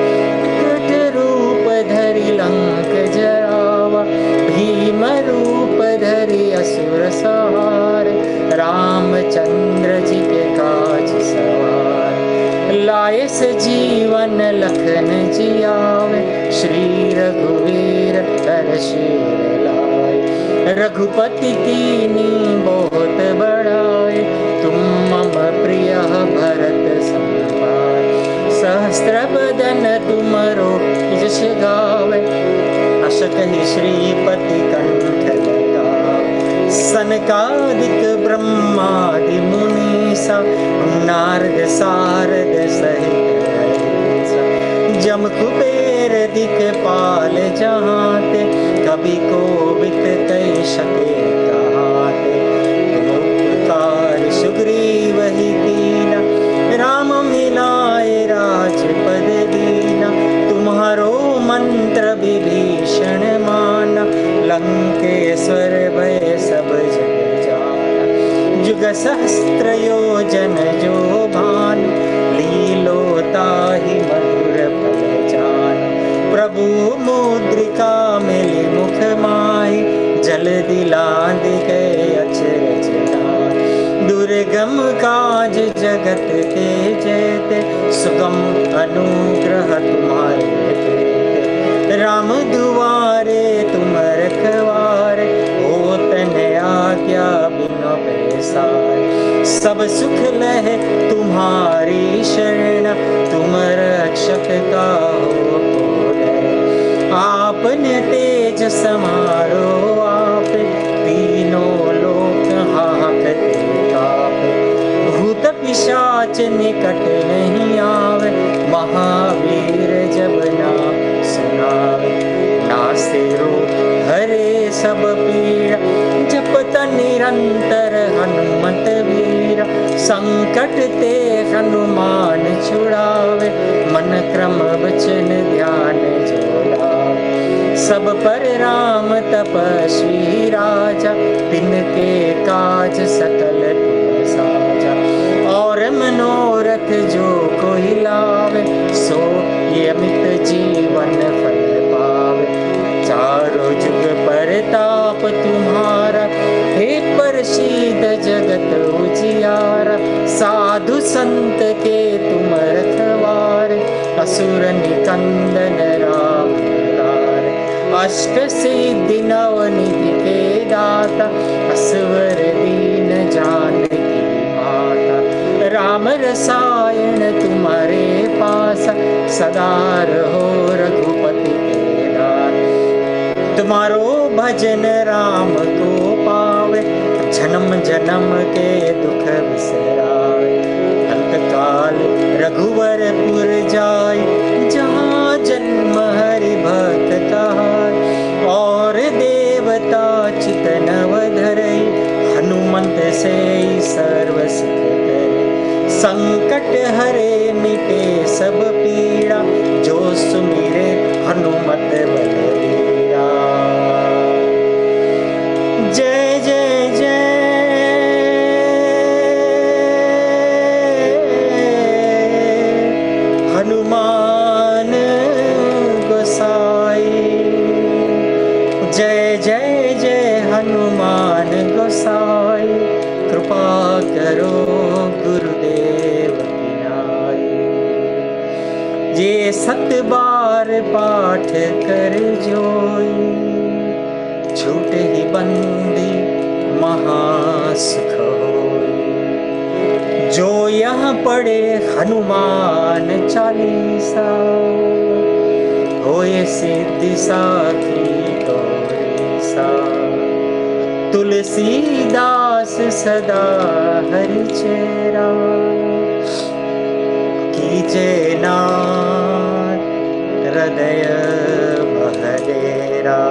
विकट रूप धरि लंक जरावा। भीम रूप धरि असुर संहार, रामचंद्र जी के काज सवार। लाए सजीवन लखन जियावे, श्री रघुवीर हर्षि लाए। रघुपति कीनी बहुत बड़ाई, तुम मम प्रिय भरत संभाय। सहस्त्र बदन तुमरो यश गावे, अस कहि श्रीपति कंठ लगावे। सनकादिक ब्रह्मादि मुनीसा, नारद सारद सहित अहिसा। जम कुबेर दिखपाल जहाते, कवि कोविद कहि सके कहाते। तुम उपकार सुग्रीव ही कीना, राम मिलाए राजपद दीना। तुम्हारो मंत्र विभीषण माना, लंकेश्वर भय सब जग जाना। जुग सहस्त्र योजन जो भानु, लीलोताहि मधुर फल जान। प्रभु मुद्रिका मिली मुख माहि, जल दिलांद गए अचरज लाहि। दुर्गम काज जगत के जेते, सुगम अनुग्रह तुम्हारे तेते। राम दुआरे तुम रखवारे, होत न आज्ञा बिनु पैसारे। सब सुख लहे तुम्हारी शरण, तुम रक्षक काहू को डरे। आपने तेज समारो आपे, तीनों लोक हाकते कापे। भूत पिशाच निकट नहीं आवे, महावीर जब नाम सुनावे। नासे रोग हरे सब पीड़ा, जपत निरंतर हनुमत वीरा। संकट ते हनुमान छुड़ावे, मन क्रम वचन ध्यान जो लावे। सब पर राम तपस्वी राजा, तिनके काज सकल तुम साजा। और मनोरथ जो कोई लावे, सो यमित जीवन फल पावे। चारों जुग परताप तुम्हारा, हे प्रसिद्ध जगत उजियारा। साधु संत के तुम रखवारे, असुर निकंदन राम दुलारे। अष्ट सिद्धि नव निधि के दाता, असवर दीन जानकी माता। राम रसायन तुम्हारे पासा, सदा रहो रघुपति के दास। तुम्हारो भजन राम को पावे, जन्म जन्म के दुख बिसरावे। अंत काल रघुवरपुर जाय, जहाँ जन्म हरि भक्त कहाय। और देवता चितनव धरई, हनुमंत से सर्व सुख करे। संकट हरे मिटे सब पीड़ा, जो सुमिरे हनुमत बलबीरा। जय जय जय हनुमान गोसाई। जय जय जय हनुमान गोसाई। कृपा करो गुरुदेव की नाई। ये 7 बार पाठ कर जोई, छूटे ही बंदी महासुख होई। जो यहाँ पढ़े हनुमान चालीसा, होए सिद्धि साखी गौरीसा। तुलसीदास सदा हरि चेरा, कीजे नाथ हृदय बहरेरा।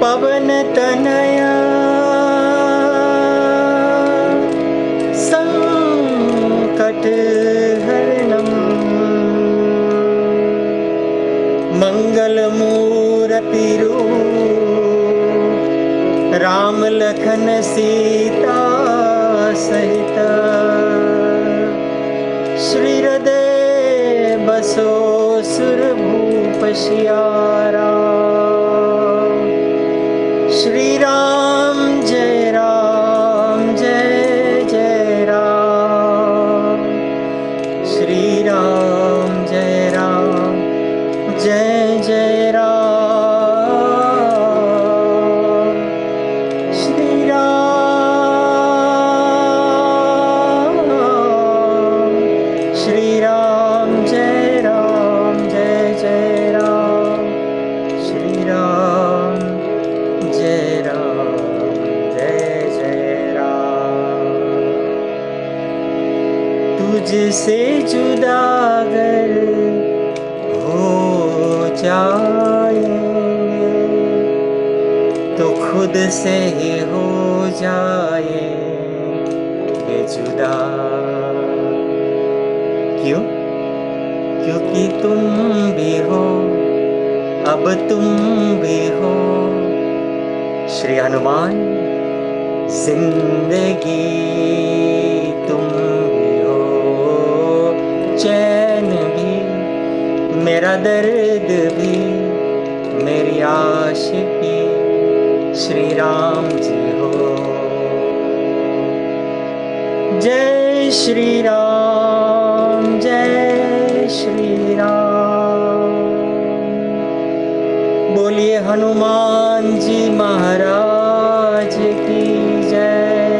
पवन तनया संकट हरणम, मंगल मूर्ति रूप राम लखन सीता सहित। श्री हृदय बसो सुर भूप सियारा। श्री राम जय जय राम। श्री राम जय जय राम। मुझसे जुदा अगर हो जाएंगे तो खुद से ही हो जाएंगे जुदा। क्यों? क्योंकि तुम भी हो, अब तुम भी हो श्री हनुमान। जिंदगी तुम भी हो, चैन भी, मेरा दर्द भी, मेरी आशिकी श्री राम जी हो। जय श्री राम, जय श्री राम। बोलिए हनुमान जी महाराज की जय।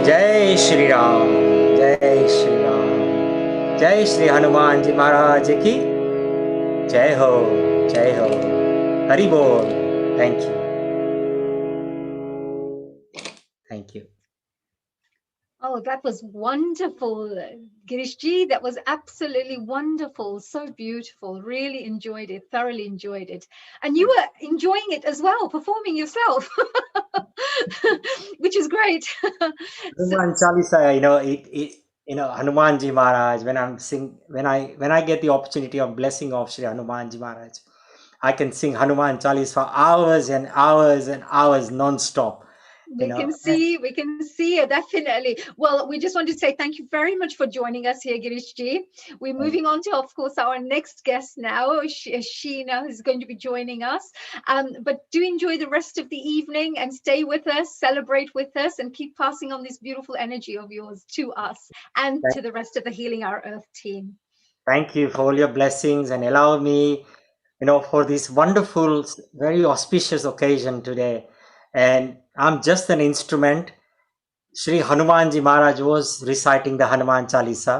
जय श्री राम, जय श्री राम, जय श्री हनुमान जी महाराज की जय हो, जय हो। हरि बोल। Thank you, thank you. Oh, that was wonderful, Girishji. That was absolutely wonderful. So beautiful. Really enjoyed it. Thoroughly enjoyed it. And you were enjoying it as well, performing yourself, which is great. Hanuman Chalisa, Hanumanji Maharaj, when I get the opportunity of blessing of Sri Hanumanji Maharaj, I can sing Hanuman Chalis for hours and hours and hours non-stop. We can see it, definitely. Well, we just want to say thank you very much for joining us here, Girishji. We're moving on to, of course, our next guest now, Sheena, who's going to be joining us. But do enjoy the rest of the evening and stay with us, celebrate with us, and keep passing on this beautiful energy of yours to us and to the rest of the Healing Our Earth team. Thank you for all your blessings and allow me, for this wonderful, very auspicious occasion today. And I'm just an instrument. Sri Hanumanji Maharaj was reciting the Hanuman Chalisa,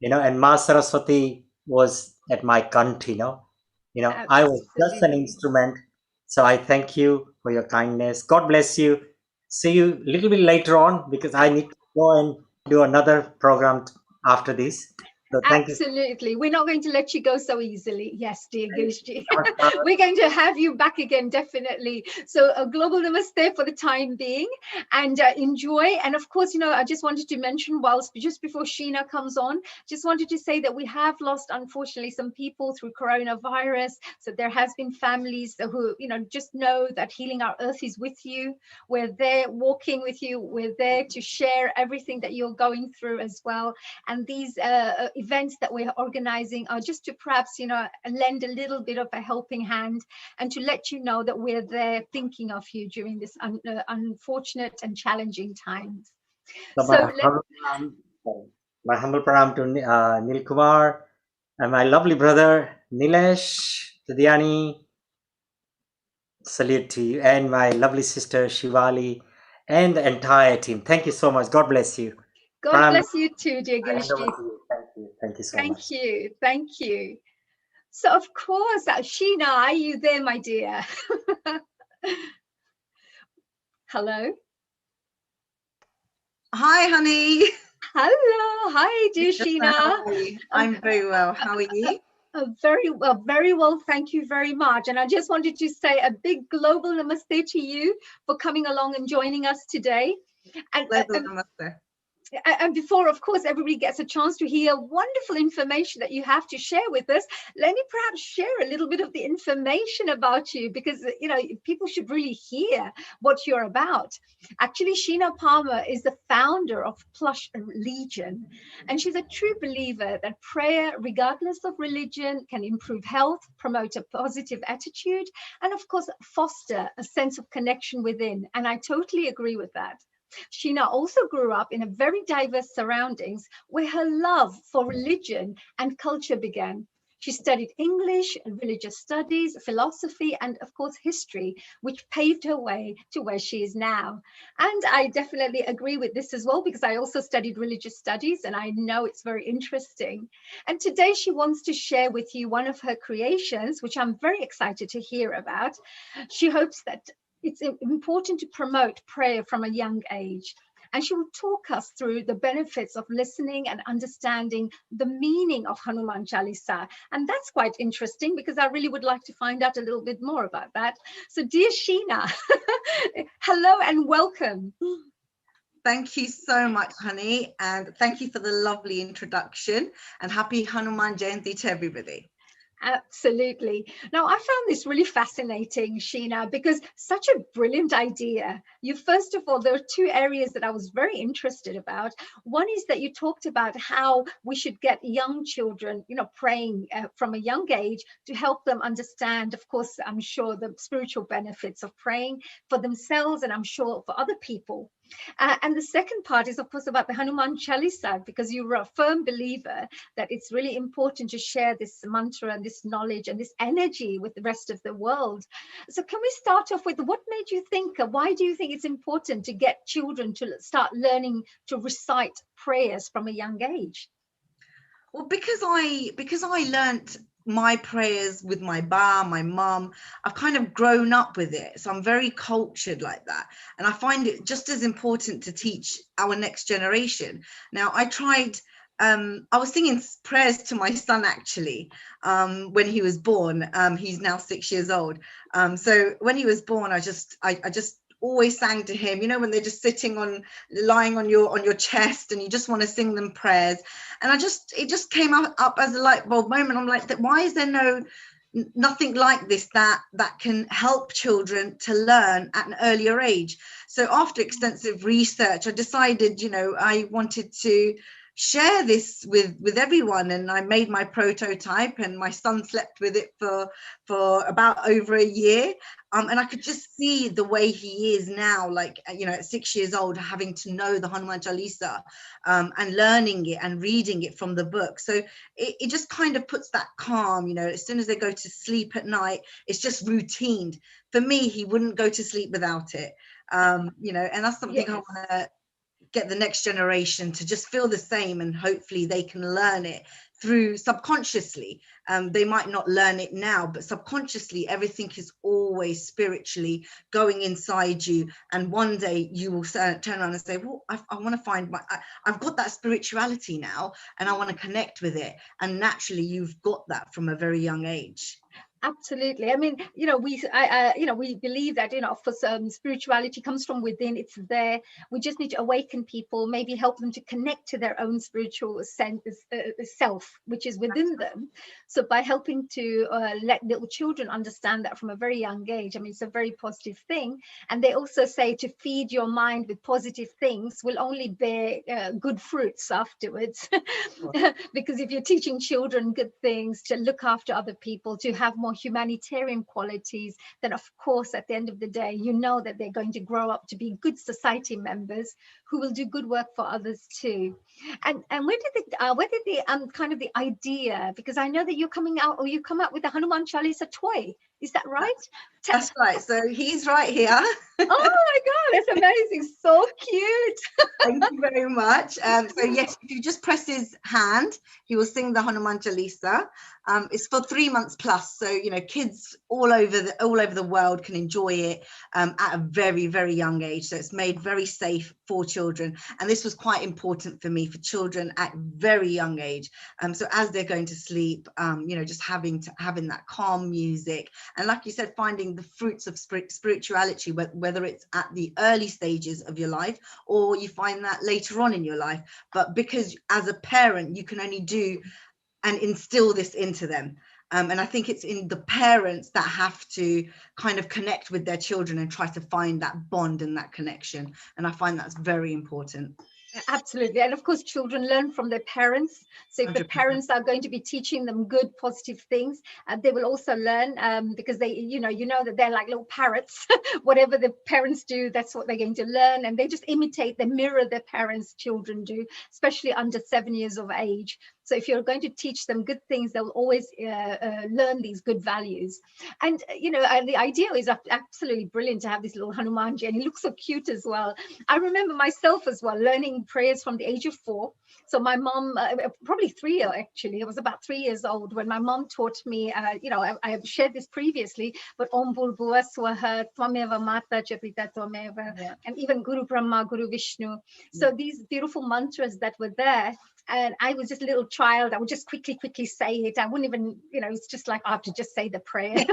and Ma Saraswati was at my country, I was just an instrument. So I thank you for your kindness. God bless you. See you a little bit later on because I need to go and do another program after this. So thank you. Absolutely. We're not going to let you go so easily. Yes, dear Girishji. We're going to have you back again, definitely. So a global namaste for the time being and enjoy. And of course, I just wanted to mention just before Sheena comes on, just wanted to say that we have lost, unfortunately, some people through coronavirus. So there has been families who, just know that Healing Our Earth is with you. We're there walking with you. We're there to share everything that you're going through as well. And these events that we're organizing are just to perhaps, lend a little bit of a helping hand and to let you know that we're there thinking of you during this unfortunate and challenging times. So my humble pranam to Nil Kumar and my lovely brother Nilesh Tudiani. Salute to you and my lovely sister Shivali and the entire team. Thank you so much. God bless you. God bless you too, dear Girishji. Thank you. Thank you so much. Thank you. So of course, Sheena, are you there, my dear? Hello. Hi, honey. Hello. Hi, dear Sheena. How are you? I'm very well. How are you? Very well. Thank you very much. And I just wanted to say a big global namaste to you for coming along and joining us today. And before, of course, everybody gets a chance to hear wonderful information that you have to share with us, let me perhaps share a little bit of the information about you because, people should really hear what you're about. Actually, Sheena Palmer is the founder of Plush Legion, and she's a true believer that prayer, regardless of religion, can improve health, promote a positive attitude, and of course, foster a sense of connection within. And I totally agree with that. Sheena also grew up in a very diverse surroundings where her love for religion and culture began. She studied English, religious studies, philosophy, and of course, history, which paved her way to where she is now. And I definitely agree with this as well, because I also studied religious studies and I know it's very interesting. And today she wants to share with you one of her creations, which I'm very excited to hear about. She hopes that it's important to promote prayer from a young age. and she will talk us through the benefits of listening and understanding the meaning of Hanuman Chalisa. And that's quite interesting because I really would like to find out a little bit more about that. So dear Sheena, hello and welcome. Thank you so much, honey, and thank you for the lovely introduction, and happy Hanuman Jayanti to everybody. Absolutely. Now, I found this really fascinating, Sheena, because such a brilliant idea. First of all, there are two areas that I was very interested about. One is that you talked about how we should get young children, praying from a young age to help them understand, of course, I'm sure, the spiritual benefits of praying for themselves and I'm sure for other people. And the second part is, of course, about the Hanuman Chalisa, because you were a firm believer that it's really important to share this mantra and this knowledge and this energy with the rest of the world. So can we start off with what made you think, why do you think it's important to get children to start learning to recite prayers from a young age? Well, because I learnt my prayers with my ba, my mum, I've kind of grown up with it. So I'm very cultured like that. And I find it just as important to teach our next generation. Now, I was singing prayers to my son, actually, when he was born. He's now 6 years old. So when he was born, I just always sang to him, when they're just lying on your chest and you just want to sing them prayers. And it just came up as a light bulb moment. I'm like, why is there nothing like this that can help children to learn at an earlier age? So after extensive research, I decided, I wanted to share this with everyone, and I made my prototype, and my son slept with it for about over a year, and I could just see the way he is now, like, at 6 years old, having to know the Hanuman Chalisa, and learning it and reading it from the book. So it just kind of puts that calm, as soon as they go to sleep at night, it's just routine. For me, he wouldn't go to sleep without it, and that's something I want to get the next generation to just feel the same, and hopefully they can learn it through subconsciously. They might not learn it now, but subconsciously everything is always spiritually going inside you, and one day you will turn around and say, well, I want to find I've got that spirituality now and I want to connect with it. And naturally you've got that from a very young age. Absolutely. I mean, we believe that, of course, spirituality comes from within. It's there. We just need to awaken people, maybe help them to connect to their own spiritual self, which is within them. So by helping to let little children understand that from a very young age, I mean, it's a very positive thing. And they also say to feed your mind with positive things will only bear good fruits afterwards. Because if you're teaching children good things, to look after other people, to have more humanitarian qualities, then of course at the end of the day that they're going to grow up to be good society members who will do good work for others too. And where did the kind of the idea, because I know that you come out with a Hanuman Chalisa toy, is that right? That's right. So he's right here. Oh my God, that's amazing. So cute. Thank you very much. So yes, if you just press his hand, he will sing the Hanuman Chalisa. It's for 3 months plus. So, kids all over the world can enjoy it at a very, very young age. So it's made very safe for children. And this was quite important for me, for children at very young age. So as they're going to sleep, just having that calm music. And like you said, finding the fruits of spirituality, whether it's at the early stages of your life or you find that later on in your life. But because as a parent, you can only do and instill this into them. And I think it's in the parents that have to kind of connect with their children and try to find that bond and that connection. And I find that's very important. Absolutely. And of course, children learn from their parents. So if 100%. The parents are going to be teaching them good, positive things, they will also learn because they, that they're like little parrots. Whatever the parents do, that's what they're going to learn. And they just imitate, they mirror their parents' children do, especially under 7 years of age. So if you're going to teach them good things, they'll always learn these good values. And the idea is absolutely brilliant to have this little Hanumanji, and he looks so cute as well. I remember myself as well learning prayers from the age of 4. So my mom, probably 3 actually, I was about 3 years old when my mom taught me, I have shared this previously, but Om Bhurbhuva Swaha, Tvameva Mata Chapita Tvameva, and even Guru Brahma, Guru Vishnu. So these beautiful mantras that were there, and I was just a little child, I would just quickly say it. I wouldn't even, it's just like I have to just say the prayer.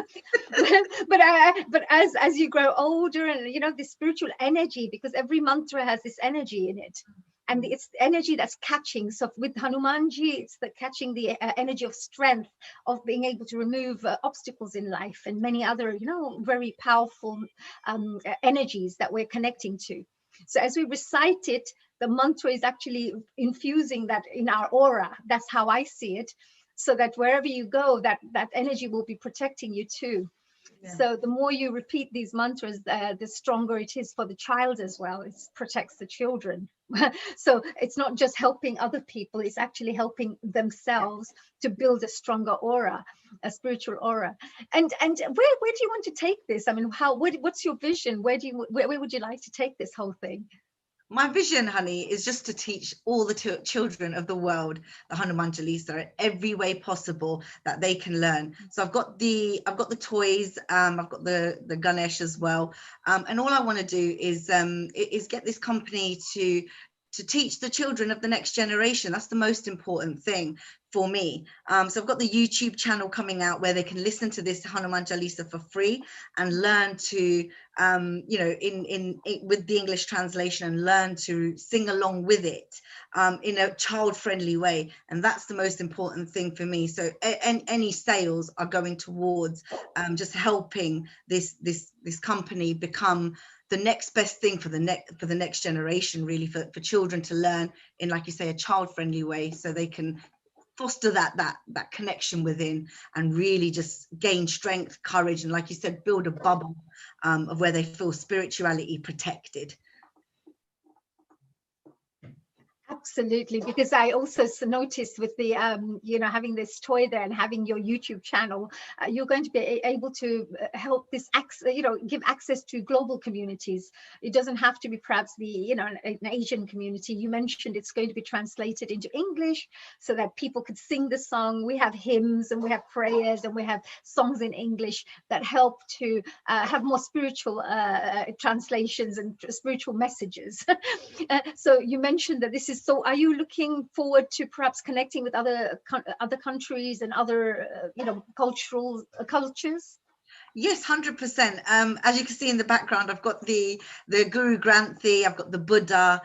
but as you grow older, and the spiritual energy, because every mantra has this energy in it, and it's energy that's catching. So with Hanumanji, it's the catching the energy of strength, of being able to remove obstacles in life, and many other very powerful energies that we're connecting to. So as we recite it, the mantra is actually infusing that in our aura. That's how I see it. So that wherever you go, that energy will be protecting you too. Yeah. So the more you repeat these mantras, the stronger it is for the child as well. It protects the children. So it's not just helping other people, it's actually helping themselves to build a stronger aura, a spiritual aura. And where do you want to take this? I mean, what's your vision? Where would you like to take this whole thing? My vision, honey, is just to teach all the children of the world the Hanuman Jalisa in every way possible that they can learn. So I've got the toys, I've got the Ganesh as well, and all I want to do is get this company to teach the children of the next generation. That's the most important thing for me. So I've got the YouTube channel coming out where they can listen to this Hanuman Jalisa for free and learn to, with the English translation, and learn to sing along with it in a child-friendly way. And that's the most important thing for me. So any sales are going towards just helping this company become the next best thing for the next generation, really, for children to learn in, like you say, a child-friendly way, so they can foster that connection within and really just gain strength, courage, and, like you said, build a bubble of where they feel spirituality protected. Absolutely, because I also noticed with the having this toy there and having your YouTube channel, you're going to be able to help this give access to global communities. It doesn't have to be perhaps the an Asian community. You mentioned it's going to be translated into English so that people could sing the song. We have hymns and we have prayers and we have songs in English that help to have more spiritual translations and spiritual messages. So you mentioned that this is so. Are you looking forward to perhaps connecting with other countries and other cultures? Yes, 100%. As you can see in the background, I've got the Guru Granthi, I've got the Buddha,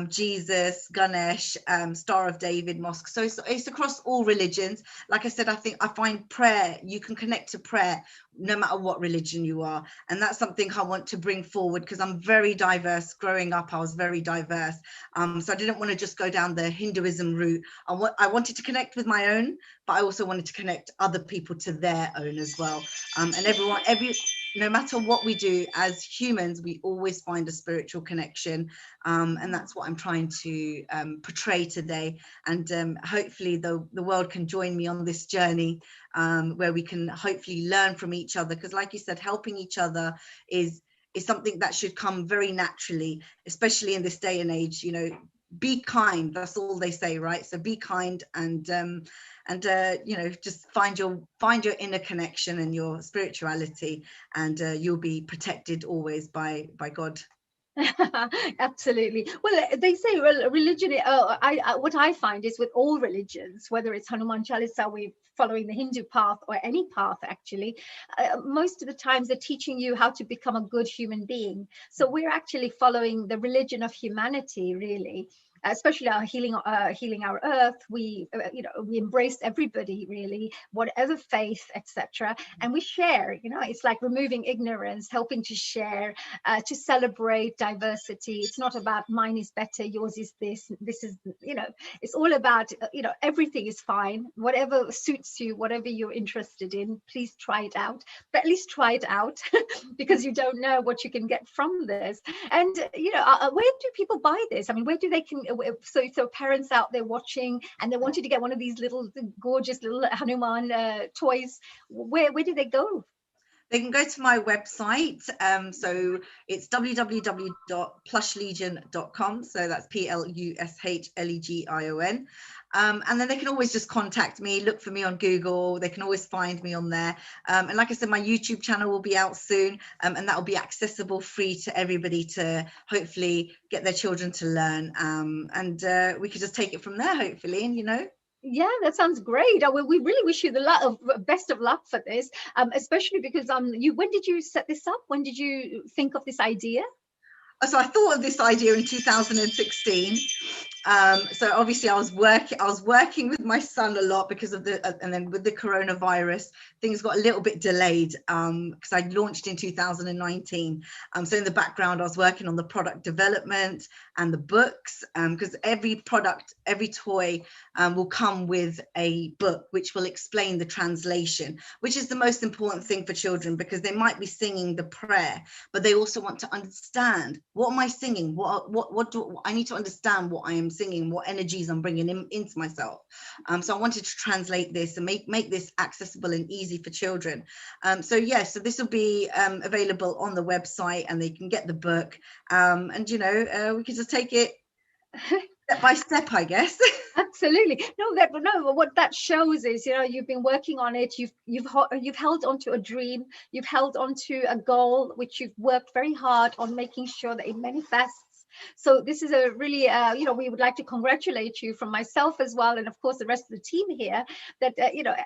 Jesus, Ganesh, Star of David mosque. So it's across all religions. Like I said, I find prayer, you can connect to prayer no matter what religion you are. And that's something I want to bring forward, because I'm very diverse. Growing up, I was very diverse. So I didn't want to just go down the Hinduism route. I wanted to connect with my own, but I also wanted to connect other people to their own as well. And no matter what we do as humans, we always find a spiritual connection. And that's what I'm trying to portray today. And hopefully the world can join me on this journey, where we can hopefully learn from each other. Because like you said, helping each other is something that should come very naturally, especially in this day and age. Be kind, that's all they say, right? So be kind and just find your inner connection and your spirituality, and you'll be protected always by God. Absolutely. Well, they say religion, what I find is with all religions, whether it's Hanuman Chalisa, we're following the Hindu path or any path, actually, most of the times they're teaching you how to become a good human being. So we're actually following the religion of humanity, really. Especially our healing our earth, we embrace everybody, really, whatever faith, etc. And we share. It's like removing ignorance, helping to share, to celebrate diversity. It's not about mine is better, yours is this is, it's all about, everything is fine, whatever suits you, whatever you're interested in, please try it out. But at least try it out, because you don't know what you can get from this. And where do people buy this? I mean, where do they can so parents out there watching and they wanted to get one of these little gorgeous little Hanuman toys, where do they go? They can go to my website. So it's www.plushlegion.com. So that's PLUSHLEGION. And then they can always just contact me, look for me on Google. They can always find me on there. And like I said, my YouTube channel will be out soon, and that will be accessible free to everybody to hopefully get their children to learn. And we could just take it from there, hopefully, and Yeah, that sounds great. We really wish you the best of luck for this, especially because when did you set this up? When did you think of this idea? So I thought of this idea in 2016. So obviously I was working with my son a lot because of and then with the coronavirus, things got a little bit delayed because I launched in 2019. So in the background, I was working on the product development and the books, because every product, every toy will come with a book which will explain the translation, which is the most important thing for children, because they might be singing the prayer, but they also want to understand, what am I singing? What do I need to understand what I am singing, what energies I'm bringing into myself. So I wanted to translate this and make this accessible and easy for children. So yes, so this will be available on the website, and they can get the book, and we can just take it step by step, I guess. Absolutely. No, what that shows is, you've been working on it. You've held onto a dream. You've held onto a goal, which you've worked very hard on making sure that it manifests. So this is a really, we would like to congratulate you from myself as well, and of course the rest of the team here, that,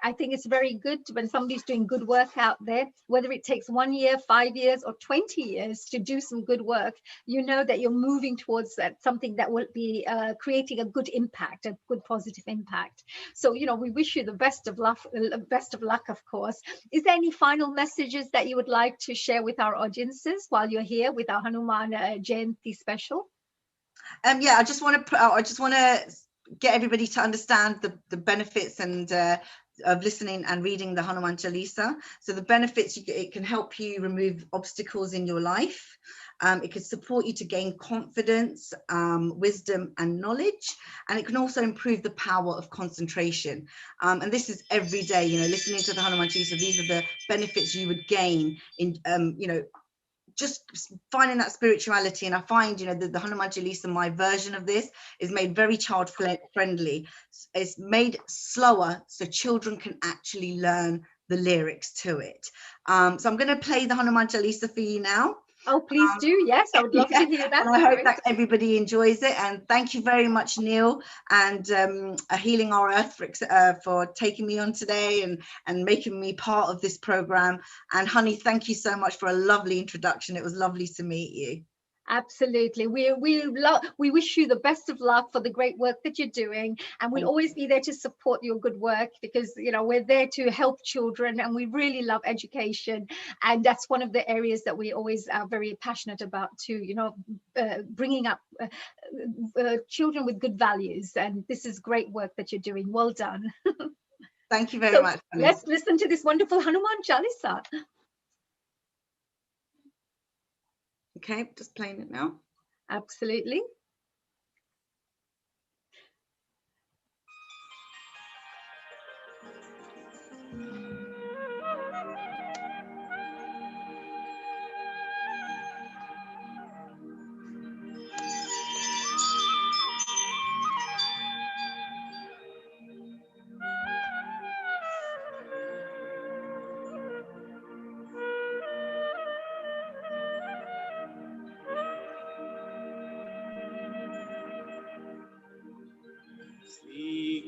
I think it's very good when somebody's doing good work out there, whether it takes 1 year, 5 years, or 20 years to do some good work, that you're moving towards something that will be creating a good impact, a good positive impact. So, we wish you the best of luck, of course. Is there any final messages that you would like to share with our audiences while you're here with our Hanuman Jayanti special? Yeah, I just want to get everybody to understand the benefits and of listening and reading the Hanuman Chalisa. So the benefits, it can help you remove obstacles in your life. It can support you to gain confidence, wisdom and knowledge, and it can also improve the power of concentration. And this is every day, listening to the Hanuman Chalisa. These are the benefits you would gain in, just finding that spirituality. And I find, the Hanuman Chalisa, my version of this, is made very child friendly. It's made slower so children can actually learn the lyrics to it. So I'm going to play the Hanuman Chalisa for you now. Oh, please do. Yes, I would love to hear that. And I hope that everybody enjoys it. And thank you very much, Neil, and Healing Our Earth for taking me on today and making me part of this program. And Honey, thank you so much for a lovely introduction. It was lovely to meet you. Absolutely. We wish you the best of luck for the great work that you're doing, and we'll always be there to support your good work, because we're there to help children, and we really love education, and that's one of the areas that we always are very passionate about too, bringing up children with good values, and this is great work that you're doing. Well done. Thank you very much. Let's listen to this wonderful Hanuman Chalisa. Okay, just playing it now. Absolutely.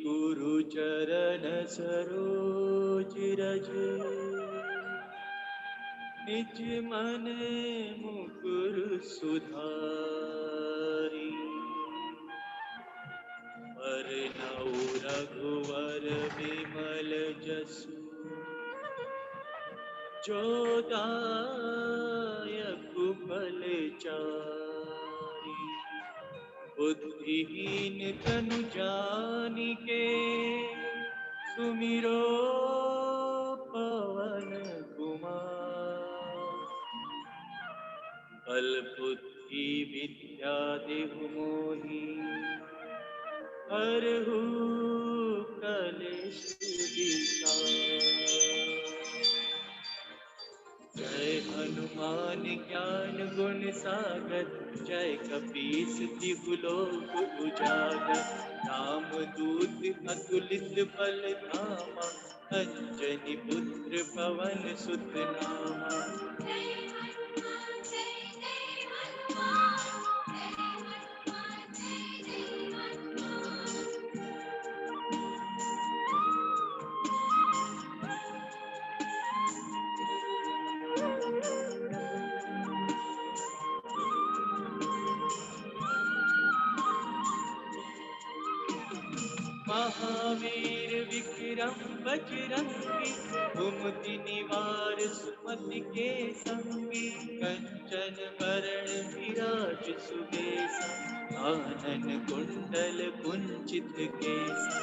गुरु चरण सरोज रज निज मन मुकुर सुधारी वरनौ रघुवर विमल जसु जो दायक फल चारि बुद्धिहीन तनु जानिके सुमिरो पवन कुमार बल बुद्धि बुद्धि विद्या देहु मोहि हरहु कलेश विकार। जय हनुमान ज्ञान गुण सागर जय कपीस तिहु लोक उजागर राम दूत अतुलित बल धामा अंजनी पुत्र पवन सुत नामा। महावीर विक्रम बजरंगी कुमति निवार सुमति के संगी कंचन बरण विराज सुबेसा कानन कुंडल कुंचित केसा।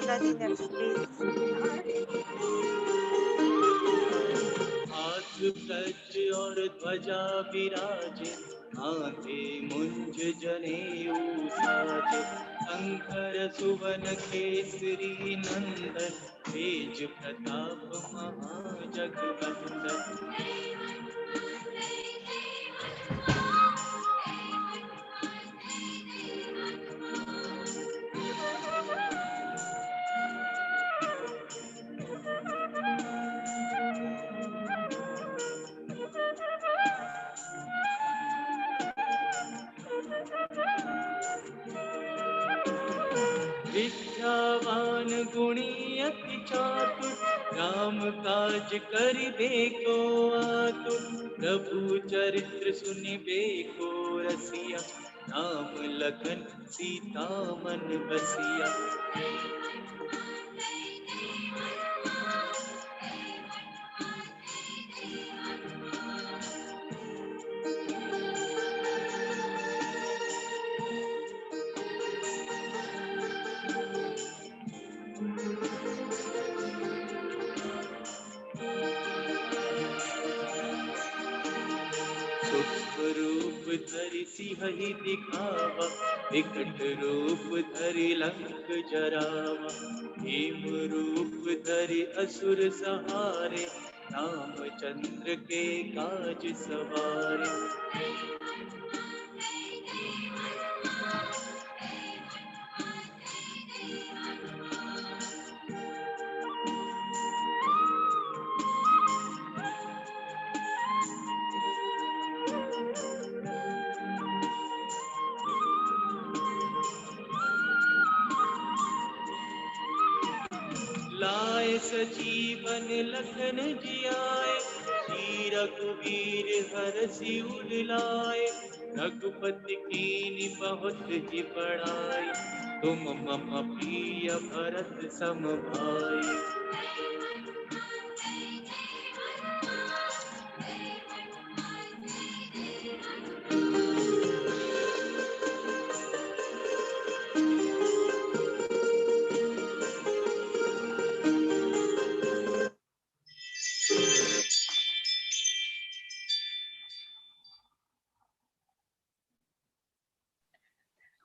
Nadi, next, please. हाथ कच और ध्वजा विराजे हाथे मुंज जनेऊ साजे शंकर सुवन केसरी नंदन तेज प्रताप महाजगवंदन। विद्यावान गुणी अति चातुर राम काज करिबे को आतुर प्रभु चरित्र सुनिबे को रसिया राम लखन सीता मन बसिया। सूक्ष्म रूप धरि सिंहि दिखावा विकट रूप धरि लंक जरावा भीम रूप धरि असुर सहारे रामचंद्र के काज सवारे। लाए सजीवन लखन जियाए श्री रघुवीर हरषि उर लाए रघुपति कीन्हि बहुत ही बड़ाई तुम मम प्रिय भरत सम भाई।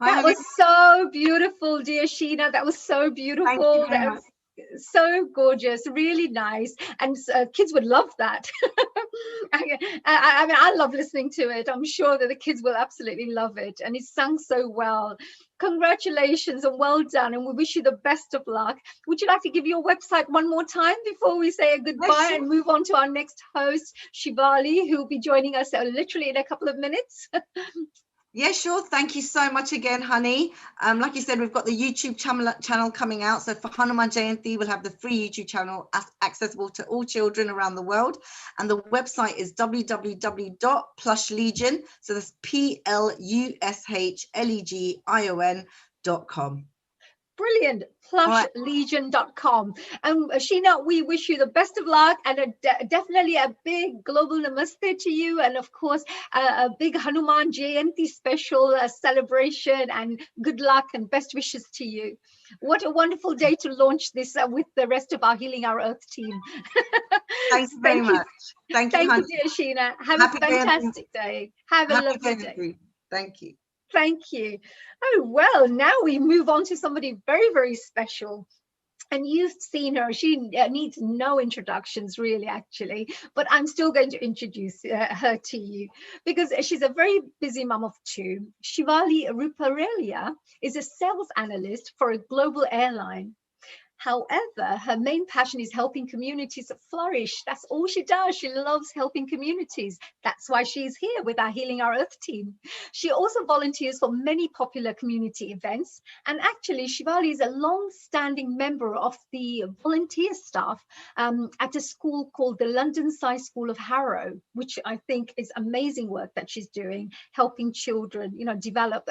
That was so beautiful, dear Sheena. That was so beautiful. Thank you very That much. was so gorgeous, really nice. And kids would love that. I mean, I love listening to it. I'm sure that the kids will absolutely love it. And it's sung so well. Congratulations and well done. And we wish you the best of luck. Would you like to give your website one more time before we say a goodbye and move on to our next host, Shivali, who will be joining us literally in a couple of minutes? Yeah, sure. Thank you so much again, honey. Like you said, we've got the YouTube channel coming out. So for Hanuman Jayanti, we'll have the free YouTube channel accessible to all children around the world. And the website is www.plushlegion. So that's PLUSHLEGION.com. Brilliant. right. Plushlegion.com. And Sheena, we wish you the best of luck, and definitely a big global namaste to you. And of course, a big Hanuman Jayanti special celebration, and good luck and best wishes to you. What a wonderful day to launch this with the rest of our Healing Our Earth team. Thank you very much. Thank you, Thank you, dear Sheena. Have Happy a fantastic day. Have a Happy lovely day. Jayanti. Thank you. Thank you. Oh, well, now we move on to somebody very, very special. And you've seen her. She needs no introductions, really, actually. But I'm still going to introduce her to you because she's a very busy mum of two. Shivali Ruparelia is a sales analyst for a global airline. However, her main passion is helping communities flourish. That's all she does. She loves helping communities. That's why she's here with our Healing Our Earth team. She also volunteers for many popular community events. And actually, Shivali is a long-standing member of the volunteer staff at a school called the London Science School of Harrow, which I think is amazing work that she's doing, helping children, develop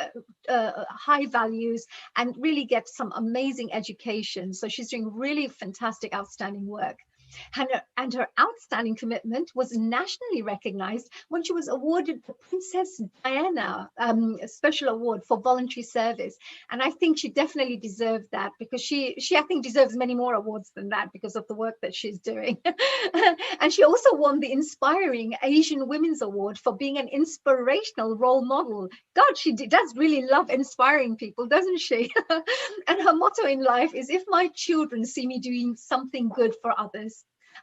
high values and really get some amazing education. So she's doing really fantastic, outstanding work. And her outstanding commitment was nationally recognized when she was awarded the Princess Diana Special Award for voluntary service. And I think she definitely deserved that because she I think deserves many more awards than that because of the work that she's doing. And she also won the Inspiring Asian Women's Award for being an inspirational role model. God, she does really love inspiring people, doesn't she? And her motto in life is, if my children see me doing something good for others,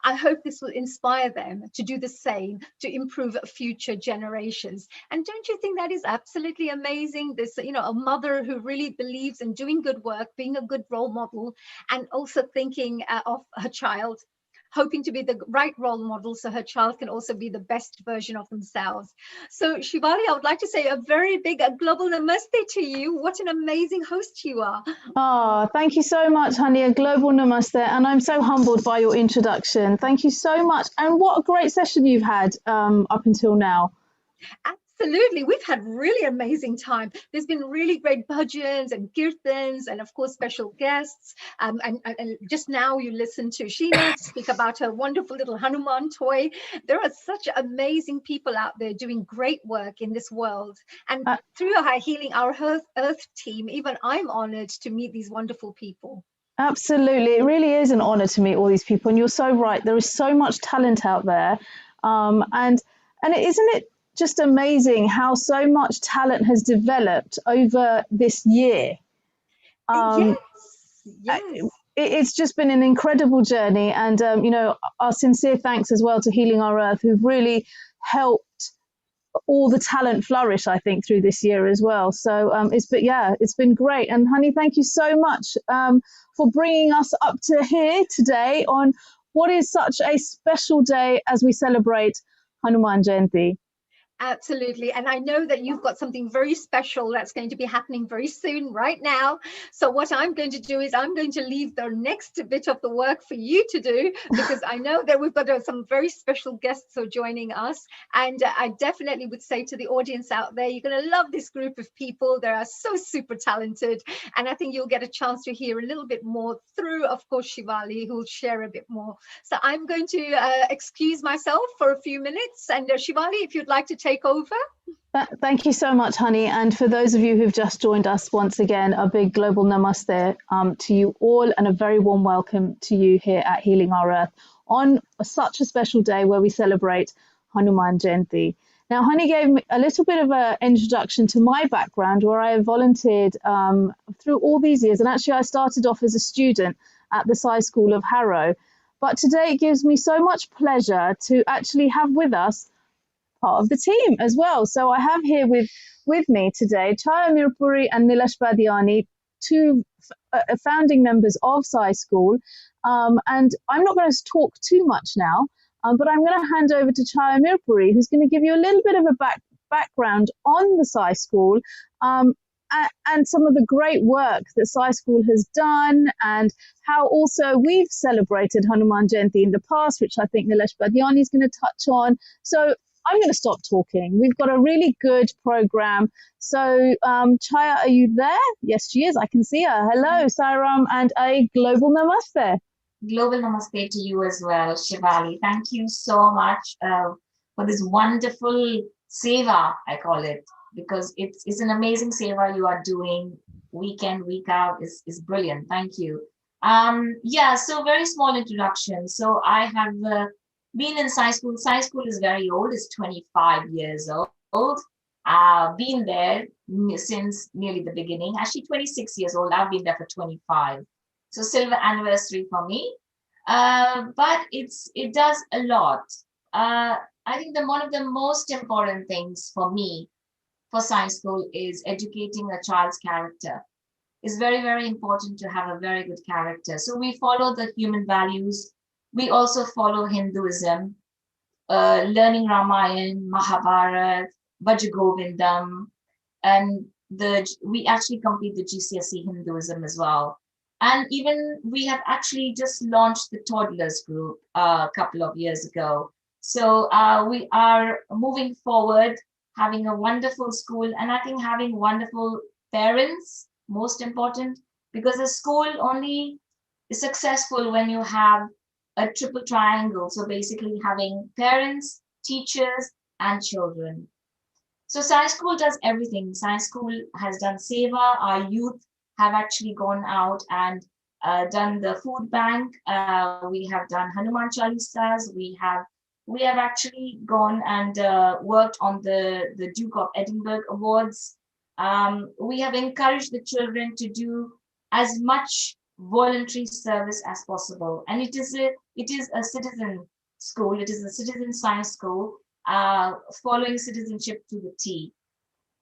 I hope this will inspire them to do the same to improve future generations. And don't you think that is absolutely amazing? This, a mother who really believes in doing good work, being a good role model, and also thinking of her child, hoping to be the right role model so her child can also be the best version of themselves. So Shivali, I would like to say a very big global namaste to you. What an amazing host you are. Oh, thank you so much, honey. A global namaste. And I'm so humbled by your introduction. Thank you so much. And what a great session you've had up until now. Absolutely. We've had really amazing time. There's been really great bhajans and kirtans and of course special guests. And just now you listened to Sheena speak about her wonderful little Hanuman toy. There are such amazing people out there doing great work in this world. And through our Healing Our Earth team, even I'm honored to meet these wonderful people. Absolutely. It really is an honor to meet all these people. And you're so right. There is so much talent out there. And isn't it just amazing how so much talent has developed over this year? Yes. It's just been an incredible journey. And, our sincere thanks as well to Healing Our Earth, who've really helped all the talent flourish, I think, through this year as well. So it's been great. And honey, thank you so much for bringing us up to here today on what is such a special day as we celebrate Hanuman Jayanti. Absolutely. And I know that you've got something very special that's going to be happening very soon right now. So what I'm going to do is I'm going to leave the next bit of the work for you to do, because I know that we've got some very special guests who are joining us. And I definitely would say to the audience out there, you're going to love this group of people. They are so super talented. And I think you'll get a chance to hear a little bit more through, of course, Shivali, who will share a bit more. So I'm going to excuse myself for a few minutes. And Shivali, if you'd like to take over. Thank you so much, honey. And for those of you who've just joined us, once again, a big global namaste to you all, and a very warm welcome to you here at Healing Our Earth on such a special day where we celebrate Hanuman Jayanti. Now, honey gave me a little bit of an introduction to my background, where I have volunteered through all these years. And actually, I started off as a student at the Science School of Harrow. But today it gives me so much pleasure to actually have with us part of the team as well. So I have here with me today Chaya Mirpuri and Nilesh Badiani, two founding members of Sci School. And I'm not going to talk too much now, but I'm going to hand over to Chaya Mirpuri, who's going to give you a little bit of a background on the Sci School and some of the great work that Sci School has done, and how also we've celebrated Hanuman Jayanti in the past, which I think Nilesh Badiani is going to touch on. So I'm going to stop talking. We've got a really good program. So, Chaya, are you there? Yes, she is. I can see her. Hello, Sairam, and a global namaste. Global namaste to you as well, Shivali. Thank you so much for this wonderful seva, I call it, because it's an amazing seva you are doing week in, week out. Is brilliant. Thank you. Yeah, so very small introduction. So I have been in science school. Science school is very old. It's 25 years old. Been there since nearly the beginning. Actually, 26 years old. I've been there for 25. So silver anniversary for me. But it does a lot. I think one of the most important things for me for science school is educating a child's character. It's very, very important to have a very good character. So we follow the human values. We also follow Hinduism, learning Ramayana, Mahabharata, Bhajagovindam, and we actually complete the GCSE Hinduism as well. And even we have actually just launched the toddlers group a couple of years ago. So we are moving forward, having a wonderful school, and I think having wonderful parents, most important, because a school only is successful when you have a triple triangle. So basically having parents, teachers, and children. So science school does everything. Science school has done seva. Our youth have actually gone out and done the food bank. We have done Hanuman Chalisas. We have actually gone and worked on the Duke of Edinburgh Awards. We have encouraged the children to do as much voluntary service as possible. And it is a citizen school. It is a citizen science school, following citizenship to the T.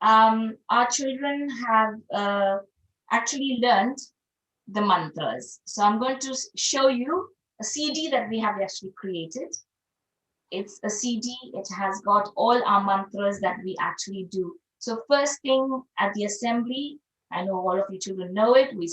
Our children have actually learned the mantras. So I'm going to show you a CD that we have actually created. It's a CD. It has got all our mantras that we actually do. So first thing at the assembly, I know all of you children know it. We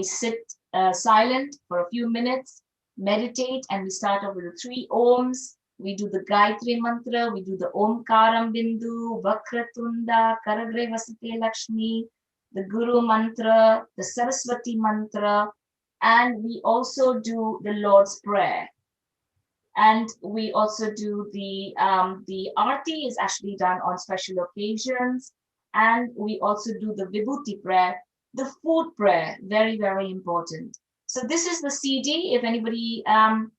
sit silent for a few minutes, meditate, and we start off with the 3 Oms. We do the Gayatri mantra, we do the Omkaram Bindu, Vakratunda, Karagre Vasite Lakshmi, the Guru mantra, the Saraswati mantra, and we also do the Lord's Prayer. And we also do the Aarti is actually done on special occasions. And we also do the Vibhuti prayer, the food prayer, very, very important. So this is the CD. If anybody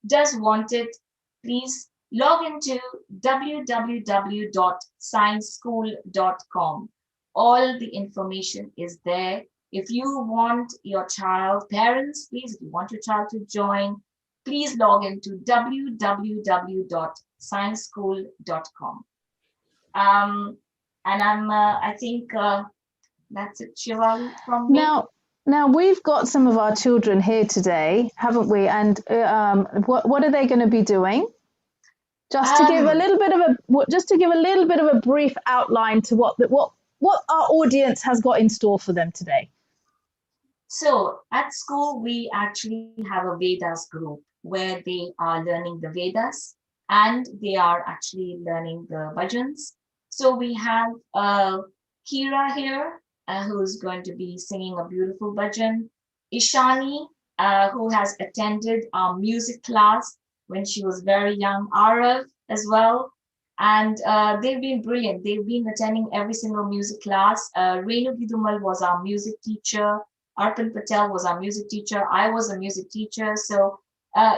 does want it, please log into www.scienceschool.com. All the information is there. If you want your child, parents, please, if you want your child to join, please log into www.scienceschool.com. And I think that's it, Shivali, from me. Now we've got some of our children here today, haven't we? And what are they going to be doing? Just to give a little bit of a brief outline to what our audience has got in store for them today. So at school, we actually have a Vedas group where they are learning the Vedas and they are actually learning the bhajans. So we have Kira here, who's going to be singing a beautiful bhajan. Ishani, who has attended our music class when she was very young. Arav as well. And they've been brilliant. They've been attending every single music class. Renu Gidumal was our music teacher. Arpan Patel was our music teacher. I was a music teacher. So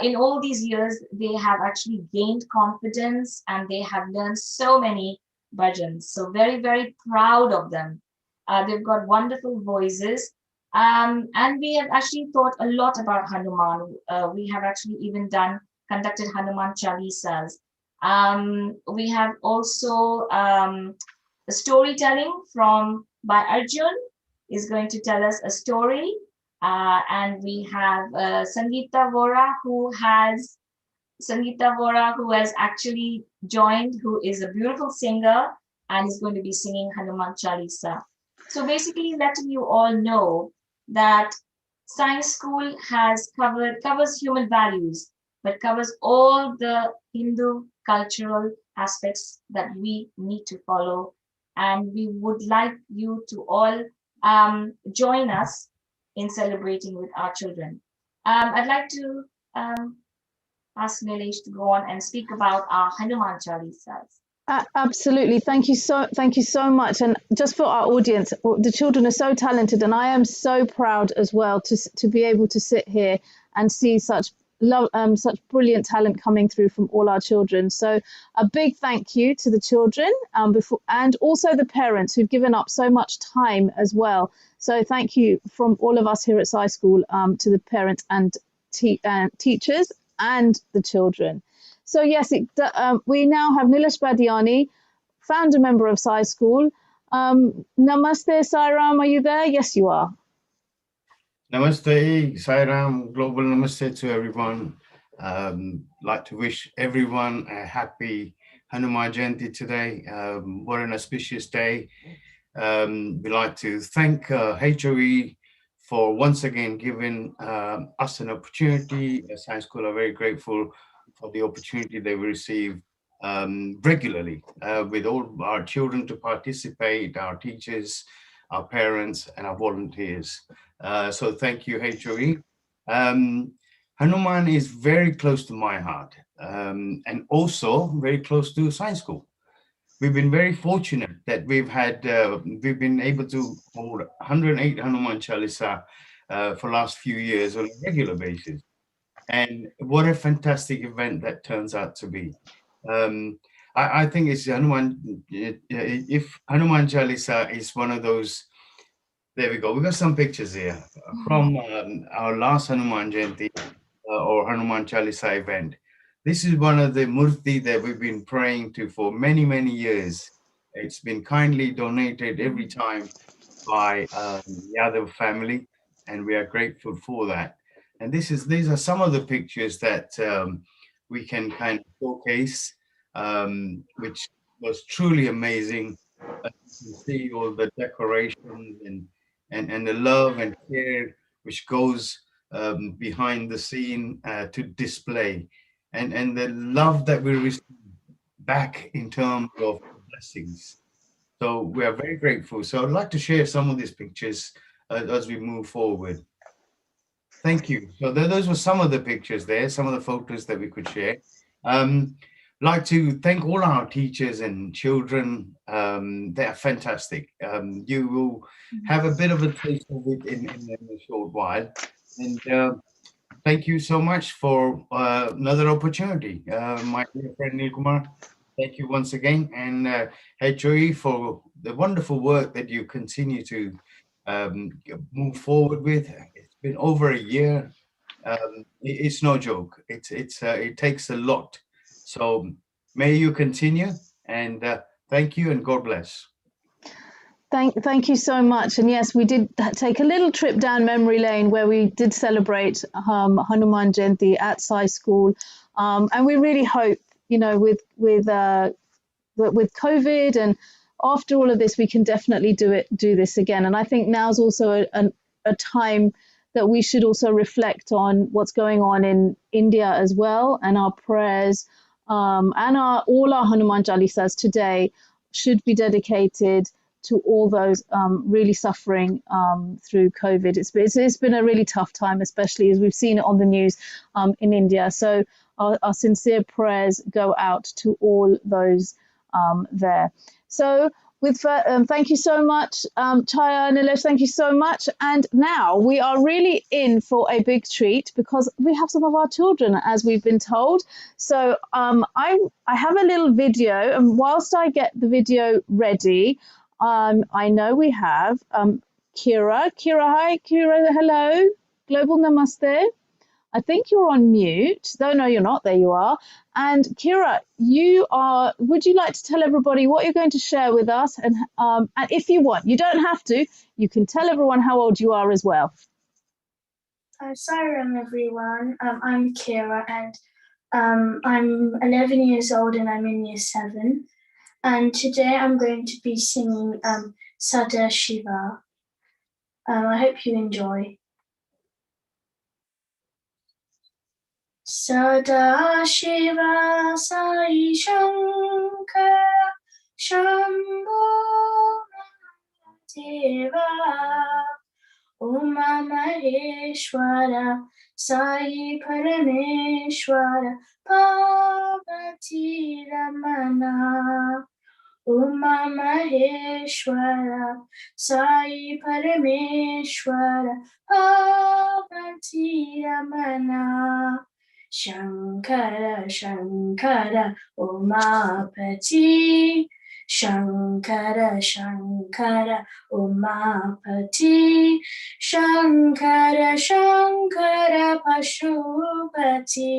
in all these years, they have actually gained confidence and they have learned so many bhajans. So very, very proud of them. They've got wonderful voices. And we have actually thought a lot about Hanuman. We have actually even conducted Hanuman Chalisas. We have also storytelling by Arjun is going to tell us a story. And we have Sangeeta Vora, who has actually joined, who is a beautiful singer and is going to be singing Hanuman Chalisa. So basically letting you all know that science school covers human values, but covers all the Hindu cultural aspects that we need to follow. And we would like you to all join us in celebrating with our children. I'd like to ask Nilesh to go on and speak about our Hanuman Chalisas. Absolutely. Thank you so much. And just for our audience, the children are so talented, and I am so proud as well to be able to sit here and see such brilliant talent coming through from all our children. So a big thank you to the children and also the parents who've given up so much time as well. So thank you from all of us here at Sci School to the parents and teachers and the children. So yes, we now have Nilesh Badiani, founder member of Sci School. Namaste, Sairam, are you there? Yes, you are. Namaste, Sairam, global namaste to everyone. Like to wish everyone a happy Hanuman Jayanti today. What an auspicious day. We'd like to thank HOE for once again giving us an opportunity. As Science School are very grateful for the opportunity they will receive regularly with all our children to participate, our teachers, our parents, and our volunteers. So thank you, HOE. Hanuman is very close to my heart and also very close to Science School. We've been very fortunate that we've been able to hold 108 Hanuman Chalisa for last few years on a regular basis. And what a fantastic event that turns out to be. I think it's Hanuman, if Hanuman Chalisa is one of those, there we go, we got some pictures here from our last Hanuman Jayanti or Hanuman Chalisa event. This is one of the murti that we've been praying to for many, many years. It's been kindly donated every time by Yadav family, and we are grateful for that. And these are some of the pictures that we can kind of showcase, which was truly amazing. You can see all the decorations and the love and care which goes behind the scene to display, and the love that we receive back in terms of blessings. So we are very grateful. So I'd like to share some of these pictures as we move forward. Thank you. So those were some of the pictures there, some of the photos that we could share. Like to thank all our teachers and children. They are fantastic. You will have a bit of a taste of it in a short while. And thank you so much for another opportunity. My dear friend Neil Kumar, thank you once again. And HOE for the wonderful work that you continue to move forward with. It's been over a year. It's no joke. It takes a lot. So may you continue, and thank you, and God bless. Thank you so much. And yes, we did take a little trip down memory lane where we did celebrate Hanuman Jayanti at Sci School, and we really hope, with COVID and after all of this, we can definitely do this again. And I think now's also a time that we should also reflect on what's going on in India as well, and our prayers and all our Hanuman Chalisas today should be dedicated to all those really suffering through COVID. It's been a really tough time, especially as we've seen it on the news in India. So our sincere prayers go out to all those there. So thank you so much, Chaya, Nilesh, thank you so much. And now we are really in for a big treat because we have some of our children, as we've been told. So I have a little video, and whilst I get the video ready, I know we have Kira. Hi, Kira, hello. Global Namaste. I think you're on mute. No, you're not. There you are. And Kira, would you like to tell everybody what you're going to share with us? And if you want, you don't have to, you can tell everyone how old you are as well. Salam everyone. I'm Kira, and I'm 11 years old and I'm in year 7. And today I'm going to be singing Sada Shiva. I hope you enjoy. Sadashiva Sai Shankara Shambho Deva Uma Maheshwara Sai Parameshwara Parvati Ramana Uma Maheshwara Sai Parameshwara Parvati Ramana Shankara Shankara Umapati Shankara Shankara Umapati Shankara Shankara Pashupati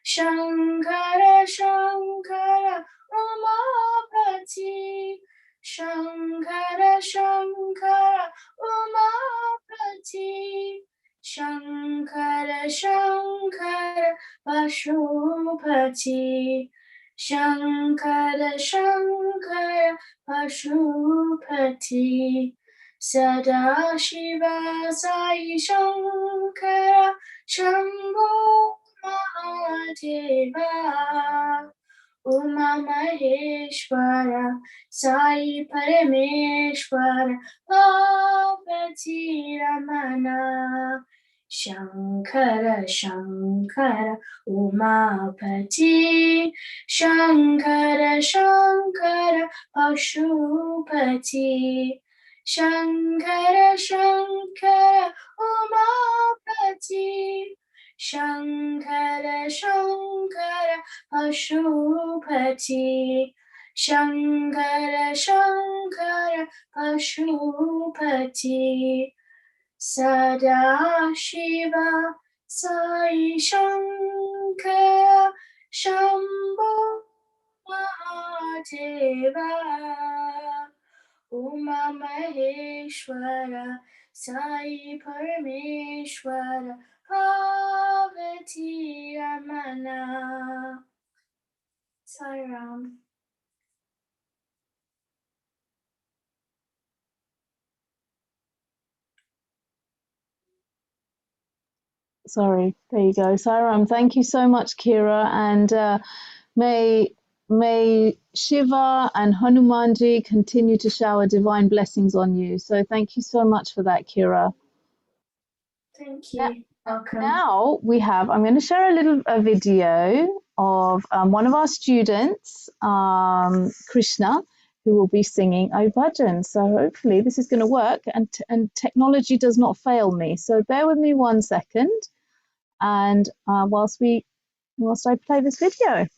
Shankara Shankara Umapati Shankara Shankara Umapati Shankara Shankara Pashupati Shankara Shankara Pashupati Sadashiva Sai Shankara Shambho Mahadeva Uma Maheshwara Sai Parameshwara Parvati Ramana Shankara Shankara Umapati Shankara Shankara Pashupati Shankara Shankara Umapati Shankara Shankara Pashupati Shankara Shankara Pashupati Sadashiva Sai Shankara Shambho Mahadeva Uma Maheshwara Sai Parameshwara Parvati Ramana Saram. Sorry, there you go. Sairam, thank you so much, Kira, and may Shiva and Hanumanji continue to shower divine blessings on you. So thank you so much for that, Kira. Thank you. Welcome. Now I'm going to share a little video of one of our students, Krishna, who will be singing O Bhajan. So hopefully this is going to work and technology does not fail me. So bear with me 1 second. And whilst I play this video.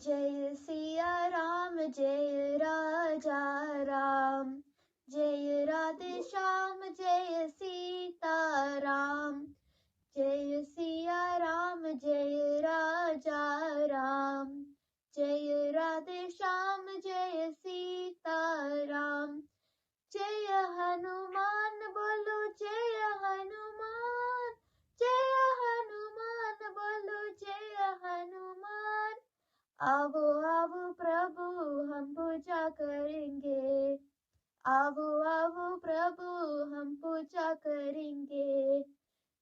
Jai Siya Ram, Jai Raja Ram, Jai Radhe Shyam, Jai Sita Ram, Jai Siya Ram, Jai Raja Ram, Jai Radhe Shyam, Jai Sita Ram, Jai Hanuman Bolo, Jai Hanuman, Jai Hanuman Bolo, Jai Hanuman. आवो आवो प्रभु हम पूजा करेंगे आवो आवो प्रभु हम पूजा करेंगे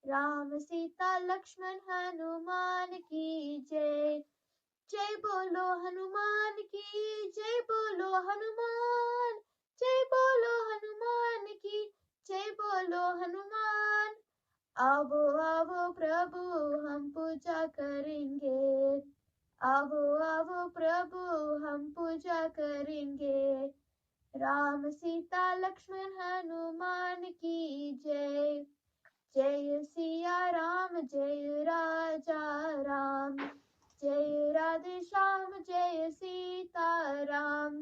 राम सीता लक्ष्मण हनुमान की जय जय बोलो हनुमान की जय बोलो हनुमान जय बोलो हनुमान की जय बोलो हनुमान आवो आवो प्रभु हम पूजा करेंगे आवो आवो प्रभु हम पूजा करेंगे राम सीता लक्ष्मण हनुमान की जय जय सिया राम जय राजा राम जय राधे श्याम जय सीता राम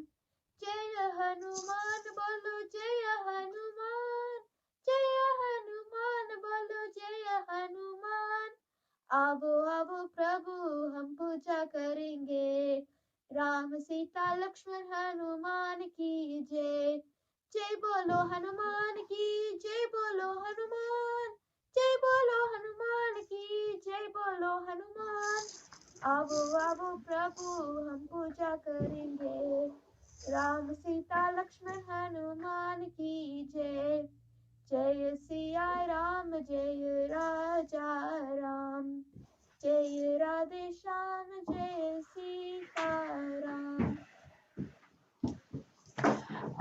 जय हनुमान बोलो जय हनुमान बोलो जय हनुमान आवो आवो प्रभु हम पूजा करेंगे राम सीता लक्ष्मण हनुमान की जय जय बोलो हनुमान की जय बोलो हनुमान जय बोलो हनुमान की जय बोलो हनुमान आवो आवो प्रभु हम पूजा करेंगे राम सीता लक्ष्मण हनुमान की जय जय सिया राम जय राजा राम जय राधे श्याम जय Sita Ram.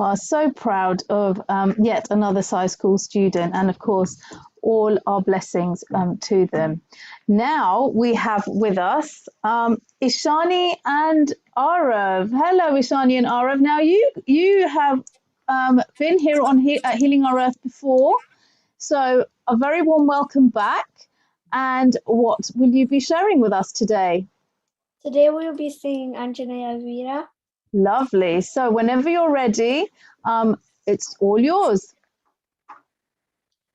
Are so proud of yet another Sci School student, and of course, all our blessings to them. Now we have with us Ishani and Arav. Hello, Ishani and Arav. Now you have been here on at Healing Our Earth before, so a very warm welcome back. And what will you be sharing with us today? Today we will be singing Anjanaya Veera. Lovely. So whenever you're ready, it's all yours.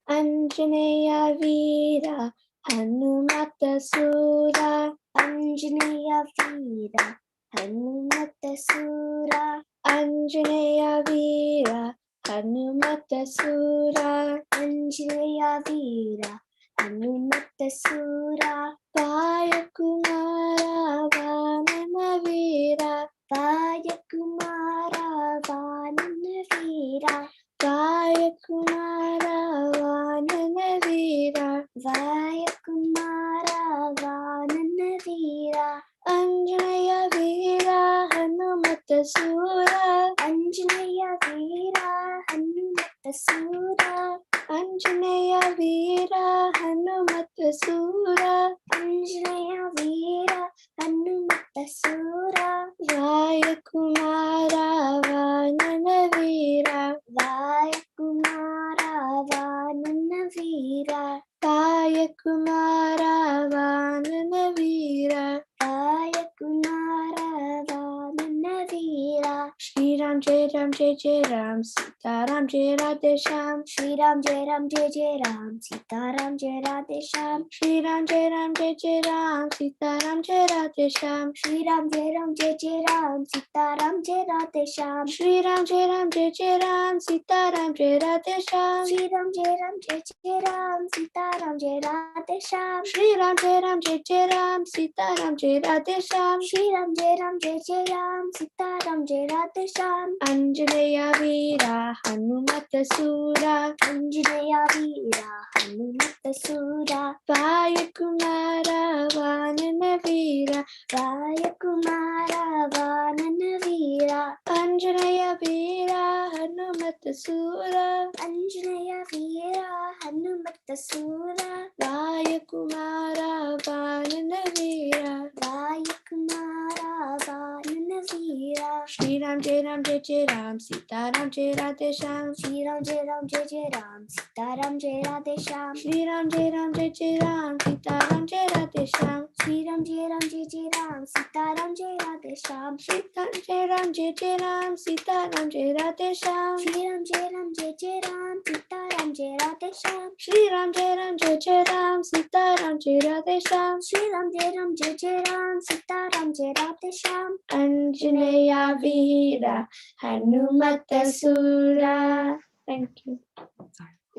Anjanaya Veera, Hanumata Sura, Anjanaya Veera, Hanumata Sura, Anjanaya Veera, Hanumata Sura, Anjanaya Veera, Hanumata Sura, Vaya Kumara Vanana Veera, Vaya Kumara Vanana Veera, Vaya Kumara Vanana Veera, Vaya Kumara Vanana Veera, Anjanaya Veera, Hanumata Sura, Anjanaya Veera, Hanumata Sura, Anjanaya Veera, Hanumata Sura, Anjanaya Veera, Hanumata Sura, Vaya Kumara Vanana Veera, Vaya Kumara Vanana Veera, Vaya Kumara Vanana Veera, Vaya Kumara Vanana Veera, Shri Ram Jai Ram Jai Jai Ram, Sita Ram Jai Radhe Sham, Shri Ram Jai Ram Jai Jai Ram, Sita Ram Jai Radhe Sham, Shri Ram Jai Ram Jai Jai Ram, Sita Ram Jai Radhe Sham, Shri Ram Jai Ram Jai Jai Ram, Sita Ram Jai Radhe Sham, Shri Ram Jai Ram Jai Jai Ram, Sita Ram Jai Radhe Sham, Shri Ram Jai Ram Jai Jai Ram, Sita Ram Jai Radhe Sham, Shri Ram Jai Ram Jai Jai Ram, Sita Ram Jai Radhe Sham, Shri Ram Jai Ram Jai Jai Ram, Sita Ram Jai Radhe Sham, Anjanaya Veera, Hanumata Sura, Anjanaya Veera, Hanumata Sura, Vaya Kumara Vanana Veera, Vaya Kumara Vanana Veera, Anjanaya Veera, Hanumata Sura, Anjanaya Veera, Hanumata Sura, Vaya Kumara Vanana Veera, Vaya Kumara Vanana Veera, Shri Ram Jai Ram Jai Jai Ram, Sita Ram Jai Radhe Sham, Shri Ram Jai Ram Jai Jai Ram, Sita Ram Jai Radhe Sham, Shri Ram Jai Ram Jai Jai Ram, Sita Ram Jai Radhe Sham, Shri Ram Jai Ram Jai Jai Ram, Sita Ram Jai Radhe Sham, Shri Ram Jai Ram Jai Jai Ram, Sita Ram Jai Radhe Sham, Shri Ram Jai Ram Jai Jai Ram, Sita Ram Jai Radhe Sham, Shri Ram Jai Ram Jai Jai Ram, Sita Ram Jai Radhe Sham, Shri Ram Jai Ram Jai Jai Ram, Sita Ram Jai Radhe Sham, Anjanaya Veera, Hanumata Sura. Thank you.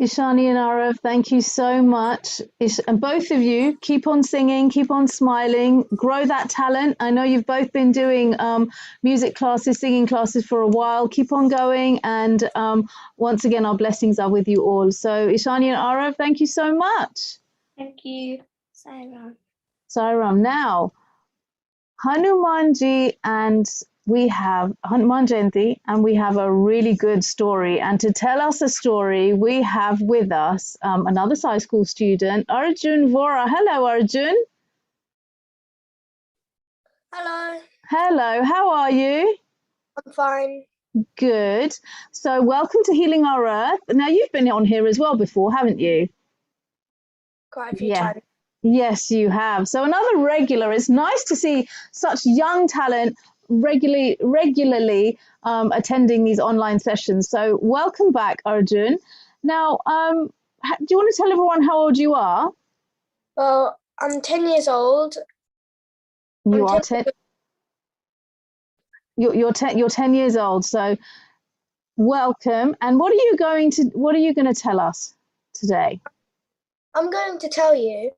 Ishani and Arav, thank you so much. And both of you, keep on singing, keep on smiling, grow that talent. I know you've both been doing music classes, singing classes for a while. Keep on going. And once again, our blessings are with you all. So Ishani and Arav, thank you so much. Thank you. Sairam. Sairam. Now, Hanumanji, and we have Hanuman Jayanti, and we have a really good story. And to tell us a story, we have with us another Sci School student, Arjun Vora. Hello, Arjun. Hello, Hello, how are you? I'm fine. Good. So, welcome to Healing Our Earth. Now, you've been on here as well before, haven't you? Quite a few Yeah. times. Yes, you have. So another regular. It's nice to see such young talent regularly attending these online sessions. So welcome back, Arjun. Now, do you want to tell everyone how old you are? Well, I'm 10 years old. You are 10. You're 10 years old. So welcome. And what are you going to tell us today? I'm going to tell you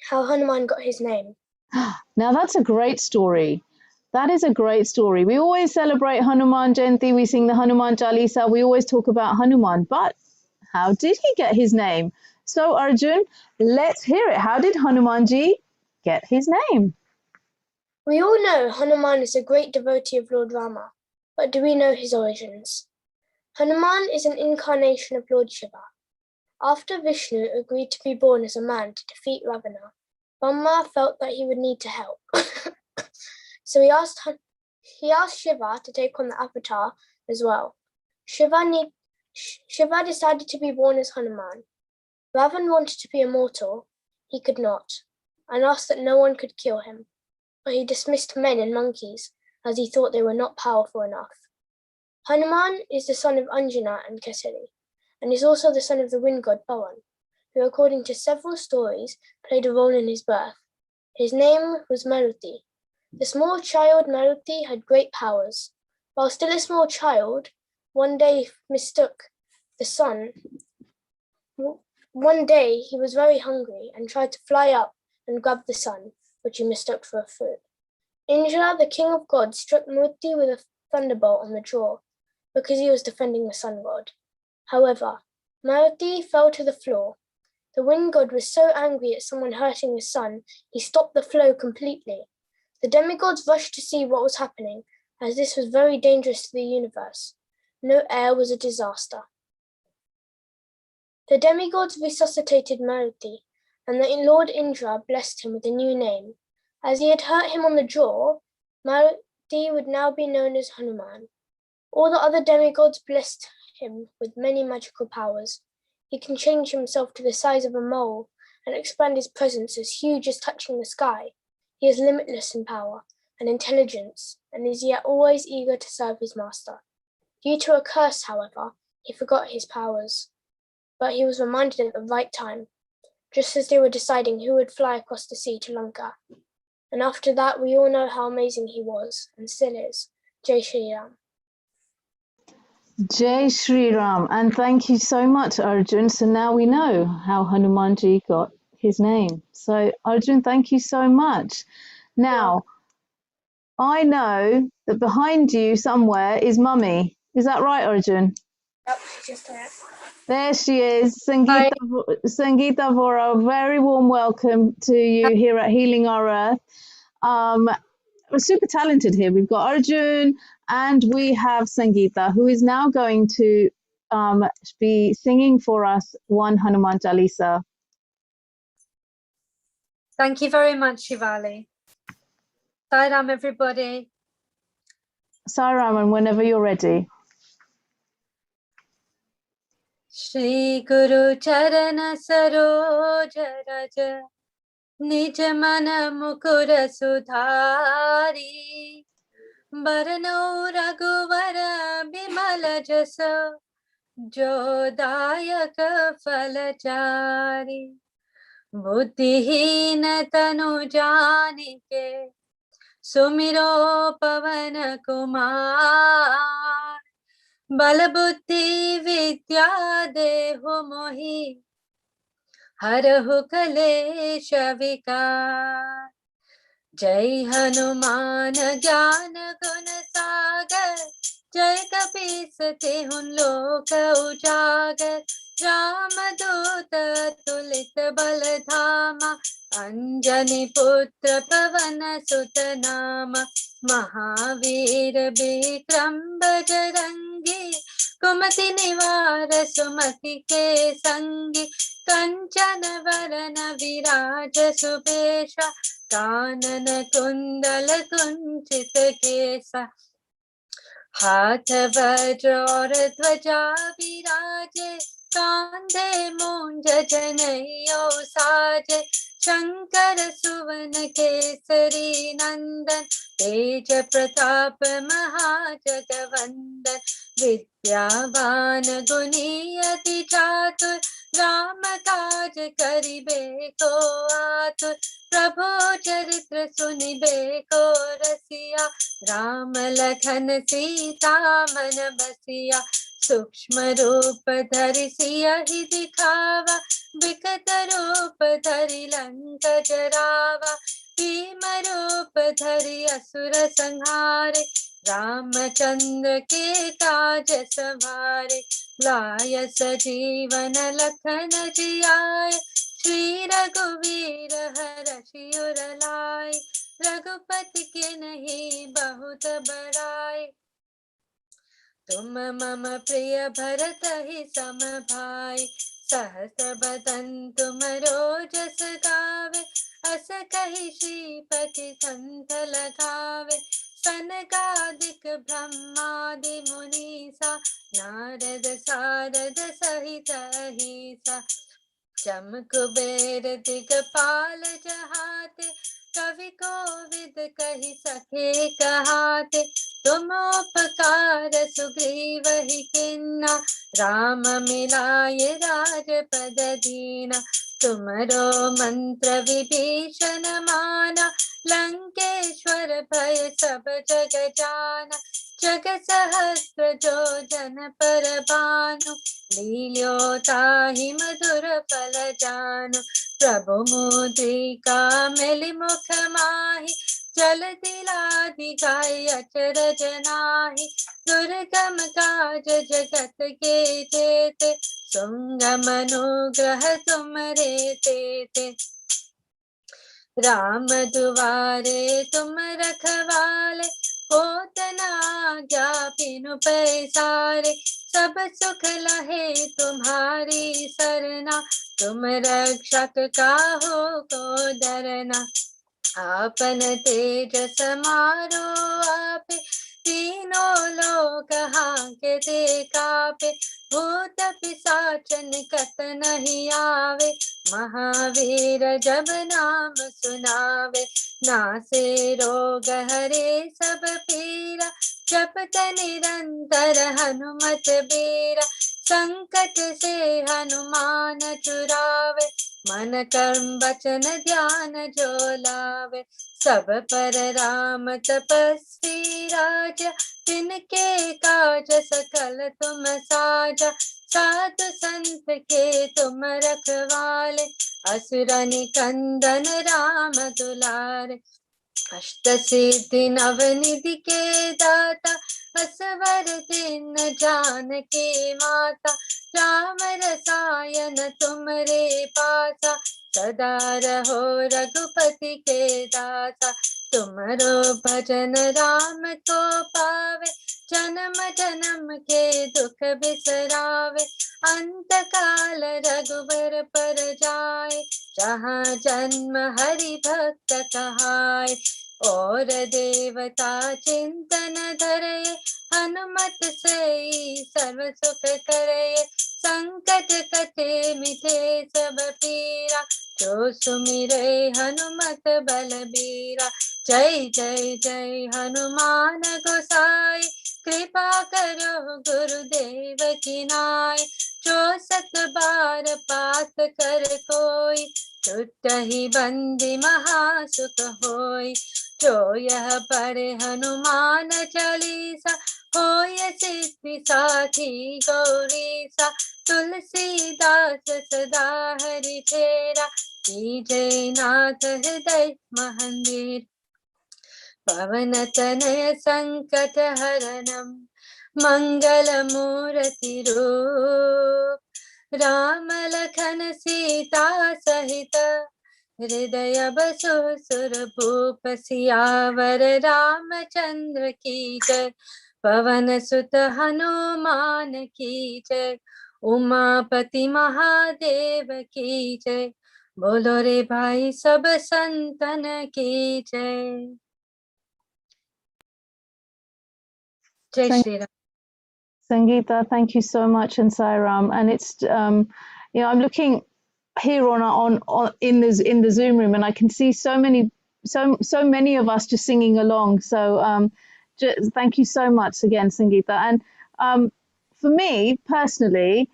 how Hanuman got his name. Now that's a great story. That is a great story. We always celebrate Hanuman Jayanti. We sing the Hanuman Chalisa. We always talk about Hanuman. But How did he get his name? So Arjun, let's hear it. How did Hanumanji get his name? We all know Hanuman is a great devotee of Lord Rama, but do we know his origins? Hanuman is an incarnation of Lord Shiva. After Vishnu agreed to be born as a man to defeat Ravana, Brahma felt that he would need to help. So he asked Shiva to take on the avatar as well. Shiva decided to be born as Hanuman. Ravan wanted to be immortal. He could not, and asked that no one could kill him. But he dismissed men and monkeys, as he thought they were not powerful enough. Hanuman is the son of Anjana and Kesari, and is also the son of the wind god Pawan, who, according to several stories, played a role in his birth. His name was Maruti. The small child Maruti had great powers. While still a small child, one day he was very hungry and tried to fly up and grab the sun, which he mistook for a fruit. Indra, the king of gods, struck Maruti with a thunderbolt on the jaw because he was defending the sun god. However, Maruti fell to the floor. The wind god was so angry at someone hurting the sun, he stopped the flow completely. The demigods rushed to see what was happening, as this was very dangerous to the universe. No air was a disaster. The demigods resuscitated Maruti, and the Lord Indra blessed him with a new name. As he had hurt him on the jaw, Maruti would now be known as Hanuman. All the other demigods blessed him with many magical powers. He can change himself to the size of a mole and expand his presence as huge as touching the sky. He is limitless in power and intelligence, and is yet always eager to serve his master. Due to a curse, however, he forgot his powers, but he was reminded at the right time, just as they were deciding who would fly across the sea to Lanka. And after that, we all know how amazing he was, and still is. Jai Shri Ram. Jai Shri Ram, and thank you so much, Arjun. So now we know how Hanumanji got his name. So Arjun, thank you so much. Now, I know that behind you somewhere is Mummy. Is that right, Arjun? Yep, just there. There she is, Sangeeta Vora. Very warm welcome to you here at Healing Our Earth. We're super talented here. We've got Arjun and we have Sangeeta, who is now going to be singing for us one Hanuman Chalisa. Thank you very much, Shivali. Sai Ram, everybody. Sai Ram, and whenever you're ready. Shri Guru Charana Saroj Raj Nij Mana Mukura Sudhari Barano Raghuvara Bimala Jasa Jodayaka Falachari Buddhihina Tanu Janike Sumiro Pavan Kumar Bala Buddhi Vidya Deho Mohi Harahu Kalesha Vikar Jai Hanuman Jnana Guna Sagar Jai Kapis Hun Loka Ujagar Ramaduta Tulit Baladhama Anjani Putra Pavana Sutanama Mahavir Bikram Bajarangi Kumati Nivara Sumati Ke Sangi Kanchana Varana Viraja Subesha Kanana Kundala Kunchita Kesa Hatha Vajra aur Dhwaja Viraje Kandhe Munja Janayo Saje Shankara Suvana Kesari Nandan Teja Pratap Mahajagavandan Vidyavan Guniyati Chatur Rama Kaj Karibe Ko Atur Prabhu Charitra Sunibe Ko Rasiya Ram Lakhan Sita Man Basiya Sukshma Rupa Dhari Siya Hi Dikhava Vikata Rupa Dhari Lanka Jarava Bhima Rupa Dhari Asura Sanghare Ramchandra के काज सवारे, लाय सजीवन लखन जियाए, श्री रघुवीर हरषि उर लाए, रघुपति के नहीं बहुत बड़ाई, तुम मम प्रिय भरत ही सम भाई, सहस बदन तुम रोजस गावे, अस कहि श्रीपति कंठ लगावे, सनकादिक ब्रह्मादि मुनीसा, नारद सारद सहित अहिसा, जम कुबेर दिगपाल जहाते, कवि कोविद कहि सके कहाते, तुम उपकार सुग्रीव ही किन्ना, राम मिलाए राजपद दीना, तुमरो मंत्र विभीषण माना, लंकेश्वर भय सब जग जाना, जग सहस्त्र जो जन पर भानु, लील्योताहि मधुर फल जानु, प्रभु मुद्रिका मिलि मुख माहि, जल दिलाधि गाय अचरज नाहि, दुर्गम काज जगत के जेते, सुगम अनुग्रह तुमरे तेते, राम दुआरे तुम रखवाले, होत न आज्ञा बिनु पैसारे, सब सुख लहे तुम्हारी सरना, तुम रक्षक काहू को डरना, आपन तेज समारो आपे, तीनों लोक हांकते कापे, भूत पिशाच निकट नहीं आवे, महावीर जब नाम सुनावे, नासे रोग हरे सब पीरा, जपत निरंतर हनुमत बीरा, संकट से हनुमान छुड़ावे, मन कर्म वचन ध्यान जो लावे, सब पर राम तपस्वी राजा, तिनके काज सकल तुम साजा, साधु संत के तुम रखवाले, असुर निकंदन राम दुलारे, अष्ट सिद्धि नवनिधि के दाता, असवर दिन जानकी माता, राम रसायन तुमरे पासा, सदा रहो रघुपति के दासा, तुमरो भजन राम को पावे, जन्म जन्म के दुख बिसरावे, अंत काल रघुबर पर जाए, जहाँ जन्म हरि भक्त कहाय, और देवता चिंतन धरे, हनुमत से सर्व सुख करे, संकट कटे मिटे सब पीरा, जो सुमिरे हनुमत बलबीरा, जय जय जय हनुमान गोसाई, कृपा करो गुरुदेव की नाय, जो सत बार पाठ कर कोई, छुटहि बंदी महासुख होय, जो यह पढ़े हनुमान चालीसा, होय सिद्धि साखी गौरीसा, तुलसीदास सदा हरि चेरा, कीजय नाथ हृदय मंदिर, पवन तनय संकट हरणम, मंगल मूर्ति रूप, राम लखन सीता सहित, हृदय बसु सुरभूप, सियावर रामचंद्र की जय, पवन सुत हनुमान की जय, उमापति महादेव की जय, बोलो रे भाई सब संतन की जय। Jai Shri Ram. Sangeeta, thank you so much, and Sairam. And it's, I'm looking here on in the Zoom room, and I can see so many of us just singing along. So thank you so much again, Sangeeta. And for me personally,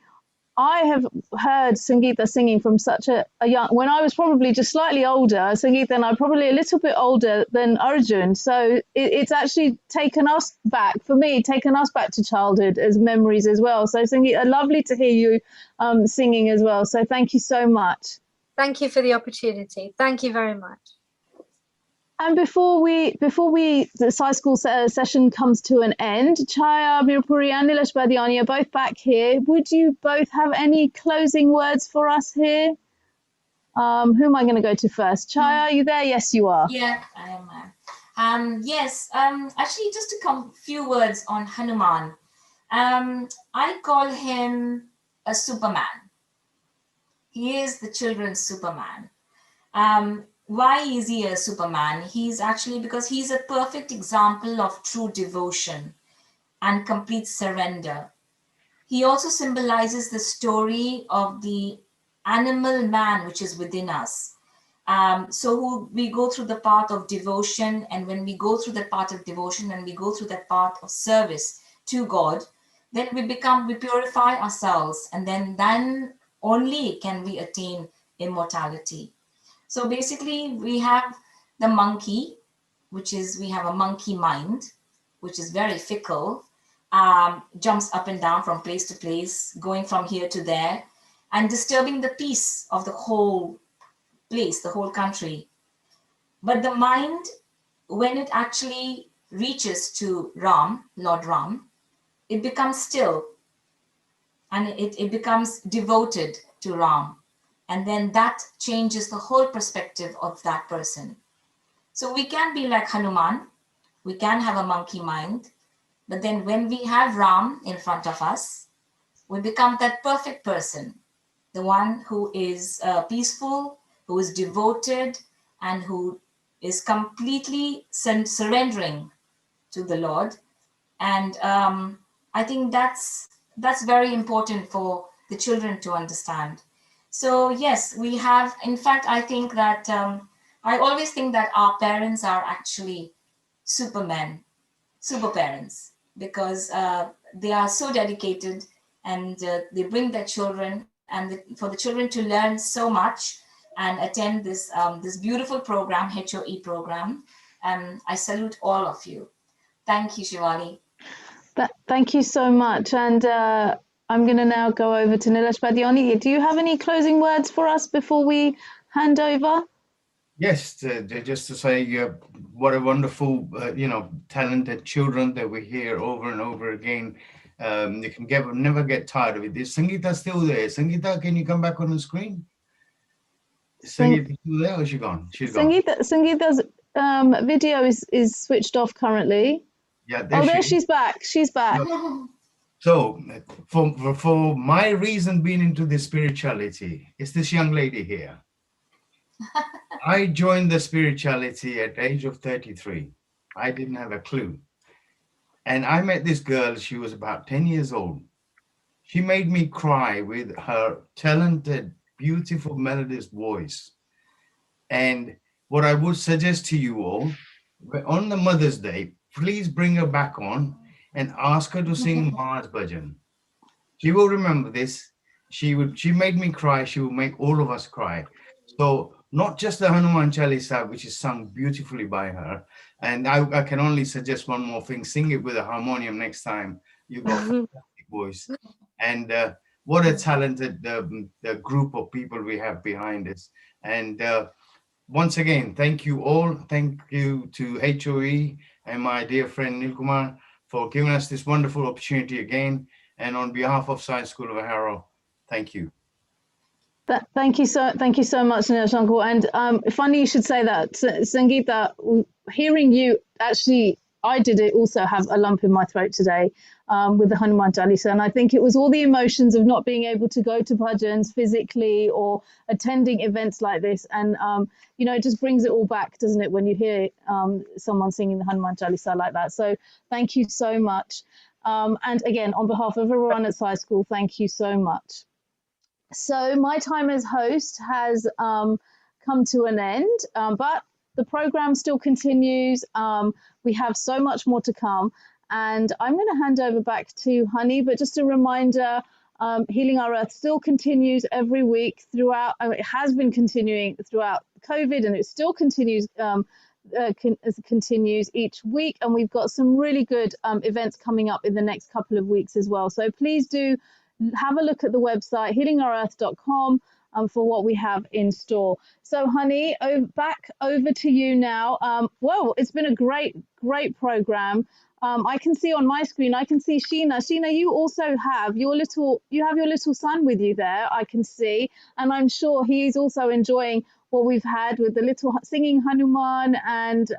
I have heard Sangeeta singing from such a young, when I was probably just slightly older, Sangeeta and I probably a little bit older than Arjun. So it's actually taken us back to childhood as memories as well. So Sangeeta, lovely to hear you singing as well. So thank you so much. Thank you for the opportunity. Thank you very much. And before the Sci School session comes to an end, Chaya Mirpuri and Nilesh Badiani are both back here. Would you both have any closing words for us here? Who am I going to go to first? Chaya, are you there? Yes, you are. Yeah, I am, ma'am. Yes, actually, just a few words on Hanuman. I call him a Superman. He is the children's Superman. Why is he a Superman? He's actually because he's a perfect example of true devotion and complete surrender. He also symbolizes the story of the animal man which is within us. So we go through the path of devotion, and when we go through that path of devotion and we go through that path of service to God, then we purify ourselves, and then only can we attain immortality. So basically we have the monkey, we have a monkey mind, which is very fickle, jumps up and down from place to place, going from here to there, and disturbing the peace of the whole place, the whole country. But the mind, when it actually reaches to Ram, Lord Ram, it becomes still, and it becomes devoted to Ram. And then that changes the whole perspective of that person. So we can be like Hanuman, we can have a monkey mind, but then when we have Ram in front of us, we become that perfect person, the one who is peaceful, who is devoted, and who is completely surrendering to the Lord. And I think that's very important for the children to understand. So yes, we have, in fact, I think that, I always think that our parents are actually supermen, super parents, because they are so dedicated, and they bring their children, and for the children to learn so much and attend this this beautiful program, HOE program. I salute all of you. Thank you, Shivali. Thank you so much. And I'm going to now go over to Nilesh Badiani. Do you have any closing words for us before we hand over? Yes, just to say, what a wonderful, talented children that we hear over and over again. You can never get tired of it. Is Sangeeta still there? Sangeeta, can you come back on the screen? Is Sangeeta still there, or is she gone? She's gone. Sangeeta's video is switched off currently. Yeah, there she's back. She's back. So, for my reason being into the spirituality, it's this young lady here. I joined the spirituality at the age of 33. I didn't have a clue. And I met this girl, she was about 10 years old. She made me cry with her talented, beautiful, melodious voice. And what I would suggest to you all, on the Mother's Day, please bring her back on and ask her to sing Mars Bhajan. She will remember this. She made me cry. She will make all of us cry. So not just the Hanuman Chalisa, which is sung beautifully by her. And I can only suggest one more thing. Sing it with a harmonium next time. You've got a fantastic voice. And what a talented the group of people we have behind us. And once again, thank you all. Thank you to HOE and my dear friend Nilkumar for giving us this wonderful opportunity again. And on behalf of Science School of Harrow, thank you. Thank you so much, Nilesh Uncle. And funny you should say that, Sangeeta. Hearing you, actually, I did it also have a lump in my throat today with the Hanuman Chalisa, and I think it was all the emotions of not being able to go to bhajans physically or attending events like this, and it just brings it all back, doesn't it, when you hear someone singing the Hanuman Chalisa like that. So thank you so much, and again, on behalf of everyone at Sci School, thank you so much. So my time as host has come to an end, but the program still continues. We have so much more to come, and I'm going to hand over back to Honey. But just a reminder, Healing Our Earth still continues every week throughout. It has been continuing throughout COVID, and it still continues. Continues each week, and we've got some really good events coming up in the next couple of weeks as well. So please do have a look at the website healingourEarth.com. for what we have in store. So, honey, back over to you now. Well, it's been a great program. I can see on my screen, I can see Sheena. Sheena, you also have your little son with you there, I can see. And I'm sure he's also enjoying what we've had with the little singing Hanuman and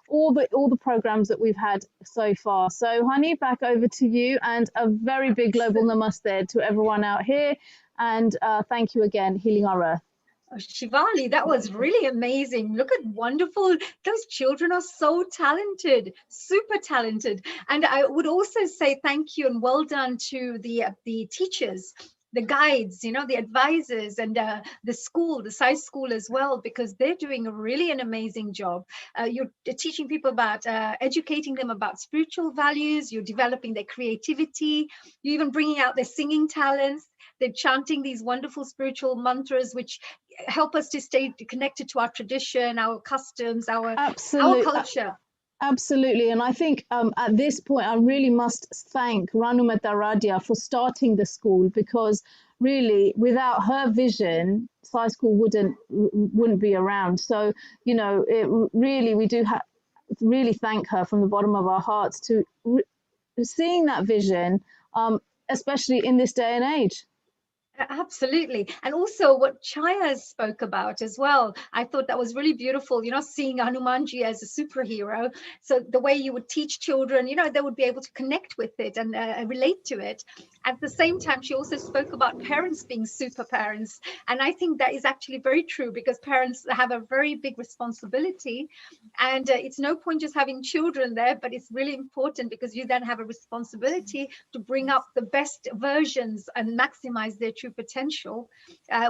all the programs that we've had so far. So, honey, back over to you, and a very big global namaste to everyone out here. And thank you again, Healing Our Earth. Oh, Shivali, that was really amazing. Look at wonderful. Those children are so talented, super talented. And I would also say thank you and well done to the teachers, the guides, the advisors, and the school, the science school as well, because they're doing really an amazing job. You're teaching people about, educating them about spiritual values. You're developing their creativity. You're even bringing out their singing talents. They're chanting these wonderful spiritual mantras, which help us to stay connected to our tradition, our customs, our culture. Absolutely. And I think at this point, I really must thank Ranu Metaradia for starting the school, because really without her vision, Sci School wouldn't be around. So, we do really thank her from the bottom of our hearts to seeing that vision, especially in this day and age. Absolutely. And also what Chaya spoke about as well. I thought that was really beautiful, seeing Hanumanji as a superhero. So the way you would teach children, they would be able to connect with it and relate to it. At the same time, she also spoke about parents being super parents. And I think that is actually very true, because parents have a very big responsibility. And it's no point just having children there, but it's really important, because you then have a responsibility to bring up the best versions and maximize their true potential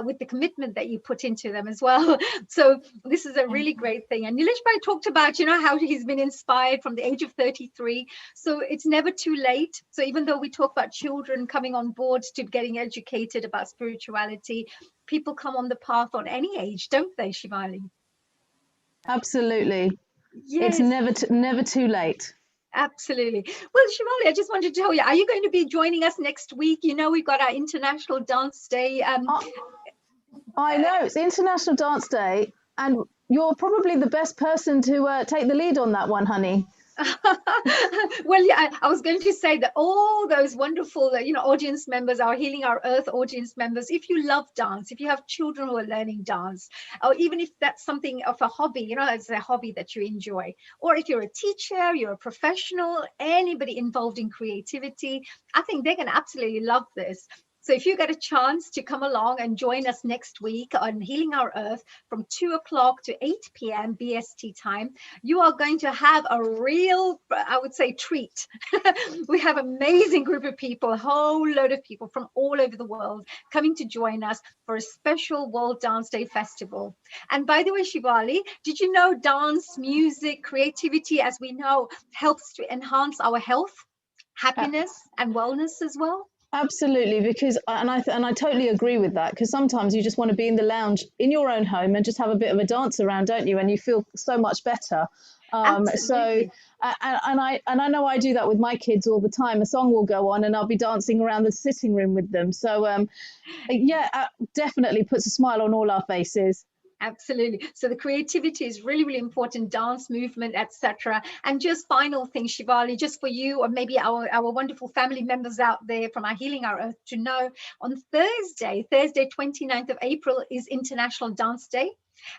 with the commitment that you put into them as well. So this is a really great thing. And Nilesh Bhai talked about, how he's been inspired from the age of 33. So it's never too late. So even though we talk about children coming on board to getting educated about spirituality, people come on the path on any age, don't they, Shivali? Absolutely. Yes. It's never too late. Absolutely. Well, Shivali, I just wanted to tell you, are you going to be joining us next week? We've got our International Dance Day. I know, it's International Dance Day, and you're probably the best person to take the lead on that one, honey. Well, yeah, I was going to say that all those wonderful, audience members, our Healing Our Earth audience members, if you love dance, if you have children who are learning dance, or even if that's something of a hobby, it's a hobby that you enjoy, or if you're a teacher, you're a professional, anybody involved in creativity, I think they're going to absolutely love this. So if you get a chance to come along and join us next week on Healing Our Earth from 2 o'clock to 8 p.m. BST time, you are going to have a real, I would say, treat. We have an amazing group of people, a whole load of people from all over the world coming to join us for a special World Dance Day Festival. And by the way, Shivali, did you know dance, music, creativity, as we know, helps to enhance our health, happiness, and wellness as well? Absolutely, because I totally agree with that, because sometimes you just want to be in the lounge in your own home and just have a bit of a dance around, don't you? And you feel so much better. So I know I do that with my kids all the time. A song will go on and I'll be dancing around the sitting room with them. So definitely puts a smile on all our faces. Absolutely. So the creativity is really, really important, dance, movement, etc. And just final thing, Shivali, just for you or maybe our wonderful family members out there from our Healing Our Earth to know, on Thursday, 29th of April is International Dance Day.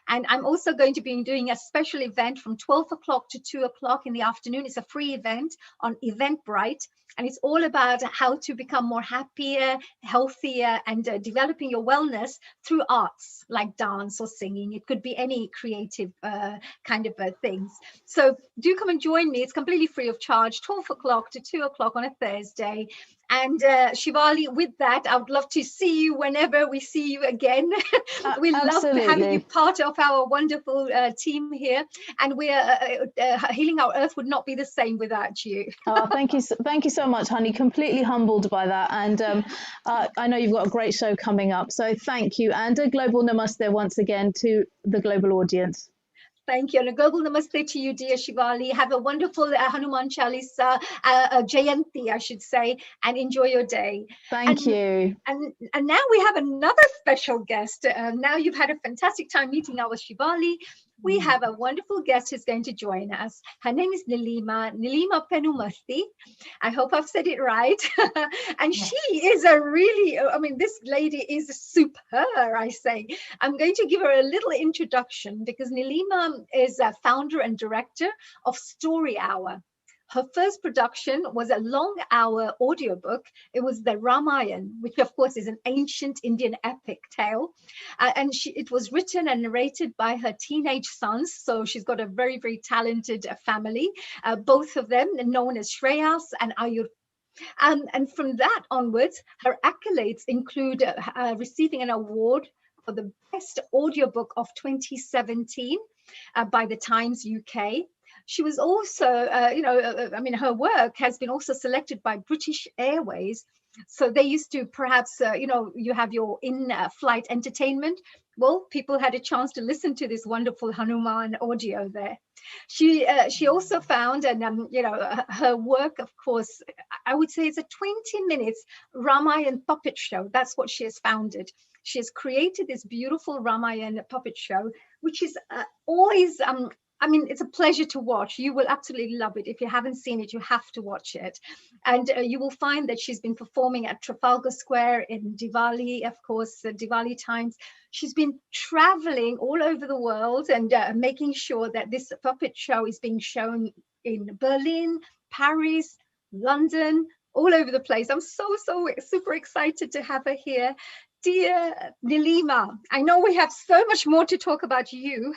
And I'm also going to be doing a special event from 12 o'clock to 2 o'clock in the afternoon. It's a free event on Eventbrite. And it's all about how to become more happier, healthier, and developing your wellness through arts like dance or singing. It could be any creative kind of things. So do come and join me. It's completely free of charge, 12 o'clock to 2 o'clock on a Thursday. And Shivali, with that, I would love to see you whenever we see you again. We love having you part of our wonderful team here. And Healing Our Earth would not be the same without you. Oh, thank you so much, honey. Completely humbled by that. And I know you've got a great show coming up. So thank you. And a global namaste once again to the global audience. Thank you. And a global namaste to you, dear Shivali. Have a wonderful Hanuman Chalisa, Jayanti, I should say, and enjoy your day. Thank you. And now we have another special guest. Now you've had a fantastic time meeting our Shivali. We have a wonderful guest who's going to join us. Her name is Nilima Penumasti. I hope I've said it right. And she is a really, I mean, this lady is superb, I say. I'm going to give her a little introduction because Nilima is a founder and director of Story Hour. Her first production was a long-hour audiobook. It was the Ramayana, which of course is an ancient Indian epic tale. And it was written and narrated by her teenage sons. So she's got a very, very talented family, both of them known as Shreyas and Ayur. And from that onwards, her accolades include receiving an award for the best audiobook of 2017 by the Times UK. She was also, I mean, her work has been also selected by British Airways. So they used to perhaps, you have your in-flight entertainment. Well, people had a chance to listen to this wonderful Hanuman audio there. She also found, and her work, of course, I would say it's a 20 minutes Ramayana puppet show. That's what she has founded. She has created this beautiful Ramayana puppet show, which is always, I mean, it's a pleasure to watch. You will absolutely love it. If you haven't seen it, you have to watch it. And you will find that she's been performing at Trafalgar Square in Diwali, of course, Diwali times. She's been traveling all over the world and making sure that this puppet show is being shown in Berlin, Paris, London, all over the place. I'm so super excited to have her here. Dear Nilima, I know we have so much more to talk about you,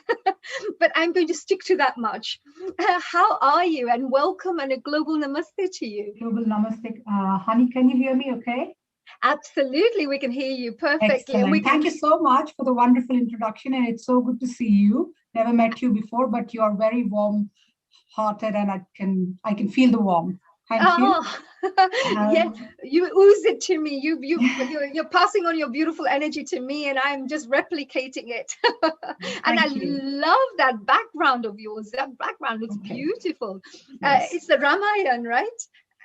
but I'm going to stick to that much. How are you? And welcome and a global namaste to you. Global namaste. Honey, can you hear me okay? Absolutely, we can hear you perfectly. Excellent. Thank you so much for the wonderful introduction, and it's so good to see you. Never met you before, but you are very warm-hearted, and I can feel the warmth. Thank you. Yeah, you ooze it to me. You're passing on your beautiful energy to me, and I'm just replicating it. And I love that background of yours. That background looks beautiful. Yes. It's the Ramayana, right?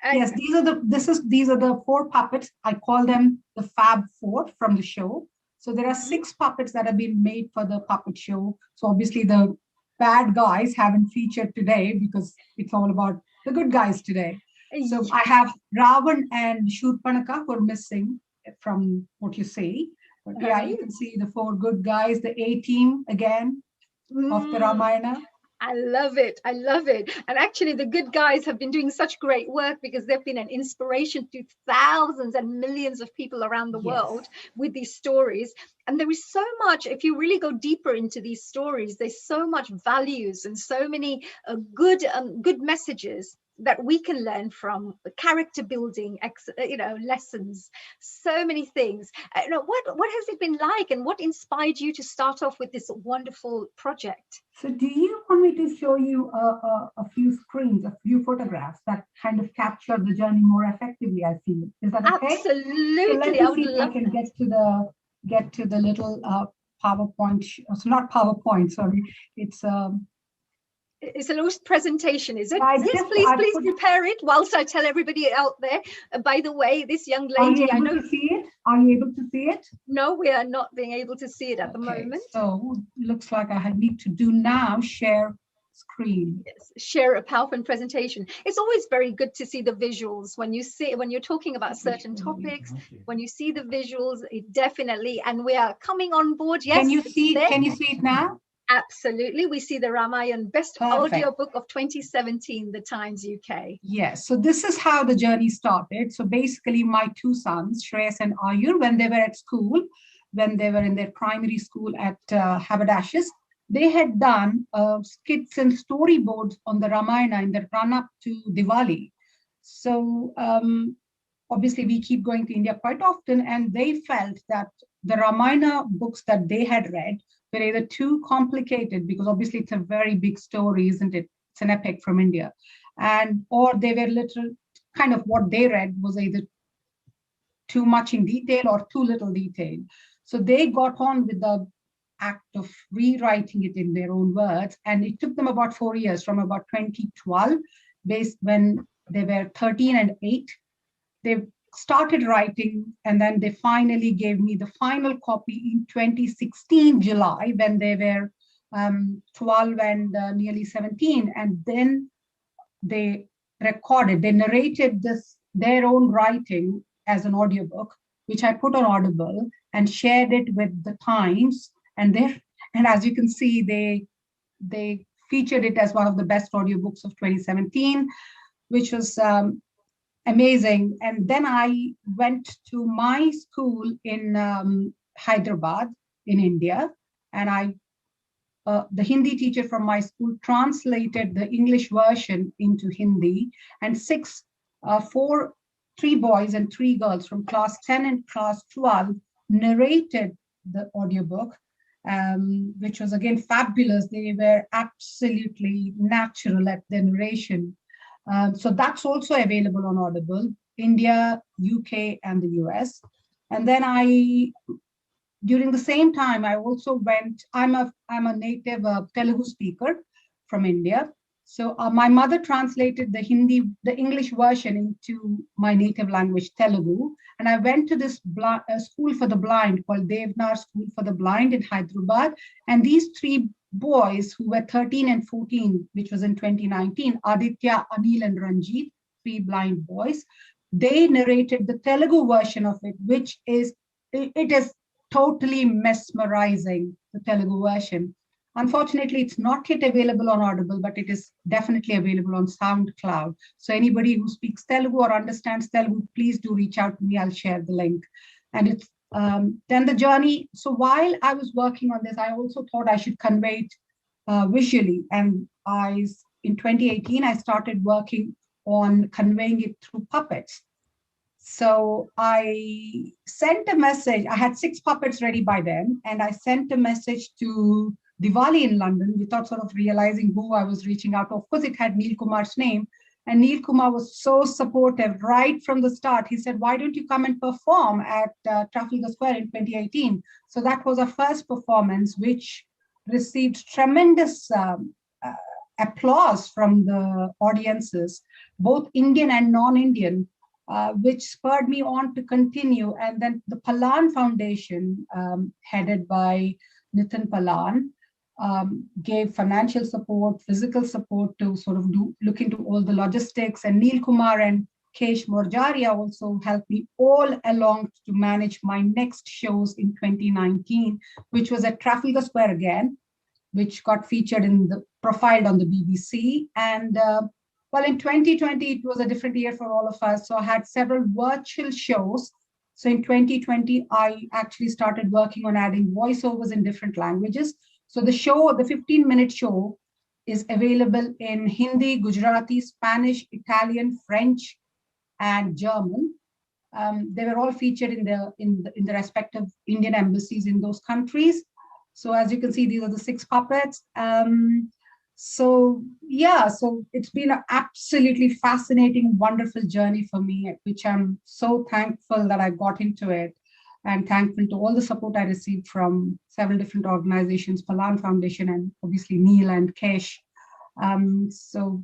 And yes, these are the 4 puppets. I call them the Fab 4 from the show. So there are 6 puppets that have been made for the puppet show. So obviously the bad guys haven't featured today because it's all about the good guys today. So I have Ravan and Shurpanaka who are missing from what you say. But yeah, you can see the 4 good guys, the A team again of the Ramayana. I love it. I love it. And actually, the good guys have been doing such great work because they've been an inspiration to thousands and millions of people around the world with these stories. And there is so much, if you really go deeper into these stories, there's so much values and so many good messages that we can learn from, character building, lessons, so many things. What has it been like, and what inspired you to start off with this wonderful project? So do you want me to show you a few screens, a few photographs that kind of capture the journey more effectively, I feel? Is that okay? Absolutely. So let me see if I can get to the little PowerPoint. So not PowerPoint, sorry. It's a little presentation, is it? Yes, please prepare it whilst I tell everybody out there. By the way, this young lady, I know. To see it? Are you able to see it? No, we are not being able to see it at the moment. So looks like I need to do now share screen. Yes, share a PowerPoint presentation. It's always very good to see the visuals when you're talking about certain topics. When you see the visuals, it definitely. And we are coming on board. Yes. Can you see it now? Absolutely. We see the Ramayana Best Audiobook of 2017, the Times UK. Yes. So this is how the journey started. So basically my 2 sons, Shreyas and Ayur, when they were at school, when they were in their primary school at Haberdashers, they had done skits and storyboards on the Ramayana in the run-up to Diwali. So obviously we keep going to India quite often, and they felt that the Ramayana books that they had read were either too complicated, because obviously it's a very big story, isn't it? It's an epic from India. Or they were kind of what they read was either too much in detail or too little detail. So they got on with the act of rewriting it in their own words. And it took them about 4 years, from about 2012, based when they were 13 and 8. They started writing, and then they finally gave me the final copy in 2016 July, when they were 12 and nearly 17. And then they narrated their own writing as an audiobook, which I put on Audible and shared it with the Times. And as you can see, they featured it as one of the best audiobooks of 2017, which was amazing. And then I went to my school in Hyderabad in India, and the Hindi teacher from my school translated the English version into Hindi, and three boys and 3 girls from class 10 and class 12 narrated the audiobook, which was again fabulous. They were absolutely natural at the narration. So that's also available on Audible, India, UK, and the US. And then during the same time, I also went, I'm a native Telugu speaker from India. So my mother translated the English version into my native language, Telugu. And I went to this school for the blind called Devnar School for the Blind in Hyderabad. And these 3 boys who were 13 and 14, which was in 2019, Aditya, Anil, and Ranjit, 3 blind boys, they narrated the Telugu version of it, which is totally mesmerizing, the Telugu version. Unfortunately, it's not yet available on Audible, but it is definitely available on SoundCloud. So anybody who speaks Telugu or understands Telugu, please do reach out to me. I'll share the link. And it's then the journey. So while I was working on this, I also thought I should convey it visually. And in 2018, I started working on conveying it through puppets. So I sent a message. I had 6 puppets ready by then, and I sent a message to Diwali in London without sort of realizing who I was reaching out to. Of course, it had Neil Kumar's name, and Neil Kumar was so supportive right from the start. He said, "Why don't you come and perform at Trafalgar Square in 2018?" So that was our first performance, which received tremendous applause from the audiences, both Indian and non-Indian. Which spurred me on to continue. And then the Palan Foundation, headed by Nitin Palan, gave financial support, physical support to sort of look into all the logistics. And Neil Kumar and Kesh Morjaria also helped me all along to manage my next shows in 2019, which was at Trafalgar Square again, which got featured profiled on the BBC. And well, in 2020, it was a different year for all of us. So I had several virtual shows. So in 2020, I actually started working on adding voiceovers in different languages. So the 15-minute show is available in Hindi, Gujarati, Spanish, Italian, French, and German. They were all featured in the respective Indian embassies in those countries. So as you can see, these are the 6 puppets. So it's been an absolutely fascinating, wonderful journey for me, which I'm so thankful that I got into it, and thankful to all the support I received from several different organizations, Palan Foundation, and obviously Neil and Kesh. So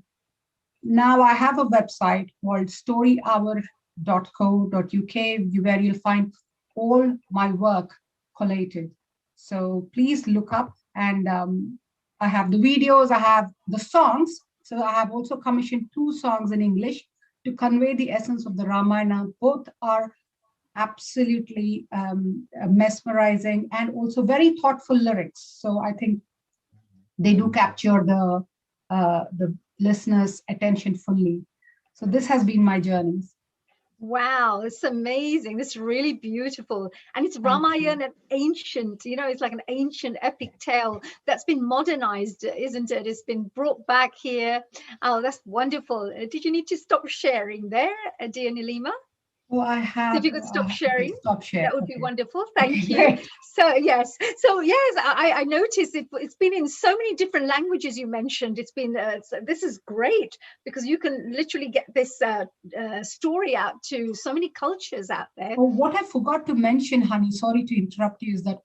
now I have a website called storyhour.co.uk, where you'll find all my work collated. So please look up, and I have the videos, I have the songs. So I have also commissioned 2 songs in English to convey the essence of the Ramayana. Both are absolutely mesmerizing and also very thoughtful lyrics. So I think they do capture the listener's attention fully. So this has been my journey. Wow, it's amazing. It's really beautiful. And it's Ramayana, ancient, it's like an ancient epic tale that's been modernized, isn't it? It's been brought back here. Oh, that's wonderful. Did you need to stop sharing there, dear Nilima? Oh, I So have. if you could stop sharing, Stop share. that would be Okay. wonderful. Thank Okay, you. great. So yes, I noticed it's been in so many different languages you mentioned. It's been, so this is great because you can literally get this story out to so many cultures out there. Oh, what I forgot to mention, honey, sorry to interrupt you, is that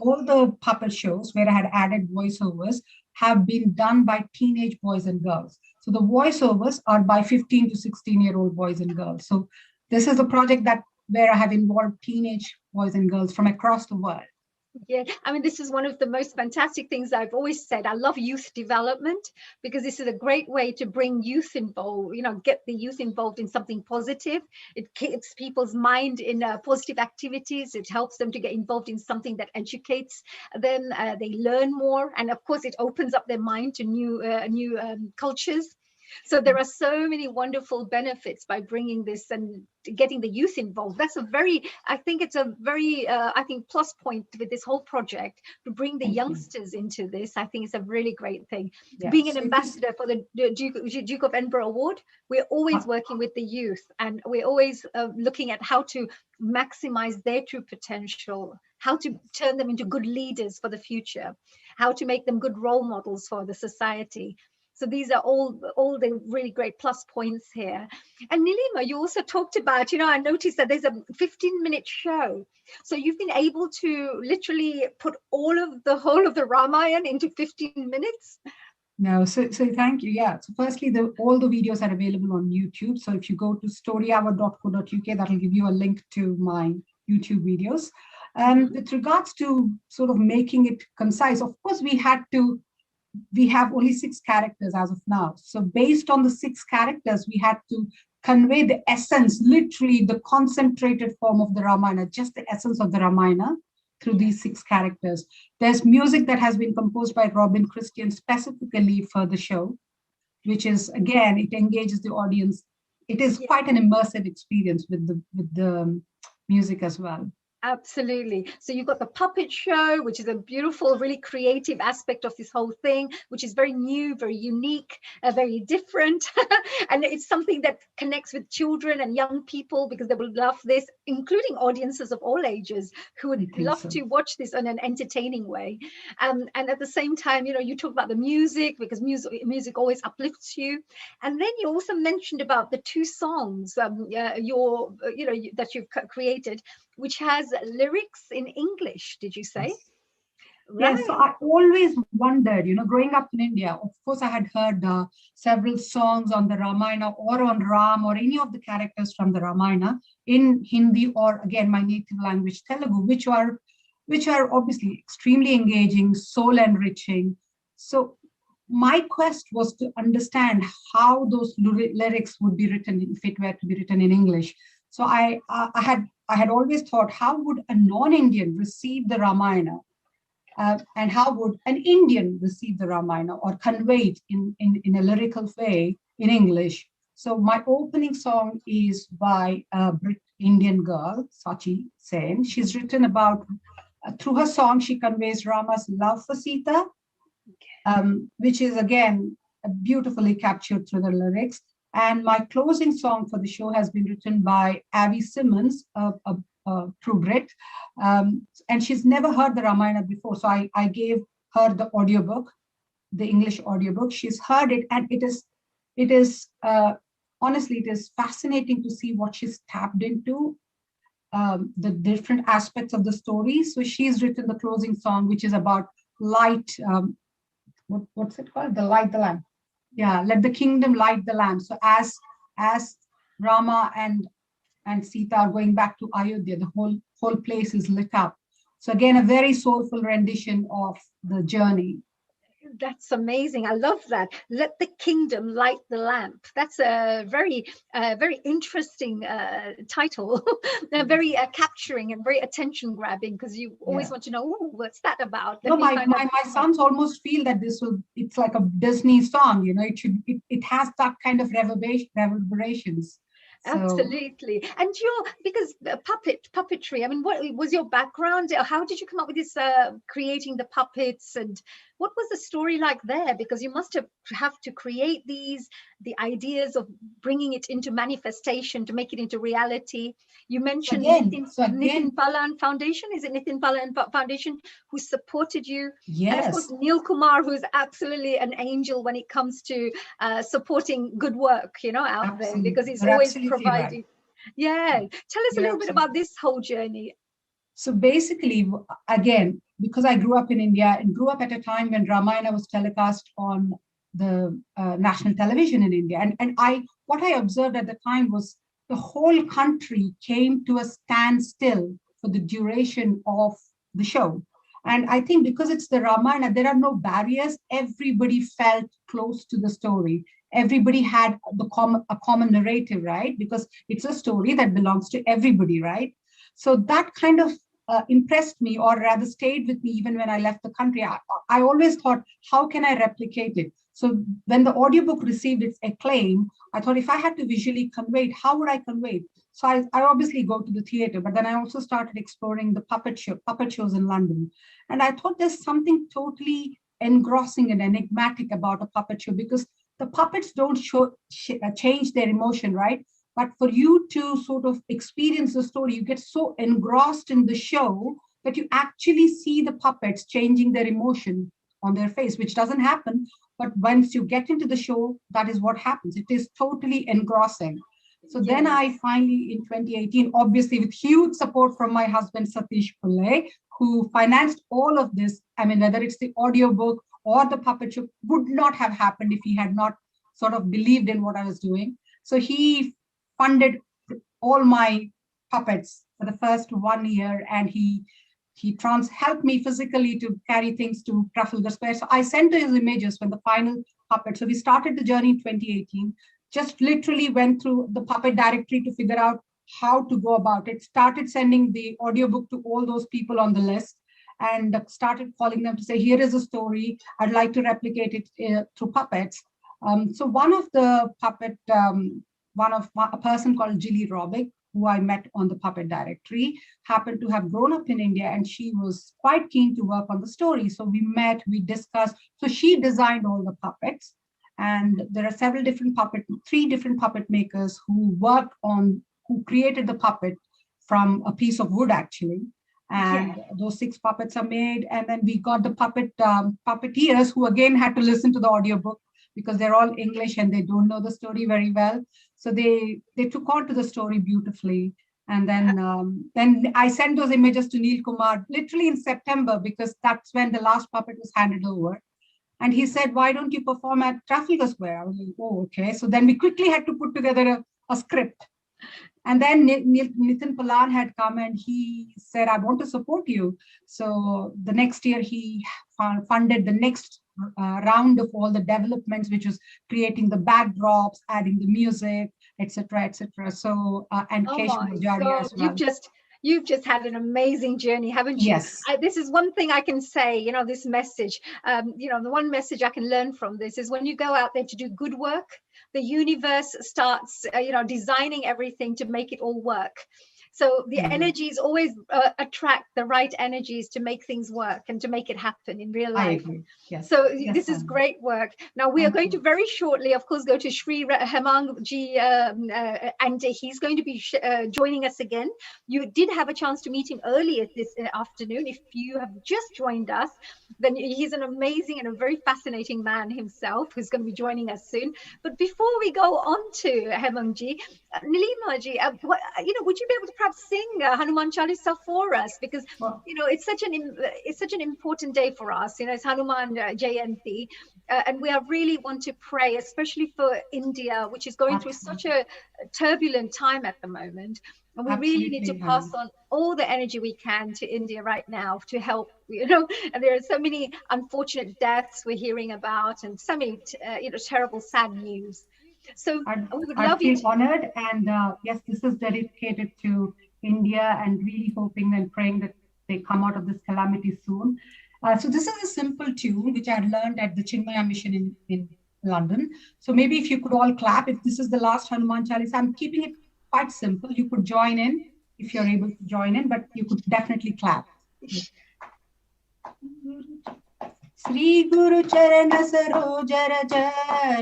all the puppet shows where I had added voiceovers have been done by teenage boys and girls. So the voiceovers are by 15 to 16-year-old boys and girls. So this is a project where I have involved teenage boys and girls from across the world. Yeah, I mean, this is one of the most fantastic things I've always said. I love youth development because this is a great way to bring youth involved, get the youth involved in something positive. It keeps people's mind in positive activities. It helps them to get involved in something that educates them. They learn more. And of course, it opens up their mind to new cultures. So there are so many wonderful benefits by bringing this and getting the youth involved. I think it's a very plus point with this whole project to bring the youngsters into this. I think it's a really great thing. Yeah. Being an ambassador for the Duke of Edinburgh Award, we're always working with the youth, and we're always looking at how to maximize their true potential, how to turn them into good leaders for the future, how to make them good role models for the society. So these are all the really great plus points here. And Nilima, you also talked about, I noticed that there's a 15-minute show. So you've been able to literally put the whole of the Ramayana into 15 minutes? No, so thank you. Yeah. So firstly, all the videos are available on YouTube. So if you go to storyhour.co.uk, that'll give you a link to my YouTube videos. With regards to sort of making it concise, of course, we have only 6 characters as of now. So based on the 6 characters, we had to convey the essence, literally the concentrated form of the Ramayana, just the essence of the Ramayana through these 6 characters. There's music that has been composed by Robin Christian specifically for the show, which is, again, it engages the audience. It is quite an immersive experience with the music as well. Absolutely. So you've got the puppet show, which is a beautiful, really creative aspect of this whole thing, which is very new, very unique, very different. And it's something that connects with children and young people because they will love this, including audiences of all ages who would love to watch this in an entertaining way. And at the same time, you talk about the music because music always uplifts you. And then you also mentioned about the 2 songs that you've created, which has lyrics in English, did you say? Right. Yes, so I always wondered, growing up in India, of course, I had heard several songs on the Ramayana or on Ram or any of the characters from the Ramayana in Hindi or, again, my native language, Telugu, which are obviously extremely engaging, soul enriching. So my quest was to understand how those lyrics would be written if it were to be written in English. So I had always thought, how would a non-Indian receive the Ramayana? And how would an Indian receive the Ramayana or convey it in a lyrical way in English? So my opening song is by a Indian girl, Sachi Sen. She's written about, through her song, she conveys Rama's love for Sita, which is, again, beautifully captured through the lyrics. And my closing song for the show has been written by Abby Simmons, a true Brit. And she's never heard the Ramayana before. So I gave her the audiobook, the English audiobook. She's heard it, and it is honestly, it is fascinating to see what she's tapped into, the different aspects of the story. So she's written the closing song, which is about light. What's it called? The light the lamp. Yeah, let the kingdom light the lamp. So as Rama and Sita are going back to Ayodhya, the whole place is lit up. So again, a very soulful rendition of the journey. That's amazing. I love that. Let the kingdom light the lamp. That's a very interesting title, very capturing and very attention grabbing, because you always want to know, what's that about? No, my sons almost feel that it's like a Disney song, it has that kind of reverberations. So, absolutely. And because puppetry, I mean, what was your background? How did you come up with this creating the puppets? And What was the story like there? Because you must have to create the ideas of bringing it into manifestation to make it into reality. You mentioned Nitin Palan Foundation. Is it Nitin Palan Foundation who supported you? Yes. And of course, Neil Kumar, who's absolutely an angel when it comes to supporting good work, out there, because he's always providing. Right. Yeah. Tell us a little bit about this whole journey. So basically, again, because I grew up in India and grew up at a time when Ramayana was telecast on the national television in India. And what I observed at the time was the whole country came to a standstill for the duration of the show. And I think because it's the Ramayana, there are no barriers. Everybody felt close to the story. Everybody had a common narrative, right? Because it's a story that belongs to everybody, right? So that kind of impressed me, or rather stayed with me even when I left the country. I always thought, how can I replicate it? So when the audiobook received its acclaim, I thought if I had to visually convey it, how would I convey it? So I obviously go to the theater, but then I also started exploring the puppet shows in London. And I thought there's something totally engrossing and enigmatic about a puppet show, because the puppets don't change their emotion, right? But for you to sort of experience the story, you get so engrossed in the show that you actually see the puppets changing their emotion on their face, which doesn't happen. But once you get into the show, that is what happens. It is totally engrossing. So then I finally, in 2018, obviously with huge support from my husband, Satish Pillai, who financed all of this. I mean, whether it's the audiobook or the puppet show, would not have happened if he had not sort of believed in what I was doing. So he funded all my puppets for the first 1 year, and he helped me physically to carry things to Trafalgar Square. So I sent his images when the final puppet. So we started the journey in 2018, just literally went through the puppet directory to figure out how to go about it, started sending the audiobook to all those people on the list, and started calling them to say, here is a story, I'd like to replicate it through puppets. So one of the puppet, a person called Jilly Robick, who I met on the puppet directory, happened to have grown up in India, and she was quite keen to work on the story. So we met, we discussed. So she designed all the puppets, and there are three different puppet makers who created the puppet from a piece of wood, actually. And those 6 puppets are made, and then we got the puppeteers who again had to listen to the audiobook, because they're all English and they don't know the story very well. So they took on to the story beautifully. And then I sent those images to Neil Kumar literally in September, because that's when the last puppet was handed over. And he said, why don't you perform at Trafalgar Square? I was like, oh, okay. So then we quickly had to put together a script. And then Nitin Palan had come and he said, I want to support you. So the next year he funded the next round of all the developments, which was creating the backdrops, adding the music, etc., etc. So and Keshav Majaria as well. You've just had an amazing journey, haven't you? Yes. This is one thing I can say, this message, the one message I can learn from this is when you go out there to do good work, the universe starts, designing everything to make it all work. So the energies always attract the right energies to make things work and to make it happen in real life. I agree. Yes. So this is great work. Now we are going to very shortly, of course, go to Sri Hemang-ji, and he's going to be joining us again. You did have a chance to meet him earlier this afternoon. If you have just joined us, then he's an amazing and a very fascinating man himself, who's going to be joining us soon. But before we go on to Hemang-ji, Nilima-ji, would you be able to perhaps sing Hanuman Chalisa for us, because it's such an important day for us. It's Hanuman Jayanti, and we really want to pray, especially for India, which is going through such a turbulent time at the moment. And we really need to pass on all the energy we can to India right now to help, and there are so many unfortunate deaths we're hearing about, and so many, terrible, sad news. So I feel honored, and yes, this is dedicated to India, and really hoping and praying that they come out of this calamity soon. So this is a simple tune which I had learned at the Chinmaya Mission in London. So maybe if you could all clap, if this is the last Hanuman Chalisa, I'm keeping it quite simple. You could join in if you're able to join in, but you could definitely clap. Shri गुरु चरण सरोज रज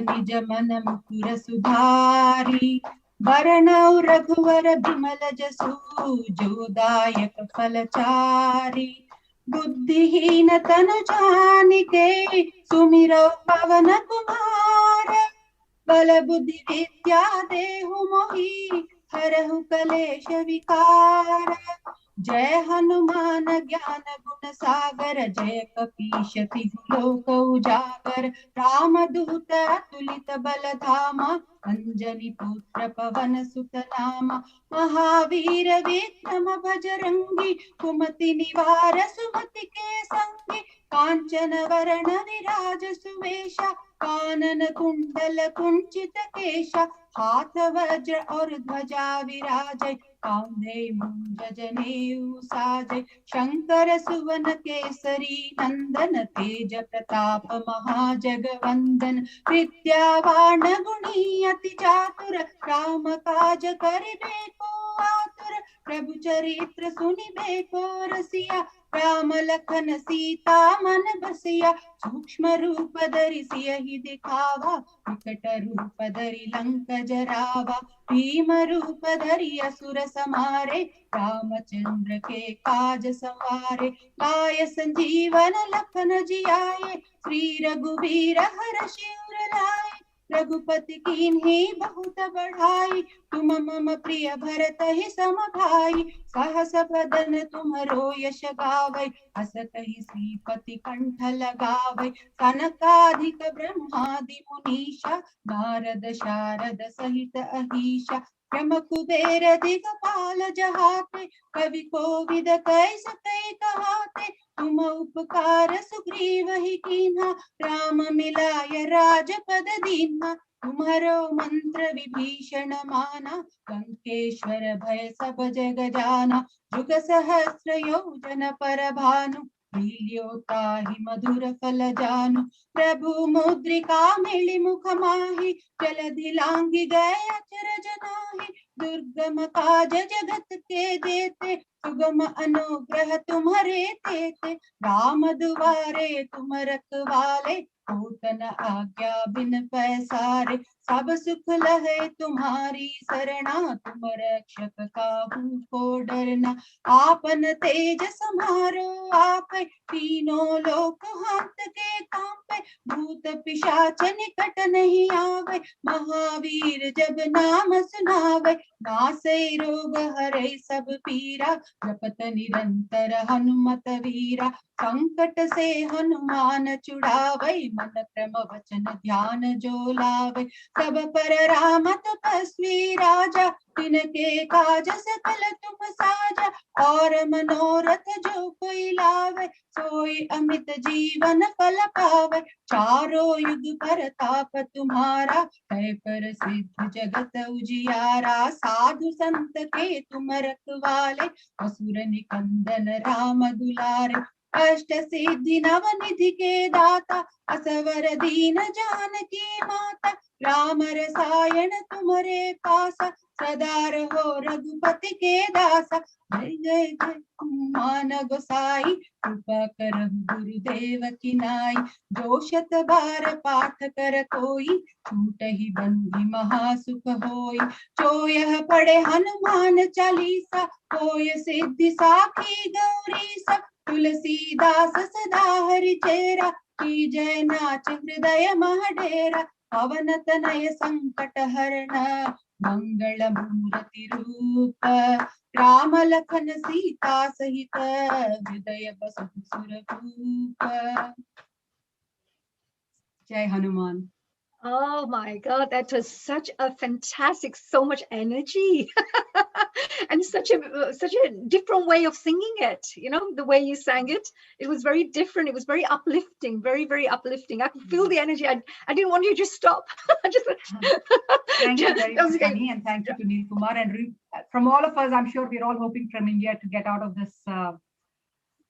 निज मन मुकुर सुधारी वरणौ रघुवर बिमल जसु जो दायक फलचारी बुद्धिहीन तनु जानिके सुमिरौ पवन कुमार बल बुद्धि विद्या देहु मोहि हरहु कलेश विकार जय हनुमान ज्ञान गुण सागर जय कपीश तिहु लोक उजागर रामदूत अतुलित बल धामा अंजनी पुत्र पवन सुत नामा महावीर विक्रम बजरंगी कुमति निवार सुमति के संगी कांचन वरण विराज सुवेशा कानन कुंडल कुंचित केशा हाथ वज्र और ध्वजा विराजय कांधे मूंज जनेऊ साजय शंकर सुवन केसरी नंदन तेज प्रताप महाजगवंदन विद्यावान गुणी अति चातुर राम काज करिबे को आतुर प्रभु चरित्र सुनिबे को रसिया राम लखन सीता मन बसिया सूक्ष्म रूप धरि सियहि दिखावा विकट रूप धरि लंक जरावा भीम रूप धरि असुर समारे रामचंद्र के काज सवारे लाय संजीवन लखन जियाए श्री रघुवीर हर्षि उर लाए रघुपति कीन्ही बहुत बढ़ाई तुम मम प्रिय भरत ही सम भाई सहस बदन तुमरो यश गावै हस कहि श्रीपति कंठ लगावै सनकाधिक ब्रह्मादि मुनीषा नारद शारद सहित अहीशा ब्रह्म कुबेर दिगपाल जहाते कवि कोविद कै सकै कहाते तुम उपकार सुग्रीव ही कीन्हा राम मिलाय राजपद दीन्हा तुम्हारो मंत्र विभीषण माना लंकेश्वर भय सब जग जाना जुग सहस्र योजन पर भानु लील्योताहि मधुर फल जानु प्रभु मुद्रिका मिली मुख माहि जलधि लांघि गए अचरज नाहि दुर्गम काज जगत के देते सुगम अनुग्रह तुम्हारे तेते राम दुआरे तुम रखवाले होतन आज्ञा बिन पैसारे सब सुख लहे तुम्हारी सरना तुम रक्षक काहू को डरना आपन तेज समारो आप तीनों लोक हाथ के कांपे भूत पिशाच निकट नहीं आवे महावीर जब नाम सुनावे नासै रोग हरै सब पीरा जपत निरंतर हनुमत वीरा संकट से हनुमान छुड़ावै मन क्रम वचन ध्यान जो लावै सब पर राम तपस्वी राजा तिनके काज सकल तुम साजा और मनोरथ जो कोई लावे सोई अमित जीवन फल पावे चारों युग परताप तुम्हारा है प्रसिद्ध जगत उजियारा साधु संत के तुम रखवाले असुर निकंदन राम दुलारे अष्ट सिद्धि नव निधि के दाता असवर दीन जानकी माता राम रसायन तुम्हारे पासा सदा रहो रघुपति के दासा जय जय जय मान गोसाई कृपा करहु गुरुदेव की नाई जो शत बार पाठ कर कोई छूटहि बंदी महासुख होई जो यह पढ़े हनुमान चालीसा होय सिद्धि साखी गौरी सा तुलसीदास सदा हरि चेरा की जय नाच हृदय महडेरा पवन तनय संकट हरण मंगल मूर्ति रूप राम लखन सीता सहित हृदय बसु सुरभूप जय Hanuman. Oh my God, that was such a fantastic, so much energy and such a different way of singing it. You know, the way you sang it, it was very different. It was very uplifting, very, very uplifting. I could feel the energy. I didn't want you to just stop. Thank you very much, Sunny, and thank you to Neil Kumar. And from all of us, I'm sure we're all hoping from India to get out of this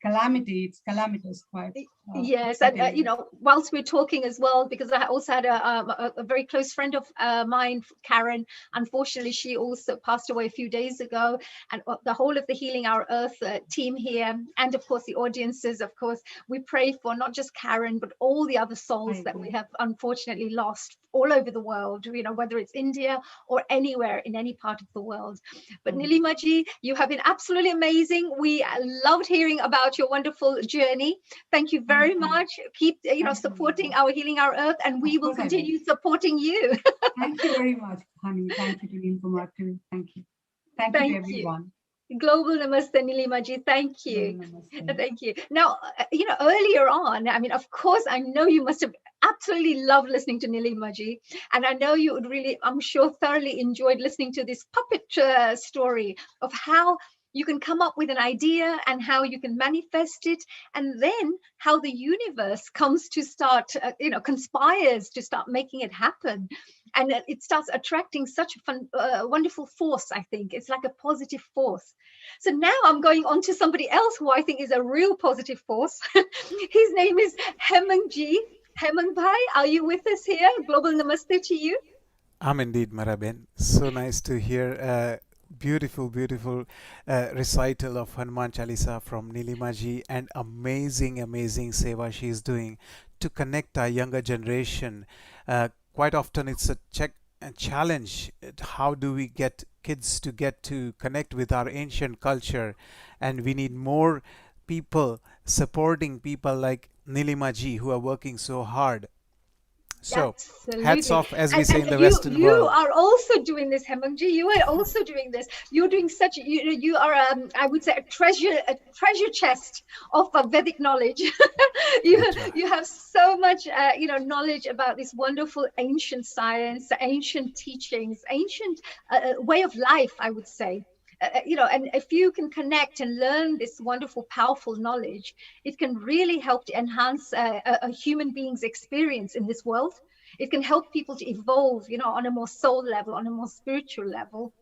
calamity. It's calamitous, quite. Yes, and whilst we're talking as well, because I also had a very close friend of mine, Karen. Unfortunately, she also passed away a few days ago, and the whole of the Healing Our Earth team here, and of course the audiences, of course, we pray for not just Karen, but all the other souls that we have unfortunately lost all over the world. Whether it's India or anywhere in any part of the world. But Nilimaji, you have been absolutely amazing. We loved hearing about your wonderful journey. Thank you very much. Keep supporting our Healing Our Earth, and we will continue supporting you. Thank you very much, honey. Thank you to Neil Kumar too. Thank you. Thank you to everyone. Global Namaste, Nilimaji. Thank you. Thank you. Now, earlier on, I mean, of course, I know you must have absolutely loved listening to Nilimaji. And I know you would really, I'm sure, thoroughly enjoyed listening to this puppet story of how you can come up with an idea and how you can manifest it, and then how the universe comes to start, conspires to start making it happen. And it starts attracting such a fun, wonderful force, I think. It's like a positive force. So now I'm going on to somebody else who I think is a real positive force. His name is Hemang Ji. Hemang Bhai, are you with us here? Global Namaste to you. I'm indeed, Marabin. So nice to hear beautiful recital of Hanuman Chalisa from Nilimaji, and amazing seva she is doing to connect our younger generation. Quite often it's a challenge. How do we get kids to get to connect with our ancient culture? And we need more people supporting people like Nilimaji who are working so hard. So Absolutely. hats off, as we say in the you, Western you world. are also doing this, Hemangji. You are also doing this. You're doing such. You are, I would say, a treasure chest of Vedic knowledge. you have so much, knowledge about this wonderful ancient science, ancient teachings, ancient way of life, I would say. And if you can connect and learn this wonderful, powerful knowledge, it can really help to enhance a human being's experience in this world. It can help people to evolve, on a more soul level, on a more spiritual level.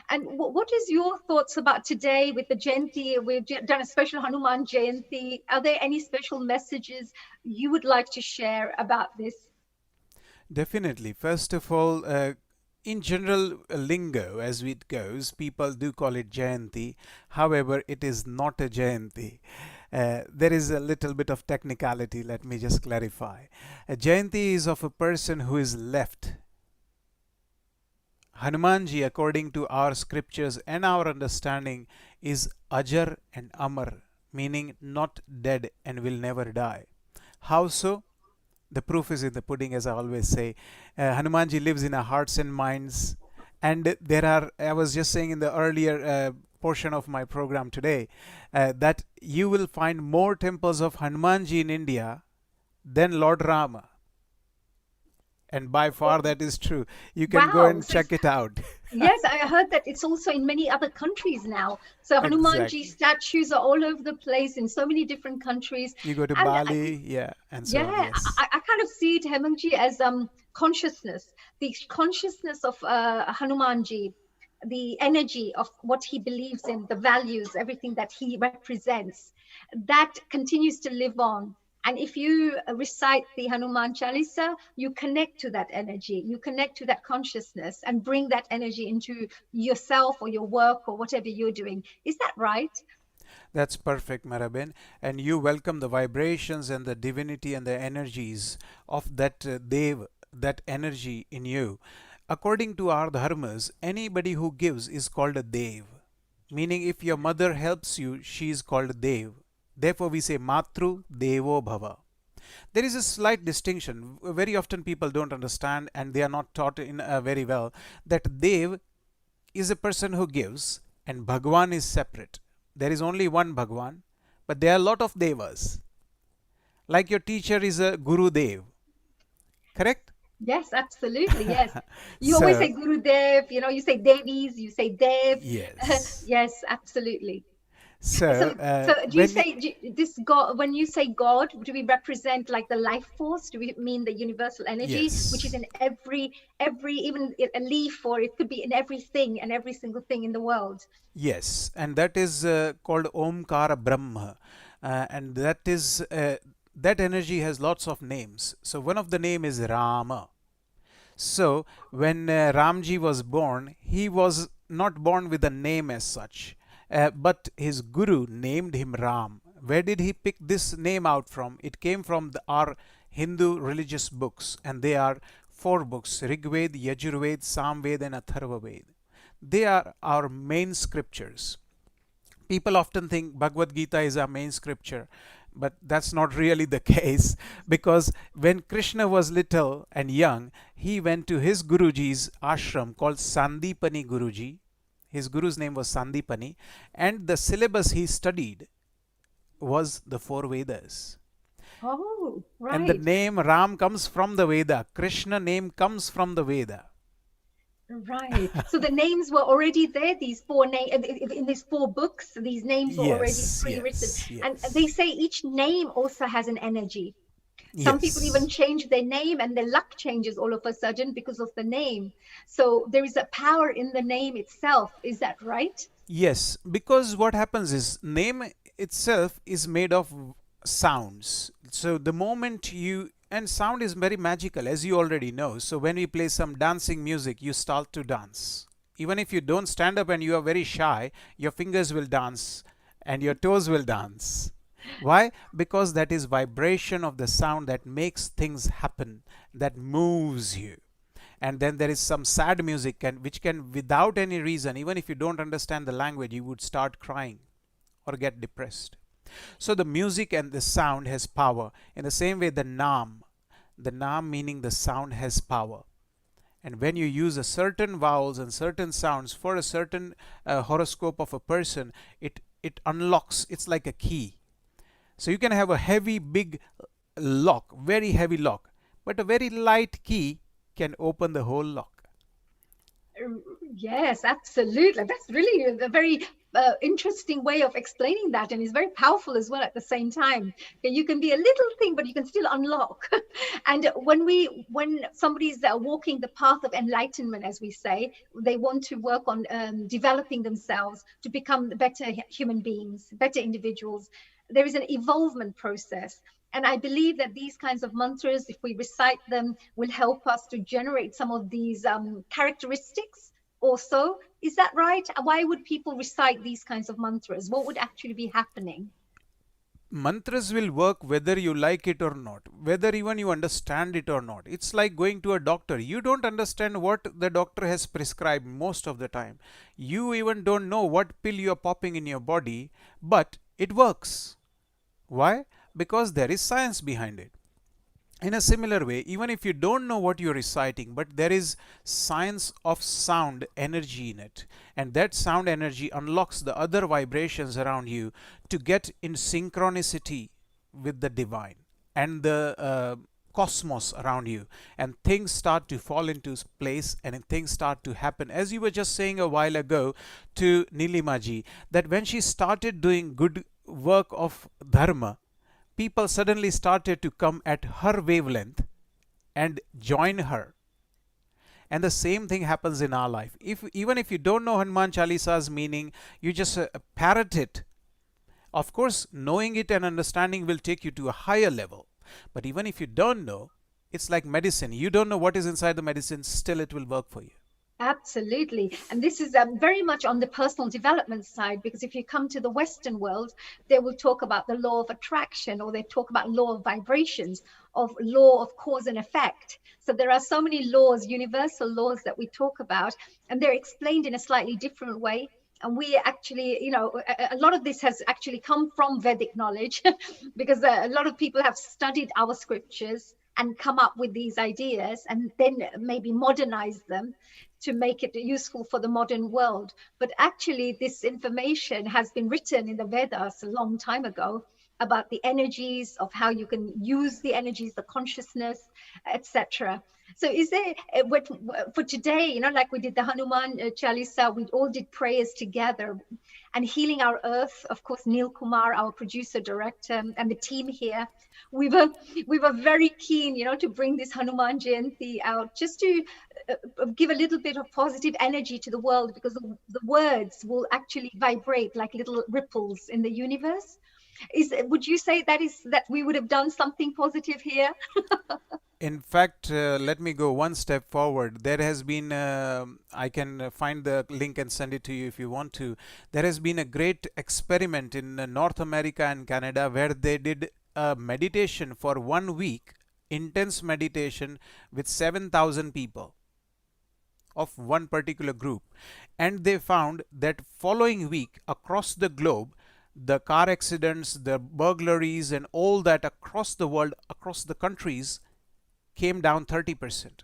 And what is your thoughts about today with the Jayanti? We've done a special Hanuman Jayanti. Are there any special messages you would like to share about this? Definitely. First of all, in general lingo, as it goes, people do call it Jayanti. However, it is not a Jayanti. There is a little bit of technicality. Let me just clarify. A Jayanti is of a person who is left. Hanumanji, according to our scriptures and our understanding, is Ajar and Amar, meaning not dead and will never die. How so? The proof is in the pudding, as I always say. Hanumanji lives in our hearts and minds. And there are, I was just saying in the earlier portion of my program today, that you will find more temples of Hanumanji in India than Lord Rama. And by far that is true. You can go and check it out. Yes, I heard that it's also in many other countries now. So Hanumanji statues are all over the place in so many different countries. You go to Bali, and so on. Yes. I kind of see it, Hemangji, as consciousness, the consciousness of Hanumanji, the energy of what he believes in, the values, everything that he represents, that continues to live on. And if you recite the Hanuman Chalisa, you connect to that energy, you connect to that consciousness and bring that energy into yourself or your work or whatever you're doing. Is that right? That's perfect, Marabin. And you welcome the vibrations and the divinity and the energies of that Dev, that energy in you. According to our dharmas, anybody who gives is called a Dev. Meaning if your mother helps you, she is called Dev. Therefore, we say Matru Devo Bhava. There is a slight distinction. Very often people don't understand and they are not taught in very well that Dev is a person who gives and Bhagwan is separate. There is only one Bhagwan, but there are a lot of Devas. Like your teacher is a Guru Dev. Correct? Yes, absolutely. Yes. You always say Guru Dev, you say Devis, you say Dev. Yes. Yes, absolutely. So do you say this God, when you say God, do we represent like the life force? Do we mean the universal energy, which is in every even a leaf, or it could be in everything and every single thing in the world? Yes, and that is called Omkara Brahma, and that is that energy has lots of names. So one of the name is Rama. So when Ramji was born, he was not born with a name as such, but his guru named him Ram. Where did he pick this name out from? It came from our Hindu religious books, and they are four books: Rig Ved, Yajurved, Samved, and Atharvaved. They are our main scriptures. People often think Bhagavad Gita is our main scripture, but that's not really the case, because when Krishna was little and young, he went to his Guruji's ashram called Sandipani Guruji. His guru's name was Sandipani, and the syllabus he studied was the four Vedas. Oh, And the right. name Ram comes from the Veda. Krishna name comes from the Veda. Right. So the names were already there, these four names in these four books, these names were already Yes, pre-written. yes, And yes. they say each name also has an energy. Some people Yes. even change their name and their luck changes all of a sudden because of the name. So there is a power in the name itself. Is that right? Yes, because what happens is name itself is made of sounds. So the moment you, and sound is very magical, as you already know. So when we play some dancing music, you start to dance. Even if you don't stand up and you are very shy, your fingers will dance and your toes will dance. Why? Because that is vibration of the sound that makes things happen, that moves you. And then there is some sad music which can, without any reason, even if you don't understand the language, you would start crying or get depressed. So the music and the sound has power. In the same way, the Nam meaning the sound has power. And when you use a certain vowels and certain sounds for a certain horoscope of a person, it unlocks. It's like a key. So you can have a heavy, big lock, very heavy lock, but a very light key can open the whole lock. Yes, absolutely. That's really a very interesting way of explaining that, and it's very powerful as well at the same time. Okay, you can be a little thing, but you can still unlock. And when somebody's walking the path of enlightenment, as we say, they want to work on developing themselves to become better human beings, better individuals. There is an evolvement process. And I believe that these kinds of mantras, if we recite them, will help us to generate some of these characteristics also. Is that right? Why would people recite these kinds of mantras? What would actually be happening? Mantras will work whether you like it or not, whether even you understand it or not. It's like going to a doctor. You don't understand what the doctor has prescribed most of the time. You even don't know what pill you're popping in your body, but it works. Why? Because there is science behind it. In a similar way, even if you don't know what you're reciting, but there is science of sound energy in it, and that sound energy unlocks the other vibrations around you to get in synchronicity with the divine and the cosmos around you, and things start to fall into place and things start to happen. As you were just saying a while ago to Nilimaji, that when she started doing good work of dharma, people suddenly started to come at her wavelength and join her. And the same thing happens in our life. If even if you don't know Hanuman Chalisa's meaning, you just parrot it. Of course, knowing it and understanding will take you to a higher level. But even if you don't know, it's like medicine. You don't know what is inside the medicine, still it will work for you. Absolutely. And this is very much on the personal development side, because if you come to the Western world, they will talk about the law of attraction, or they talk about law of vibrations, of law of cause and effect. So there are so many laws, universal laws that we talk about, and they're explained in a slightly different way. And we actually, a lot of this has actually come from Vedic knowledge because a lot of people have studied our scriptures and come up with these ideas and then maybe modernize them to make it useful for the modern world. But actually, this information has been written in the Vedas a long time ago about the energies, of how you can use the energies, the consciousness, etc. So is there, for today, like we did the Hanuman Chalisa, we all did prayers together, and Healing Our Earth, of course, Neil Kumar, our producer director, and the team here, we were very keen, to bring this Hanuman Jayanti out, just to give a little bit of positive energy to the world, because the words will actually vibrate like little ripples in the universe. Would you say that we would have done something positive here? In fact, let me go one step forward. There has been, I can find the link and send it to you if you want to. There has been a great experiment in North America and Canada where they did a meditation for 1 week, intense meditation with 7,000 people of one particular group. And they found that following week across the globe, the car accidents, the burglaries, and all that across the world, across the countries, came down 30%.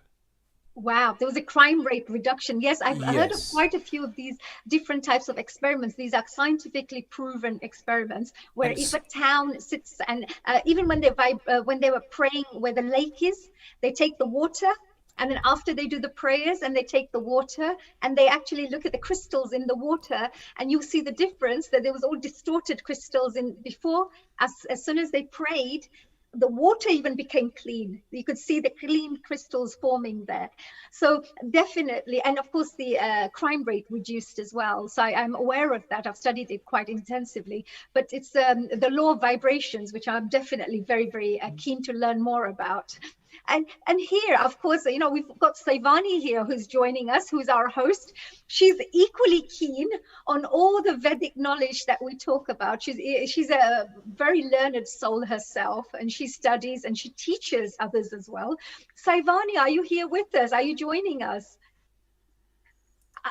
Wow, there was a crime rate reduction. Yes, I've heard of Yes. quite a few of these different types of experiments. These are scientifically proven experiments where And if a town sits and even when they were praying where the lake is, they take the water, and then after they do the prayers and they take the water and they actually look at the crystals in the water, and you see the difference that there was all distorted crystals in before. As soon as they prayed, the water even became clean. You could see the clean crystals forming there. So definitely, and of course the crime rate reduced as well. So I'm aware of that. I've studied it quite intensively, but it's the law of vibrations, which I'm definitely very, very keen to learn more about. And here, of course, you know, we've got Saivani here who's joining us, who's our host. She's equally keen on all the Vedic knowledge that we talk about. She's a very learned soul herself, and she studies and she teaches others as well. Saivani, are you here with us? Are you joining us?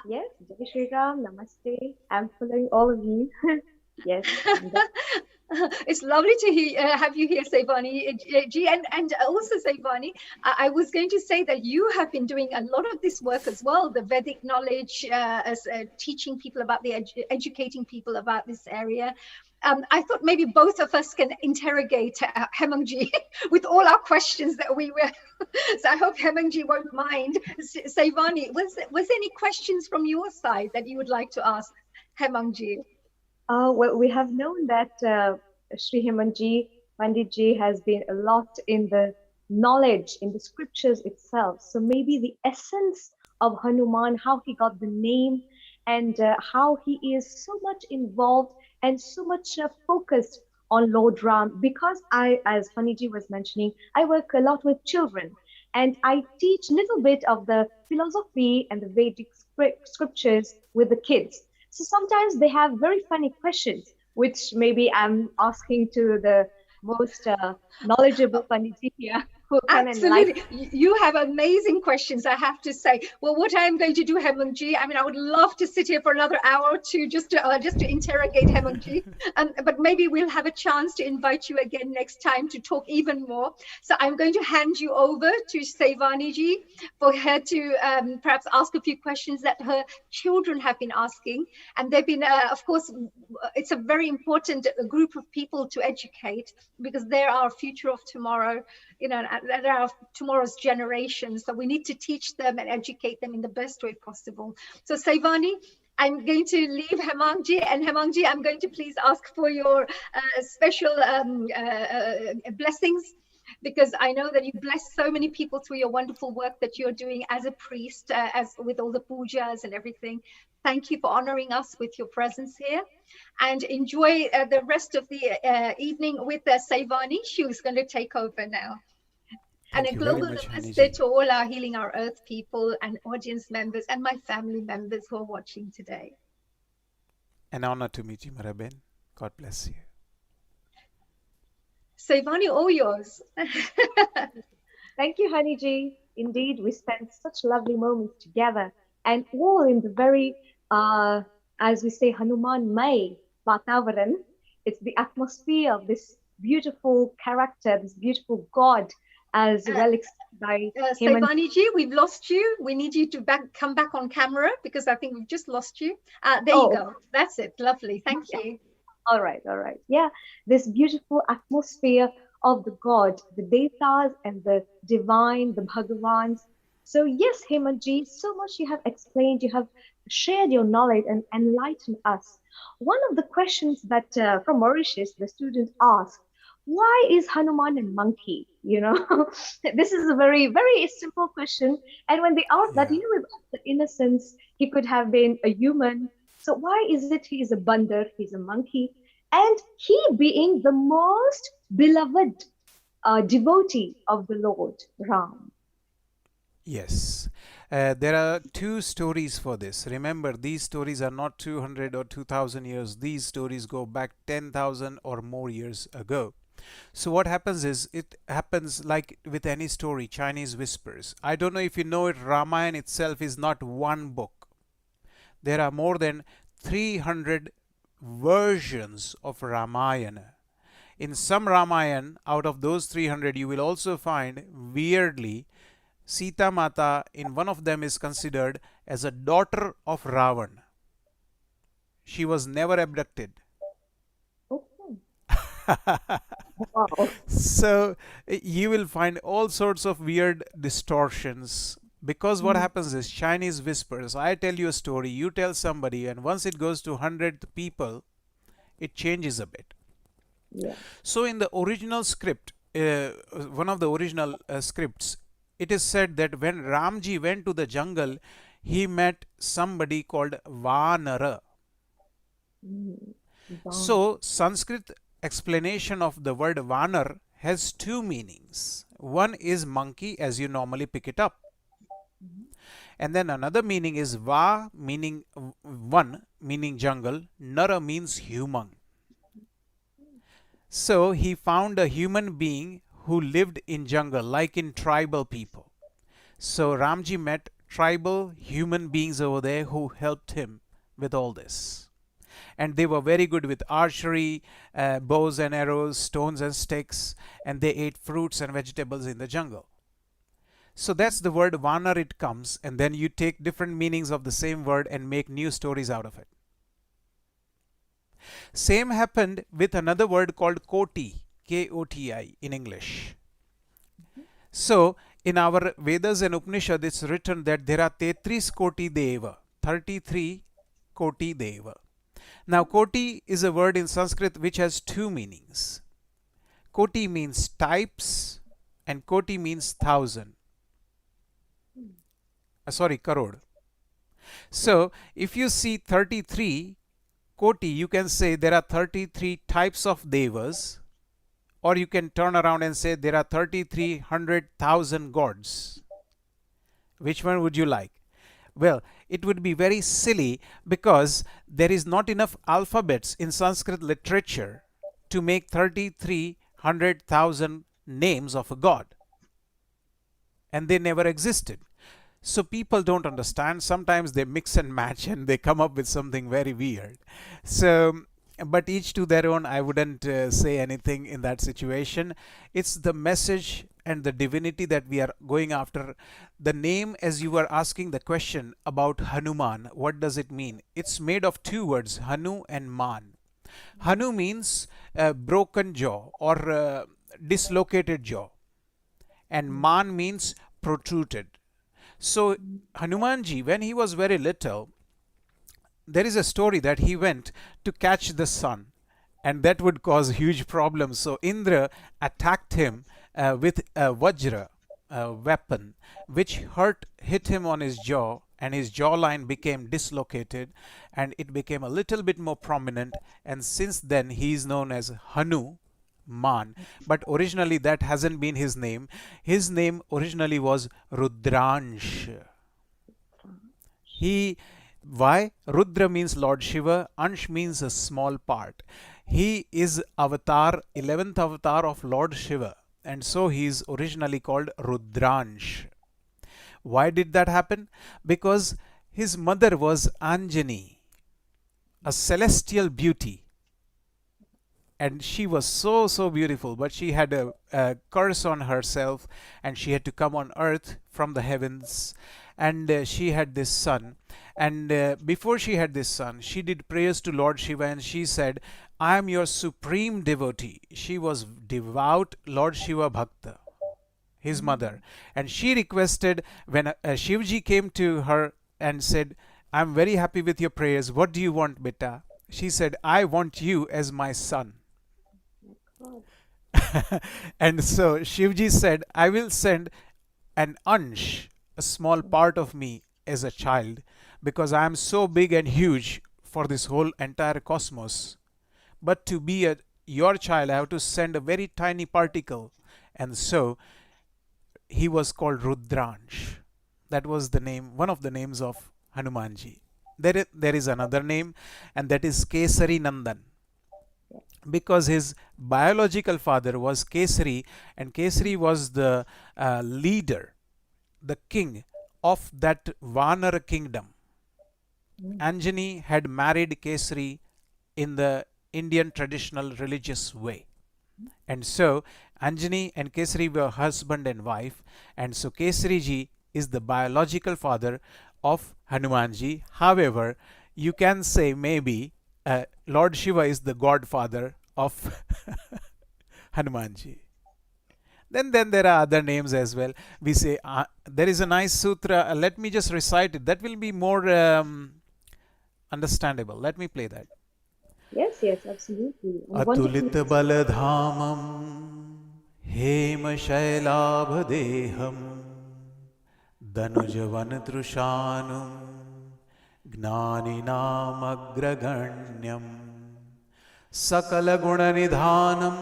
Yes, Jai Shri Ram, Namaste. I'm following all of you. Yes. It's lovely to have you here, Saivani ji, and also Saivani, I was going to say that you have been doing a lot of this work as well, the Vedic knowledge, as teaching people about educating people about this area. I thought maybe both of us can interrogate Hemang ji with all our questions that we were. So I hope Hemang ji won't mind. Saivani, was there any questions from your side that you would like to ask Hemang ji? Well, we have known that Sri Hemanji, Panditji has been a lot in the knowledge, in the scriptures itself. So maybe the essence of Hanuman, how he got the name, and how he is so much involved and so much focused on Lord Ram. Because I, as Panditji was mentioning, I work a lot with children, and I teach a little bit of the philosophy and the Vedic scriptures with the kids. So sometimes they have very funny questions, which maybe I'm asking to the most knowledgeable Panditji here. Absolutely. You have amazing questions, I have to say. Well, what I'm going to do, Hemang ji, I mean, I would love to sit here for another hour or two just to interrogate Hemang ji. But maybe we'll have a chance to invite you again next time to talk even more. So I'm going to hand you over to Saivani ji for her to perhaps ask a few questions that her children have been asking. And they've been, of course, it's a very important group of people to educate, because they're our future of tomorrow, you know, that are tomorrow's generations. So we need to teach them and educate them in the best way possible. So Saivani, I'm going to leave Hemang ji, and Hemang ji, I'm going to please ask for your special blessings, because I know that you bless so many people through your wonderful work that you're doing as a priest, as with all the pujas and everything. Thank you for honoring us with your presence here, and enjoy the rest of the evening with Saivani. She was going to take over now. And a global namaste to all our Healing Our Earth people and audience members and my family members who are watching today. An honor to meet you, Maraben. God bless you. Saivani, all yours. Thank you, Haniji. Indeed, we spent such lovely moments together, and all in the very, as we say, Hanuman May Vatavaran. It's the atmosphere of this beautiful character, this beautiful God, as well by Saivani ji, we've lost you. We need you to come back on camera, because I think we've just lost you. There you go. That's it. Lovely. Thank you. All right. Yeah, this beautiful atmosphere of the God, the Devatas and the divine, the Bhagavans. So yes, Hemanji, so much you have explained, you have shared your knowledge and enlightened us. One of the questions that from Mauritius, the student asked, why is Hanuman a monkey? You know, this is a very, very simple question. And when they asked that, you know, with the innocence, he could have been a human. So why is it he is a bandar, he's a monkey? and he being the most beloved devotee of the Lord Ram. Yes. There are two stories for this. Remember, these stories are not 200 or 2000 years. These stories go back 10,000 or more years ago. So what happens is, it happens like with any story, Chinese whispers. I don't know if you know it, Ramayana itself is not one book. There are more than 300 versions of Ramayana. In some Ramayana, out of those 300, you will also find, weirdly, Sita Mata in one of them is considered as a daughter of Ravan. She was never abducted. So you will find all sorts of weird distortions, because what happens is, Chinese whispers. I tell you a story, you tell somebody, and once it goes to 100 people, it changes a bit. Yeah. So in the original script, one of the original scripts, it is said that when Ramji went to the jungle, he met somebody called Vanara. So Sanskrit explanation of the word Vanar has two meanings. One is monkey, as you normally pick it up. And then another meaning is Va, meaning one, meaning jungle. Nara means human. So he found a human being who lived in jungle, like in tribal people. So Ramji met tribal human beings over there who helped him with all this. And they were very good with archery, bows and arrows, stones and sticks, and they ate fruits and vegetables in the jungle. So that's the word Vanar, it comes, and then you take different meanings of the same word and make new stories out of it. Same happened with another word called Koti, Koti in English. So in our Vedas and Upanishad, it's written that there are 33 Koti Deva, 33 Koti Deva. Now Koti is a word in Sanskrit which has two meanings. Koti means types and Koti means thousand. Sorry, crore. So if you see 33 Koti, you can say there are 33 types of devas, or you can turn around and say there are 3,300,000 gods. Which one would you like? Well, it would be very silly, because there is not enough alphabets in Sanskrit literature to make 3,300,000 names of a god. And they never existed. So people don't understand. Sometimes they mix and match and they come up with something very weird. So, but each to their own. I wouldn't say anything in that situation. It's the message and the divinity that we are going after. The name, as you were asking the question about Hanuman, what does it mean? It's made of two words, Hanu and Man. Hanu means broken jaw or dislocated jaw, and Man means protruded. So Hanumanji, when he was very little, there is a story that he went to catch the sun, and that would cause huge problems. So Indra attacked him with a vajra weapon, which hit him on his jaw, and his jawline became dislocated, and it became a little bit more prominent. And since then, he is known as Hanuman. But originally, that hasn't been his name. His name originally was Rudransh. Why? Rudra means Lord Shiva, Ansh means a small part. He is avatar, 11th avatar of Lord Shiva, and so he is originally called Rudransh. Why did that happen? Because his mother was Anjani, a celestial beauty, and she was so beautiful, but she had a curse on herself, and she had to come on earth from the heavens, and she had this son. And before she had this son, she did prayers to Lord Shiva, and she said, I am your supreme devotee. She was devout Lord Shiva Bhakta, his mother. And she requested, when Shivji came to her and said, I'm very happy with your prayers. What do you want, beta? She said, I want you as my son. And so Shivji said, I will send an ansh, a small part of me as a child, because I am so big and huge for this whole entire cosmos. but to be your child, I have to send a very tiny particle. And so he was called Rudransh. That was the name, one of the names of Hanumanji. There is another name, and that is Kesari Nandan, because his biological father was Kesari, and Kesari was the leader, the king of that Vanara kingdom. Anjani had married Kesari in the Indian traditional religious way. And so Anjani and Kesari were husband and wife, and so Kesari ji is the biological father of Hanumanji. However, you can say maybe Lord Shiva is the godfather of Hanumanji. Then there are other names as well. We say there is a nice sutra. Let me just recite it. That will be more understandable. Let me play that. Yes, yes, absolutely. Atulit baladhamam hem shailabhadeham danujavan trushanum gnāninām agraganyam sakala gunanidhanam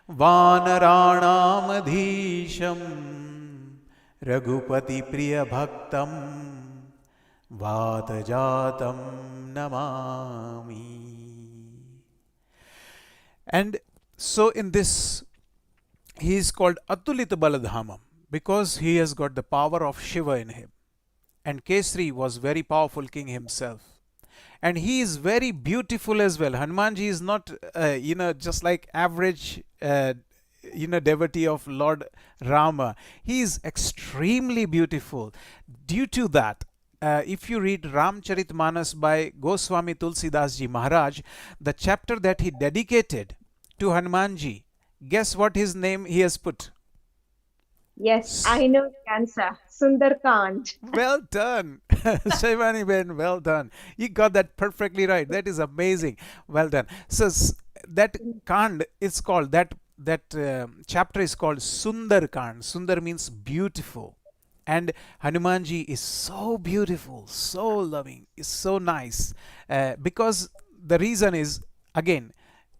vānarāṇām adhīsham raghupati priya bhaktam vātajatam namami. And so in this, he is called Atulita Baladhamam because he has got the power of Shiva in him. And Kesari was very powerful king himself. And he is very beautiful as well. Hanumanji is not, just like average, devotee of Lord Rama. He is extremely beautiful. Due to that, if you read Ramcharitmanas by Goswami Tulsidas Ji Maharaj, the chapter that he dedicated to Hanumanji, guess what his name he has put? Yes, I know the answer. Sundarkand. Well done. Shaivani Ben, well done. You got that perfectly right. That is amazing. Well done. So that Kand is called, that chapter is called Sundar Kand. Sundar means beautiful. And Hanumanji is so beautiful, so loving, is so nice. Because the reason is, again,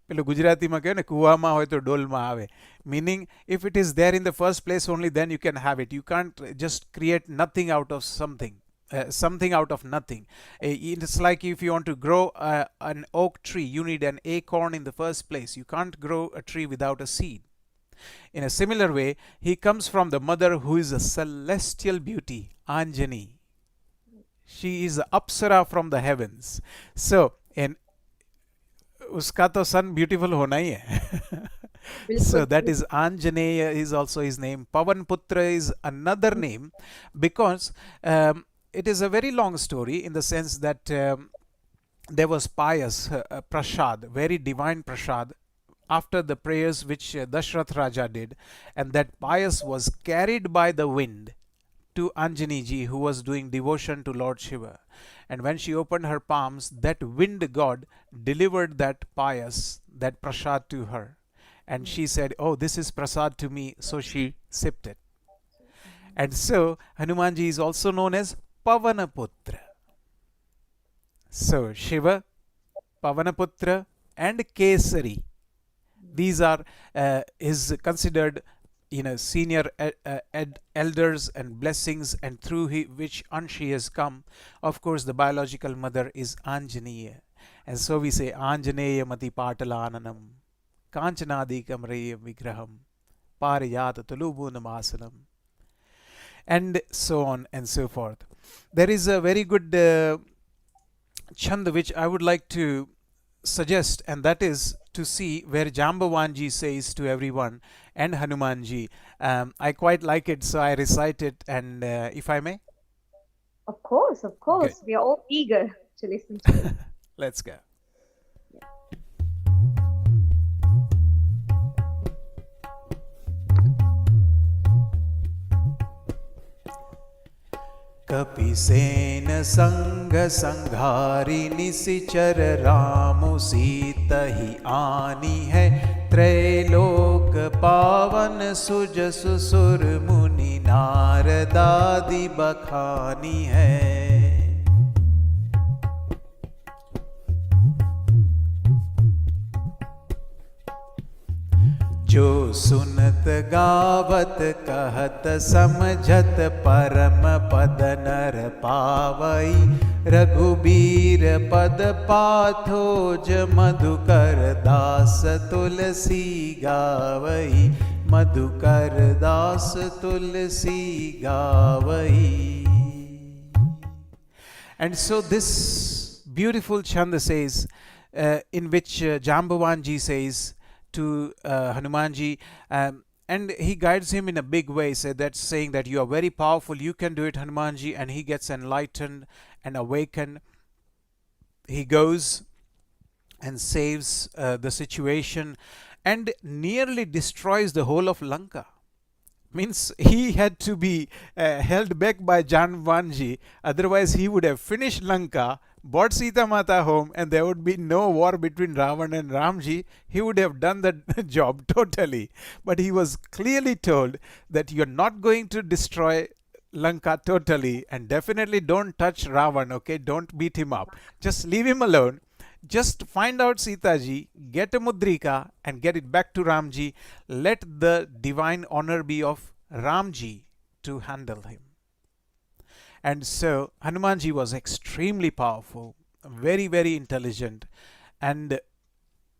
Gujarati ma kuwama hoy to dolma ave. Meaning, if it is there in the first place, only then you can have it. You can't just create nothing out of something. Something out of nothing. It's like if you want to grow an oak tree, you need an acorn in the first place. You can't grow a tree without a seed. In a similar way, he comes from the mother who is a celestial beauty, Anjani. She is the Apsara from the heavens. So, उसका तो son beautiful होना ही है. So that is Anjaneya is also his name. Pavan Putra is another name because it is a very long story in the sense that there was pious prasad, very divine prasad after the prayers which Dashrath Raja did, and that pious was carried by the wind to Anjani ji, who was doing devotion to Lord Shiva. And when she opened her palms, that wind god delivered that pious, that prasad to her. And she said, oh, this is prasad to me. So she sipped it. And so Hanumanji is also known as Pavanaputra. So Shiva, Pavanaputra and Kesari. These are is considered senior elders and blessings, and through which Anshi has come. Of course, the biological mother is Anjaneya. And so we say Anjaneya Mati Patalananam, Kanchanadikam Raya Vigraham, Pariyata Tulubunamasanam, and so on and so forth. There is a very good chand which I would like to suggest, and that is to see where Jambavanji says to everyone and Hanumanji. I quite like it, so I recite it, and if I may? Of course, of course. Good. We are all eager to listen to it. Let's go. कपिसेन संग संघारी निसिचर रामु सीता ही आनी है त्रैलोक पावन सुजस सुर मुनि नारदादि बखानी है. जो सुनत गावत कहत समझत परम पद नर पावई रघुबीर पद पाथोज मधुकर दास तुलसी गावई मधुकर दास तुलसी गावई. And so this beautiful chant says, in which Jambavanji says to Hanumanji, and he guides him in a big way, that's saying that you are very powerful, you can do it, Hanumanji, and he gets enlightened and awakened. He goes and saves the situation and nearly destroys the whole of Lanka. Means he had to be held back by Jambavanji, otherwise he would have finished Lanka, brought Sita Mata home, and there would be no war between Ravan and Ramji. He would have done the job totally. But he was clearly told that you're not going to destroy Lanka totally, and definitely don't touch Ravan, okay? Don't beat him up. Just leave him alone. Just find out Sita ji, get a mudrika and get it back to Ramji. Let the divine honor be of Ramji to handle him. And so Hanumanji was extremely powerful, very, very intelligent, and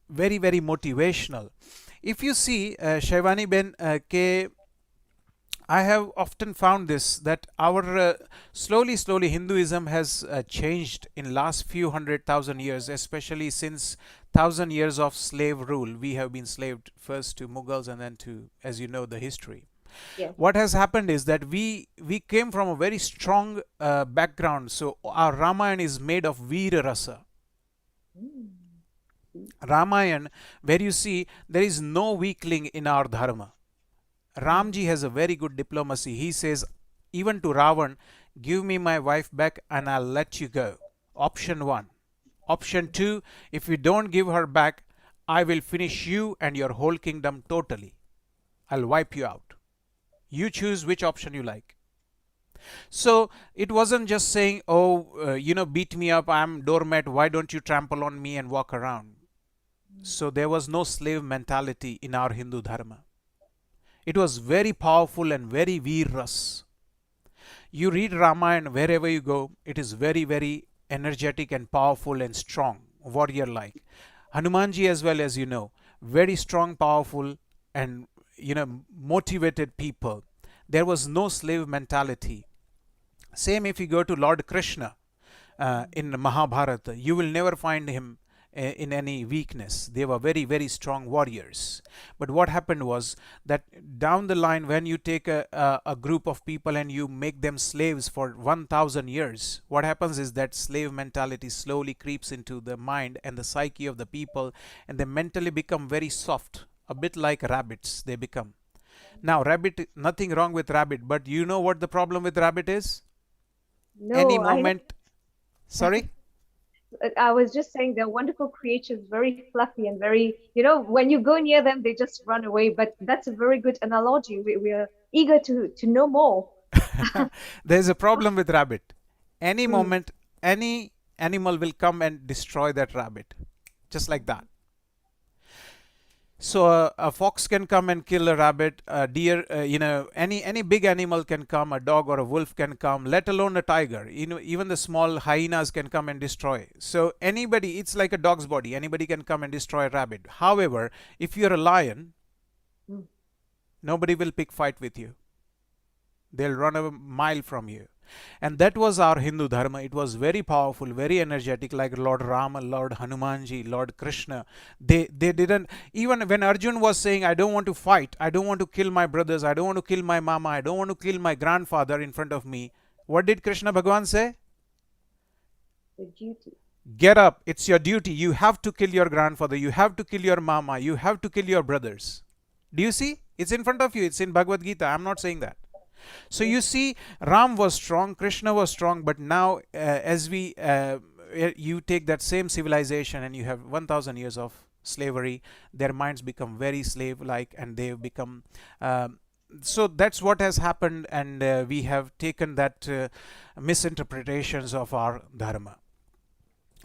very, very motivational. If you see, Shaivani Ben, I have often found this, that our slowly Hinduism has changed in last few 100,000 years, especially since 1,000 years of slave rule. We have been slaved first to Mughals and then to, as you know, the history. Yes. What has happened is that we came from a very strong background. So our Ramayana is made of Veera Rasa. Ramayana, where you see there is no weakling in our dharma. Ramji has a very good diplomacy. He says, even to Ravan, give me my wife back and I'll let you go. Option 1. Option 2, if you don't give her back, I will finish you and your whole kingdom totally. I'll wipe you out. You choose which option you like. So it wasn't just saying, oh, beat me up, I'm doormat, why don't you trample on me and walk around? So there was no slave mentality in our Hindu dharma. It was very powerful and very veeras. You read Ramayana wherever you go, it is very, very energetic and powerful and strong, warrior-like. Hanumanji as well, as you know, very strong, powerful, and motivated people. There was no slave mentality. Same if you go to Lord Krishna in Mahabharata, you will never find him in any weakness. They were very, very strong warriors. But what happened was that down the line, when you take a group of people and you make them slaves for 1,000 years, what happens is that slave mentality slowly creeps into the mind and the psyche of the people, and they mentally become very soft, a bit like rabbits they become. Now, rabbit, nothing wrong with rabbit, but you know what the problem with rabbit is? No, Any moment. Sorry? I was just saying they're wonderful creatures, very fluffy and very, when you go near them, they just run away. But that's a very good analogy. We are eager to know more. There's a problem with rabbit. Any moment, any animal will come and destroy that rabbit. Just like that. So a fox can come and kill a rabbit, a deer, any big animal can come, a dog or a wolf can come, let alone a tiger. Even the small hyenas can come and destroy. So anybody, it's like a dog's body. Anybody can come and destroy a rabbit. However, if you're a lion, nobody will pick fight with you. They'll run a mile from you. And that was our Hindu dharma. It was very powerful, very energetic, like Lord Rama, Lord Hanumanji, Lord Krishna. They didn't, even when Arjun was saying, I don't want to fight, I don't want to kill my brothers, I don't want to kill my mama, I don't want to kill my grandfather in front of me. What did Krishna Bhagavan say? The duty. Get up, it's your duty. You have to kill your grandfather, you have to kill your mama, you have to kill your brothers. Do you see? It's in front of you, it's in Bhagavad Gita. I'm not saying that. So you see, Ram was strong, Krishna was strong, but now as you take that same civilization and you have 1,000 years of slavery, their minds become very slave-like, and they've become, so that's what has happened, and we have taken that misinterpretations of our dharma.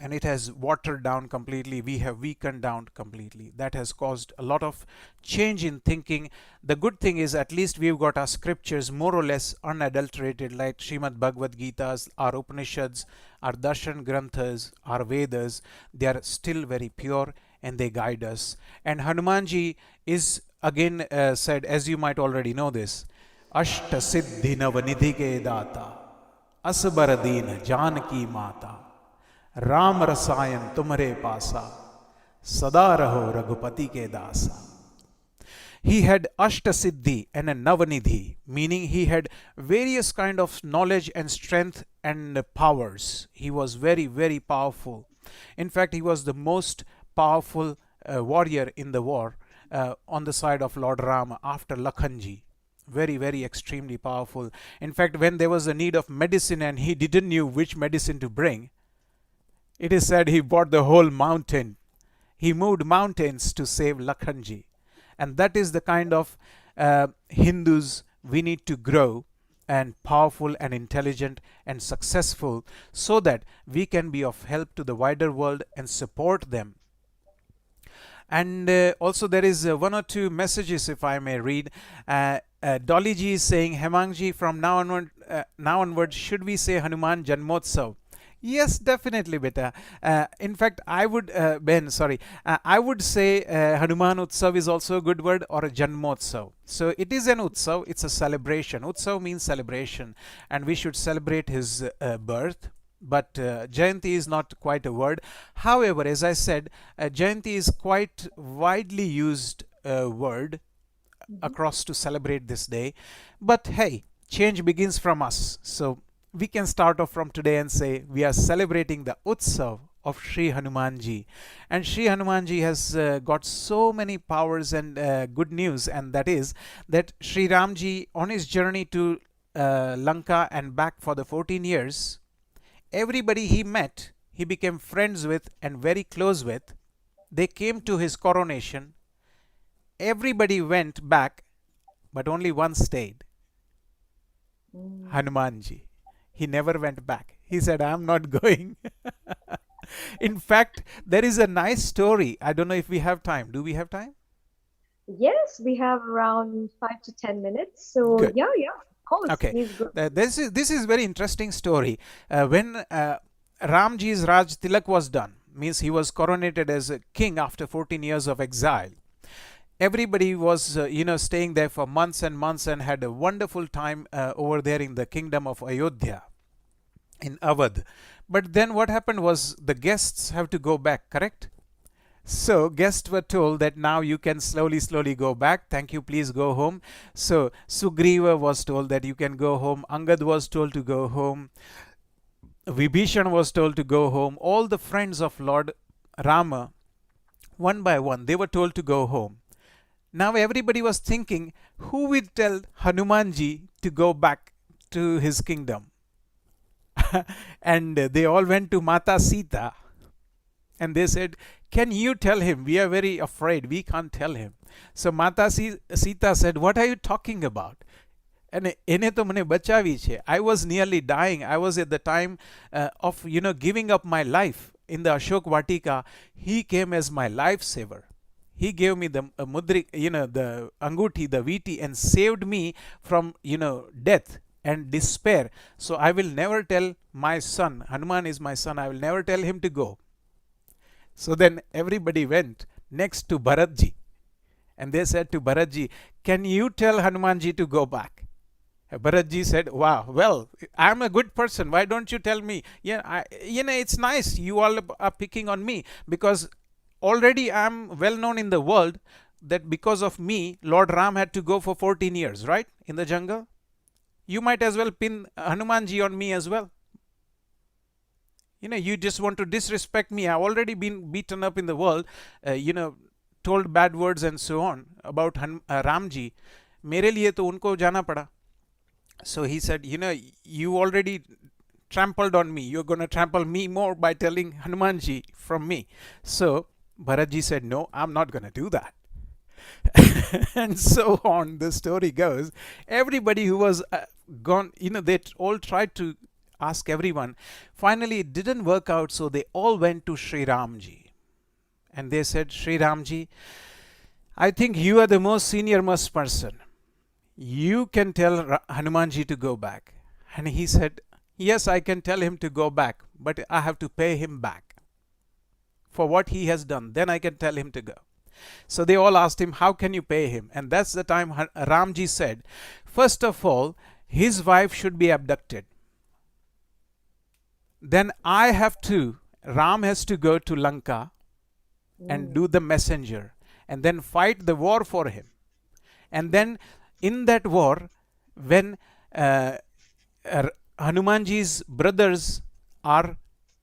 and it has watered down completely. We have weakened down completely. That has caused a lot of change in thinking. The good thing is at least we've got our scriptures more or less unadulterated, like Srimad Bhagavad Gita's, our Upanishads, our Darshan Granthas, our Vedas. They are still very pure and they guide us. And Hanumanji is again said, as you might already know this, Ashta Siddhi Navanidhi ke Data, Asbar Deen Janki Mata, Ram रसायन तुम्हारे पासा सदा रहो रघुपति के दासा. He had Ashtasiddhi and a Navanidhi, meaning he had various kind of knowledge and strength and powers. He was very, very powerful. In fact, he was the most powerful warrior in the war on the side of Lord Rama after Lakhanji. Very, very extremely powerful. In fact, when there was a need of medicine and he didn't know which medicine to bring, it is said he bought the whole mountain. He moved mountains to save Lakhanji. And that is the kind of Hindus we need to grow, and powerful and intelligent and successful, so that we can be of help to the wider world and support them. And also there is one or two messages, if I may read. Dolly ji is saying, Hemangji, from now onward, should we say Hanuman Janmotsav? Yes, definitely, beta. In fact, I would, I would say Hanuman Utsav is also a good word, or a Janmotsav. So it is an Utsav, it's a celebration. Utsav means celebration, and we should celebrate his birth. But Jayanti is not quite a word. However, as I said, Jayanti is quite widely used word across to celebrate this day. But hey, change begins from us. So we can start off from today and say we are celebrating the Utsav of Sri Hanumanji. And Sri Hanumanji has got so many powers and good news, and that is that Sri Ramji, on his journey to Lanka and back for the 14 years, everybody he met, he became friends with and very close with. They came to his coronation. Everybody went back, but only one stayed. Hanumanji. He never went back. He said, I'm not going. In fact, there is a nice story. I don't know if we have time. Do we have time? Yes, we have around 5 to 10 minutes. So Good. yeah, of course. Okay. Please go. This is very interesting story. When Ramji's Raj Tilak was done, means he was coronated as a king after 14 years of exile. Everybody was, staying there for months and months and had a wonderful time over there in the kingdom of Ayodhya, in Awadh. But then what happened was the guests have to go back, correct? So guests were told that now you can slowly go back. Thank you, please go home. So Sugriva was told that you can go home. Angad was told to go home. Vibhishan was told to go home. All the friends of Lord Rama, one by one, they were told to go home. Now everybody was thinking, who will tell Hanumanji to go back to his kingdom? And they all went to Mata Sita and they said, can you tell him? We are very afraid. We can't tell him. So Mata Sita said, what are you talking about? And એને તો મને બચાવી છે. I was nearly dying. I was at the time of giving up my life in the Ashok Vatika. He came as my lifesaver. He gave me the mudrik, the anguti, the viti, and saved me from death and despair. So I will never tell my son, Hanuman is my son, I will never tell him to go. So then everybody went next to Bharatji, and they said to Bharatji, can you tell Hanumanji to go back? Bharatji said, wow, well, I'm a good person. Why don't you tell me? Yeah, it's nice. You all are picking on me because already I'm well known in the world that because of me, Lord Ram had to go for 14 years, right? In the jungle. You might as well pin Hanumanji on me as well. You just want to disrespect me. I've already been beaten up in the world, told bad words and so on about Ramji. Mere liye to unko jana pada. So he said, you already trampled on me. You're going to trample me more by telling Hanumanji from me. So Bharatji said, no, I'm not going to do that. And so on the story goes. Everybody who was gone, they all tried to ask everyone. Finally, it didn't work out, so they all went to Sri Ramji. And they said, Sri Ramji, I think you are the most senior most person. You can tell Hanumanji to go back. And he said, yes, I can tell him to go back, but I have to pay him back for what he has done. Then I can tell him to go. So they all asked him, how can you pay him? And that's the time Ramji said, first of all, his wife should be abducted. Then Ram has to go to Lanka and do the messenger and then fight the war for him. And then in that war, when Hanumanji's brothers are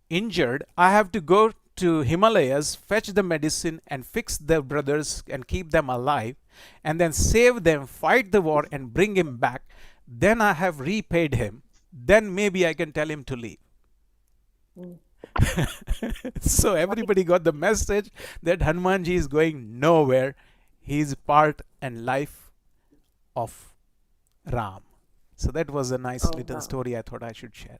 injured, I have to go to Himalayas, fetch the medicine and fix the brothers and keep them alive, and then save them, fight the war and bring him back. Then I have repaid him. Then maybe I can tell him to leave. So everybody got the message that Hanumanji is going nowhere. He is part and life of Ram. So that was a nice little story I thought I should share.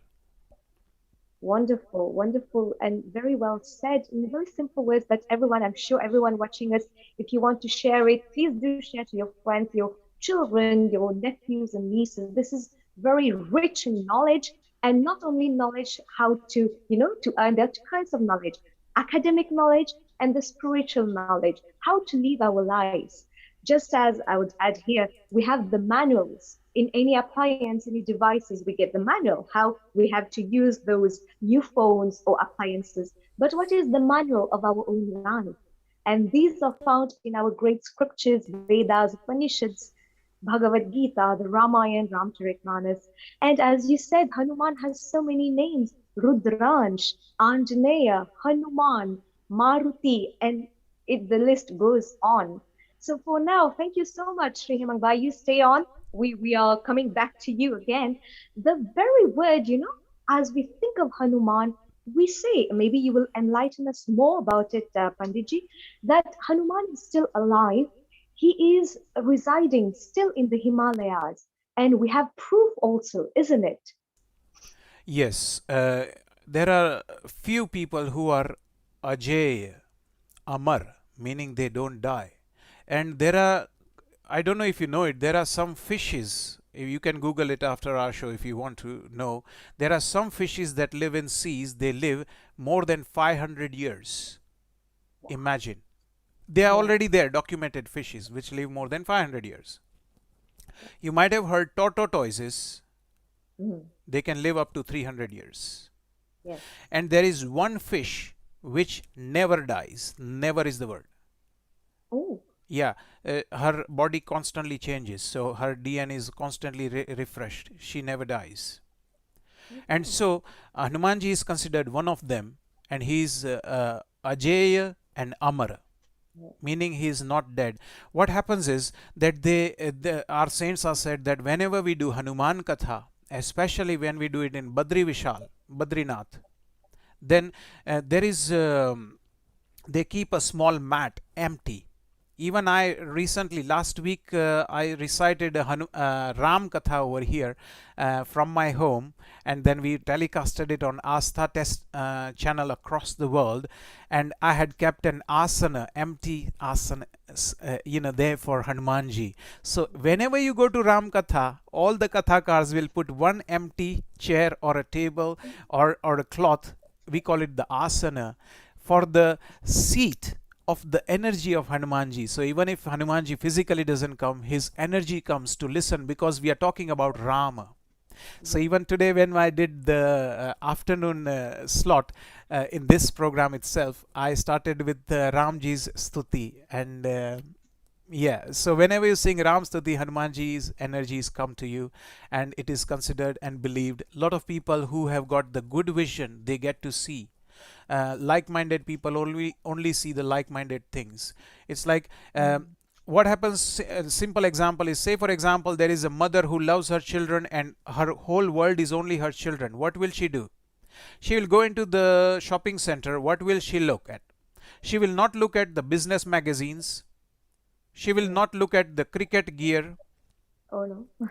Wonderful, wonderful, and very well said in very simple words that everyone, I'm sure everyone watching us, if you want to share it, please do share to your friends, your children, your nephews and nieces. This is very rich in knowledge, and not only knowledge, how to, to earn. There are two kinds of knowledge: academic knowledge and the spiritual knowledge, how to live our lives. Just as I would add here, we have the manuals. In any appliance, any devices, we get the manual, how we have to use those new phones or appliances. But what is the manual of our own life? And these are found in our great scriptures, Vedas, Upanishads, Bhagavad Gita, the Ramayana, Ramcharitmanas. And as you said, Hanuman has so many names: Rudransh, Anjaneya, Hanuman, Maruti, and the list goes on. So for now, thank you so much, Sri Hemang. You stay on. We are coming back to you again. The very word, as we think of Hanuman, we say, maybe you will enlighten us more about it, Panditji, that Hanuman is still alive. He is residing still in the Himalayas. And we have proof also, isn't it? Yes. There are few people who are Ajay, Amar, meaning they don't die. And there are, I don't know if you know it, there are some fishes, you can Google it after our show if you want to know. There are some fishes that live in seas, they live more than 500 years. Imagine. They are already there, documented fishes, which live more than 500 years. You might have heard tortoises. They can live up to 300 years. Yes. And there is one fish which never dies. Never is the word. Oh. Yeah, her body constantly changes, so her DNA is constantly refreshed. She never dies. And so Hanumanji is considered one of them, and he is Ajay and Amar, meaning he is not dead. What happens is that our saints are said that whenever we do Hanuman Katha, especially when we do it in Badrinath, then there is they keep a small mat empty. Even I recently, last week, I recited a Ram Katha over here from my home, and then we telecasted it on Astha Test channel across the world, and I had kept an asana, empty asana, there for Hanumanji. So whenever you go to Ram Katha, all the Kathakars will put one empty chair or a table or a cloth, we call it the asana, for the seat of the energy of Hanumanji. So even if Hanumanji physically doesn't come, his energy comes to listen, because we are talking about Rama. So even today when I did the afternoon slot in this program itself, I started with Ramji's Stuti. And yeah, so whenever you sing Ram Stuti, Hanumanji's energies come to you, and it is considered and believed. A lot of people who have got the good vision, they get to see. Like-minded people only see the like-minded things. It's like what happens, a simple example is, say for example, there is a mother who loves her children and her whole world is only her children. What will she do? She will go into the shopping center. What will she look at? She will not look at the business magazines. She will not look at the cricket gear. Oh no.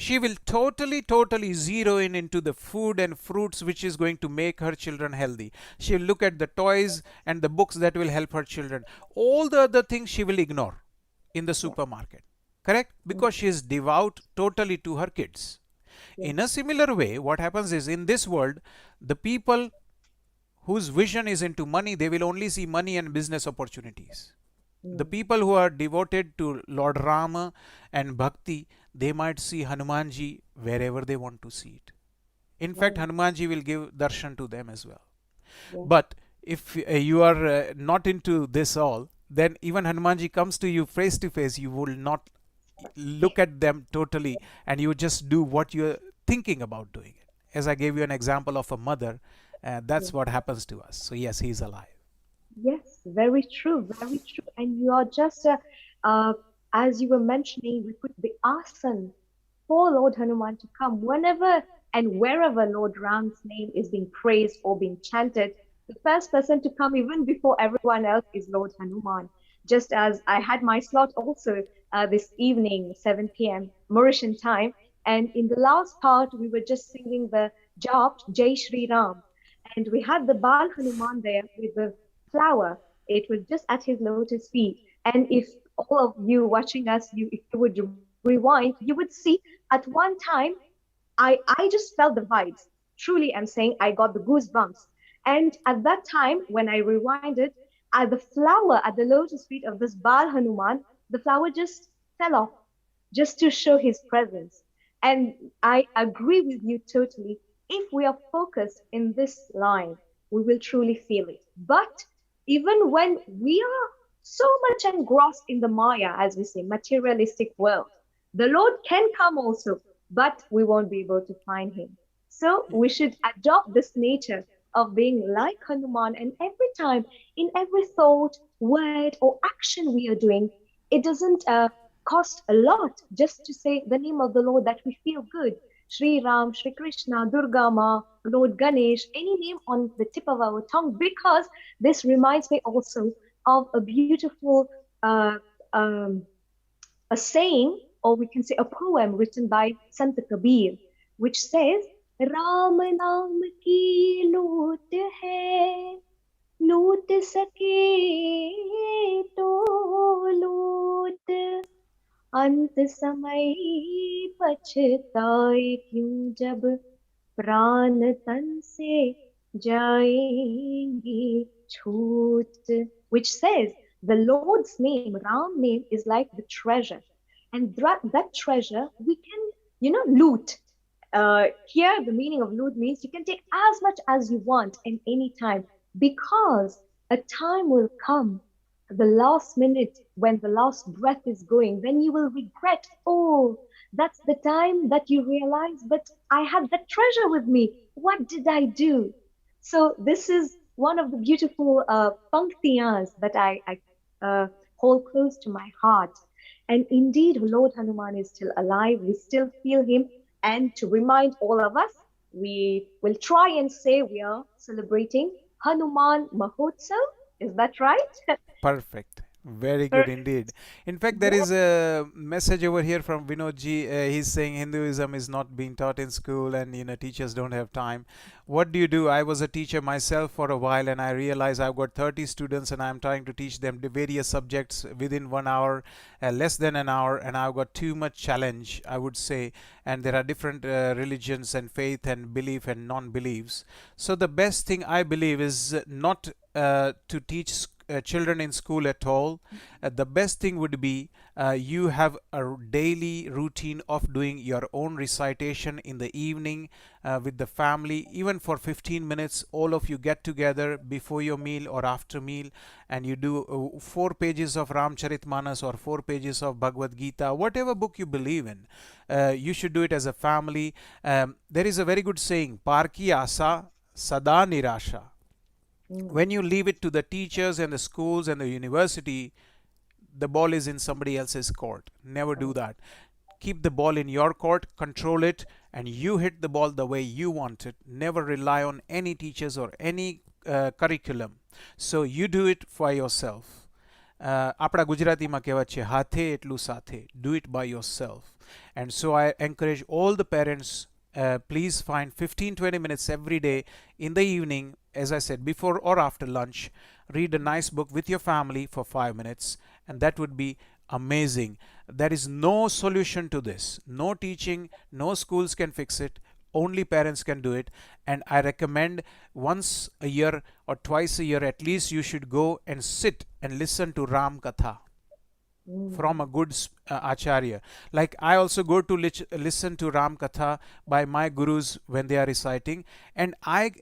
she will totally zero in into the food and fruits which is going to make her children healthy. She will look at the toys and the books that will help her children. All the other things she will ignore in the supermarket. Correct? Because she is devout totally to her kids. In a similar way, what happens is in this world, the people whose vision is into money, they will only see money and business opportunities. The people who are devoted to Lord Rama and Bhakti, they might see Hanumanji wherever they want to see it. In fact, Hanumanji will give darshan to them as well. But if you are not into this all, then even Hanumanji comes to you face to face, you will not look at them totally, and you just do what you're thinking about doing it. As I gave you an example of a mother, that's what happens to us. So yes, he's alive. Yes, very true, very true. And you are just, as you were mentioning, we put the asan for Lord Hanuman to come whenever and wherever Lord Ram's name is being praised or being chanted. The first person to come, even before everyone else, is Lord Hanuman. Just as I had my slot also this evening, 7 p.m. Mauritian time. And in the last part, we were just singing the Jap, Jai Shri Ram. And we had the Bal Hanuman there with the flower. It was just at his lotus feet. And if all of you watching us, if you would rewind, you would see at one time, I just felt the vibes. Truly, I'm saying I got the goosebumps. And at that time, when I rewinded, at the flower at the lotus feet of this Bal Hanuman, the flower just fell off just to show his presence. And I agree with you totally. If we are focused in this line, we will truly feel it. But even when we are so much engrossed in the Maya, as we say, materialistic world, the Lord can come also, but we won't be able to find him. So we should adopt this nature of being like Hanuman, and every time, in every thought, word, or action we are doing, it doesn't cost a lot just to say the name of the Lord that we feel good. Sri Ram, Sri Krishna, Durga Ma, Lord Ganesh, any name on the tip of our tongue, because this reminds me also of a beautiful a saying, or we can say a poem written by Sant Kabir, which says, Ram naam ki loot hai, loot sake to loot, अंत समय पछताए क्यों जब प्राण तन से जाएंगे छूट, which says the Lord's name, Ram name, is like the treasure, and that treasure we can loot. Here the meaning of loot means you can take as much as you want in any time, because a time will come, the last minute, when the last breath is going, then you will regret, oh, that's the time that you realize, but I had that treasure with me. What did I do? So this is one of the beautiful panktiyas that I hold close to my heart. And indeed, Lord Hanuman is still alive. We still feel him. And to remind all of us, we will try and say we are celebrating Hanuman Mahotsav. Is that right? Perfect. Very good indeed. In fact, there is a message over here from Vinodji. He's saying Hinduism is not being taught in school, and teachers don't have time. What do? I was a teacher myself for a while, and I realized I've got 30 students, and I'm trying to teach them the various subjects within 1 hour, less than an hour, and I've got too much challenge, I would say. And there are different religions and faith and belief and non-beliefs. So the best thing I believe is not to teach children in school at all. The best thing would be you have a daily routine of doing your own recitation in the evening with the family, even for 15 minutes. All of you get together before your meal or after meal, and you do 4 pages of Ramcharitmanas or 4 pages of Bhagavad Gita, whatever book you believe in. You should do it as a family. There is a very good saying, Parki asa sada nirasha. When you leave it to the teachers and the schools and the university, the ball is in somebody else's court. Never do that. Keep the ball in your court, control it, and you hit the ball the way you want it. Never rely on any teachers or any curriculum. So you do it for yourself. આપણા ગુજરાતીમાં કહેવત છે હાથે એટલું સાથે. Do it by yourself. And so I encourage all the parents, please find 15-20 minutes every day in the evening, as I said, before or after lunch. Read a nice book with your family for 5 minutes, and that would be amazing. There is no solution to this. No teaching, no schools can fix it. Only parents can do it. And I recommend once a year or twice a year at least you should go and sit and listen to Ram Katha from a good acharya. Like I also go to listen to Ram Katha by my gurus when they are reciting, and I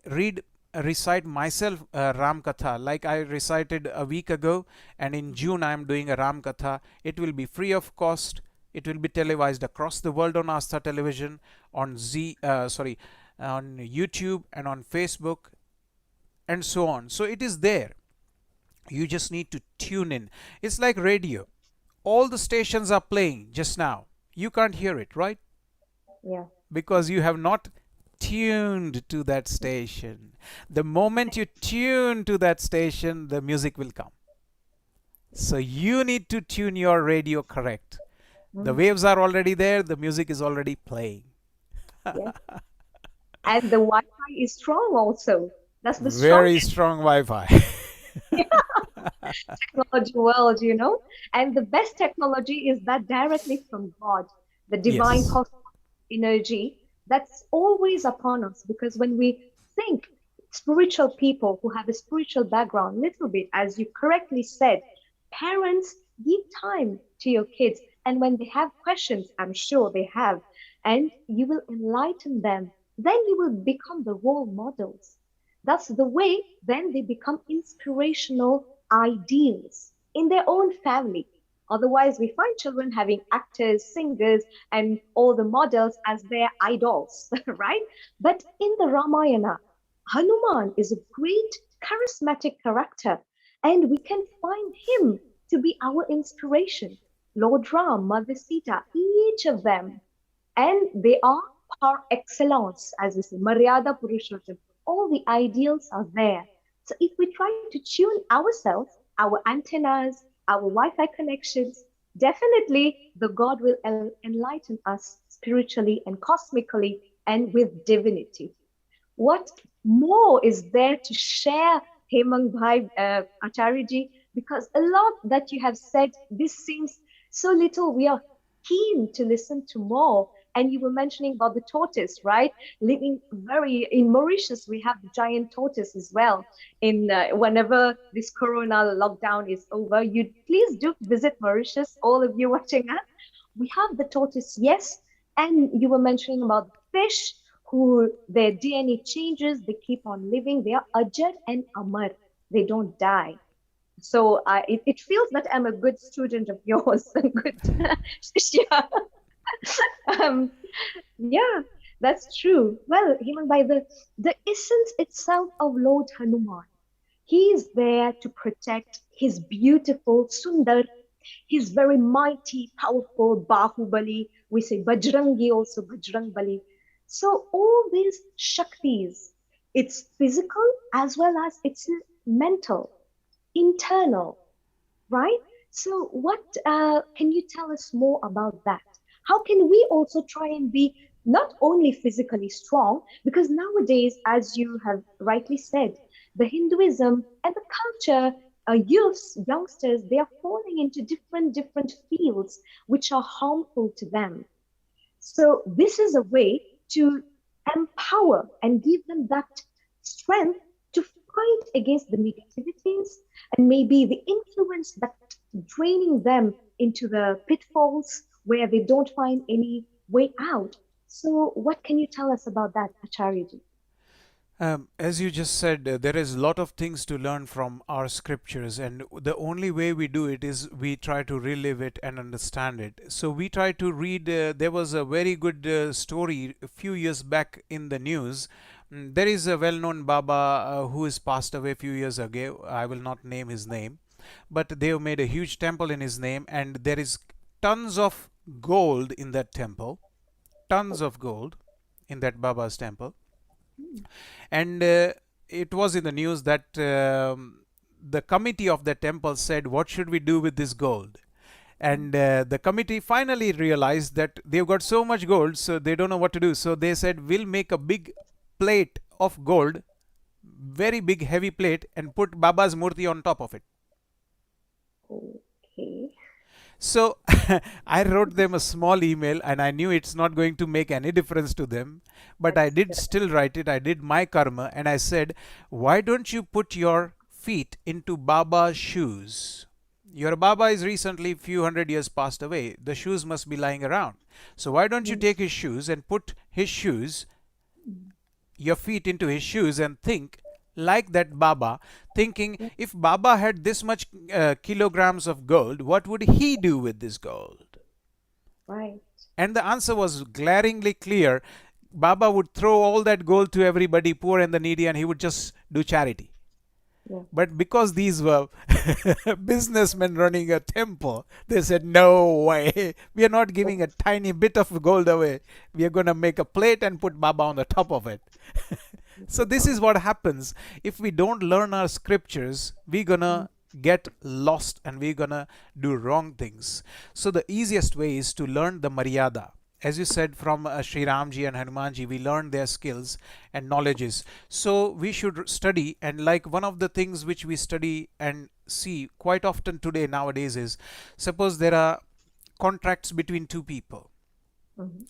recite myself Ram Katha, like I recited a week ago, and in June I am doing a Ram Katha. It will be free of cost. It will be televised across the world on Astha Television, on on YouTube and on Facebook, and so on. So it is there. You just need to tune in. It's like radio. All the stations are playing just now. You can't hear it, right? Yeah. Because you have not tuned to that station. The moment you tune to that station, the music will come. So you need to tune your radio correct. The waves are already there, the music is already playing. Yeah. And the Wi-Fi is strong also. That's the Very strongest strong Wi-Fi. technology world, you know. And the best technology is that directly from God, the divine Yes. cosmic energy that's always upon us. Because when we think spiritual people who have a spiritual background, little bit, as you correctly said, parents give time to your kids. And when they have questions, I'm sure they have, and you will enlighten them, then you will become the role models. That's the way then they become inspirational ideals in their own family. Otherwise, we find children having actors, singers, and all the models as their idols, right? But in the Ramayana, Hanuman is a great charismatic character, and we can find him to be our inspiration. Lord Ram, Mother Sita, each of them, and they are par excellence, as we say, Maryada Purushottam. All the ideals are there. So if we try to tune ourselves, our antennas, our Wi-Fi connections, definitely the God will enlighten us spiritually and cosmically and with divinity. What more is there to share, Hemang Bhai, Acharyaji? Because a lot that you have said, this seems so little. We are keen to listen to more. And you were mentioning about the tortoise, right? Living in Mauritius, we have the giant tortoise as well. In whenever this Corona lockdown is over, you please do visit Mauritius. All of you watching us, we have the tortoise, yes. And you were mentioning about the fish, who their DNA changes, they keep on living. They are Ajar and Amar. They don't die. So it feels that I'm a good student of yours, a good shishya. Yeah, that's true. Well, even by the essence itself of Lord Hanuman, he is there to protect his beautiful Sundar, his very mighty, powerful Bahubali. We say Bajrangi also, Bajrang Bali. So all these Shaktis, it's physical as well as it's mental, internal, right? So what can you tell us more about that? How can we also try and be not only physically strong, because nowadays, as you have rightly said, the Hinduism and the culture, youths, youngsters, they are falling into different fields which are harmful to them. So this is a way to empower and give them that strength to fight against the negativities and maybe the influence that draining them into the pitfalls where they don't find any way out. So what can you tell us about that, Acharyaji? As you just said, there is a lot of things to learn from our scriptures, and the only way we do it is we try to relive it and understand it. So we try to read. There was a very good story a few years back in the news. There is a well-known Baba who has passed away a few years ago. I will not name his name, but they have made a huge temple in his name, and there is tons of gold in that temple. Tons of gold in that Baba's temple. And it was in the news that the committee of the temple said, what should we do with this gold? And the committee finally realized that they've got so much gold, so they don't know what to do. So they said, we'll make a big plate of gold, very big heavy plate, and put Baba's murti on top of it. Okay. So I wrote them a small email, and I knew it's not going to make any difference to them, but I did still write it. I did my karma, and I said, why don't you put your feet into Baba's shoes? Your Baba is recently few hundred years passed away. The shoes must be lying around. So why don't you take his shoes and put his shoes, your feet into his shoes, and think like that Baba, thinking if Baba had this much kilograms of gold, what would he do with this gold? Right. And the answer was glaringly clear. Baba would throw all that gold to everybody, poor and the needy, and he would just do charity. Yeah. But because these were businessmen running a temple, they said, no way, we are not giving a tiny bit of gold away. We are going to make a plate and put Baba on the top of it. So this is what happens. If we don't learn our scriptures, we're going to get lost and we're going to do wrong things. So the easiest way is to learn the Maryada. As you said, from Sri Ramji and Hanumanji, we learn their skills and knowledges. So we should study, and like one of the things which we study and see quite often today nowadays is, suppose there are contracts between two people.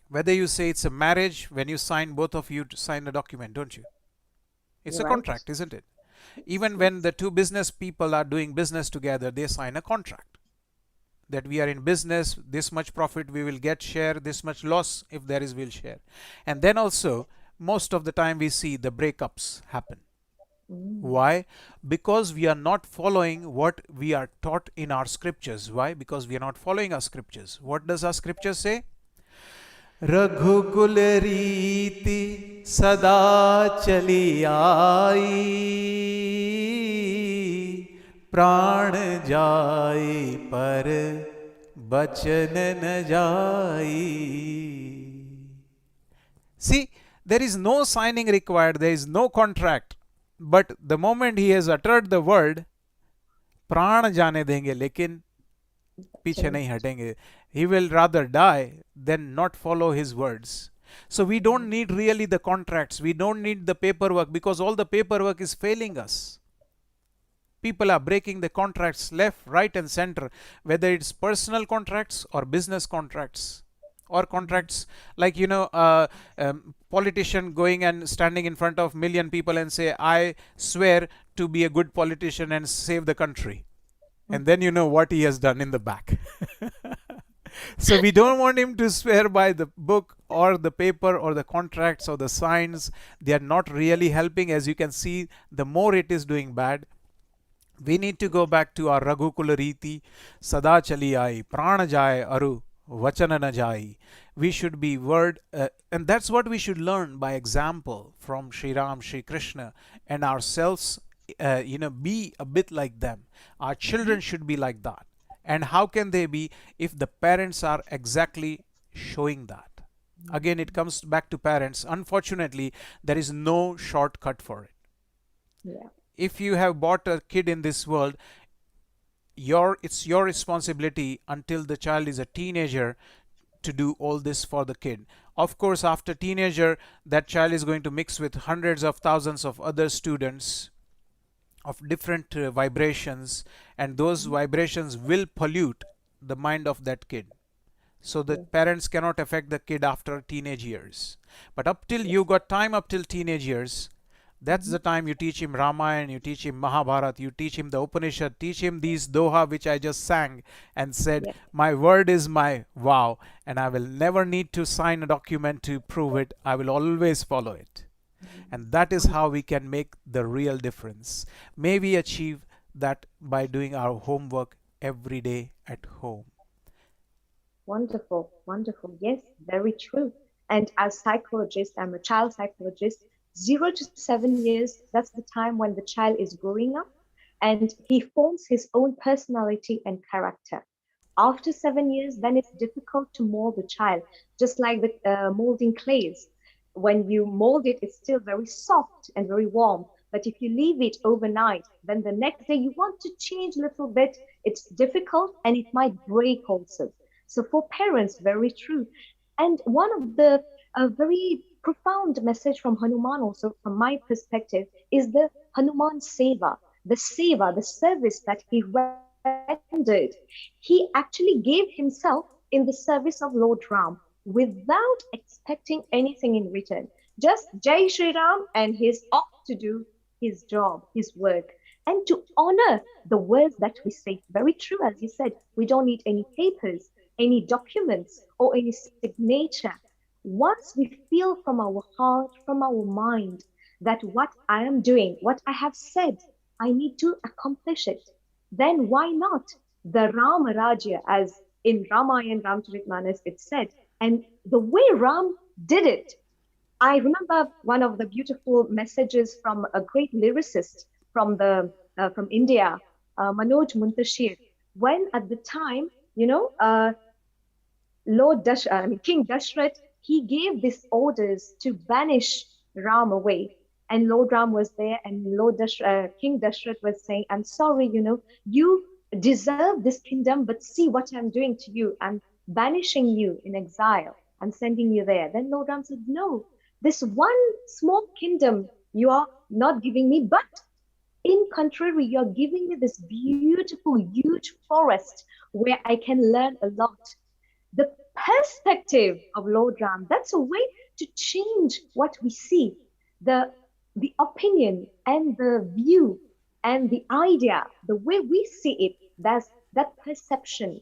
Whether you say it's a marriage, when you sign, both of you sign a document, don't you? It's You're a right. contract, isn't it? Even when the two business people are doing business together, they sign a contract. That we are in business, this much profit we will get, share, this much loss, if there is, we'll share. And then also, most of the time we see the breakups happen. Why? Because we are not following what we are taught in our scriptures. Why? Because we are not following our scriptures. What does our scripture say? रघुकुल रीति सदा चली आई, प्राण जाए पर बचन न जाई. See, there is no signing required, there is no contract. But the moment he has uttered the word, प्राण जाने देंगे लेकिन पीछे नहीं हटेंगे. He will rather die than not follow his words. So we don't need really the contracts. We don't need the paperwork, because all the paperwork is failing us. People are breaking the contracts left, right, and center, whether it's personal contracts or business contracts, or contracts like, politician going and standing in front of million people and say, I swear to be a good politician and save the country. And then you know what he has done in the back. So we don't want him to swear by the book or the paper or the contracts or the signs. They are not really helping. As you can see, the more it is doing bad. We need to go back to our Raghukula Riti, Sada Chali Ai, Prana Jai Aru, Vachana Na Jai. We should be word, and that's what we should learn by example from Sri Ram, Sri Krishna, and ourselves, be a bit like them. Our children should be like that. And how can they be if the parents are exactly showing that? Again, it comes back to parents. Unfortunately, there is no shortcut for it. Yeah. If you have bought a kid in this world, it's your responsibility until the child is a teenager to do all this for the kid. Of course, after teenager, that child is going to mix with hundreds of thousands of other students of different vibrations, and those vibrations will pollute the mind of that kid. So the parents cannot affect the kid after teenage years. But up till you got time, up till teenage years, that's the time you teach him Ramayana, you teach him Mahabharata, you teach him the Upanishad, teach him these Doha which I just sang and said, my word is my vow, and I will never need to sign a document to prove it. I will always follow it. And that is how we can make the real difference. May we achieve that by doing our homework every day at home. Wonderful, wonderful. Yes, very true. And as psychologist, I'm a child psychologist. 0 to 7 years, that's the time when the child is growing up and he forms his own personality and character. After 7 years, then it's difficult to mold the child, just like the molding clays. When you mold it, it's still very soft and very warm. But if you leave it overnight, then the next day you want to change a little bit, it's difficult and it might break also. So for parents, very true. And one of the very profound message from Hanuman also, from my perspective, is the Hanuman Seva, the service that he rendered. He actually gave himself in the service of Lord Ram without expecting anything in return. Just Jai Shri Ram, and he's off to do his job, his work, and to honor the words that we say. Very true, as you said, we don't need any papers, any documents, or any signature. Once we feel from our heart, from our mind, that what I am doing, what I have said, I need to accomplish it, then why not? The Rama Rajya, as in Ramayana Ramcharitmanas it's said, and the way Ram did it, I remember one of the beautiful messages from a great lyricist from India, Manoj Muntashir, when at the time, King Dashrath, he gave these orders to banish Ram away. And Lord Ram was there, and King Dashrath was saying, I'm sorry, you deserve this kingdom, but see what I'm doing to you. I'm banishing you in exile. I'm sending you there. Then Lord Ram said, no, this one small kingdom you are not giving me, but in contrary, you're giving me this beautiful, huge forest where I can learn a lot. The perspective of Lord Ram, that's a way to change what we see. The opinion and the view and the idea, the way we see it, that's that perception.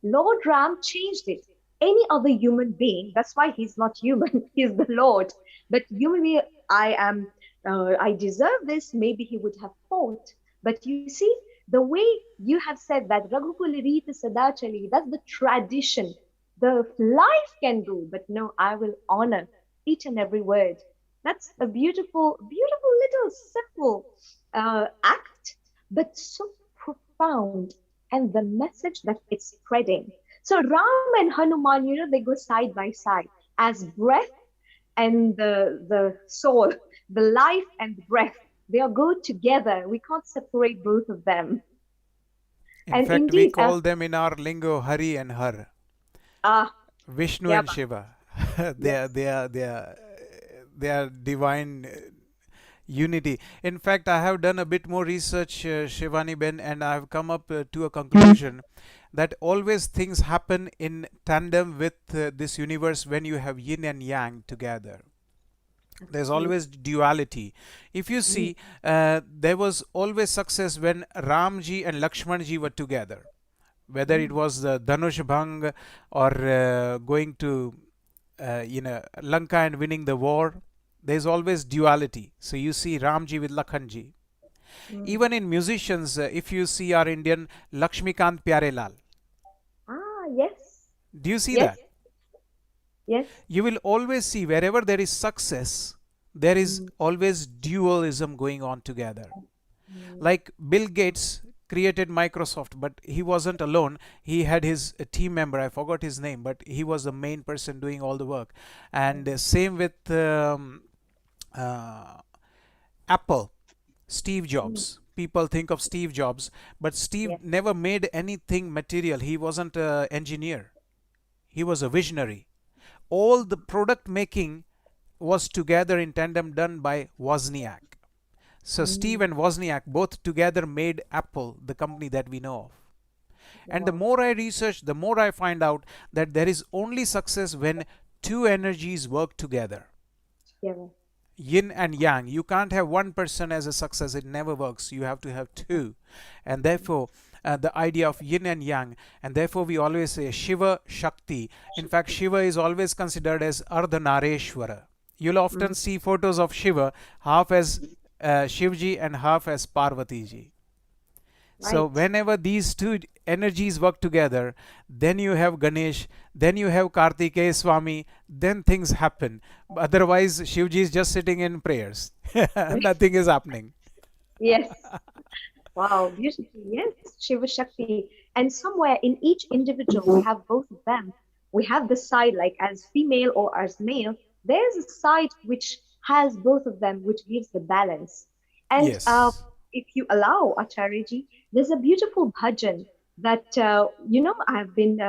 Lord Ram changed it. Any other human being, that's why he's not human, he's the Lord. But human being, I deserve this, maybe he would have fought. But you see, the way you have said that, Raghukula Rita Sadachali, that's the tradition. The life can do, but no, I will honor each and every word. That's a beautiful, beautiful little simple act, but so profound. And the message that it's spreading. So Ram and Hanuman, they go side by side as breath and the soul, the life and the breath. They are go together. We can't separate both of them. In fact, we call them in our lingo Hari and Har. Vishnu and Shiva. They are divine unity. In fact, I have done a bit more research, Shivani Ben, and I have come up to a conclusion that always things happen in tandem with this universe when you have yin and yang together. There's always duality. If you see, there was always success when Ramji and Lakshmanji were together. Whether it was the Dhanush Bhang or going to Lanka and winning the war, there's always duality. So you see Ramji with Lakhanji. Even in musicians, if you see our Indian Lakshmikant Pyarelal. Yes. Do you see that? Yes. You will always see wherever there is success, there is always dualism going on together. Like Bill Gates created Microsoft, but he wasn't alone. He had his team member, I forgot his name, but he was the main person doing all the work. And same with Apple, Steve Jobs. People think of Steve Jobs, but Steve never made anything material. He wasn't an engineer. He was a visionary. All the product making was together in tandem done by Wozniak. So Steve and Wozniak both together made Apple, the company that we know of. And the more I research, the more I find out that there is only success when two energies work together. Yin and yang. You can't have one person as a success. It never works. You have to have two. And therefore, the idea of yin and yang. And therefore, we always say Shiva, Shakti. In fact, Shiva is always considered as Ardhanareshwara. You'll often see photos of Shiva, half as Shivji and half as Parvatiji. So whenever these two energies work together, then you have Ganesh, then you have Kartikeya Swami, then things happen. Otherwise, Shivji is just sitting in prayers. Nothing is happening. Yes. Wow, beautiful. Yes, Shiva Shakti. And somewhere in each individual, we have both of them. We have the side like as female or as male. There's a side which has both of them, which gives the balance. And Yes. if you allow, Acharyaji, there's a beautiful bhajan that, I've been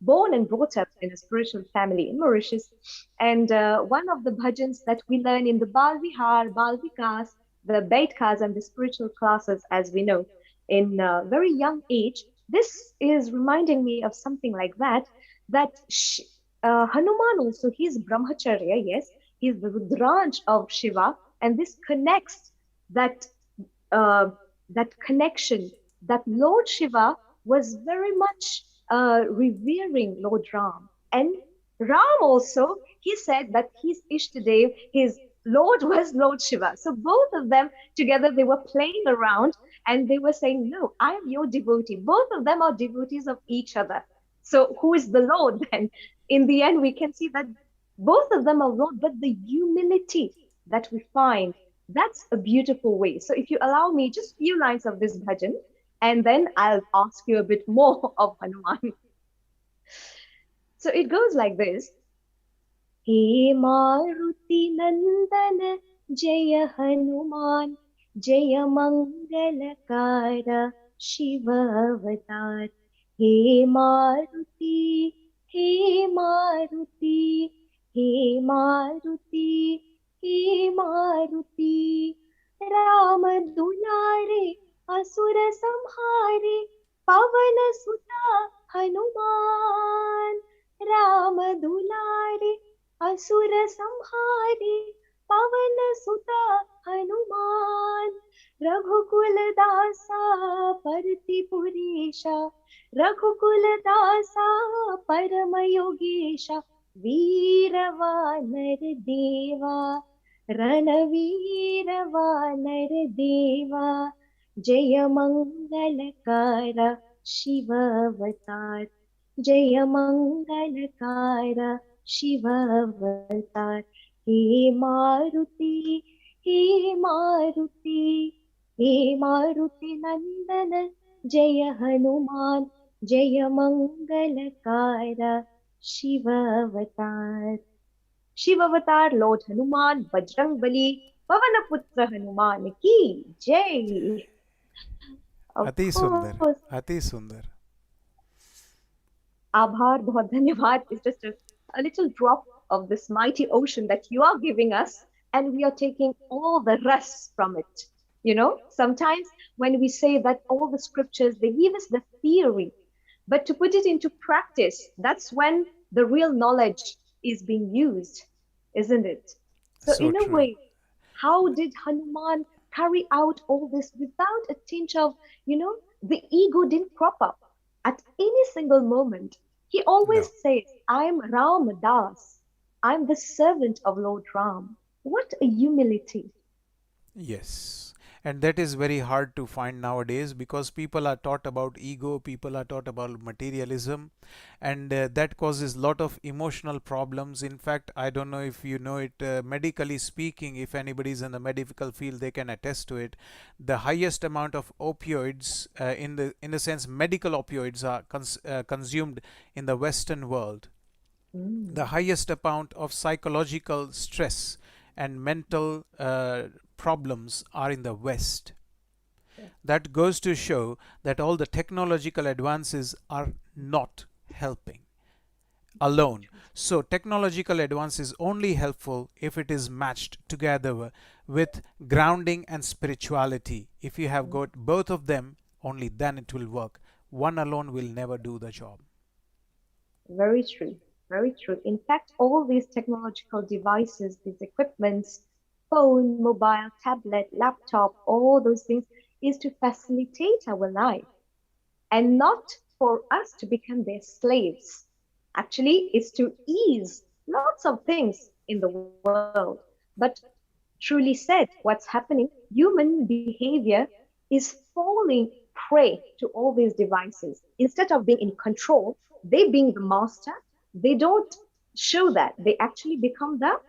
born and brought up in a spiritual family in Mauritius. And one of the bhajans that we learn in the Bal Vihar, Bal Vikas, the Baitkas, and the spiritual classes, as we know, in a very young age, this is reminding me of something like that. That Hanuman also, he's Brahmacharya, yes, he's the Rudranj of Shiva, and this connects that uh, that connection that Lord Shiva was very much revering Lord Ram. And Ram also, he said that his Ishtadev, his Lord was Lord Shiva. So both of them together, they were playing around and they were saying, no, I am your devotee. Both of them are devotees of each other. So who is the Lord then? In the end, we can see that both of them are Lord, but the humility that we find, that's a beautiful way. So if you allow me just few lines of this bhajan, and then I'll ask you a bit more of Hanuman. So it goes like this. He Maruti Nandana Jaya Hanuman Jaya Mangalakara Shiva Avatar. He Maruti, He Maruti, He Maruti, He Maruti. Ram Dulare Asura Samhare Pavana Sutta Hanuman. Ram Dulare असुर संहारे पवन सुता हनुमान रघुकुल दासा परति पुरीशा रघुकुल दासा परम योगेशा वीर वानर देवा रणवीर वानर देवा जय मंगलकार शिव अवतार जय मंगलकार Shiva Avatar. He Maruti, He Maruti, He Maruti Nandana, Jaya Hanuman, Jaya Mangalakara, Shiva Avatar. Shiva Avatar, Lord Hanuman, Bajrangbali, Pavanaputra Hanuman ki Jai. Of Ati course, Sundar. Ati Sundar. Abhar, bahut dhanyavad is just a little drop of this mighty ocean that you are giving us, and we are taking all the rest from it. Sometimes when we say that all the scriptures, they give us the theory, but to put it into practice, that's when the real knowledge is being used, isn't it? So So in a true. way, how did Hanuman carry out all this without a tinge of, the ego didn't crop up at any single moment. He always No. says, I'm Ram Das. I'm the servant of Lord Ram. What a humility. Yes. And that is very hard to find nowadays because people are taught about ego, people are taught about materialism, and that causes lot of emotional problems. In fact, I don't know if you know it, medically speaking, if anybody is in the medical field, they can attest to it. The highest amount of opioids, in the sense medical opioids, are consumed in the Western world. The highest amount of psychological stress and mental problems are in the West. That goes to show that all the technological advances are not helping alone. So, technological advance is only helpful if it is matched together with grounding and spirituality. If you have got both of them, only then it will work. One alone will never do the job. Very true. Very true. In fact, all these technological devices, these equipments, phone, mobile, tablet, laptop, all those things is to facilitate our life and not for us to become their slaves. Actually, it's to ease lots of things in the world. But truly said, what's happening, human behavior is falling prey to all these devices. Instead of being in control, they being the master, they don't show that. They actually become the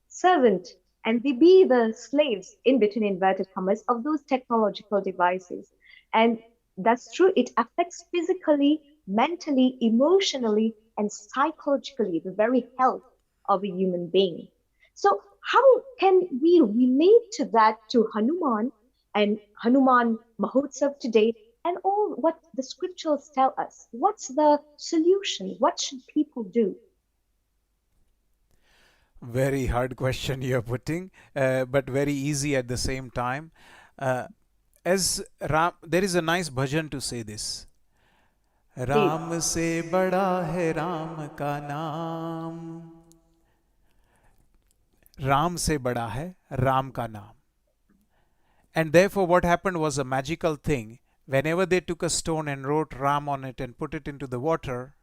servant and they be the slaves in between inverted commas of those technological devices. And that's true. It affects physically, mentally, emotionally, and psychologically the very health of a human being. So how can we relate to that to Hanuman and Hanuman Mahotsav today and all what the scriptures tell us? What's the solution? What should people do? Very hard question you're putting, but very easy at the same time. Uh, as Ram, there is a nice bhajan to say this. Ram से बड़ा है राम का नाम, राम से बड़ा है राम का नाम. And therefore, what happened was a magical thing. Whenever they took a stone and wrote Ram on it and put it into the water,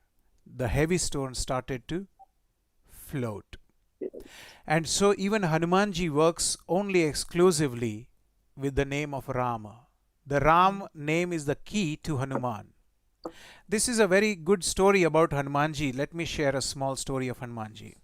the heavy stone started to float. And so, even Hanumanji works only exclusively with the name of Rama. The Ram name is the key to Hanuman. This is a very good story about Hanumanji. Let me share a small story of Hanumanji.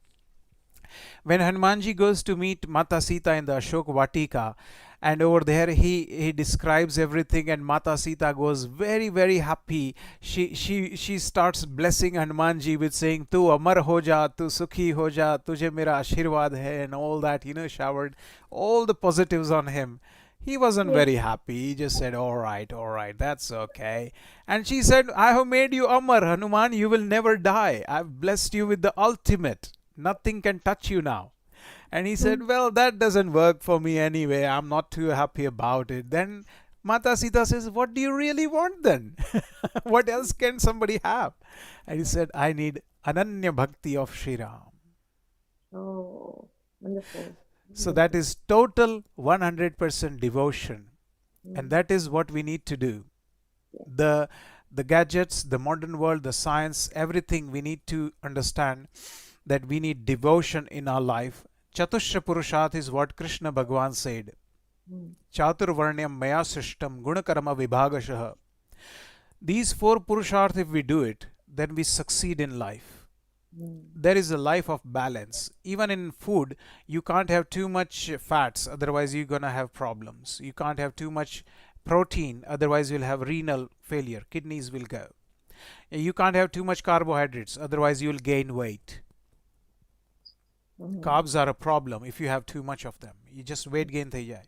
When Hanumanji goes to meet Mata Sita in the Ashok Vatika, and over there he describes everything, and Mata Sita goes very happy. She starts blessing Hanumanji with saying, "Tu amar ho ja, tu sukhi ho ja, tujhe mera ashirwad hai," and all that, showered all the positives on him. He wasn't very happy. He just said, all right, that's okay. And she said, "I have made you Amar, Hanuman. You will never die. I've blessed you with the ultimate. Nothing can touch you now." And he said, "Well, that doesn't work for me anyway. I'm not too happy about it." Then Mata Sita says, "What do you really want then? What else can somebody have?" And he said, "I need Ananya Bhakti of Shri Ram." Oh, wonderful. So that is total 100% devotion. And that is what we need to do. The gadgets, the modern world, the science, everything, we need to understand that we need devotion in our life. Chatusha Purushat is what Krishna Bhagwan said. Chatur Varnyam Maya Srishtam Gunakarma Vibhagashah. These 4 Purusharth, if we do it, then we succeed in life. There is a life of balance. Even in food, you can't have too much fats, otherwise you're going to have problems. You can't have too much protein, otherwise you'll have renal failure, kidneys will go. You can't have too much carbohydrates, otherwise you'll gain weight. Carbs are a problem if you have too much of them. You just weight gain thai jai.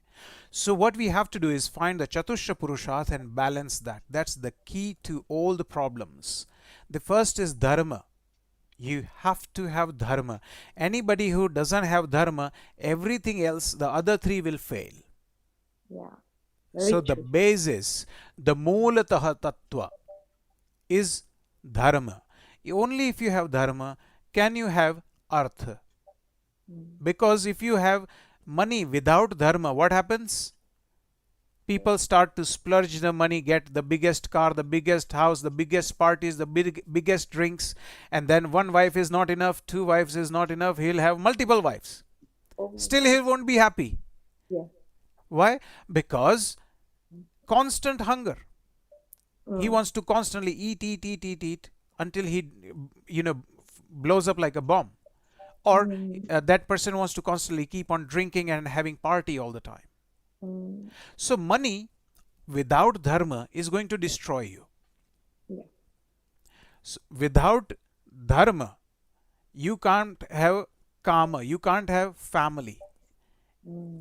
So what we have to do is find the Chatusha Purusharth and balance that. That's the key to all the problems. The first is dharma. You have to have dharma. Anybody who doesn't have dharma, everything else, the other 3 will fail. Yeah. So the basis, the Moolataha Tattva is dharma. Only if you have dharma can you have artha. Because if you have money without dharma, what happens? People start to splurge the money, get the biggest car, the biggest house, the biggest parties, the biggest drinks, and then 1 wife is not enough, 2 wives is not enough, he'll have multiple wives. Still he won't be happy. Yeah. Why? Because constant hunger. He wants to constantly eat until he blows up like a bomb. Or that person wants to constantly keep on drinking and having party all the time. So money without dharma is going to destroy you. Yeah. So without dharma, you can't have kama, you can't have family.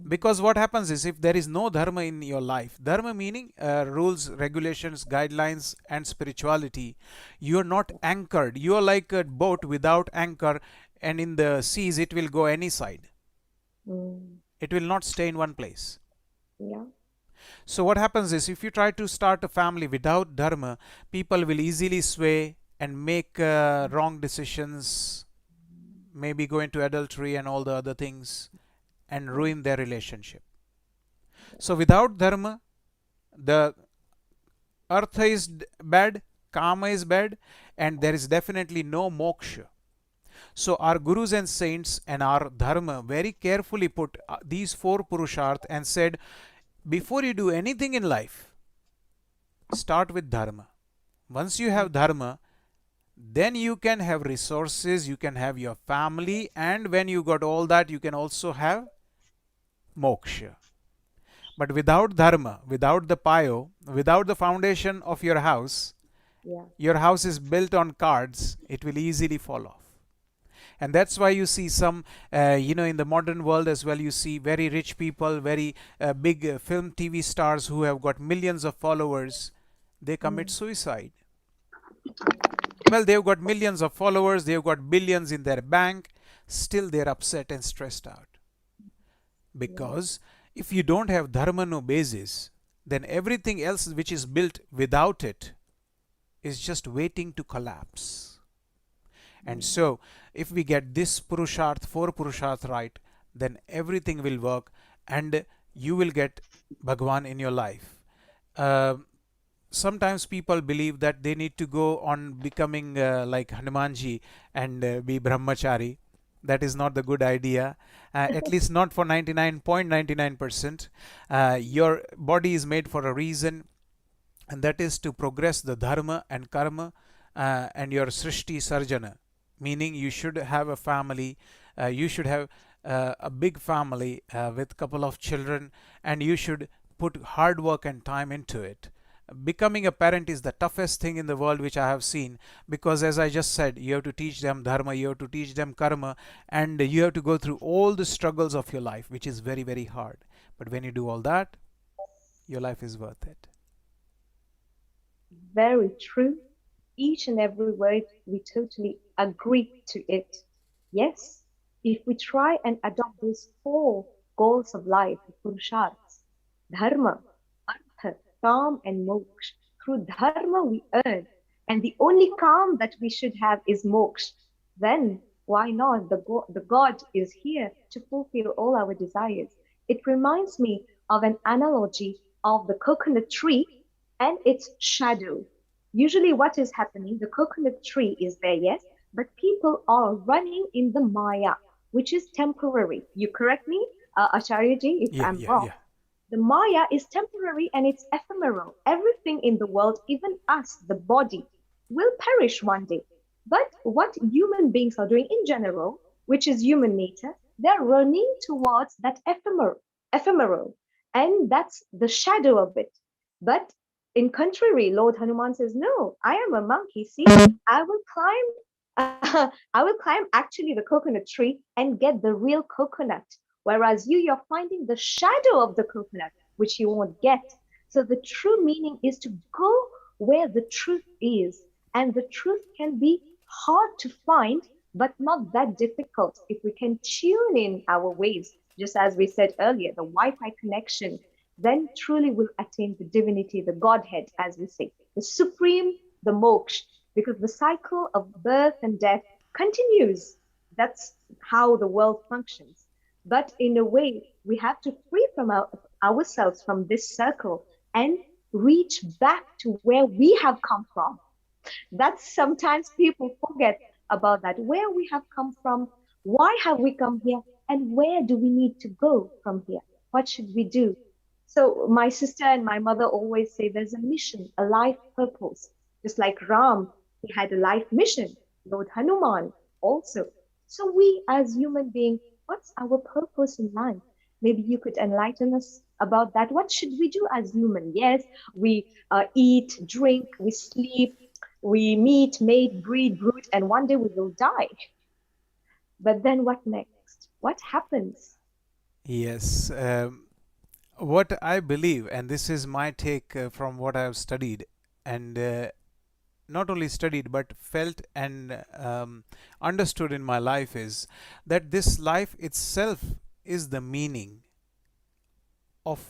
Because what happens is, if there is no dharma in your life, dharma meaning rules, regulations, guidelines, and spirituality, you are not anchored. You are like a boat without anchor, and in the seas it will go any side. It will not stay in one place. Yeah. So what happens is, if you try to start a family without dharma, people will easily sway and make wrong decisions, maybe go into adultery and all the other things, and ruin their relationship. So without dharma, the artha is bad, kama is bad, and there is definitely no moksha. So our gurus and saints and our dharma very carefully put these 4 purusharth and said, before you do anything in life, start with dharma. Once you have dharma, then you can have resources, you can have your family, and when you got all that, you can also have moksha. But without dharma, without the payo, without the foundation of your house, your house is built on cards, it will easily fall off. And that's why you see some, in the modern world as well, you see very rich people, very big film TV stars who have got millions of followers, they commit suicide. Well, they've got millions of followers, they've got billions in their bank, still they're upset and stressed out. Because if you don't have dharma no basis, then everything else which is built without it is just waiting to collapse. And so, if we get this purusharth, four purusharth right, then everything will work and you will get Bhagwan in your life. Sometimes people believe that they need to go on becoming like Hanumanji and be brahmachari. That is not the good idea, at least not for 99.99%. Your body is made for a reason, and that is to progress the dharma and karma and your srishti sarjana, meaning you should have a family, you should have a big family with couple of children, and you should put hard work and time into it. Becoming a parent is the toughest thing in the world which I have seen, because as I just said, you have to teach them dharma, you have to teach them karma, and you have to go through all the struggles of your life, which is very, very hard. But when you do all that, your life is worth it. Very true. Each and every word, we totally agree to it. Yes, if we try and adopt these four goals of life, purusharths, dharma, artha, kam, and moksha. Through dharma we earn, and the only kam that we should have is moksha. Then why not? The God is here to fulfill all our desires. It reminds me of an analogy of the coconut tree and its shadow. Usually what is happening, the coconut tree is there, yes, but people are running in the maya, which is temporary. You correct me, Acharyaji, if I'm wrong. The maya is temporary and it's ephemeral. Everything in the world, even us, the body, will perish one day. But what human beings are doing in general, which is human nature, they're running towards that ephemeral, and that's the shadow of it. But in contrary, Lord Hanuman says, no, I am a monkey. See, I will climb actually the coconut tree and get the real coconut. Whereas you're finding the shadow of the coconut, which you won't get. So the true meaning is to go where the truth is. And the truth can be hard to find, but not that difficult if we can tune in our waves. Just as we said earlier, the Wi-Fi connection, then truly will attain the divinity, the Godhead, as we say, the supreme, the moksha, because the cycle of birth and death continues. That's how the world functions. But in a way, we have to free from ourselves from this circle and reach back to where we have come from. That's sometimes people forget about that, where we have come from, why have we come here, and where do we need to go from here? What should we do? So my sister and my mother always say there's a mission, a life purpose. Just like Ram, he had a life mission. Lord Hanuman also. So we as human beings, what's our purpose in life? Maybe you could enlighten us about that. What should we do as human? Yes, we eat, drink, we sleep, we meet, mate, breed, brood, and one day we will die. But then what next? What happens? Yes. What I believe, and this is my take from what I have studied, and not only studied but felt and understood in my life, is that this life itself is the meaning of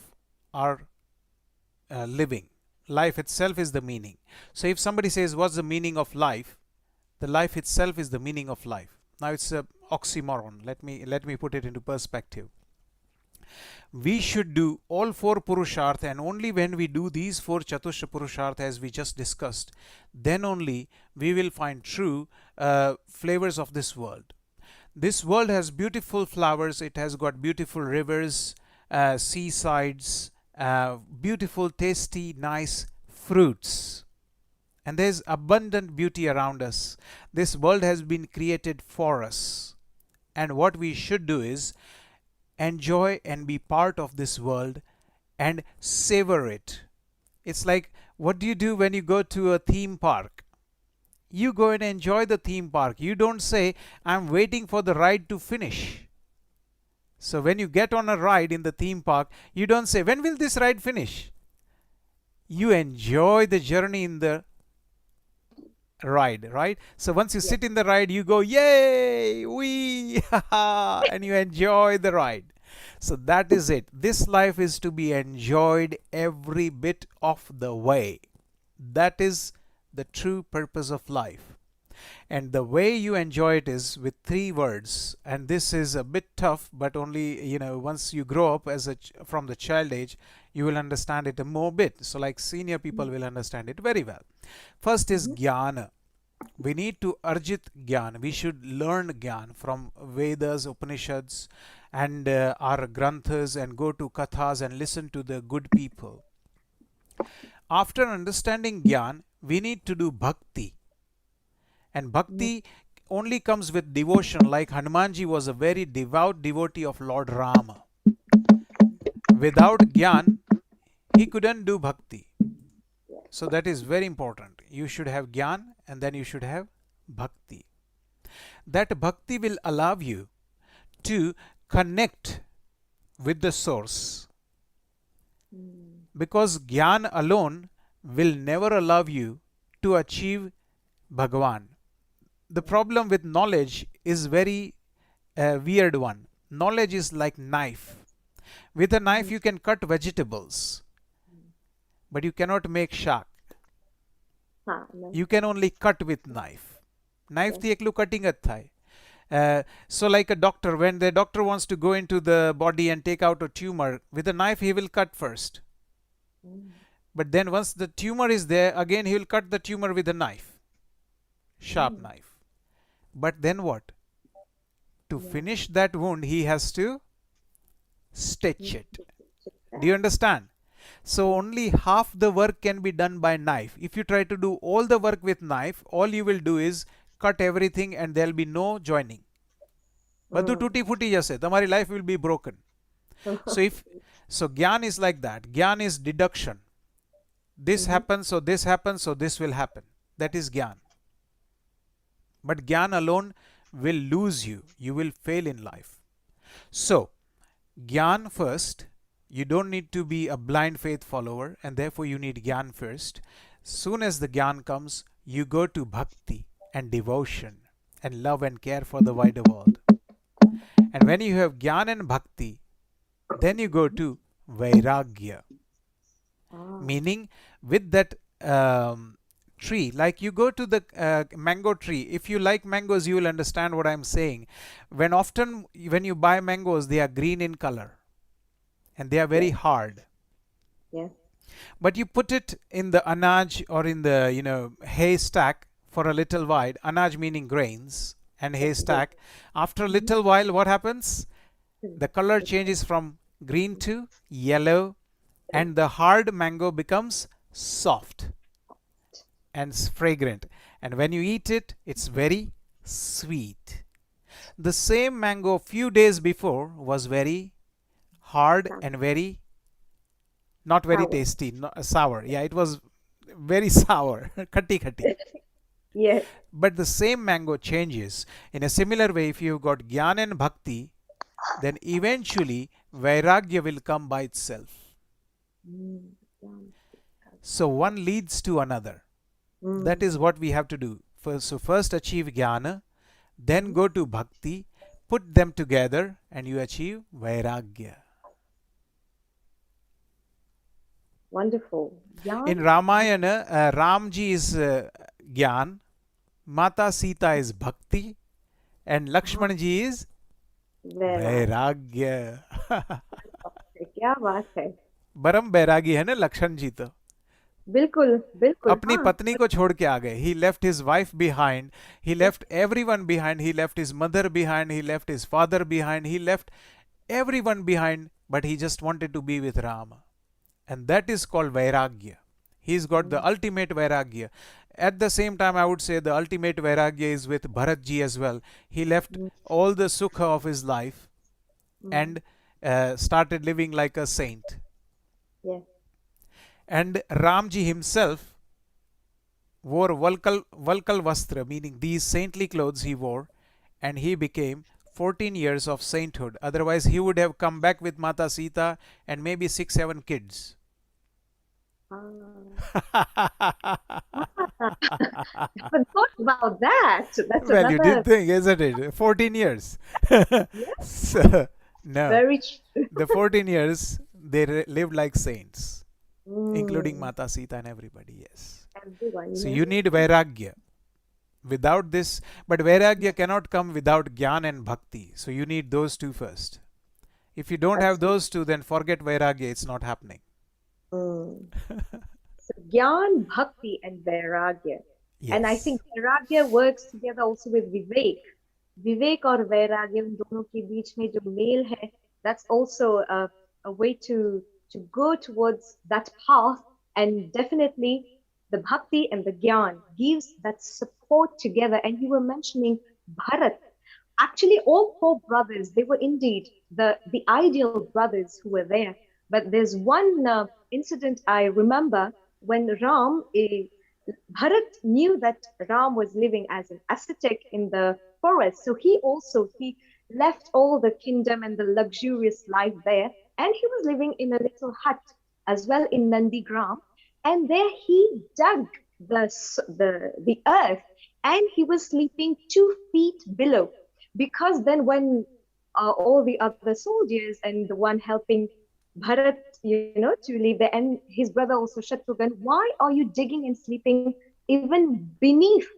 our living. Life itself is the meaning. So if somebody says, what's the meaning of life? The life itself is the meaning of life. Now it's a oxymoron. Let me put it into perspective. We should do all four purusharth, and only when we do these four chatusha purusharth as we just discussed, then only we will find true flavors of this world. This world has beautiful flowers, it has got beautiful rivers, seasides, beautiful, tasty, nice fruits. And there's abundant beauty around us. This world has been created for us. And what we should do is enjoy and be part of this world and savor it. It's like, what do you do when you go to a theme park? you go and enjoy the theme park. You don't say, I'm waiting for the ride to finish. So when you get on a ride in the theme park, you don't say, when will this ride finish? You enjoy the journey in the ride, right? So once you sit in the ride, you go, yay, wee, and you enjoy the ride. So that is it. This life is to be enjoyed every bit of the way. That is the true purpose of life. And the way you enjoy it is with 3 words. And this is a bit tough, but only, once you grow up from the child age, you will understand it a more bit. So like senior people will understand it very well. First is jnana. We need to arjit jnana. We should learn jnana from Vedas, Upanishads, and our granthas, and go to kathas and listen to the good people. After understanding jnana, we need to do bhakti. And bhakti only comes with devotion, like Hanumanji was a very devout devotee of Lord Rama. Without jnana, he couldn't do bhakti. So that is very important. You should have jnana, and then you should have bhakti. That bhakti will allow you to connect with the source. Because jnana alone will never allow you to achieve Bhagavan. The problem with knowledge is very weird one. Knowledge is like knife. With a knife you can cut vegetables, but you cannot make શાક. You can only cut with knife. Knife થી એકલું cutting જ થાય. So like a doctor, when the doctor wants to go into the body and take out a tumor, with a knife he will cut first. But then once the tumor is there, again he will cut the tumor with a knife. Sharp knife. But then what? To finish that wound, he has to stitch it. Do you understand? So only half the work can be done by knife. If you try to do all the work with knife, all you will do is cut everything and there will be no joining. Badhu tutti futti jase. Tamari life will be broken. So gyan is like that. Gyan is deduction. This happens, so this happens, so this will happen. That is gyan. But gyan alone will lose you. You will fail in life. So gyan first. You don't need to be a blind faith follower, and therefore you need gyan first. Soon as the gyan comes, you go to bhakti and devotion and love and care for the wider world. And when you have gyan and bhakti, then you go to vairagya. Meaning with that tree, like you go to the mango tree. If you like mangoes, you will understand what I'm saying. When you buy mangoes, they are green in color. And they are very hard. Yes. But you put it in the anaj or in the haystack for a little while. Anaj meaning grains, and haystack. After a little while, what happens? The color changes from green to yellow, and the hard mango becomes soft and fragrant. And when you eat it, it's very sweet. The same mango few days before was very hard and very not very tasty, sour. Yeah, it was very sour, khatti. Yes. But the same mango changes. In a similar way, if you've got jnana and bhakti, then eventually vairagya will come by itself. So one leads to another. That is what we have to do. First achieve jnana, then go to bhakti, put them together, and you achieve vairagya. Wonderful. In Ramayana, Ramji is Gyan, Mata Sita is Bhakti, and Lakshmanji is Vairagya. क्या बात है. बरम बैरागी है ना लक्षण जी तो. बिल्कुल बिल्कुल. अपनी पत्नी को छोड़ के आ गए. He left his wife behind. He left everyone behind. He left his mother behind. He left his father behind. He left everyone behind. But he just wanted to be with Rama. And that is called Vairagya. He's got the ultimate Vairagya. At the same time, I would say the ultimate Vairagya is with Bharatji as well. He left all the sukha of his life and started living like a saint. Yes. And Ramji himself wore Valkal Vastra, meaning these saintly clothes he wore, and he became 14 years of sainthood. Otherwise, he would have come back with Mata Sita and maybe 6-7 kids. Forgot about that. That's Well, you another. did think, isn't it? 14 years. Yes, So, no, very true. the 14 years they lived like saints, including Mm, Mata Sita and everybody. Yes. everyone, So yes. you need Vairagya. Without this, but Vairagya cannot come without Gyan and Bhakti. So you need those two first. If you don't have those two, then forget Vairagya, it's not happening. Mm. So Gyan, Bhakti, and Vairagya. And I Yes. think Vairagya works together also with Vivek. Vivek और वैराग्य उन दोनों के बीच में जो mail है, that's also a way to go towards that path. And definitely the bhakti and the gyan gives that support together. And you were mentioning Bharat. Actually, all four brothers, they were indeed the ideal brothers who were there. But there's one incident I remember when Bharat knew that Ram was living as an ascetic in the forest. So he left all the kingdom and the luxurious life there, and he was living in a little hut as well in Nandigram. And there he dug the earth, and he was sleeping 2 feet below, because then when all the other soldiers and the one helping Bharat, to live there, and his brother also Shatrughan, why are you digging and sleeping even beneath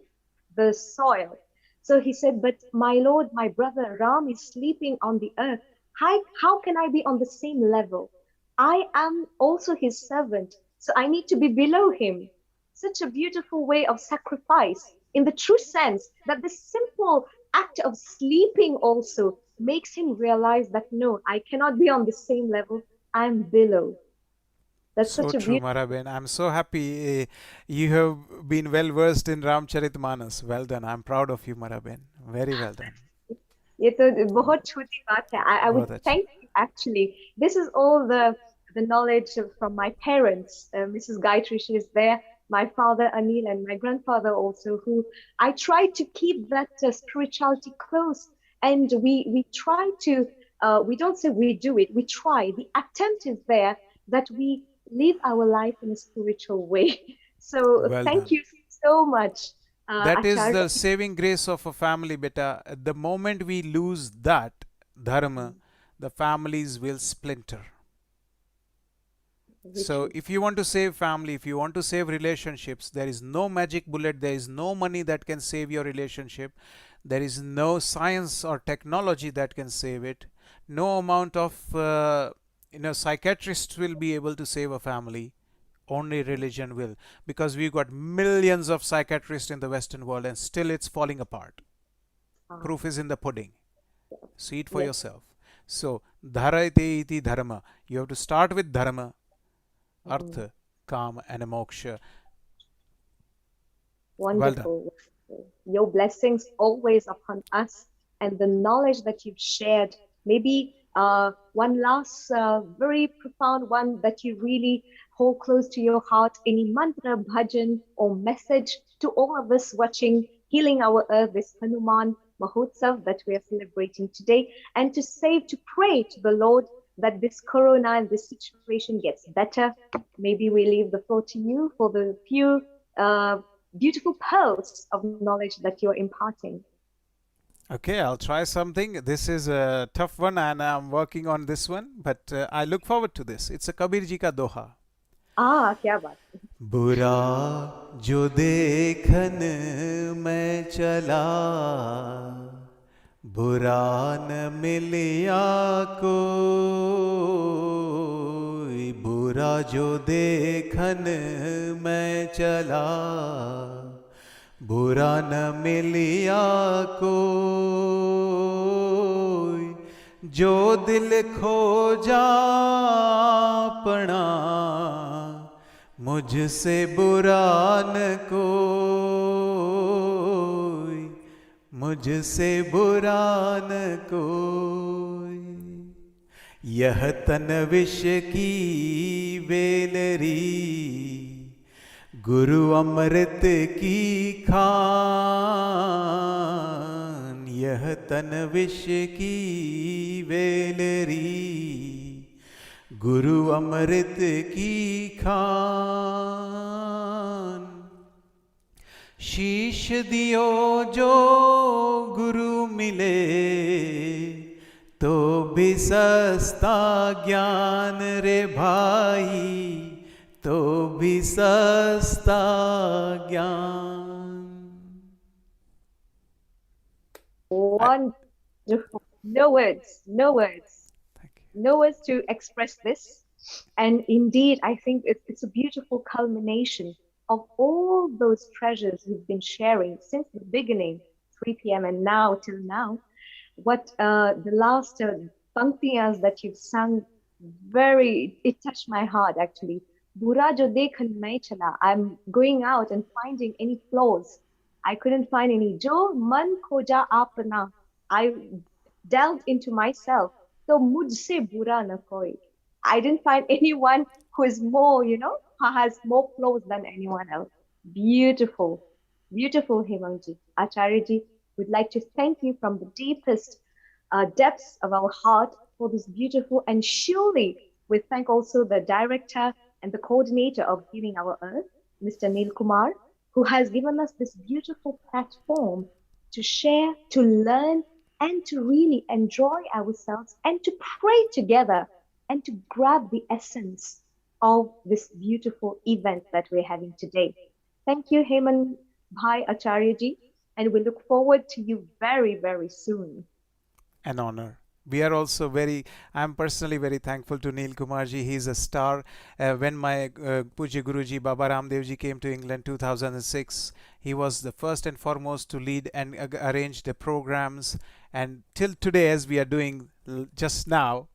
the soil? So he said, but my lord, my brother Ram is sleeping on the earth. How can I be on the same level? I am also his servant, so I need to be below him. Such a beautiful way of sacrifice, in the true sense that this simple act of sleeping also makes him realize that no, I cannot be on the same level. I'm below. That's So such a true, beautiful. Maraben. I'm so happy you have been well versed in Ramcharitmanas. Well done. I'm proud of you, Maraben. Very well done. ये तो बहुत छोटी बात है. I would बहुत अच्छा. thank you actually. This is all the knowledge from my parents. Mrs. Gayatri, she is there. My father Anil and my grandfather also, who I try to keep that spirituality close. And we try to, we don't say we do it, we try. The attempt is there that we live our life in a spiritual way. So Well thank done. you so much, That is Acharya. the saving grace of a family, beta. The moment we lose that dharma, the families will splinter. So if you want to save family, if you want to save relationships, there is no magic bullet, there is no money that can save your relationship, there is no science or technology that can save it, no amount of psychiatrists will be able to save a family. Only religion will, because we've got millions of psychiatrists in the Western world and still it's falling apart. Proof is in the pudding. See it for Yes. yourself. So dharayate iti dharma. You have to start with dharma, artha, kama, and moksha. Well done. Wonderful. Your blessings always upon us, and the knowledge that you've shared. Maybe one last very profound one that you really hold close to your heart. Any mantra, bhajan, or message to all of us watching Healing Our Earth, this Hanuman Mahotsav that we are celebrating today, and to pray to the Lord that this corona and this situation gets better. Maybe we leave the floor to you for the few beautiful pearls of knowledge that you're imparting. Okay, I'll try something. This is a tough one and I'm working on this one, but I look forward to this. It's a Kabir Ji ka doha. क्या बात. बुरा जो देखन मैं चला, बुरा न मिलिया कोई. बुरा जो देखन मैं चला, बुरा न मिलिया कोई. जो दिल खो जा अपना, मुझसे बुरा न कोई, मुझसे बुरा न कोई. यह तन विष की वेलरी, गुरु अमृत की खान, यह तन विष की वेलरी। गुरु अमृत की खान, शीश दियो जो गुरु मिले, तो भी सस्ता ज्ञान रे भाई, तो भी सस्ता ज्ञान। Wonderful. No words, no words, no words to express this. And indeed, I think it's a beautiful culmination of all those treasures you've been sharing since the beginning, 3 p.m. and now till now. What the last panktiyas that you've sung, it touched my heart actually. Bura jo dekhan nahi chala. I'm going out and finding any flaws. I couldn't find any. Jo man khoja apna. I delved into myself. So mujhse bura na koi. I didn't find anyone who is more, who has more flaws than anyone else. Beautiful, beautiful, Hemangji. Acharyaji, we'd like to thank you from the deepest depths of our heart for this beautiful, and surely we thank also the director and the coordinator of Healing Our Earth, Mr. Neil Kumar, who has given us this beautiful platform to share, to learn, and to really enjoy ourselves and to pray together and to grab the essence of this beautiful event that we're having today. Thank you, Heman Bhai Acharyaji, and we look forward to you very, very soon. An honor. We are also I'm personally very thankful to Neil Kumarji. He's a star. When my Puji Guruji Baba Ramdevji came to England 2006, he was the first and foremost to lead and arrange the programs. And till today, as we are doing just now,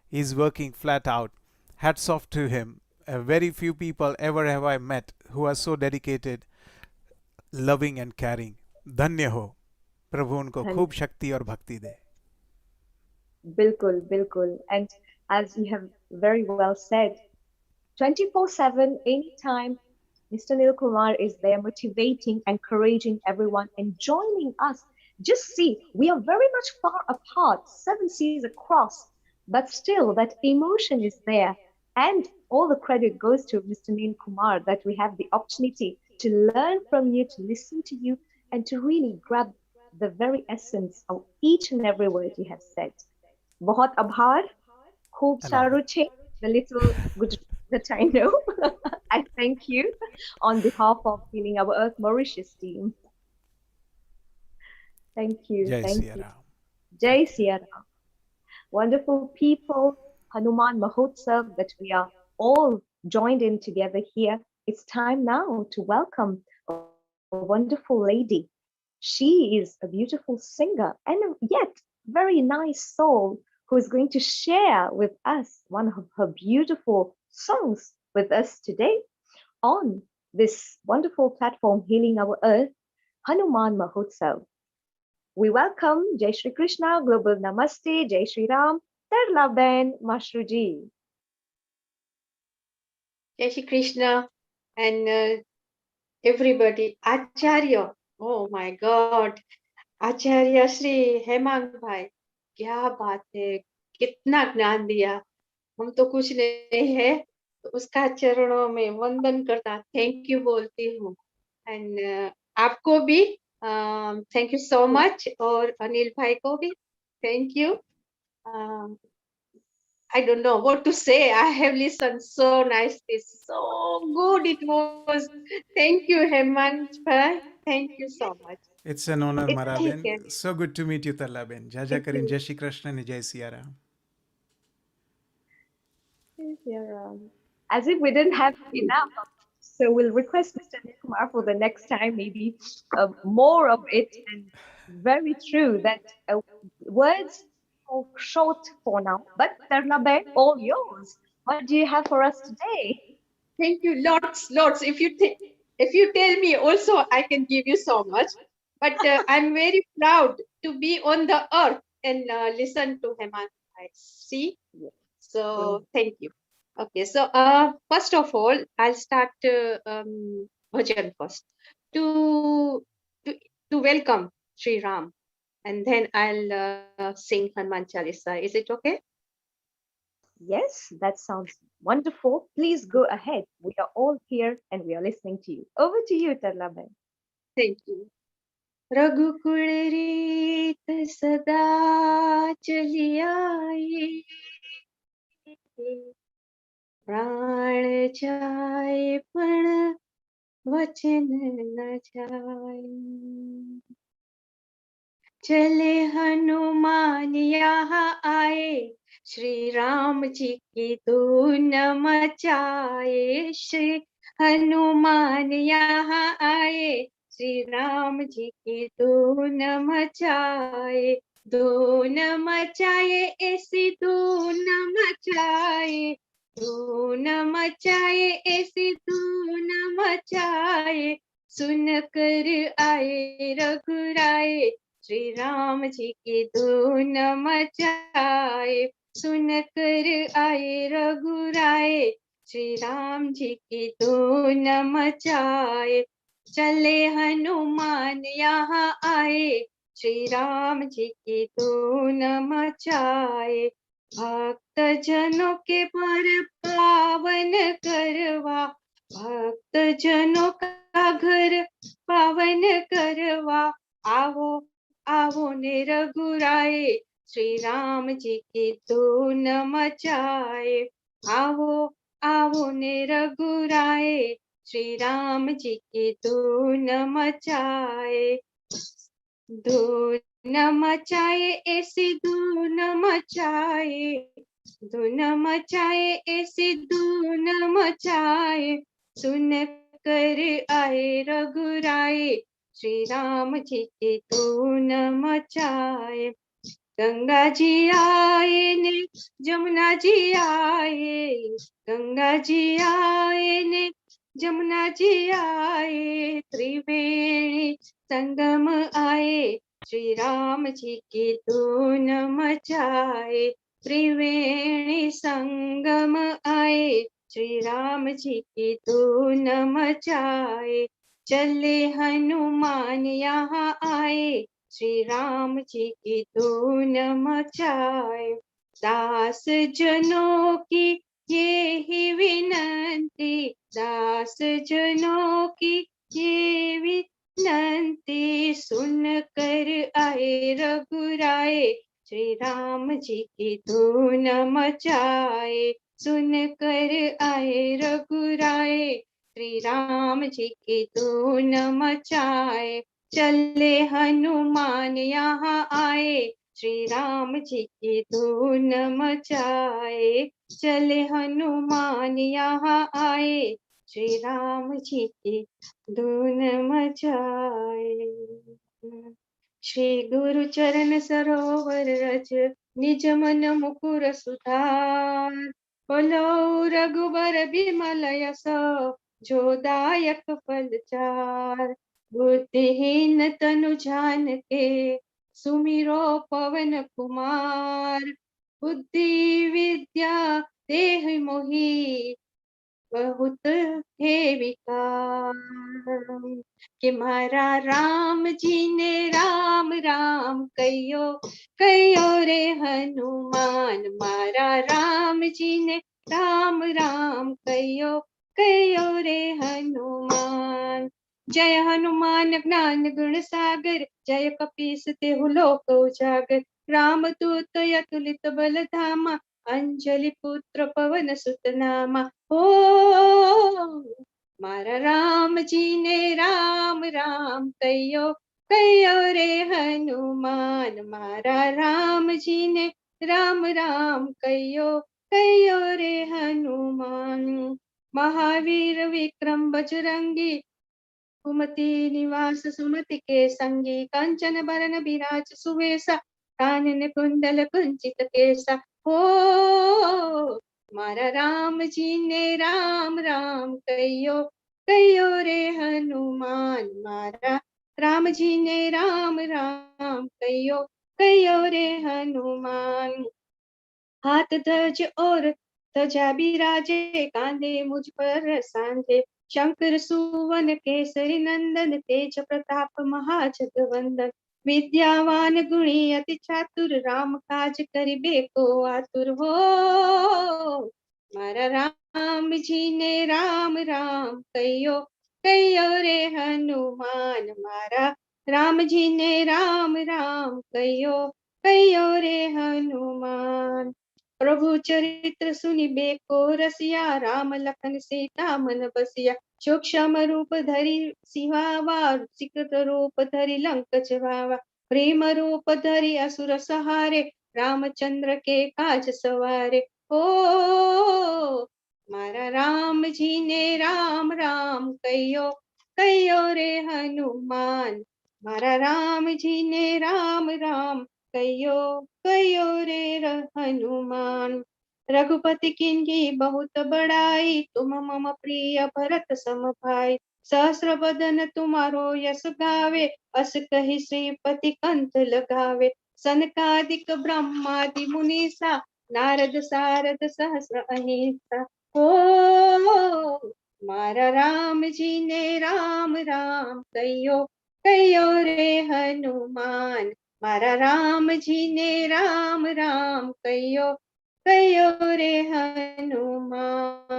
he's working flat out. Hats off to him. Very few people ever have I met who are so dedicated, loving and caring. धन्य हो, प्रभु उनको खूब शक्ति और भक्ति दे. Bilkul, bilkul. And as you have very well said, 24/7, anytime, Mr. Neil Kumar is there motivating, encouraging everyone and joining us. Just see, we are very much far apart, 7 seas across, but still that emotion is there. And all the credit goes to Mr. Neil Kumar that we have the opportunity to learn from you, to listen to you, and to really grab the very essence of each and every word you have said. Bahut abhar, khoob saru che, the little good that I know. I thank you on behalf of Healing Our Earth Mauritius team. Thank you. Jai Thank Siya you. Ram. Jai Siya Ram. Wonderful people, Hanuman Mahotsav that we are all joined in together here. It's time now to welcome a wonderful lady. She is a beautiful singer and yet very nice soul who is going to share with us one of her beautiful songs with us today on this wonderful platform, Healing Our Earth, Hanuman Mahotsav. We welcome Jai Shri Krishna, Global Namaste, Jai Shri Ram, Tarla Ben Mashruji. Jai Shri Krishna and everybody. Acharya, oh my God. आचार्य श्री हेमंत भाई, क्या बात है, कितना ज्ञान दिया. हम तो कुछ नहीं है, तो उसका चरणों में वंदन करता, थैंक यू बोलती हूँ. एंड आपको भी थैंक यू सो मच, और अनिल भाई को भी thank you. I don't know what to say. I have listened so nicely, so good it was. Thank you, Hemant bhai. Thank you so much. It's an honor, It's Maraben. So good to meet you, Talaben. Jaja Karin, Jai Shri Krishna and Jai Siya Ram. As if we didn't have enough. So we'll request Mr. Kumar for the next time, maybe more of it. And very true that words are short for now, but Tarlaben, all yours. What do you have for us today? Thank you, lots. If you tell me also, I can give you so much. But I'm very proud to be on the earth and listen to Hemant. See? So thank you. Okay, so first of all, I'll start bhajan first to to to welcome Sri Ram, and then I'll sing Hanuman Chalisa. Is it okay? Yes, that sounds wonderful. Please go ahead. We are all here and we are listening to you. Over to you, Tarlaben. Thank you. रघुकुल रीत सदा चली आई, प्राण जाए पण वचन न जाए। चले हनुमान यहाँ आए, श्री राम जी की धून मचाए। श्री हनुमान यहाँ आए, श्री राम जी की धून मचाए। धून मचाए ऐसी धून मचाए, धून मचाए ऐसी धून मचाए। सुन कर आए रघुराए, श्री राम जी की धून मचाए। सुन कर आए रघुराए, श्री राम जी की धून मचाए। चले हनुमान यहाँ आए, श्री राम जी की धून मचाए। भक्त जनों के पर पावन करवा, भक्त जनों का घर पावन करवा। आओ आओ ने रघुराए, श्री राम जी की धून मचाए। आओ आओ ने रघुराए, श्री राम जी की धून मचाए। धून मचाए ऐसी धून मचाए, धून मचाए ऐसी धून मचाए। सुन कर आए रघुराए, श्री राम जी की धून मचाए। गंगा जी आए ने जमुना जी आए, गंगा जी आए ने जमुना जी आए। त्रिवेणी संगम आए, श्री राम जी की धून मचाए। त्रिवेणी संगम आए, श्री राम जी की धून मचाए। चले हनुमान यहाँ आए, श्री राम जी की धून मचाए। दास जनों की ये ही विनंती, दास जनों की ये विनंती। सुन कर आए रघुराए, श्री राम जी की धून मचाए। सुन कर आए रघुराए, श्री राम जी की धून मचाए। चले हनुमान यहाँ आए, श्री राम जी की धून मचाए। चले हनुमान यहाँ आए, श्री राम जी की धून मचाए। श्री गुरु चरण सरोवर रज, निज मन मुकुर सुधार। बोलो रघुबर बिमल यस, जो दायक फल चार। बुद्धिहीन तनु जान के, सुमिरो पवन कुमार। बुद्धि विद्या देहि मोहि, बहुत है विकार। कि मारा राम जी ने राम राम कहियो, कहियो रे हनुमान। मारा राम जी ने राम राम कहियो, कहियो रे हनुमान। जय हनुमान ज्ञान गुण सागर, जय कपीस तिहु लोक उजागर। राम दूत अतुलित बल धामा, अंजलि पुत्र पवन सुत नामा। ओ मारा राम जी ने राम राम कहियो, कहियो रे हनुमान। मारा राम जी ने राम राम कहियो, कहियो रे हनुमान। महावीर विक्रम बजरंगी, कुमति निवास सुमति के संगी। कंचन बरन बिराज सुवेसा, कानन कुंडल कुंचित केसा। हो मारा राम जी ने राम राम कहियो, कहियो रे हनुमान। मारा राम जी ने राम राम कहियो, कहियो रे हनुमान। हाथ ध्वज और सजा बिराजे कांधे मुझ पर सांधे, शंकर सुवन केसरी नंदन, तेज प्रताप महाजगवंदन, विद्यावान गुणी अति चातुर, राम काज करिबे को आतुर हो। मारा राम जी ने राम राम कहियो, कहियो रे हनुमान, मारा राम जी ने राम राम कहियो, कहियो रे हनुमान। प्रभु चरित्र सुनिबे को रसिया, राम लखन सीता मन बसिया, सूक्ष्म रूप धरि सिंहावा, सिकत रूप धरि लंक जवावा, प्रेम रूप धरि असुर सहारे, रामचंद्र के काज सवारे। ओ मारा राम जी ने राम राम कहियो, कहियो रे हनुमान, मारा राम जी ने राम राम कहियो, कहियो रे हनुमान। रघुपति किन्ही बहुत बड़ाई, तुम मम प्रिय भरत सम भाई, सहस्र बदन तुम्हारो यश गावे, अस कहि श्रीपति कंठ लगावे, सनकादिक ब्रह्मादि मुनीसा, नारद सारद सहस्र अहिंसा। ओ मारा राम जी ने राम राम कहियो, कहियो रे हनुमान, मारा राम जी ने राम राम कहियो, कहियो रे हनुमान।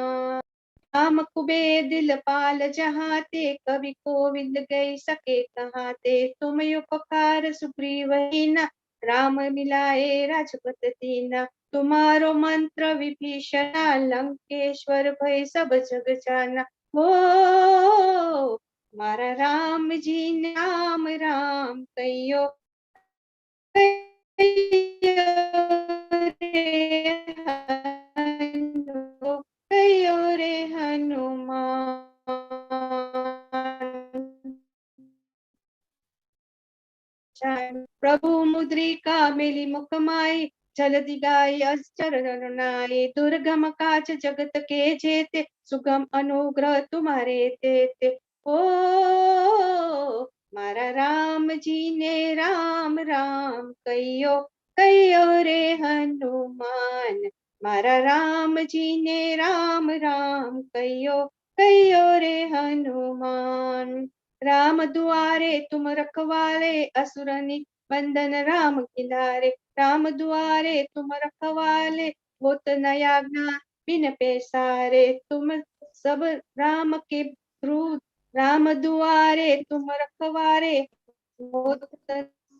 राम कुबेर दिल पाल जहाते, कवि कोविद गई सके कहाते, तुम उपकार सुग्रीव हीना, राम मिलाए राजपत दीना, तुम्हारो मंत्र विभीषण, लंकेश्वर भय सब जग जाना। ओ मारा राम जी ने राम राम कहियो, कहियो रे कहियो रे हनुमान। प्रभु मुद्रिका मेली मुख माई, जलदि गाई अचर नाई, दुर्गम काज जगत के जेते, सुगम अनुग्रह तुम्हारे तेते। ओ मारा राम जी ने राम राम कहियो, कहियो रे हनुमान, मारा राम जी ने राम राम कहियो, कहियो रे हनुमान। राम दुआरे तुम रखवारे, असुर बंधन राम किनारे, राम दुआरे तुम रखवाले, होत न आज्ञा बिन पैसारे, तुम सब राम के दूत, राम दुआरे तुम रखवारे, होत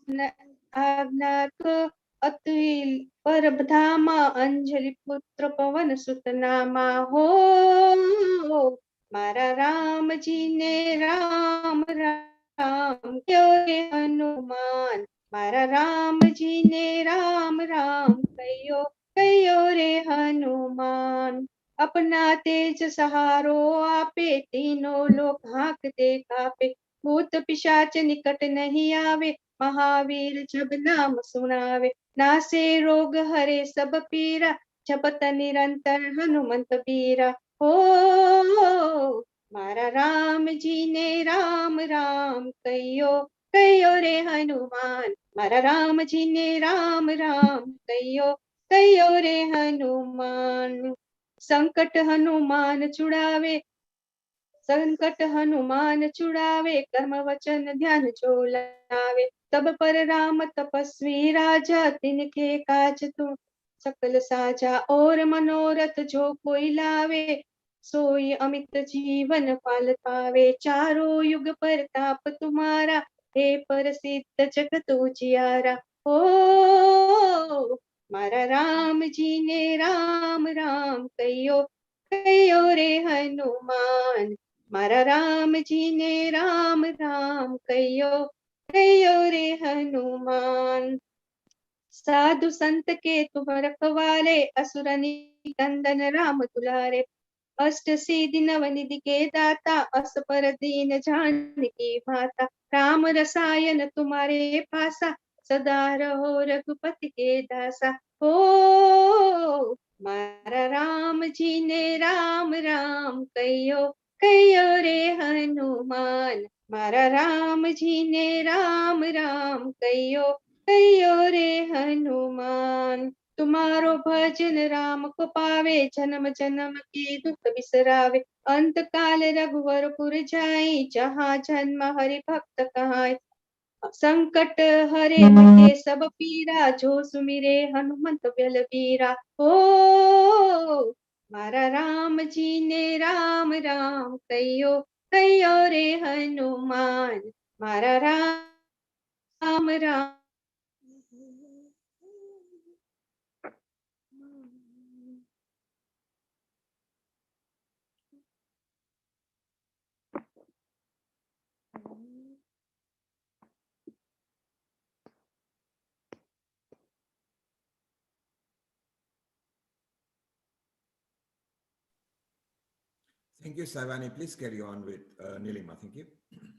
न आज्ञा तो अतुल पर धामा, अंजलि पुत्र पवन सुत नामा। हो मारा राम जी ने राम राम कहियो रे हनुमान, मारा राम जी ने राम राम कहियो, कहियो रे हनुमान। अपना तेज सहारो आपे, तीनों लोक हाँकते कापे, भूत पिशाच निकट नहीं आवे, महावीर जब नाम सुनावे, नासे रोग हरे सब पीरा, जपत निरंतर हनुमंत बीरा। ओ मारा राम जी ने राम राम कहियो, कहियो रे हनुमान, मारा राम जी ने राम राम कहियो, कहियो रे हनुमान। संकट हनुमान छुड़ावे, संकट हनुमान छुड़ावे, कर्म वचन ध्यान जो लावे, तब पर राम तपस्वी राजा, तिनके काज तुम सकल साजा, और मनोरथ जो कोई लावे, सोई अमित जीवन फल पावे, चारों युग परताप तुम्हारा, हे प्रसिद्ध जगत उजियारा। ओ मारा राम जी ने राम राम कहियो, कहियो रे हनुमान, मारा राम जी ने राम राम कहियो, कहियो रे हनुमान। साधु संत के तुम रखवाले, असुर निकंदन राम दुलारे, अष्ट सिद्धि नवनिधि के दाता, अस पर दीन जानकी माता, राम रसायन तुम्हारे पासा, सदा रहो रघुपति के दासा। हो मारा राम जी ने राम राम कहियो, कहियो रे हनुमान, मारा राम जी ने राम राम कहियो, कहियो रे हनुमान। तुम्हारो भजन राम को पावे, जन्म जन्म की दुख बिसरावे। अंत काल रघुवरपुर जाई, जहाँ जन्म हरि भक्त कहाई। संकट हरे मिटे सब पीरा, जो सुमिरे हनुमंत बलबीरा। ओ मारा राम जी ने राम राम कहियो, कहियो रे हनुमान। मारा Ram Ram. Thank you, Savani. Please carry on with Nilima. Thank you.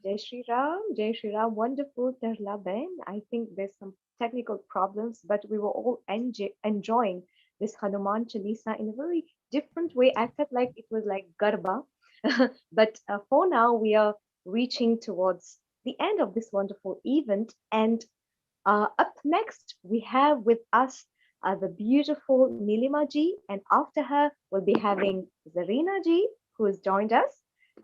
Jai Shri Ram, wonderful Terla Ben. I think there's some technical problems, but we were all enjoying this Hanuman Chalisa in a very different way. I felt like it was like Garba. But for now, we are reaching towards the end of this wonderful event. And up next, we have with us the beautiful Nilima ji, and after her, we'll be having Zarina ji, who has joined us.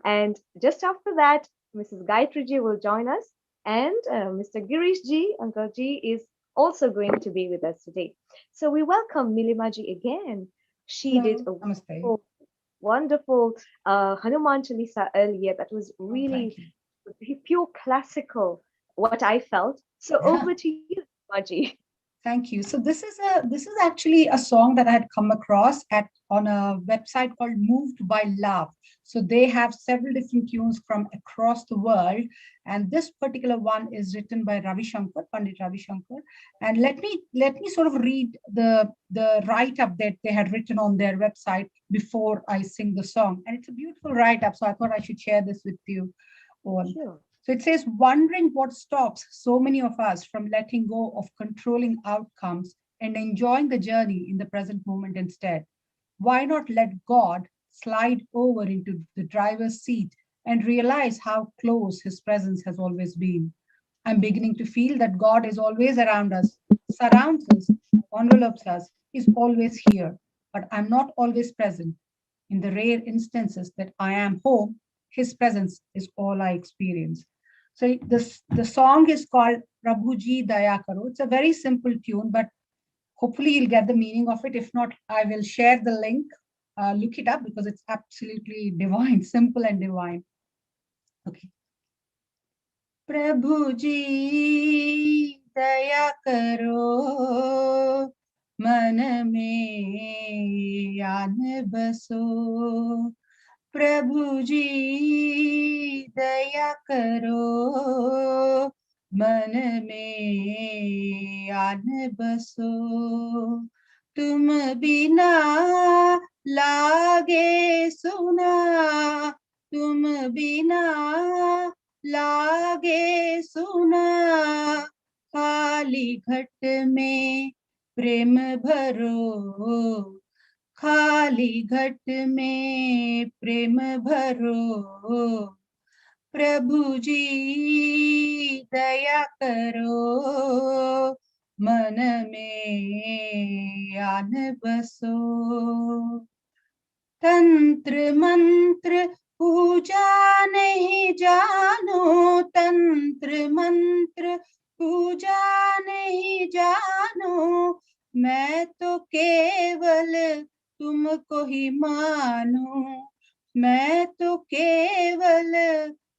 And just after that, Mrs. Gayatri ji will join us, and Mr. Girish ji, Uncle ji, is also going to be with us today. So we welcome Nilima ji again. She did a wonderful Hanuman Chalisa earlier. That was really pure classical, what I felt. So over to you, Maji. Thank you. So this is actually a song that I had come across on a website called Moved by Love. So they have several different tunes from across the world, and this particular one is written by Pandit Ravi Shankar. And let me sort of read the write-up that they had written on their website before I sing the song. And it's a beautiful write-up, so I thought I should share this with you all. Sure. So it says, wondering what stops so many of us from letting go of controlling outcomes and enjoying the journey in the present moment instead. Why not let God slide over into the driver's seat and realize how close his presence has always been? I'm beginning to feel that God is always around us, surrounds us, envelopes us, is always here, but I'm not always present. In the rare instances that I am home, his presence is all I experience. So the song is called Prabhuji Daya Karo. It's a very simple tune, but hopefully you'll get the meaning of it. If not, I will share the link. Look it up because it's absolutely divine, simple and divine. Okay. Prabhuji Daya Karo, मन में आन बसो. प्रभु जी दया करो, मन में आन बसो. तुम बिना लागे सुना, तुम बिना लागे सुना. खाली घट में प्रेम भरो, खाली घट में प्रेम भरो. प्रभु जी दया करो, मन में आन बसो. तंत्र मंत्र पूजा नहीं जानो, तंत्र मंत्र पूजा नहीं जानो. मैं तो केवल तुमको ही मानूं, मैं तो केवल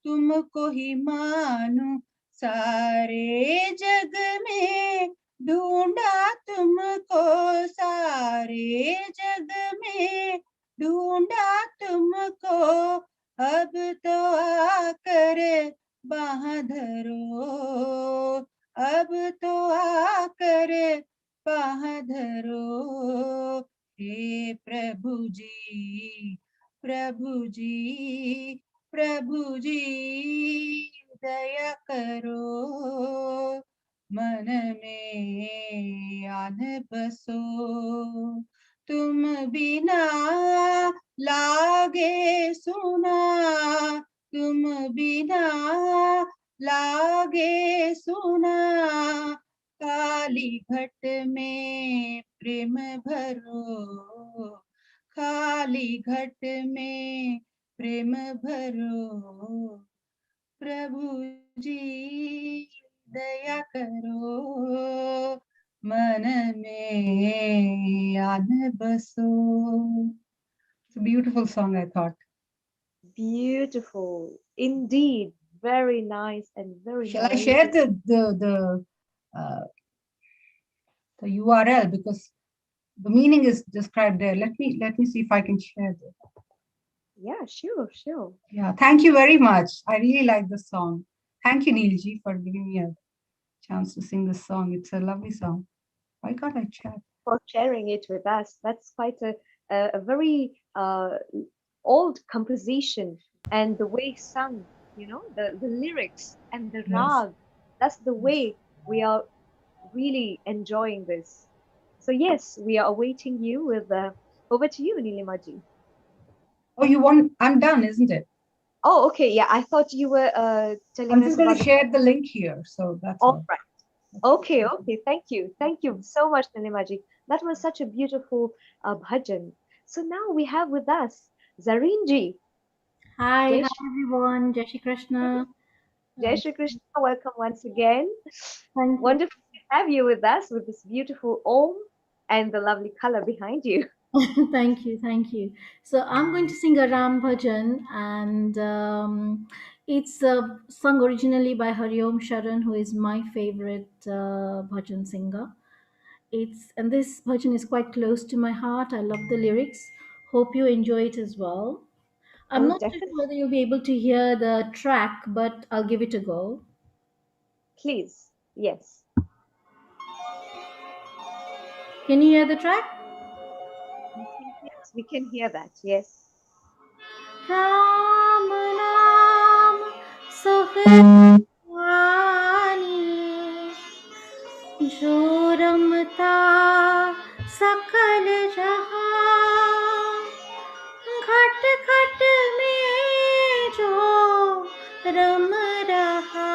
तुमको ही मानूं. सारे जग में ढूंढा तुमको, सारे जग में ढूंढा तुमको. अब तो आकर बाह धरो, अब तो आकर बाह धरो. हे प्रभु जी, प्रभु जी, प्रभु जी दया करो, मन में आन बसो. तुम बिना लागे सुना, तुम बिना लागे सुना. काली घट में प्रेम भरो, खाली घट में प्रेम भरो, प्रभु जी दया करो, मन में आन बसो. It's a beautiful song, I thought. Beautiful. Indeed. Very nice and very Shall I share narrated. the URL, because the meaning is described there. Let me see if I can share this. Yeah, sure, sure. Yeah, thank you very much. I really like the song. Thank you, Neelji, for giving me a chance to sing this song. It's a lovely song. Why can't I chat? For sharing it with us. That's quite a very old composition, and the way sung, the lyrics and the Yes. rag. That's the way we are really enjoying this. So yes, we are awaiting you with over to you, Nilimaji. Oh, you want? I'm done, isn't it? Oh, okay. Yeah, I thought you were telling I'm us just going about to share the link here. So that's all all. right. Okay, okay. Thank you. Thank you so much, Nilimaji. That was such a beautiful bhajan. So now we have with us Zarinji. Hi, Jai hi everyone. Jai Shri Krishna. Jai Shri Krishna, welcome once again. Thank you. Wonderful to have you with us with this beautiful Om and the lovely color behind you. Thank you, thank you. So I'm going to sing a Ram bhajan, and it's sung originally by Hariom Sharan, who is my favorite bhajan singer. This bhajan is quite close to my heart. I love the lyrics. Hope you enjoy it as well. I'm Oh, not sure definitely. whether you'll be able to hear the track, but I'll give it a go. Please, yes. Can you hear the track? Yes, we can hear that. Yes. Ram Naam Suhani Jo Ramta Sakal Jahan Ghat Ghat Mein Jo Ram Raha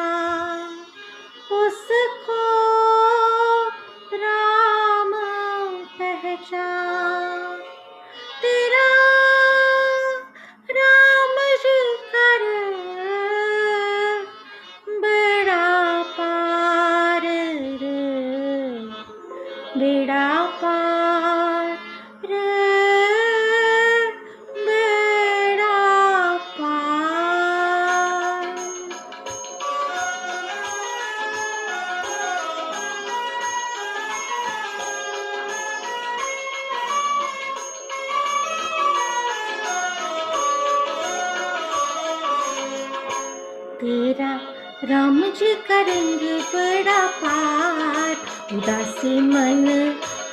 Usko Ram Pehchan तेरा राम जी कर बेड़ा पार रे बेड़ा पार रे बेड़ा पार तेरा राम जी करेंगे बड़ा पार उदासी मन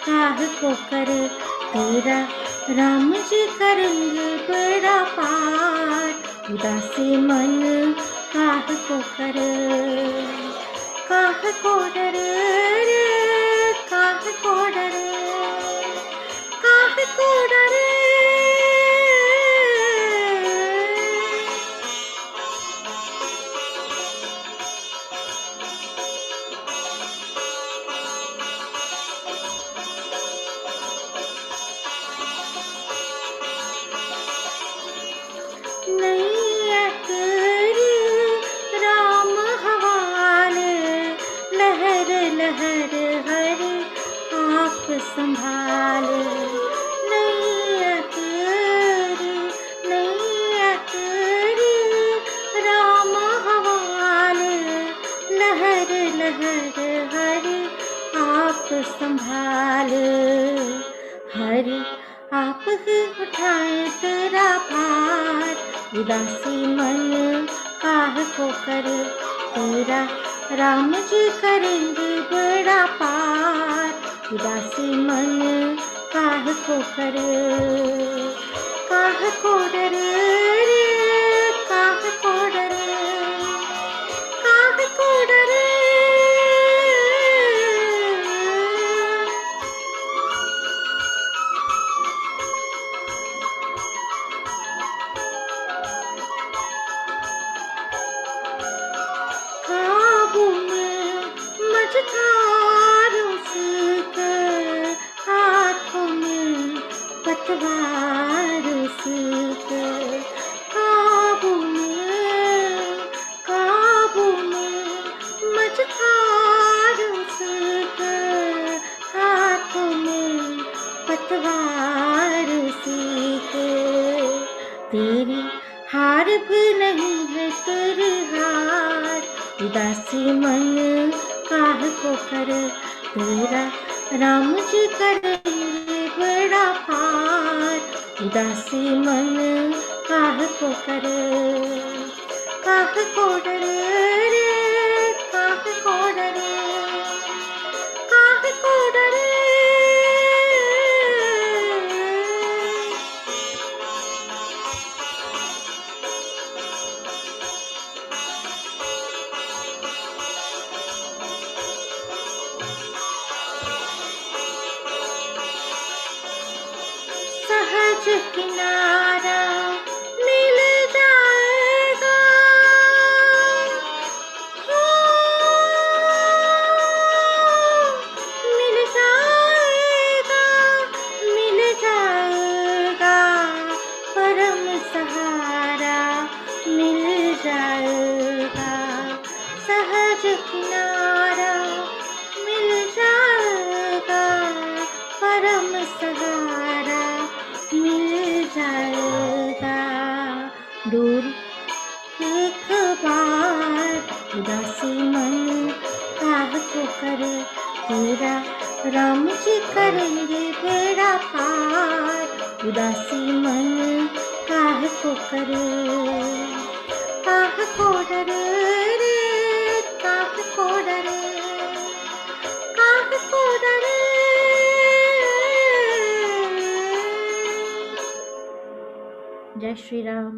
काह को करे तेरा राम जी करेंगे बड़ा पार उदासी मन काह को करे काह को डरे रे काह को डरे काह को डरे नैया तेरी राम हवाले लहर लहर हरे आप संभाले नैया तेरी राम हवाले लहर लहर हरे आप संभाले हरि आप ही उठाए तेरा भार उदासी मन काह को करे तेरा राम जी करेंगे बड़ा पार उदासी मन काह को करे काह को डरे रे काह को डरे काह को डरे काबू में मझधारों से के हार भी नहीं है तेरी हार, उदासी मन काहे को करे, तेरा राम जी करेंगे बेड़ा पार, उदासी मन काहे को करे, काहे को डरे रे, काहे को डरे, काहे को डरे। सहज किनारा मिल जाएगा, हो, मिल जाएगा, मिल जाएगा, परम सहारा मिल जाएगा, सहज किनारा मिल जाएगा, परम सहारा मिल जाएगा। दूर एक बार उदासी मन काहे को करे, तेरा राम जी करेंगे बेड़ा पार, उदासी मन काहे को करे, काहे को डरे रे, काहे को डरे, काहे को डरे। जय Shri Ram.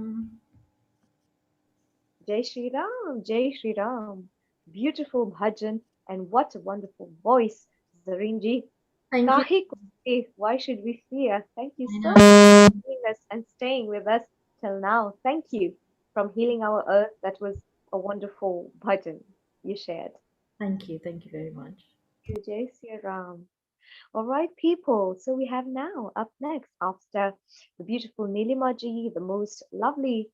Jai Shri Ram, Jai Shri Ram. Beautiful bhajan, and what a wonderful voice, Zareen ji. Thank you. Kahe ko fe, why should we fear? Thank you I so know. much for joining us and staying with us till now. Thank you. From Healing Our Earth, that was a wonderful bhajan you shared. Thank you very much. Thank you, Jai Shri Ram. All right, people. So we have now up next, after the beautiful Nilima ji, the most lovely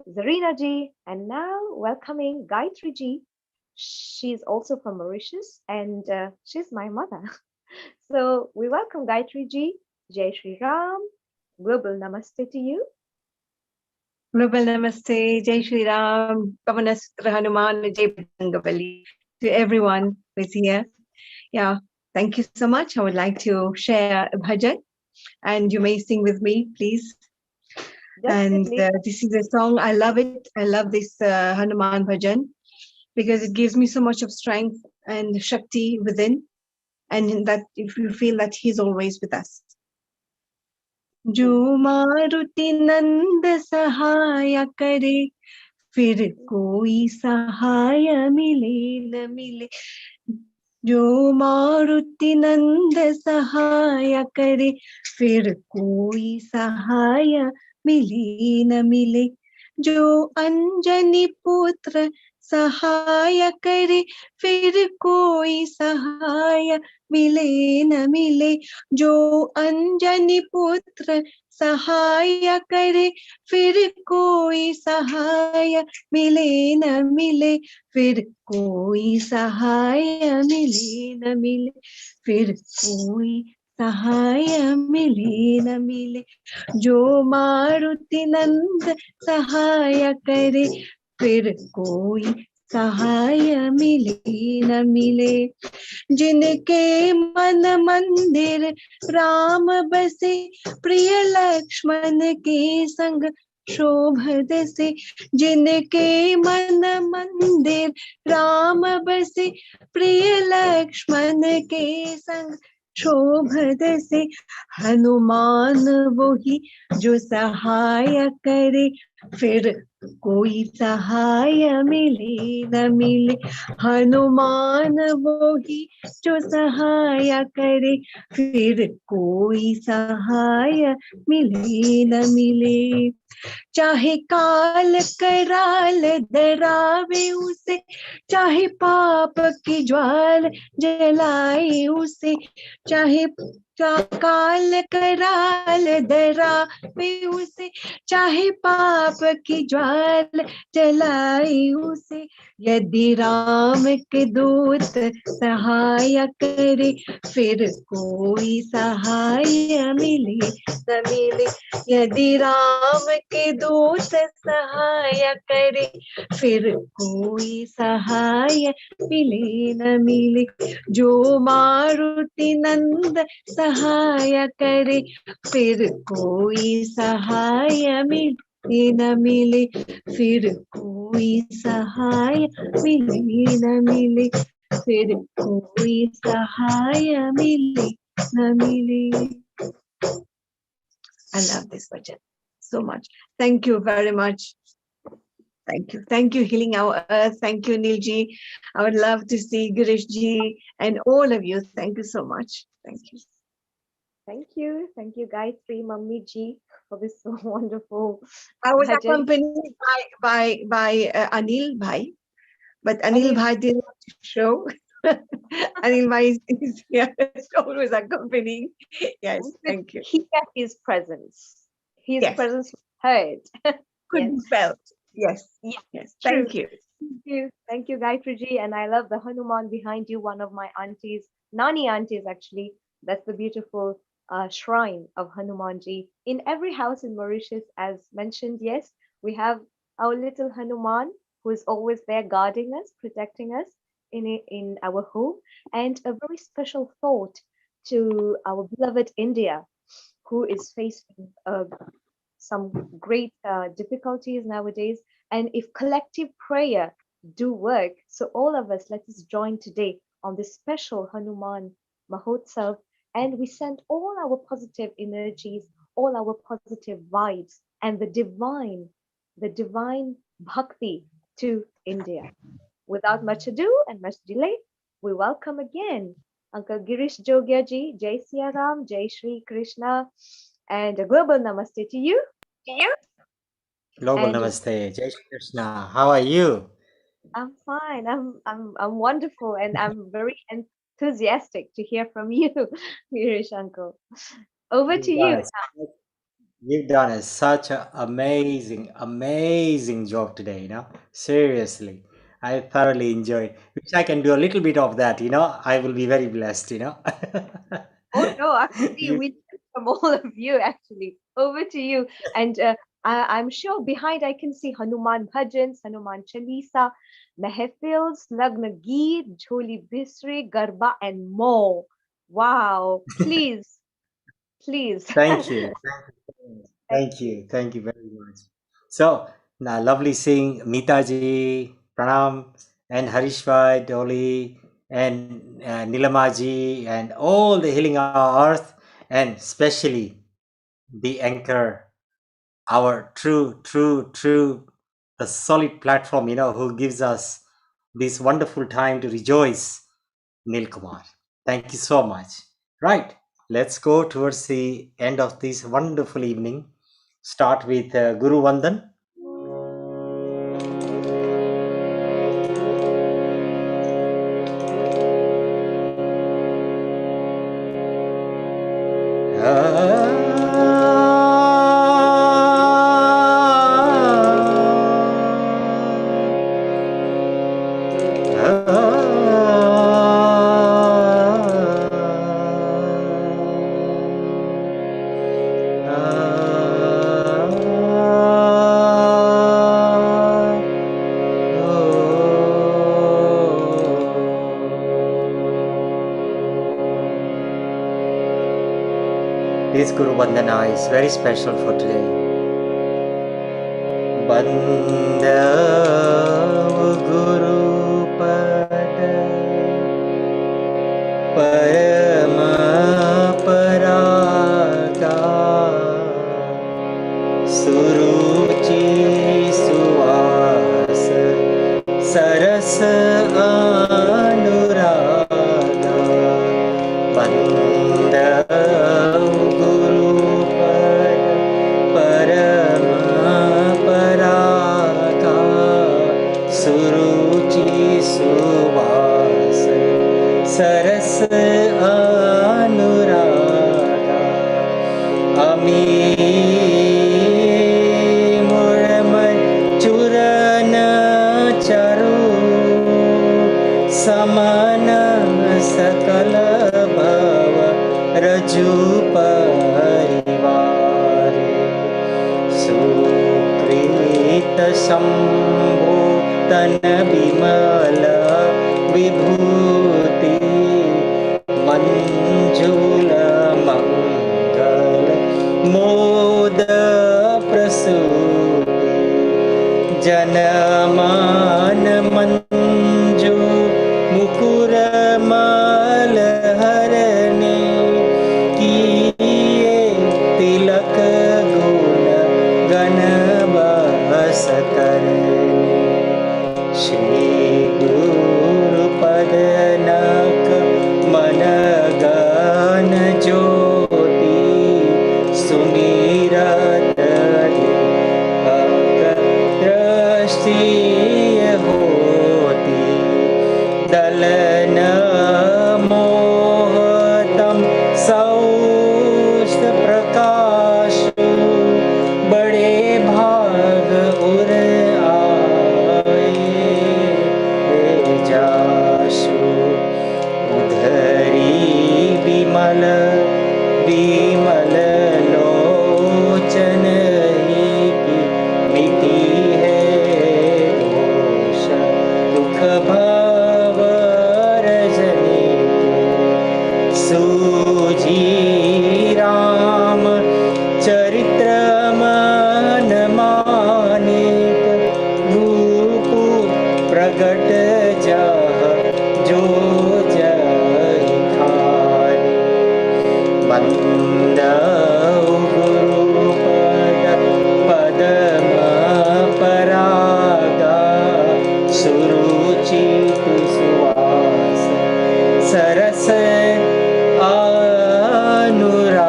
Zarina ji, and now welcoming Gayatri ji. She's also from Mauritius, and she's my mother. So we welcome Gayatri ji. Jai Shri Ram. Global namaste to you. Global Namaste, Jai Shri Ram, Pavanastra Hanuman, Jai Bajrangabali, to everyone who is here. Yeah, thank you so much. I would like to share a bhajan, and you may sing with me, please. And this is a song, I love it. I love this Hanuman bhajan because it gives me so much of strength and Shakti within, and that if you feel that He's always with us. जो मारुति नंद सहाय करे, फिर कोई सहाय मिले न मिले। जो मारुति नंद सहाय करे, फिर कोई सहाय मिले न मिले। जो अंजनी पुत्र सहाय करे, फिर कोई सहाय मिले न मिले। जो अंजनी पुत्र सहाय करे, फिर कोई सहाय मिले न मिले। फिर कोई सहाय मिले न मिले। फिर कोई सहाय मिले न मिले। जो मारुति नंद सहाय करे, फिर कोई सहाय मिले न मिले। जिनके मन मंदिर राम बसे, प्रिय लक्ष्मण के संग शोभत से। जिनके मन मंदिर राम बसे, प्रिय लक्ष्मण के संग शोभत से। हनुमान वही जो सहाय करे, फिर कोई सहाय मिले न मिले। हनुमान वही जो सहाय करे, फिर कोई सहाय मिले न मिले। चाहे काल कराल डरावे उसे, चाहे पाप की ज्वाल जलाए उसे। चाहे काल कराल डरावे उसे, चाहे पाप की ज्वाल चाल चलाई उसे, यदि राम के दूत सहाय करे, फिर कोई सहाय मिले न मिले। यदि राम के दूत सहाय करे, फिर कोई सहाय मिले न मिले। जो मारुति नंद सहाय करे, फिर कोई सहाय मिले न मिले। फिर कोई सहाय मिले न मिले। फिर कोई सहाय मिले न मिले। I love this bhajan so much. Thank you very much. Thank you. Thank you, Healing Our Earth. Thank you, Nilji. I would love to see Girishji and all of you. Thank you so much. Thank you. Thank you, Gayatri, Mummy Ji, for this so wonderful I was bhajan. accompanied by Anil Bhai, but Anil Bhai didn't want to show. Anil Bhai is here, so always accompanying. Yes, thank you. Hear his presence. His Yes. presence was heard. Could be felt. Yes. Yeah, Yes. true. Thank you. Thank you, Gayatri Ji. And I love the Hanuman behind you, one of my aunties, Nani aunties actually. That's the beautiful shrine of Hanuman Ji. In every house in Mauritius, as mentioned, yes, we have our little Hanuman who is always there guarding us, protecting us in our home. And a very special thought to our beloved India, who is facing some great difficulties nowadays. And if collective prayer do work, so all of us, let us join today on this special Hanuman Mahotsav, and we send all our positive energies, all our positive vibes, and the divine bhakti to India. Without much ado and much delay, we welcome again Uncle Girish Jogia ji, Jai Siya Ram, Jai Shri Krishna, and a global namaste to you. Global And Namaste. Jai Shri Krishna. How are you? I'm fine. I'm wonderful, and I'm very enthusiastic to hear from you, Girish Uncle. Over to you. You've done such an amazing job today, Seriously. I thoroughly enjoyed. Wish I can do a little bit of that, I will be very blessed. Oh no, actually, we learned from all of you. Actually, over to you. And I'm sure behind I can see Hanuman Bhajans, Hanuman Chalisa, Mehfils, Lagna Geet, Jholi Bisri, Garba, and more. Wow! Please. Thank you. Thank you very much. So, now lovely seeing Mitaji, Pranam, and Harishbhai, Dolly, and Nilamaji, and all the Healing Our Earth, and especially the anchor, our true, the solid platform, who gives us this wonderful time to rejoice, Nil Kumar. Thank you so much. Right, let's go towards the end of this wonderful evening. Start with Guru Vandan. This Guru Vandana is very special for today. Bandav Guru Pada Parama Paraga Suruchi Suwas Saras Anuraga Bandav Guru Pada Parama Paraga Suruchi Suwas Saras Anuraga Ami Muraman Achyut Shambho तन विमल विभूति मंजुल मंगल मोद प्रसूति जनमान मंजू मुकुर मल हरने किए तिलक गुण गण बस तरने श्री गुरु पद नक मन गन ज्योति सुमिरत दृष्टि होती दलन मोहतम सौष्ठ प्रकाश बड़े भाग उर आए जाशु उधरी विमल विमल लोचन की मिटी है दोष दुख भव रजनी सूझी राम चरित्र मन मानिक रूप प्रगट जह जो जय खानी बंदौ गुरु पदम परागा सुरुचि सुवास सरस अनुरागा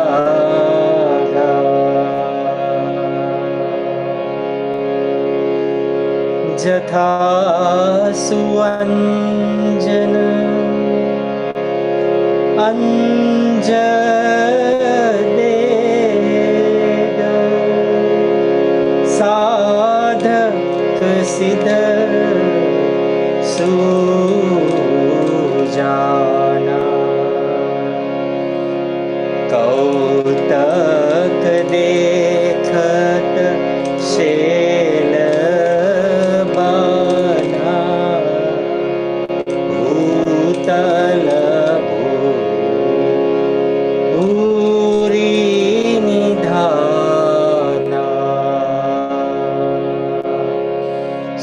जथा सुअंजन अंज देगा साधक सिद्ध सुजाना कौतक देखत शेल बना भूतल भूरी निधाना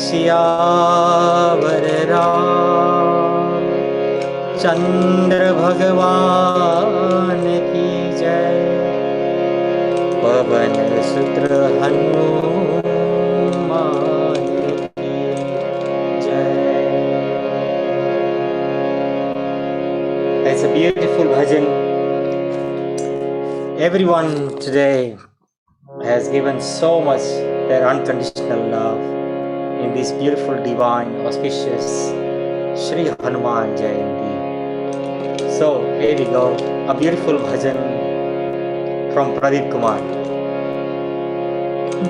सियावर राम चंद्र भगवान की जय पवन सुत्र हनुमान की जय. It's a beautiful bhajan. Everyone today has given so much their unconditional love in this beautiful, divine, auspicious Shri Hanuman Jayanti. So here we go, a beautiful bhajan from Pradeep Kumar.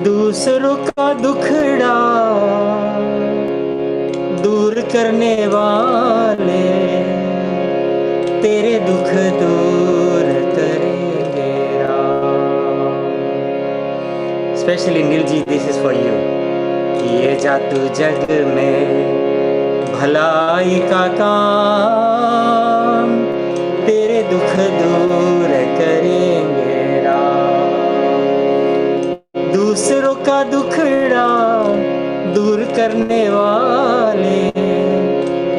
दूसरों का दुखड़ा दूर करने वाले तेरे दुख दूर करेंगे Ram. Especially Nilji, this is for you. किए जा तू जग में भलाई का काम तेरे दुख दूर करेंगे राम. दूसरों का दुखड़ा दूर करने वाले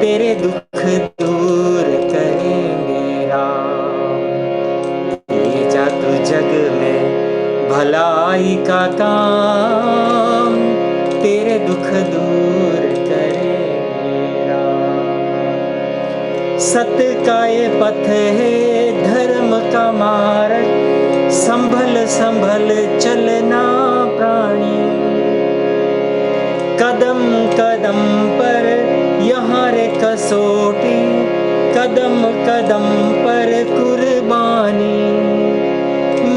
तेरे दुख दूर करेंगे राम. किए जा तू जग में भलाई का काम तेरे दुख दूर करेंगे राम. सत्य का ये पथ है धर्म का मार्ग संभल संभल चलना प्राणी. कदम कदम पर यहाँ रे कसौटी कदम कदम पर कुर्बानी.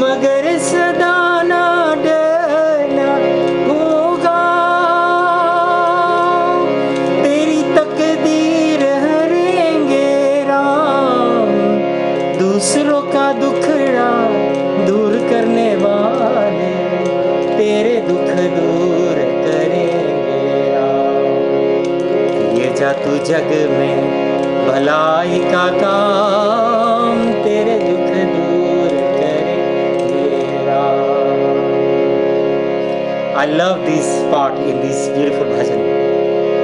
मगर सदा ना डरना होगा तेरी तकदीर हरेंगे राम. दूसरों का दुखड़ा दूर करने वाले तेरे दुख दूर करें जा तू जग में भलाई का काम, तेरे दुख दूर करे Ram. I love this part in this beautiful bhajan.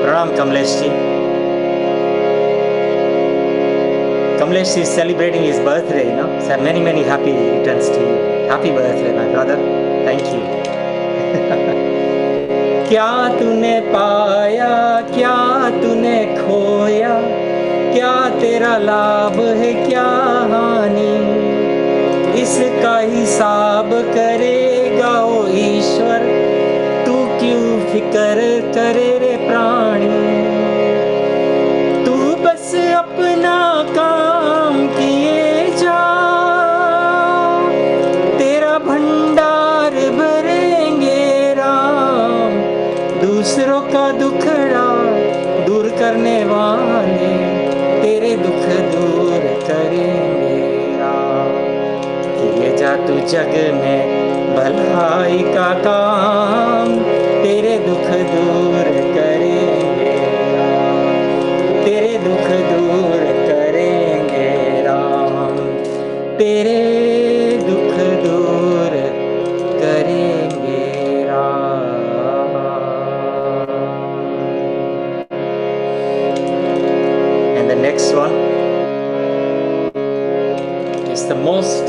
Pranam Kamlesh ji. Kamlesh is celebrating his birthday, you know. So many happy returns to you. Happy birthday, my brother. Thank you. क्या तूने पाया, क्या तूने खोया, क्या तेरा लाभ है, क्या हानि, इसका हिसाब करेगा ओ ईश्वर, तू क्यों फिक्र करे रे प्राणी। तू बस अपना काम किए जा, तेरा भंडार भरेंगे राम। दूसरों का दुखड़ा दूर करने वाले, तेरे दुख दूर करेंगे राम। किए जा तू जग में भलाई का काम, तेरे दुख दूर करेंगे राम, तेरे दुख दूर करेंगे राम, तेरे दुख दूर करेंगे Ram. And the next one is the most,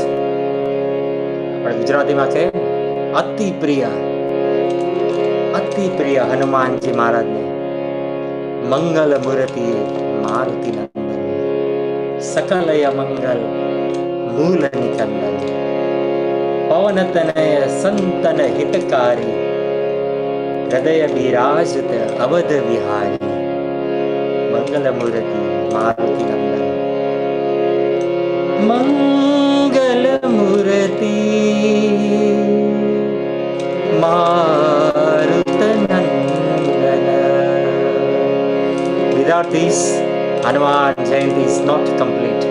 આપણે ગુજરાતીમાં કહે અતિ પ્રિય હનુમાનજી મહારાજને મંગલ મૂર્તિ મારુતિ નંદન, સકલય મંગલ મૂલ નિકંદન, પવન તનય સંતન હિતકારી, હૃદય વિરાજત અવધ વિહારી, મંગલ મૂર્તિ મારુતિ નંદન, મંગલ મૂર્તિ મારુત Nandan. Without this, Hanuman Jayanti is not complete.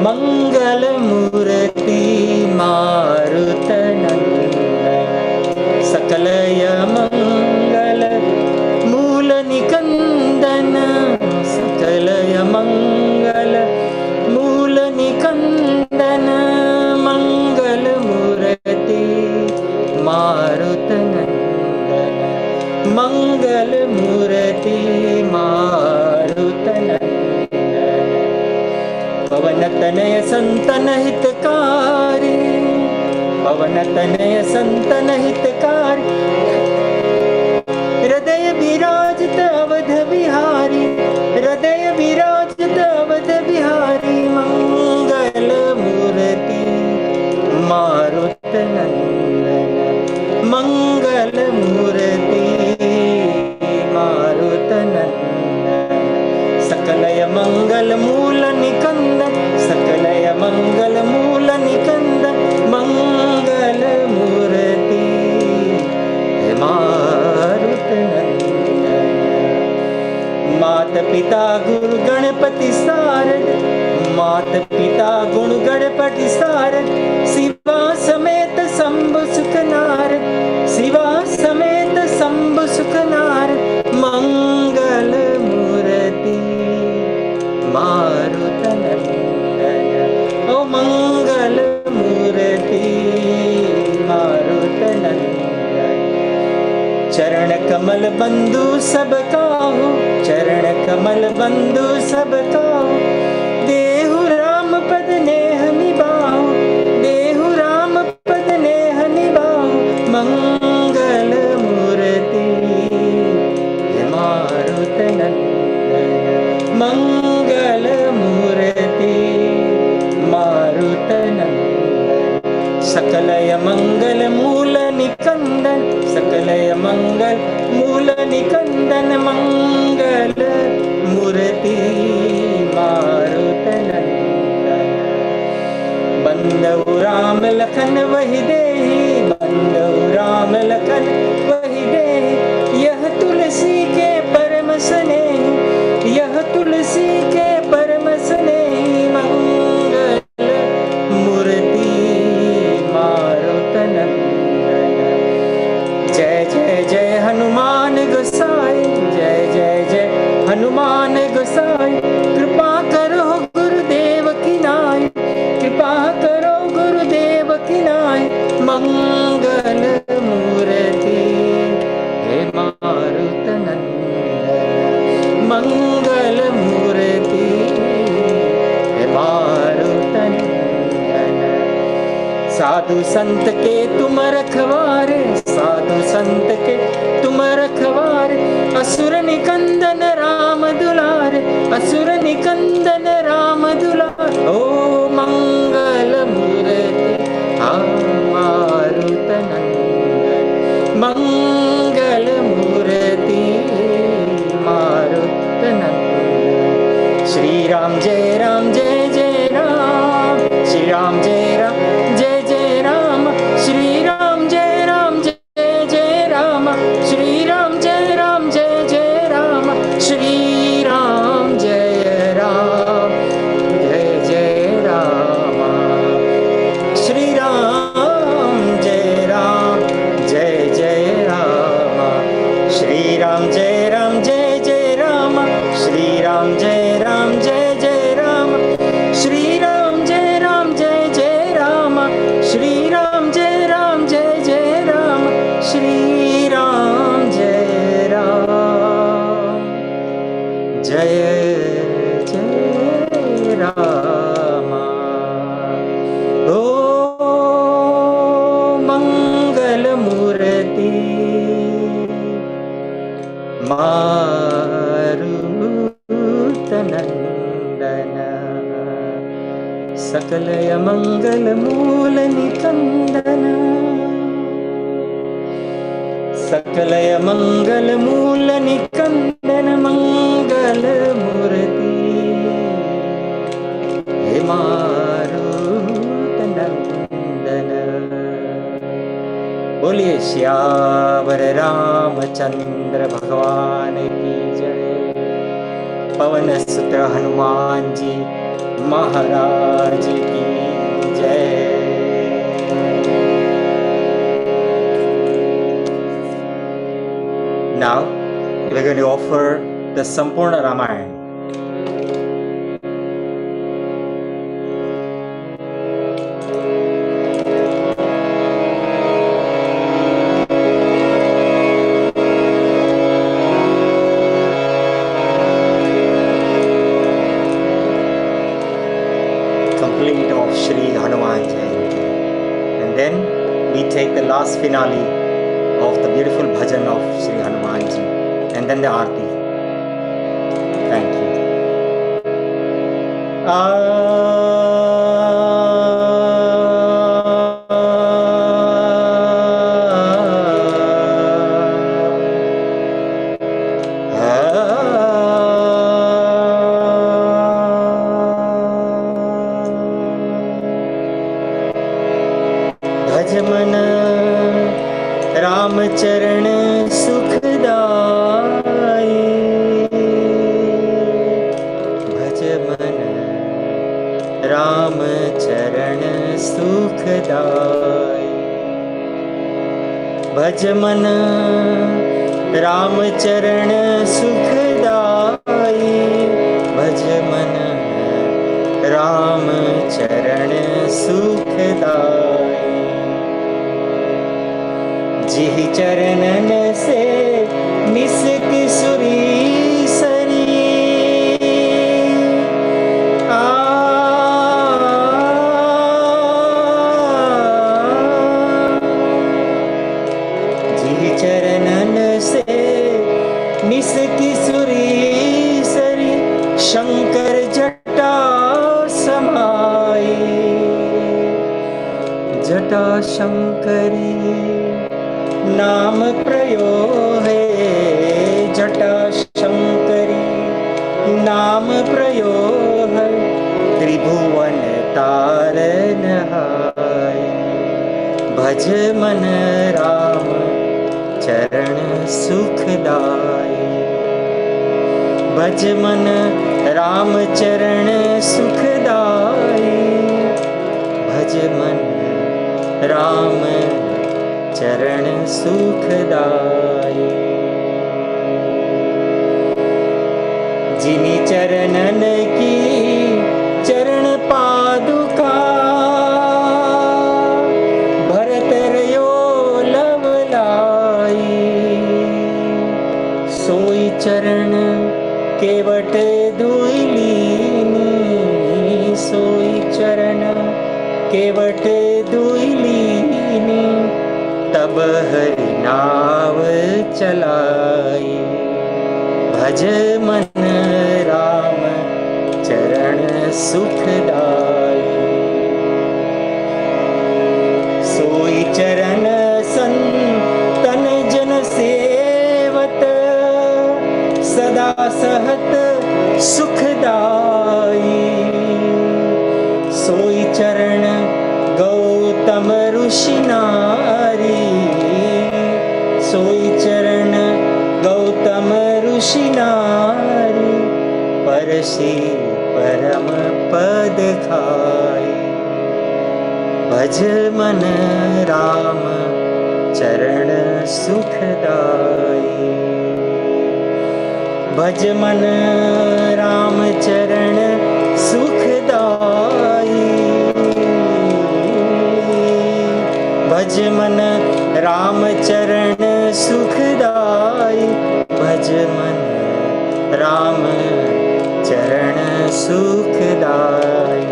मंगल मूर्ति मारुत नंदन, सकलय मंगल मूल निकंदन, सकलय मंगल मूल निकंदन, मंगल मूर्ति मारुत नंदन, मंगल मूर्ति मारुत नंदन, पवन तनय संतन हितकारी, पवन तनय संतन हितकारी, हृदय विराजित अवध विहारी, हृदय विराजित अवध विहारी, मंगल मूर्ति मारुत नंदन, मंगल मूर्ति मारुत नंदन, सकलय मंगल मूल निकंदन, सकलय मंगल मूल निकंदन, मंगल मूर्ति मारुत नंदन। मात पिता गुरु गणपति सारद, मात पिता गुण गणपति सारद, शिवा समेत शंभु सुख नारद, शिवा समेत शंभु सुख नारद, मंगल मूर्ति मारुत नंदन, ओ मंगल मूर्ति मारुत नंदन। चरण कमल बंधु सब काहू, चरण कमल बंधु सब काहू, देहु राम पद नेह निभाऊ, देहु राम पद नेह निभाऊ, मंगल मूर्ति मारुत नंदन, मंगल मूर्ति मारुत नंदन, सकलय मंगल मूल निकंदन, सकलय मंगल मूल निकंदन, मंगल मूर्ति मारुत नंदन। बंदउ राम लखन वही देहि, बंदउ राम लखन वही देहि, यह तुलसी के परम स्नेही, यह तुलसी के परम स्नेही, मंगल मूर्ति मारुत नंदन। जय जय जय हनुमान गोसाई, जय जय जय मारुतनंदन मंगल मूर्ति हे मारुतनंदन। साधु संत के तुम रखवारे, साधु संत के तुम रखवारे, असुर निकंदन राम दुलारे, असुर निकंदन राम दुलारे। ओ मंगल मूर्ति मारुतनंदन मंगल मूर्ति मारुतनंदन। श्री राम जय राम जय जय राम, श्री राम जय राम जय जय राम, श्री राम जय राम जय जय राम, श्री राम जय राम जय जय राम, श्री राम जय राम जय जय राम, श्री राम जय राम जय जय राम, श्री राम जय राम जय जय राम, श्री राम जय राम जय जय राम, श्री राम जय राम जय जय राम, श्री राम जय राम जय जय राम, श्री राम जय राम जय जय राम। ओ मंगल मूर्ति मारुतनंदन सकलय मंगल मूल निकंदन, सकलय मंगल मूल निकंदन मंगल मूर्ति हे मारुतनंदन। बोलिए श्यावर रामचंद्र भगवान की जय, पवन सुत हनुमान जी महाराज की जय। Now we're going to offer the Sampurna Ramayana. Complete of Shri Hanuman Jayanti. And then we take the last finale of the beautiful bhajan of Shri Hanuman Ji, and then the aarti. Thank you. भज मन राम चरण सुखदाई, भज मन राम चरण सुखदाई, भज मन राम चरण सुखदाई, भज मन राम चरण सुखदाई। जिहि चरणन से निसित सुरीसरी, जिहि चरणन से निसित सुरीसरी, शंकर जटा समाई, जटा शंकरी नाम प्रयो है, जटा शंकरी नाम प्रयो है, त्रिभुवन तारन हाय। भज मन राम चरण सुखदाई, भज मन राम चरण सुखदाई, भज मन राम चरण सुखदाई। जिनि चरणन की चरण पादुका, भरत रयो लवलाई, सोई चरण केवट दुइलीनी, सोई चरण केवट दुइलीनी, तब हरि नाव चलाई। भज मन राम चरण सुखदाई। सोई चरण संतन जन सेवत, सदा सहत सुखदाई। सोई चरण गौतम ऋषि नारी, सोई चरण गौतम ऋषि नारी, परसी परम पद खाई। भज मन राम चरण सुखदाई। भज मन राम चरण सुखदाई। भज मन राम चरण सुखदाई। भज मन राम चरण सुखदाई।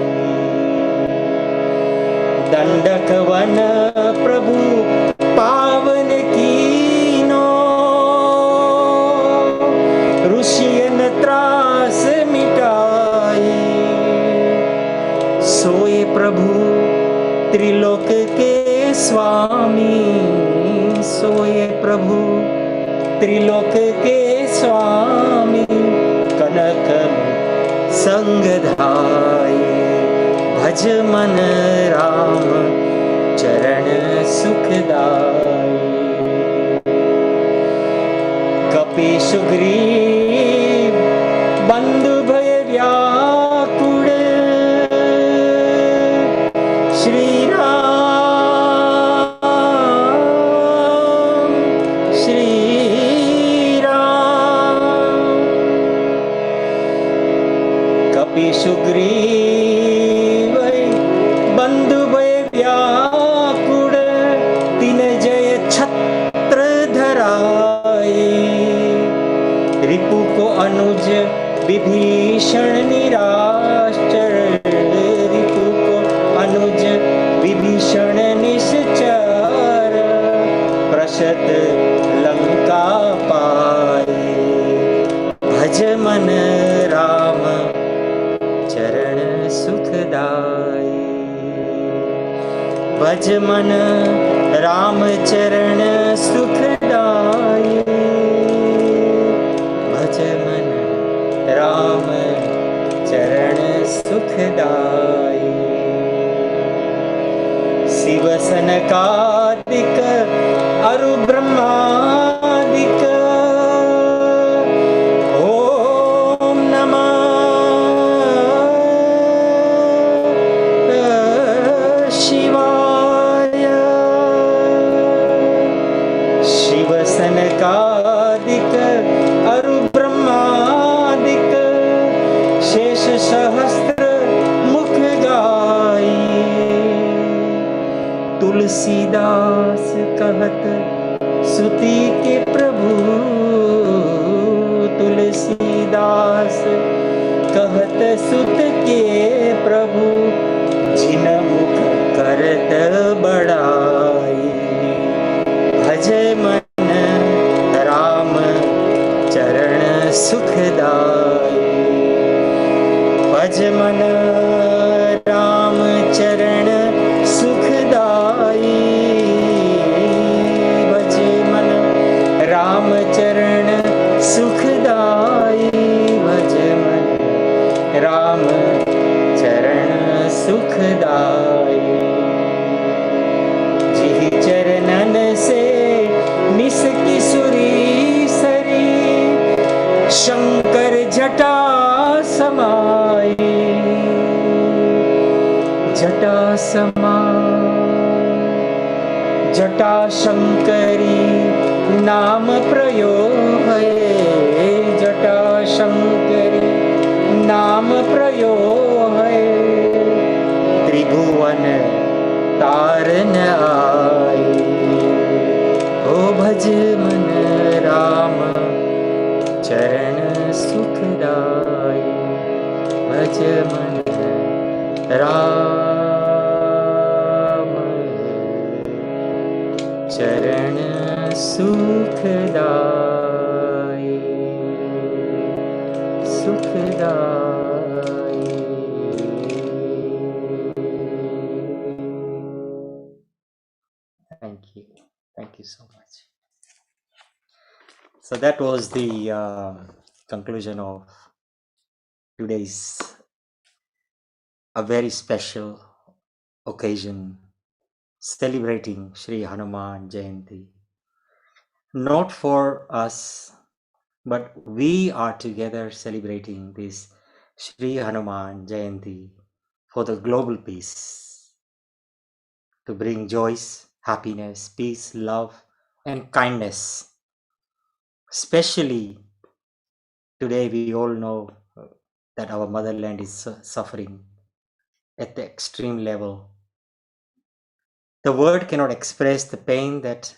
दंडक वन प्रभु पावन कीनो, ऋषियन त्रास मिटाई। सोए प्रभु त्रिलोक के स्वामी, सोए प्रभु त्रिलोक के स्वामी, कनक संग धाई। भज मन राम चरण सुखदाई। कपि सुग्रीव बंधु भय व्याकुल, श्री राम श्री राम। कपि सुग्रीव बंधु भय व्याकुल, तिन जय छत्र धराए। रिपु को अनुज विभीषण निराश्चर, रिपु को अनुज विभीषण निश्चर, प्रसत लंका पाए। भज मन राम चरण सुखदाई। भज मन राम चरण सुखदाई। भज मन राम चरण सुखदाई। शिव सनकादिक अरु ब्रह्मादिक, ओम नमः शिवाय। शिव सनकादिक अरु ब्रह्मादिक, शेष सहस्त्र मुख गाई। तुलसीदास कहत सुति के प्रभु, तुलसीदास कहत सुत के प्रभु, जिन मुख करत बड़ाई। भज मन राम चरण सुखदाई। भज मन राम चरण सुखदाई। भज मन राम चरण सुखदाई। भज मन राम चरण सुखदाई। जिहि चरणन से निसकी सुरी सरी, शंकर जटा समाई। जटा समाई जटा शंकरी नाम प्रयोग है। जटा शंकरी नाम प्रयोग है। त्रिभुवन तारन आई। ओ भज मन राम चरण सुखदाई भज मन राम चरण सुखदाई सुखदाई. Thank you so much. So that was the conclusion of today's a very special occasion celebrating Sri Hanuman Jayanti. Not for us, but we are together celebrating this Sri Hanuman Jayanti for the global peace, to bring joys, happiness, peace, love, and kindness. Especially today, we all know that our motherland is suffering at the extreme level. The word cannot express the pain that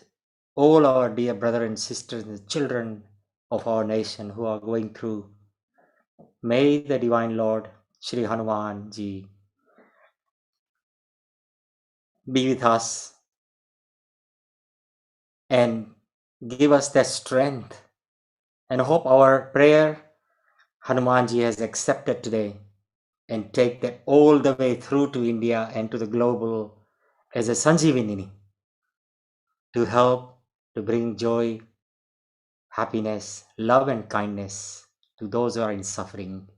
all our dear brothers and sisters and the children of our nation who are going through. May the Divine Lord Sri Hanuman Ji be with us and give us that strength, and hope our prayer Hanuman Ji has accepted today and take that all the way through to India and to the global as a Sanjeevani to help to bring joy, happiness, love and kindness to those who are in suffering.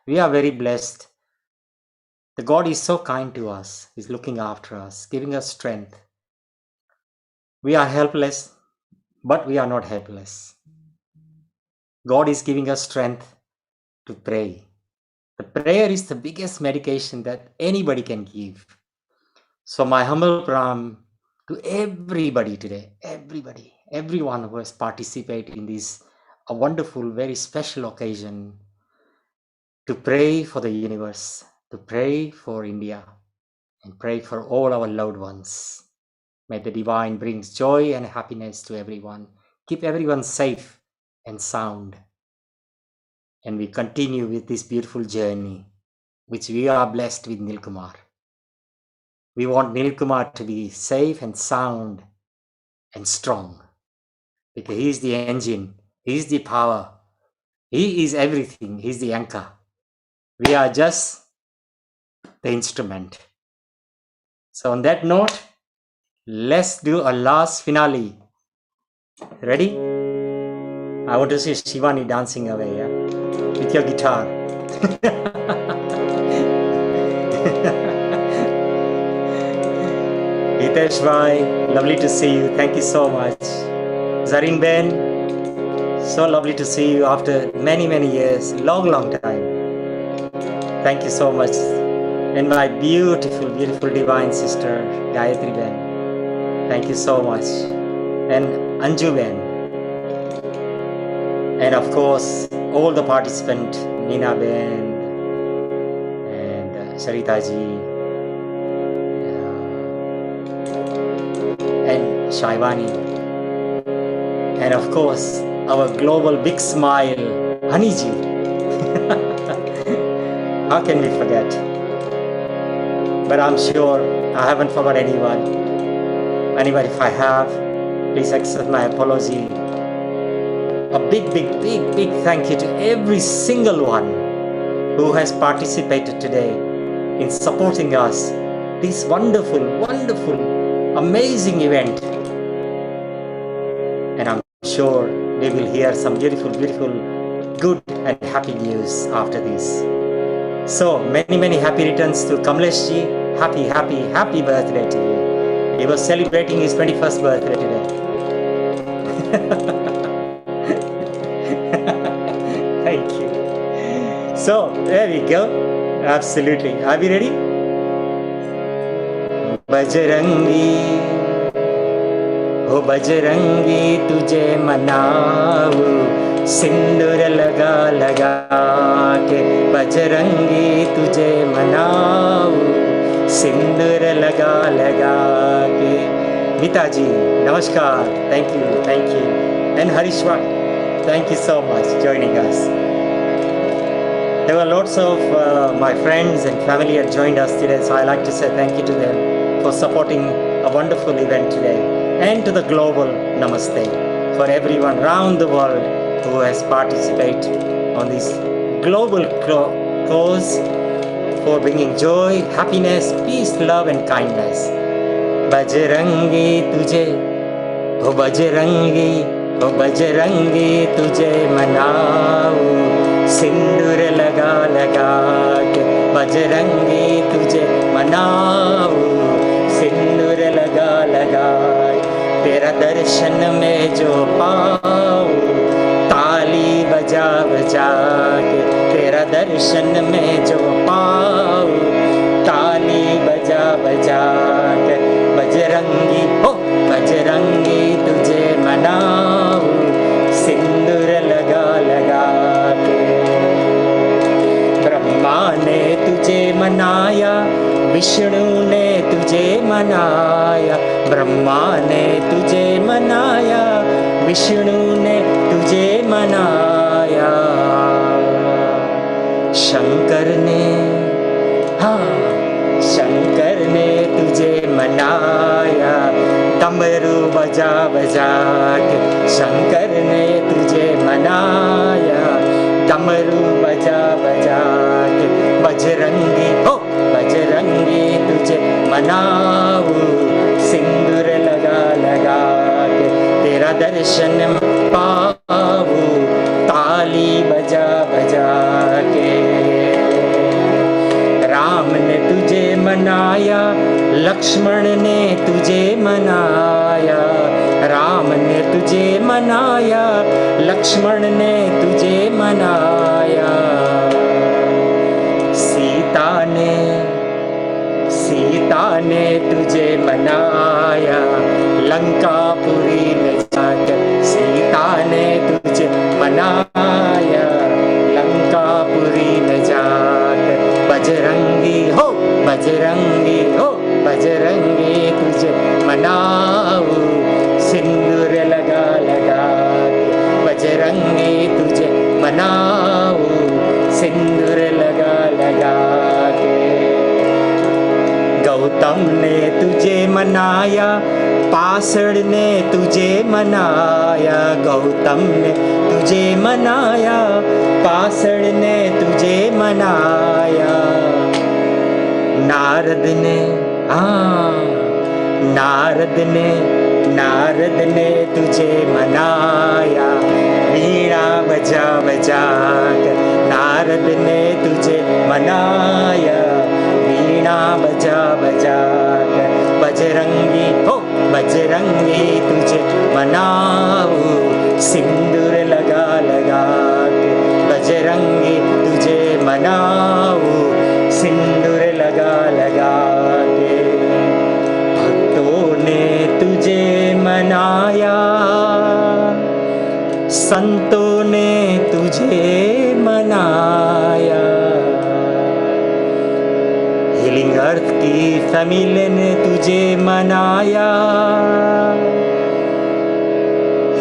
We are very blessed. The God is so kind to us. He's looking after us, giving us strength. We are helpless, but we are not helpless. God is giving us strength to pray. The prayer is the biggest medication that anybody can give. So my humble pranam to everybody today, everyone who has participated in this a wonderful, very special occasion to pray for the universe, to pray for India, and pray for all our loved ones. May the divine brings joy and happiness to everyone. Keep everyone safe and sound. And we continue with this beautiful journey, which we are blessed with Nilkumar. We want Nilkumar to be safe and sound and strong, because he is the engine, he is the power, he is everything, he is the anchor. We are just the instrument. So on that note, let's do a last finale. Ready? I want to see Shivani dancing away, yeah? With your guitar. Hitesh bhai, lovely to see you. Thank you so much. Zareen Ben, so lovely to see you after many, many years. Long, long time. Thank you so much. And my beautiful, beautiful divine sister, Gayatri Ben. Thank you so much. And Anju Ben. And of course, all the participants, Meena Ben and Sarita ji and Shaivani. And of course, our global big smile, Honey ji. How can we forget? But I'm sure I haven't forgot anyone. Anyway, if I have, please accept my apology. A big, big, big, big thank you to every single one who has participated today in supporting us, this wonderful, wonderful, amazing event. And I'm sure we will hear some beautiful, beautiful, good and happy news after this. So many, many happy returns to Kamlesh ji. Happy, happy, happy birthday to you. He was celebrating his 21st birthday today. Thank you. So there we go. Absolutely. Are we ready? Bajrangi, oh Bajrangi, tujhe manavu, sindur laga laga ke. Bajrangi, tujhe manavu, sindur laga laga ke. Mita ji, namaskar. Thank you, thank you. And Harishwa, Thank you so much for joining us. There were lots of my friends and family had joined us today, so I like to say thank you to them for supporting a wonderful event today, and to the global Namaste for everyone around the world who has participated on this global cause for bringing joy, happiness, peace, love and kindness. Bajrangi tujhe, oh Bajrangi tujhe manao, सिंदूर लगा लगा के बजरंगी तुझे मनाओ, सिंदूर लगा लगा तेरा दर्शन में जो पाओ, ताली बजा बजा के तेरा दर्शन में जो पाओ, ताली बजा बजा के बजरंगी हो बजरंगी तुझे मनाओ, सिंदूर लगा लगा के ब्रह्मा ने तुझे मनाया, विष्णु ने तुझे मनाया, ब्रह्मा ने तुझे मनाया, विष्णु ने तुझे मनाया, शंकर ने हाँ शंकर ने तुझे मनाया, डमरू बजा बजा के शंकर ने तुझे मनाया, डमरू बजा बजा के बजरंगी हो बजरंगी तुझे मनाओ, सिंदूर लगा लगा के तेरा दर्शन पाओ, ताली बजा बजा के राम ने तुझे मनाया, लक्ष्मण ने तुझे मनाया, राम ने तुझे मनाया, लक्ष्मण ने तुझे मनाया, सीता ने तुझे मनाया, लंकापुरी में जाकर सीता ने तुझे मनाया, लंकापुरी में जाकर बजरंगी हो बजरंगी तुझे मनाओ, सिंदूर लगा लगा के बजरंगी तुझे मनाओ, सिंदूर लगा लगा के गौतम ने तुझे मनाया, पासड़ ने तुझे मनाया, गौतम ने तुझे मनाया, पासड़ ने तुझे मनाया, नारद ने तुझे मनाया, वीणा बजा बजा कर नारद ने तुझे मनाया, वीणा बजा बजा कर बजरंगी हो बजरंगी तुझे मनाओ, सिंदूर लगा लगा के बजरंगी तुझे मनाओ, सिंदूर लगा लगा के भक्तों ने तुझे मनाया, संतों ने तुझे मनाया, हीलिंग अर्थ की फैमिली ने तुझे मनाया,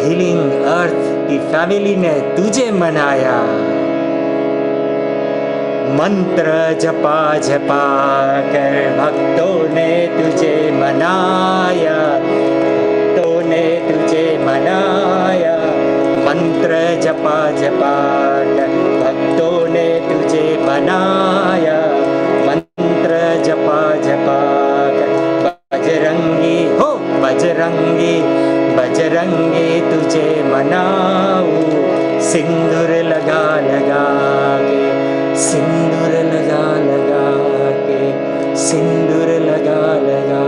हीलिंग अर्थ की फैमिली ने तुझे मनाया, मंत्र जपा जपा कर भक्तों ने तुझे मनाया, भक्तों ने तुझे मनाया, मंत्र जपा जपा कर भक्तों ने तुझे मनाया, मंत्र जपा जपा कर बजरंगी हो बजरंगी बजरंगी तुझे मनाओ, सिंदूर लगा लगा के सिंदूर लगा लगा के सिंदूर लगा लगा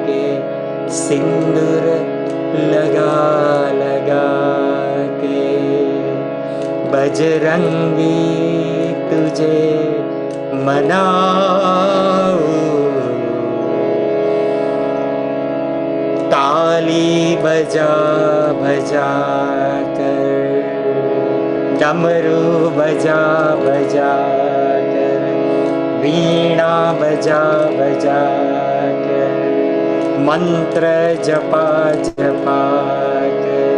के सिंदूर लगा लगा के बजरंगी तुझे मनाओ, ताली बजा बजा कर डमरू बजा बजा कर वीणा बजा बजा कर मंत्र जपा जपा कर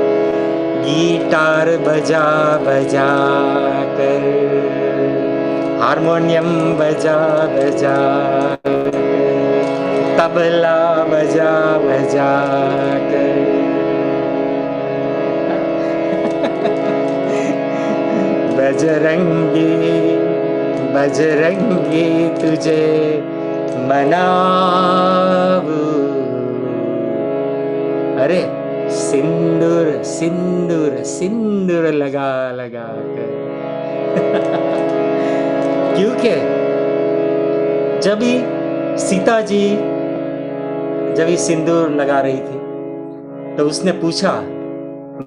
गिटार बजा बजा कर, हारमोनियम बजा बजा कर, तबला बजा बजा कर, बजरंगी बजरंगी तुझे मनाऊं। अरे सिंदूर सिंदूर सिंदूर लगा लगा कर क्योंकि जब ही सीता जी जब ही सिंदूर लगा रही थी तो उसने पूछा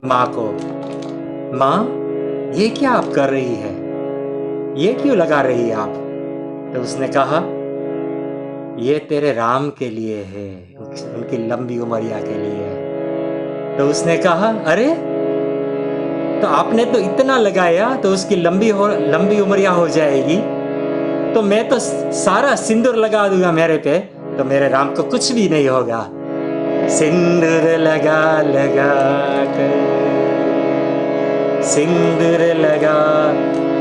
माँ को, माँ ये क्या आप कर रही है, ये क्यों लगा रही है आप? तो उसने कहा ये तेरे राम के लिए है, उनकी लंबी उमरिया के लिए है। तो उसने कहा अरे तो आपने तो इतना लगाया तो उसकी लंबी उमरिया हो जाएगी, तो मैं तो सारा सिंदूर लगा दूंगा मेरे पे, तो मेरे राम को कुछ भी नहीं होगा। सिंदूर लगा लगा कर, सिंदूर लगा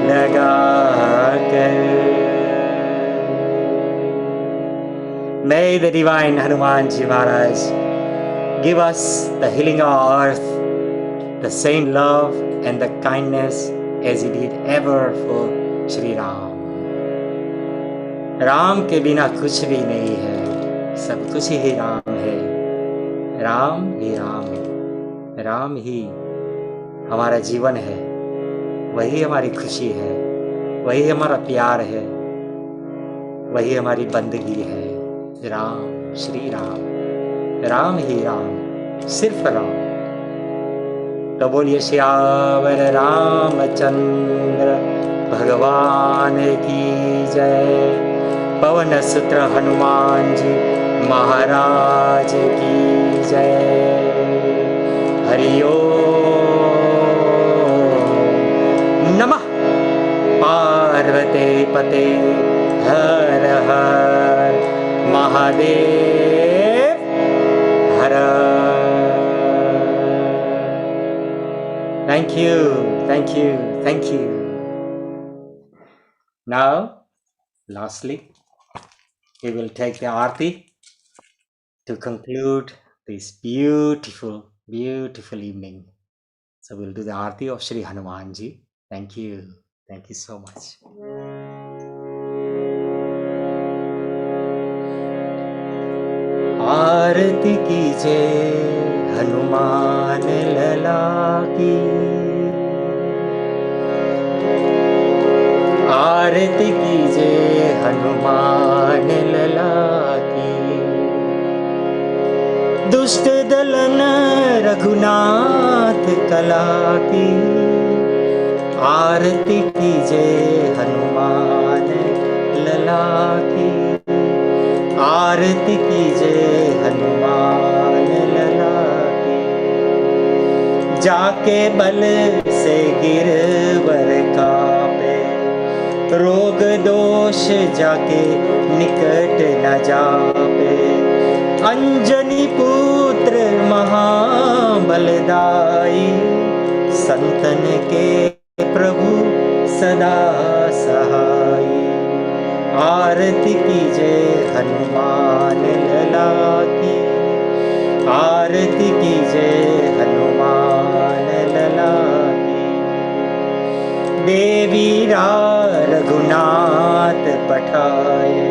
लगा कर। May the divine Hanuman Ji Maharaj give us the healing of our earth, the same love and the kindness as he did ever for Shri Ram. Ram के बिना कुछ भी नहीं है, सब कुछ ही राम है। राम ही राम है, राम ही हमारा जीवन है, वही हमारी खुशी है, वही हमारा प्यार है, वही हमारी बंदगी है। राम श्री राम, राम ही राम, सिर्फ राम। तो बोलिए श्यावर रामचंद्र भगवान की जय, पवन सुत्र हनुमान जी महाराज की जय। हरि ओम नमः पार्वते पते हर हर महादेव हर। Thank you, thank you, thank you. Now, lastly, we will take the Aarti to conclude this beautiful, beautiful evening. So we'll do the Aarti of Shri Hanuman Ji. Thank you. Thank you so much. आरती कीजे हनुमान लला की, आरती कीजे हनुमान लला की। दुष्ट दलन रघुनाथ कला की, आरती कीजे हनुमान लला की, आरती कीजे हनुमान लला की। जाके बल से गिरवर कापे, रोग दोष जाके निकट न जापे। अंजनी पुत्र महाबलदाई, संतन के प्रभु सदा सहाई। आरती कीजे हनुमान लला की, आरती कीजे हनुमान लला की। देवी रघुनाथ पठाए,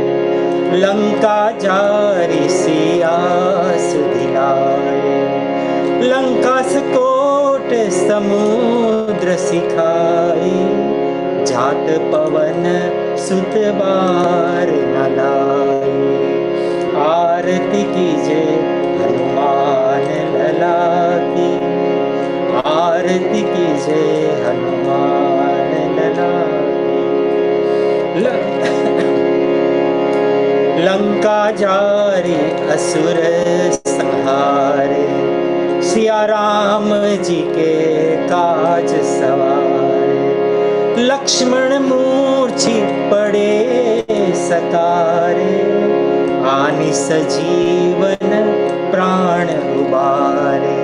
लंका जारी सिया सुधिलाए। लंका सकोट समुद्र सिखाई, जात पवन सुत बार न लाई। आरती कीजे हनुमान लला की, आरती कीजे हनुमान लला की। लंका जारी असुर संहारे, सिया राम जी के काज सवारे। लक्ष्मण मूर्छित पड़े सकारे, आनि सजीवन प्राण उबारे।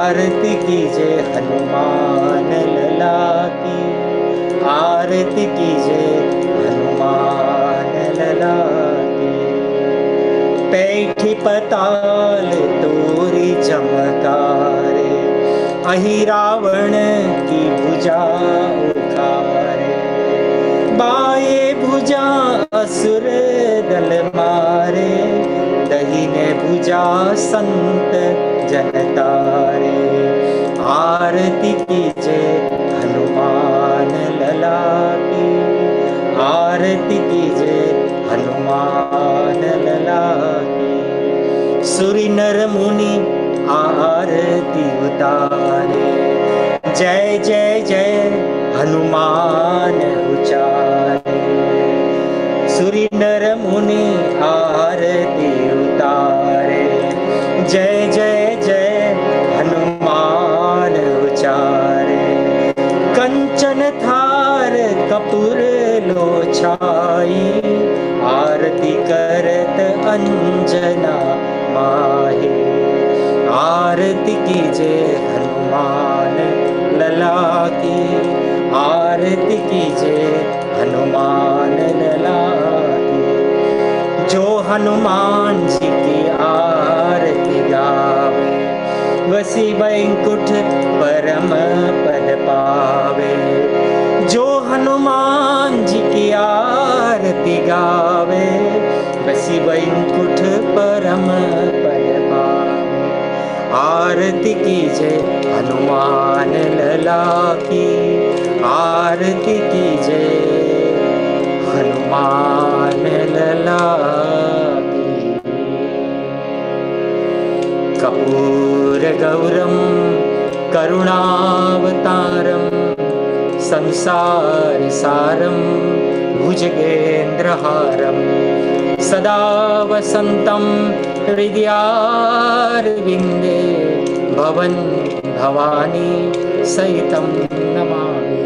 आरती कीजिए हनुमान लला की, आरती कीजिए हनुमान लला की। पैठी पताल तोरी चमकारे, अहि रावण की भुजा उखारे। बाए भुजा असुर दल मारे, दहिने भुजा संत जन तारे। आरती कीजिए हनुमान लला की, आरती कीजिए हनुमान लला की। सुरि नर मुनि आरती उतारे, जय जय जय हनुमान उचारे। सुरि नर मुनि आरती उतारे, जय जय जय हनुमान उचारे। कंचन थार कपूर लो छाई, आरती करत अंजना माही। आरती कीजिए हनुमान लला की, आरती कीजिए हनुमान लला की। जो हनुमान जी की आरती गावे, वसी वैकुंठ परम पद पावे। जो हनुमान जी की आरती गावे, वसी वैकुंठ परम पद पावे। आरती कीजिए हनुमान लला की, आरती कीजिए हनुमान लला की। कर्पूर गौरम करुणावतारम, संसार सारम भुजगेन्द्रहारम। सदा वसन्तं हृदयारविन्दे, भवन भवानी सहितं नमामि।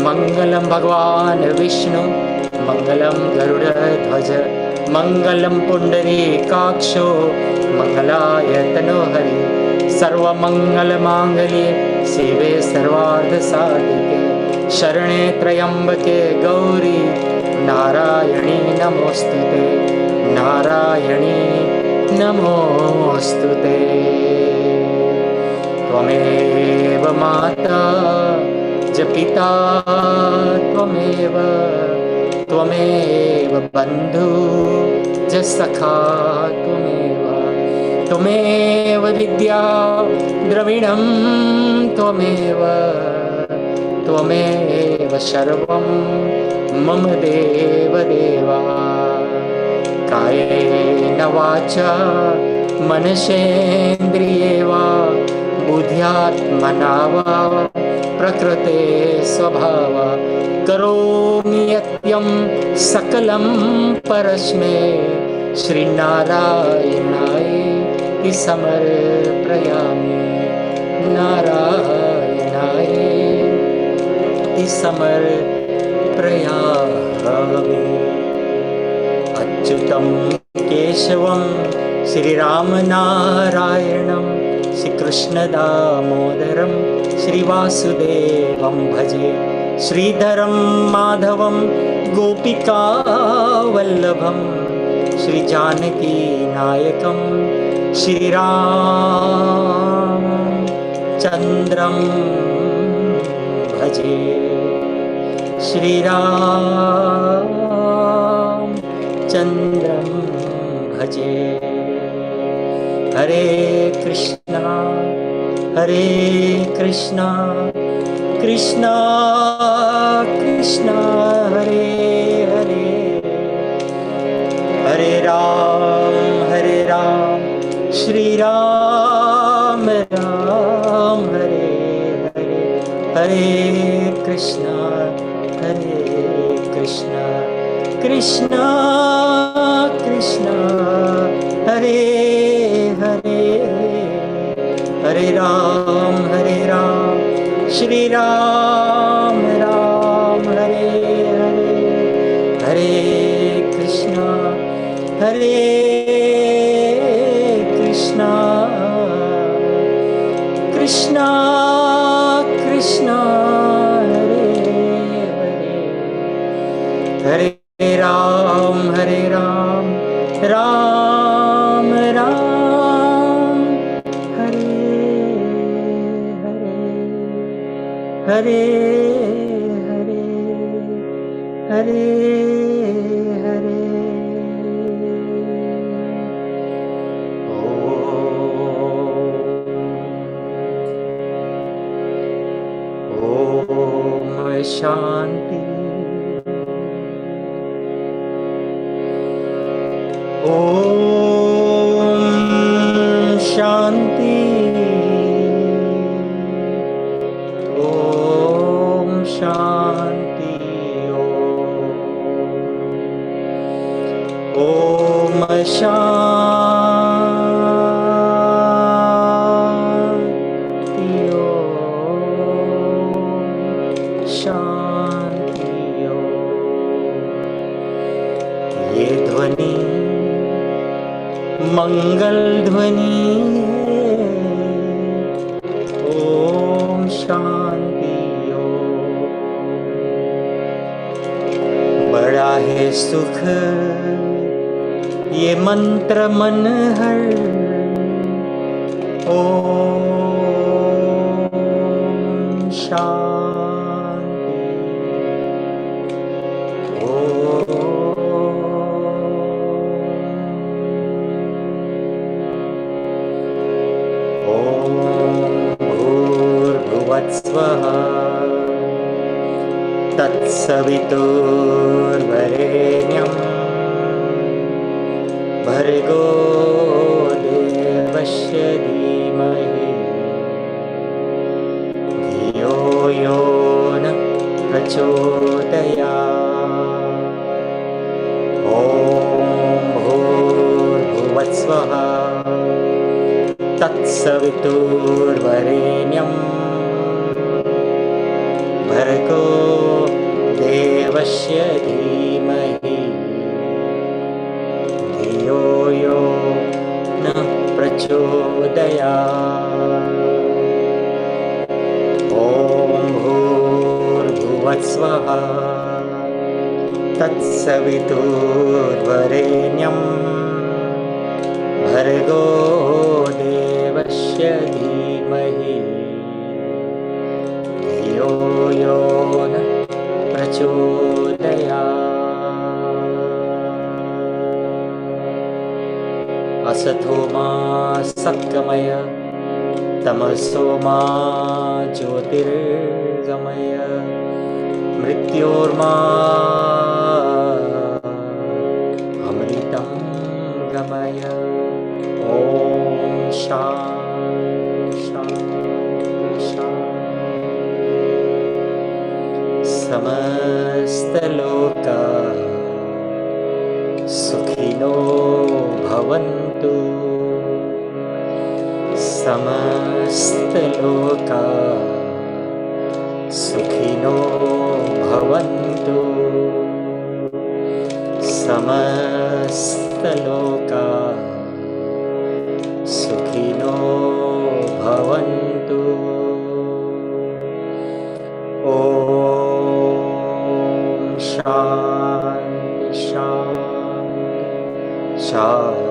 मंगलम भगवान विष्णु, मंगलम गरुड़ध्वज, मंगलम पुंडरीकाक्षो, मंगलाय तनोहरि। सर्वमंगल मांगल्ये शिवे सर्वार्थ साधिके, शरणे त्र्यंबके गौरी नारायणी नमोस्तुते, नारायणी नमोस्तुते। त्वमेव माता च पिता त्वमेव, त्वमेव बन्धु च सखा त्वमेव। त्वमेव विद्या द्रविणं त्वमेव, त्वमेव सर्वं मम देवदेवा। कायेन वाचा मनसेन्द्रिये वा, बुद्ध्यात्मना वा प्रकृते स्वभावा। करोमि यत्तं सकलं परस्मै, श्रीनारायणाय समर्पयामि, नारायणाय समर्पयामि। अच्युतं केशवं श्रीरामनारायणं, श्रीकृष्णदामोदरं श्रीवासुदेवं भजे। श्रीधरं माधवं गोपिकावल्लभं, श्रीजानकीनायकं श्रीरामचन्द्रं भजे। श्रीरामचन्द्रं भजे। हरे कृष्णा हरे कृष्णा, कृष्णा कृष्णा हरे हरे, हरे राम श्री राम राम हरे हरे, हरे कृष्णा कृष्णा कृष्णा हरे हरे, हरे राम श्री राम राम हरे हरे, हरे Krishna Hare Ram, Hare Ram, Ram Ram, Hare Hare, Hare Hare, Hare Hare. Om Shanti. Om Shanti. Om Shanti. Om Shanti. Shanti. ये ध्वनि मंगल ध्वनि है। ओम शांति ओम। बड़ा है सुख ये मंत्र मन हर। ओम शांति ओम भूर्भुवस्वः तत्सवितुर्वरेण्यं भर्गो देवस्य धीमहि धियो यो न प्रचोदयात्। ॐ भूर्भुवस्वः तत्सवितुर्वरेण्यं भर्गो देवस्य धीमहि धियो यो न प्रचोदयात्। ॐ भूर्भुवस्वः तत्सवितुर्वरेण्यं भर्गो देवस्य धीमहि धियो यो न प्रचोदयात्। असतो मा सत्कमय तमसो मा ज्योतिर्गमय मृत्योर्मा अमृतं गमय। ॐ शान्ति शान्ति शान्ति। समस्तलोकाः सुखिनो भवन्तु। समस्तलोकाः सुखिनो भवन्तु। समस्तलोकाः सुखिनो भवन्तु। ॐ शान्ति शान्ति शान्ति।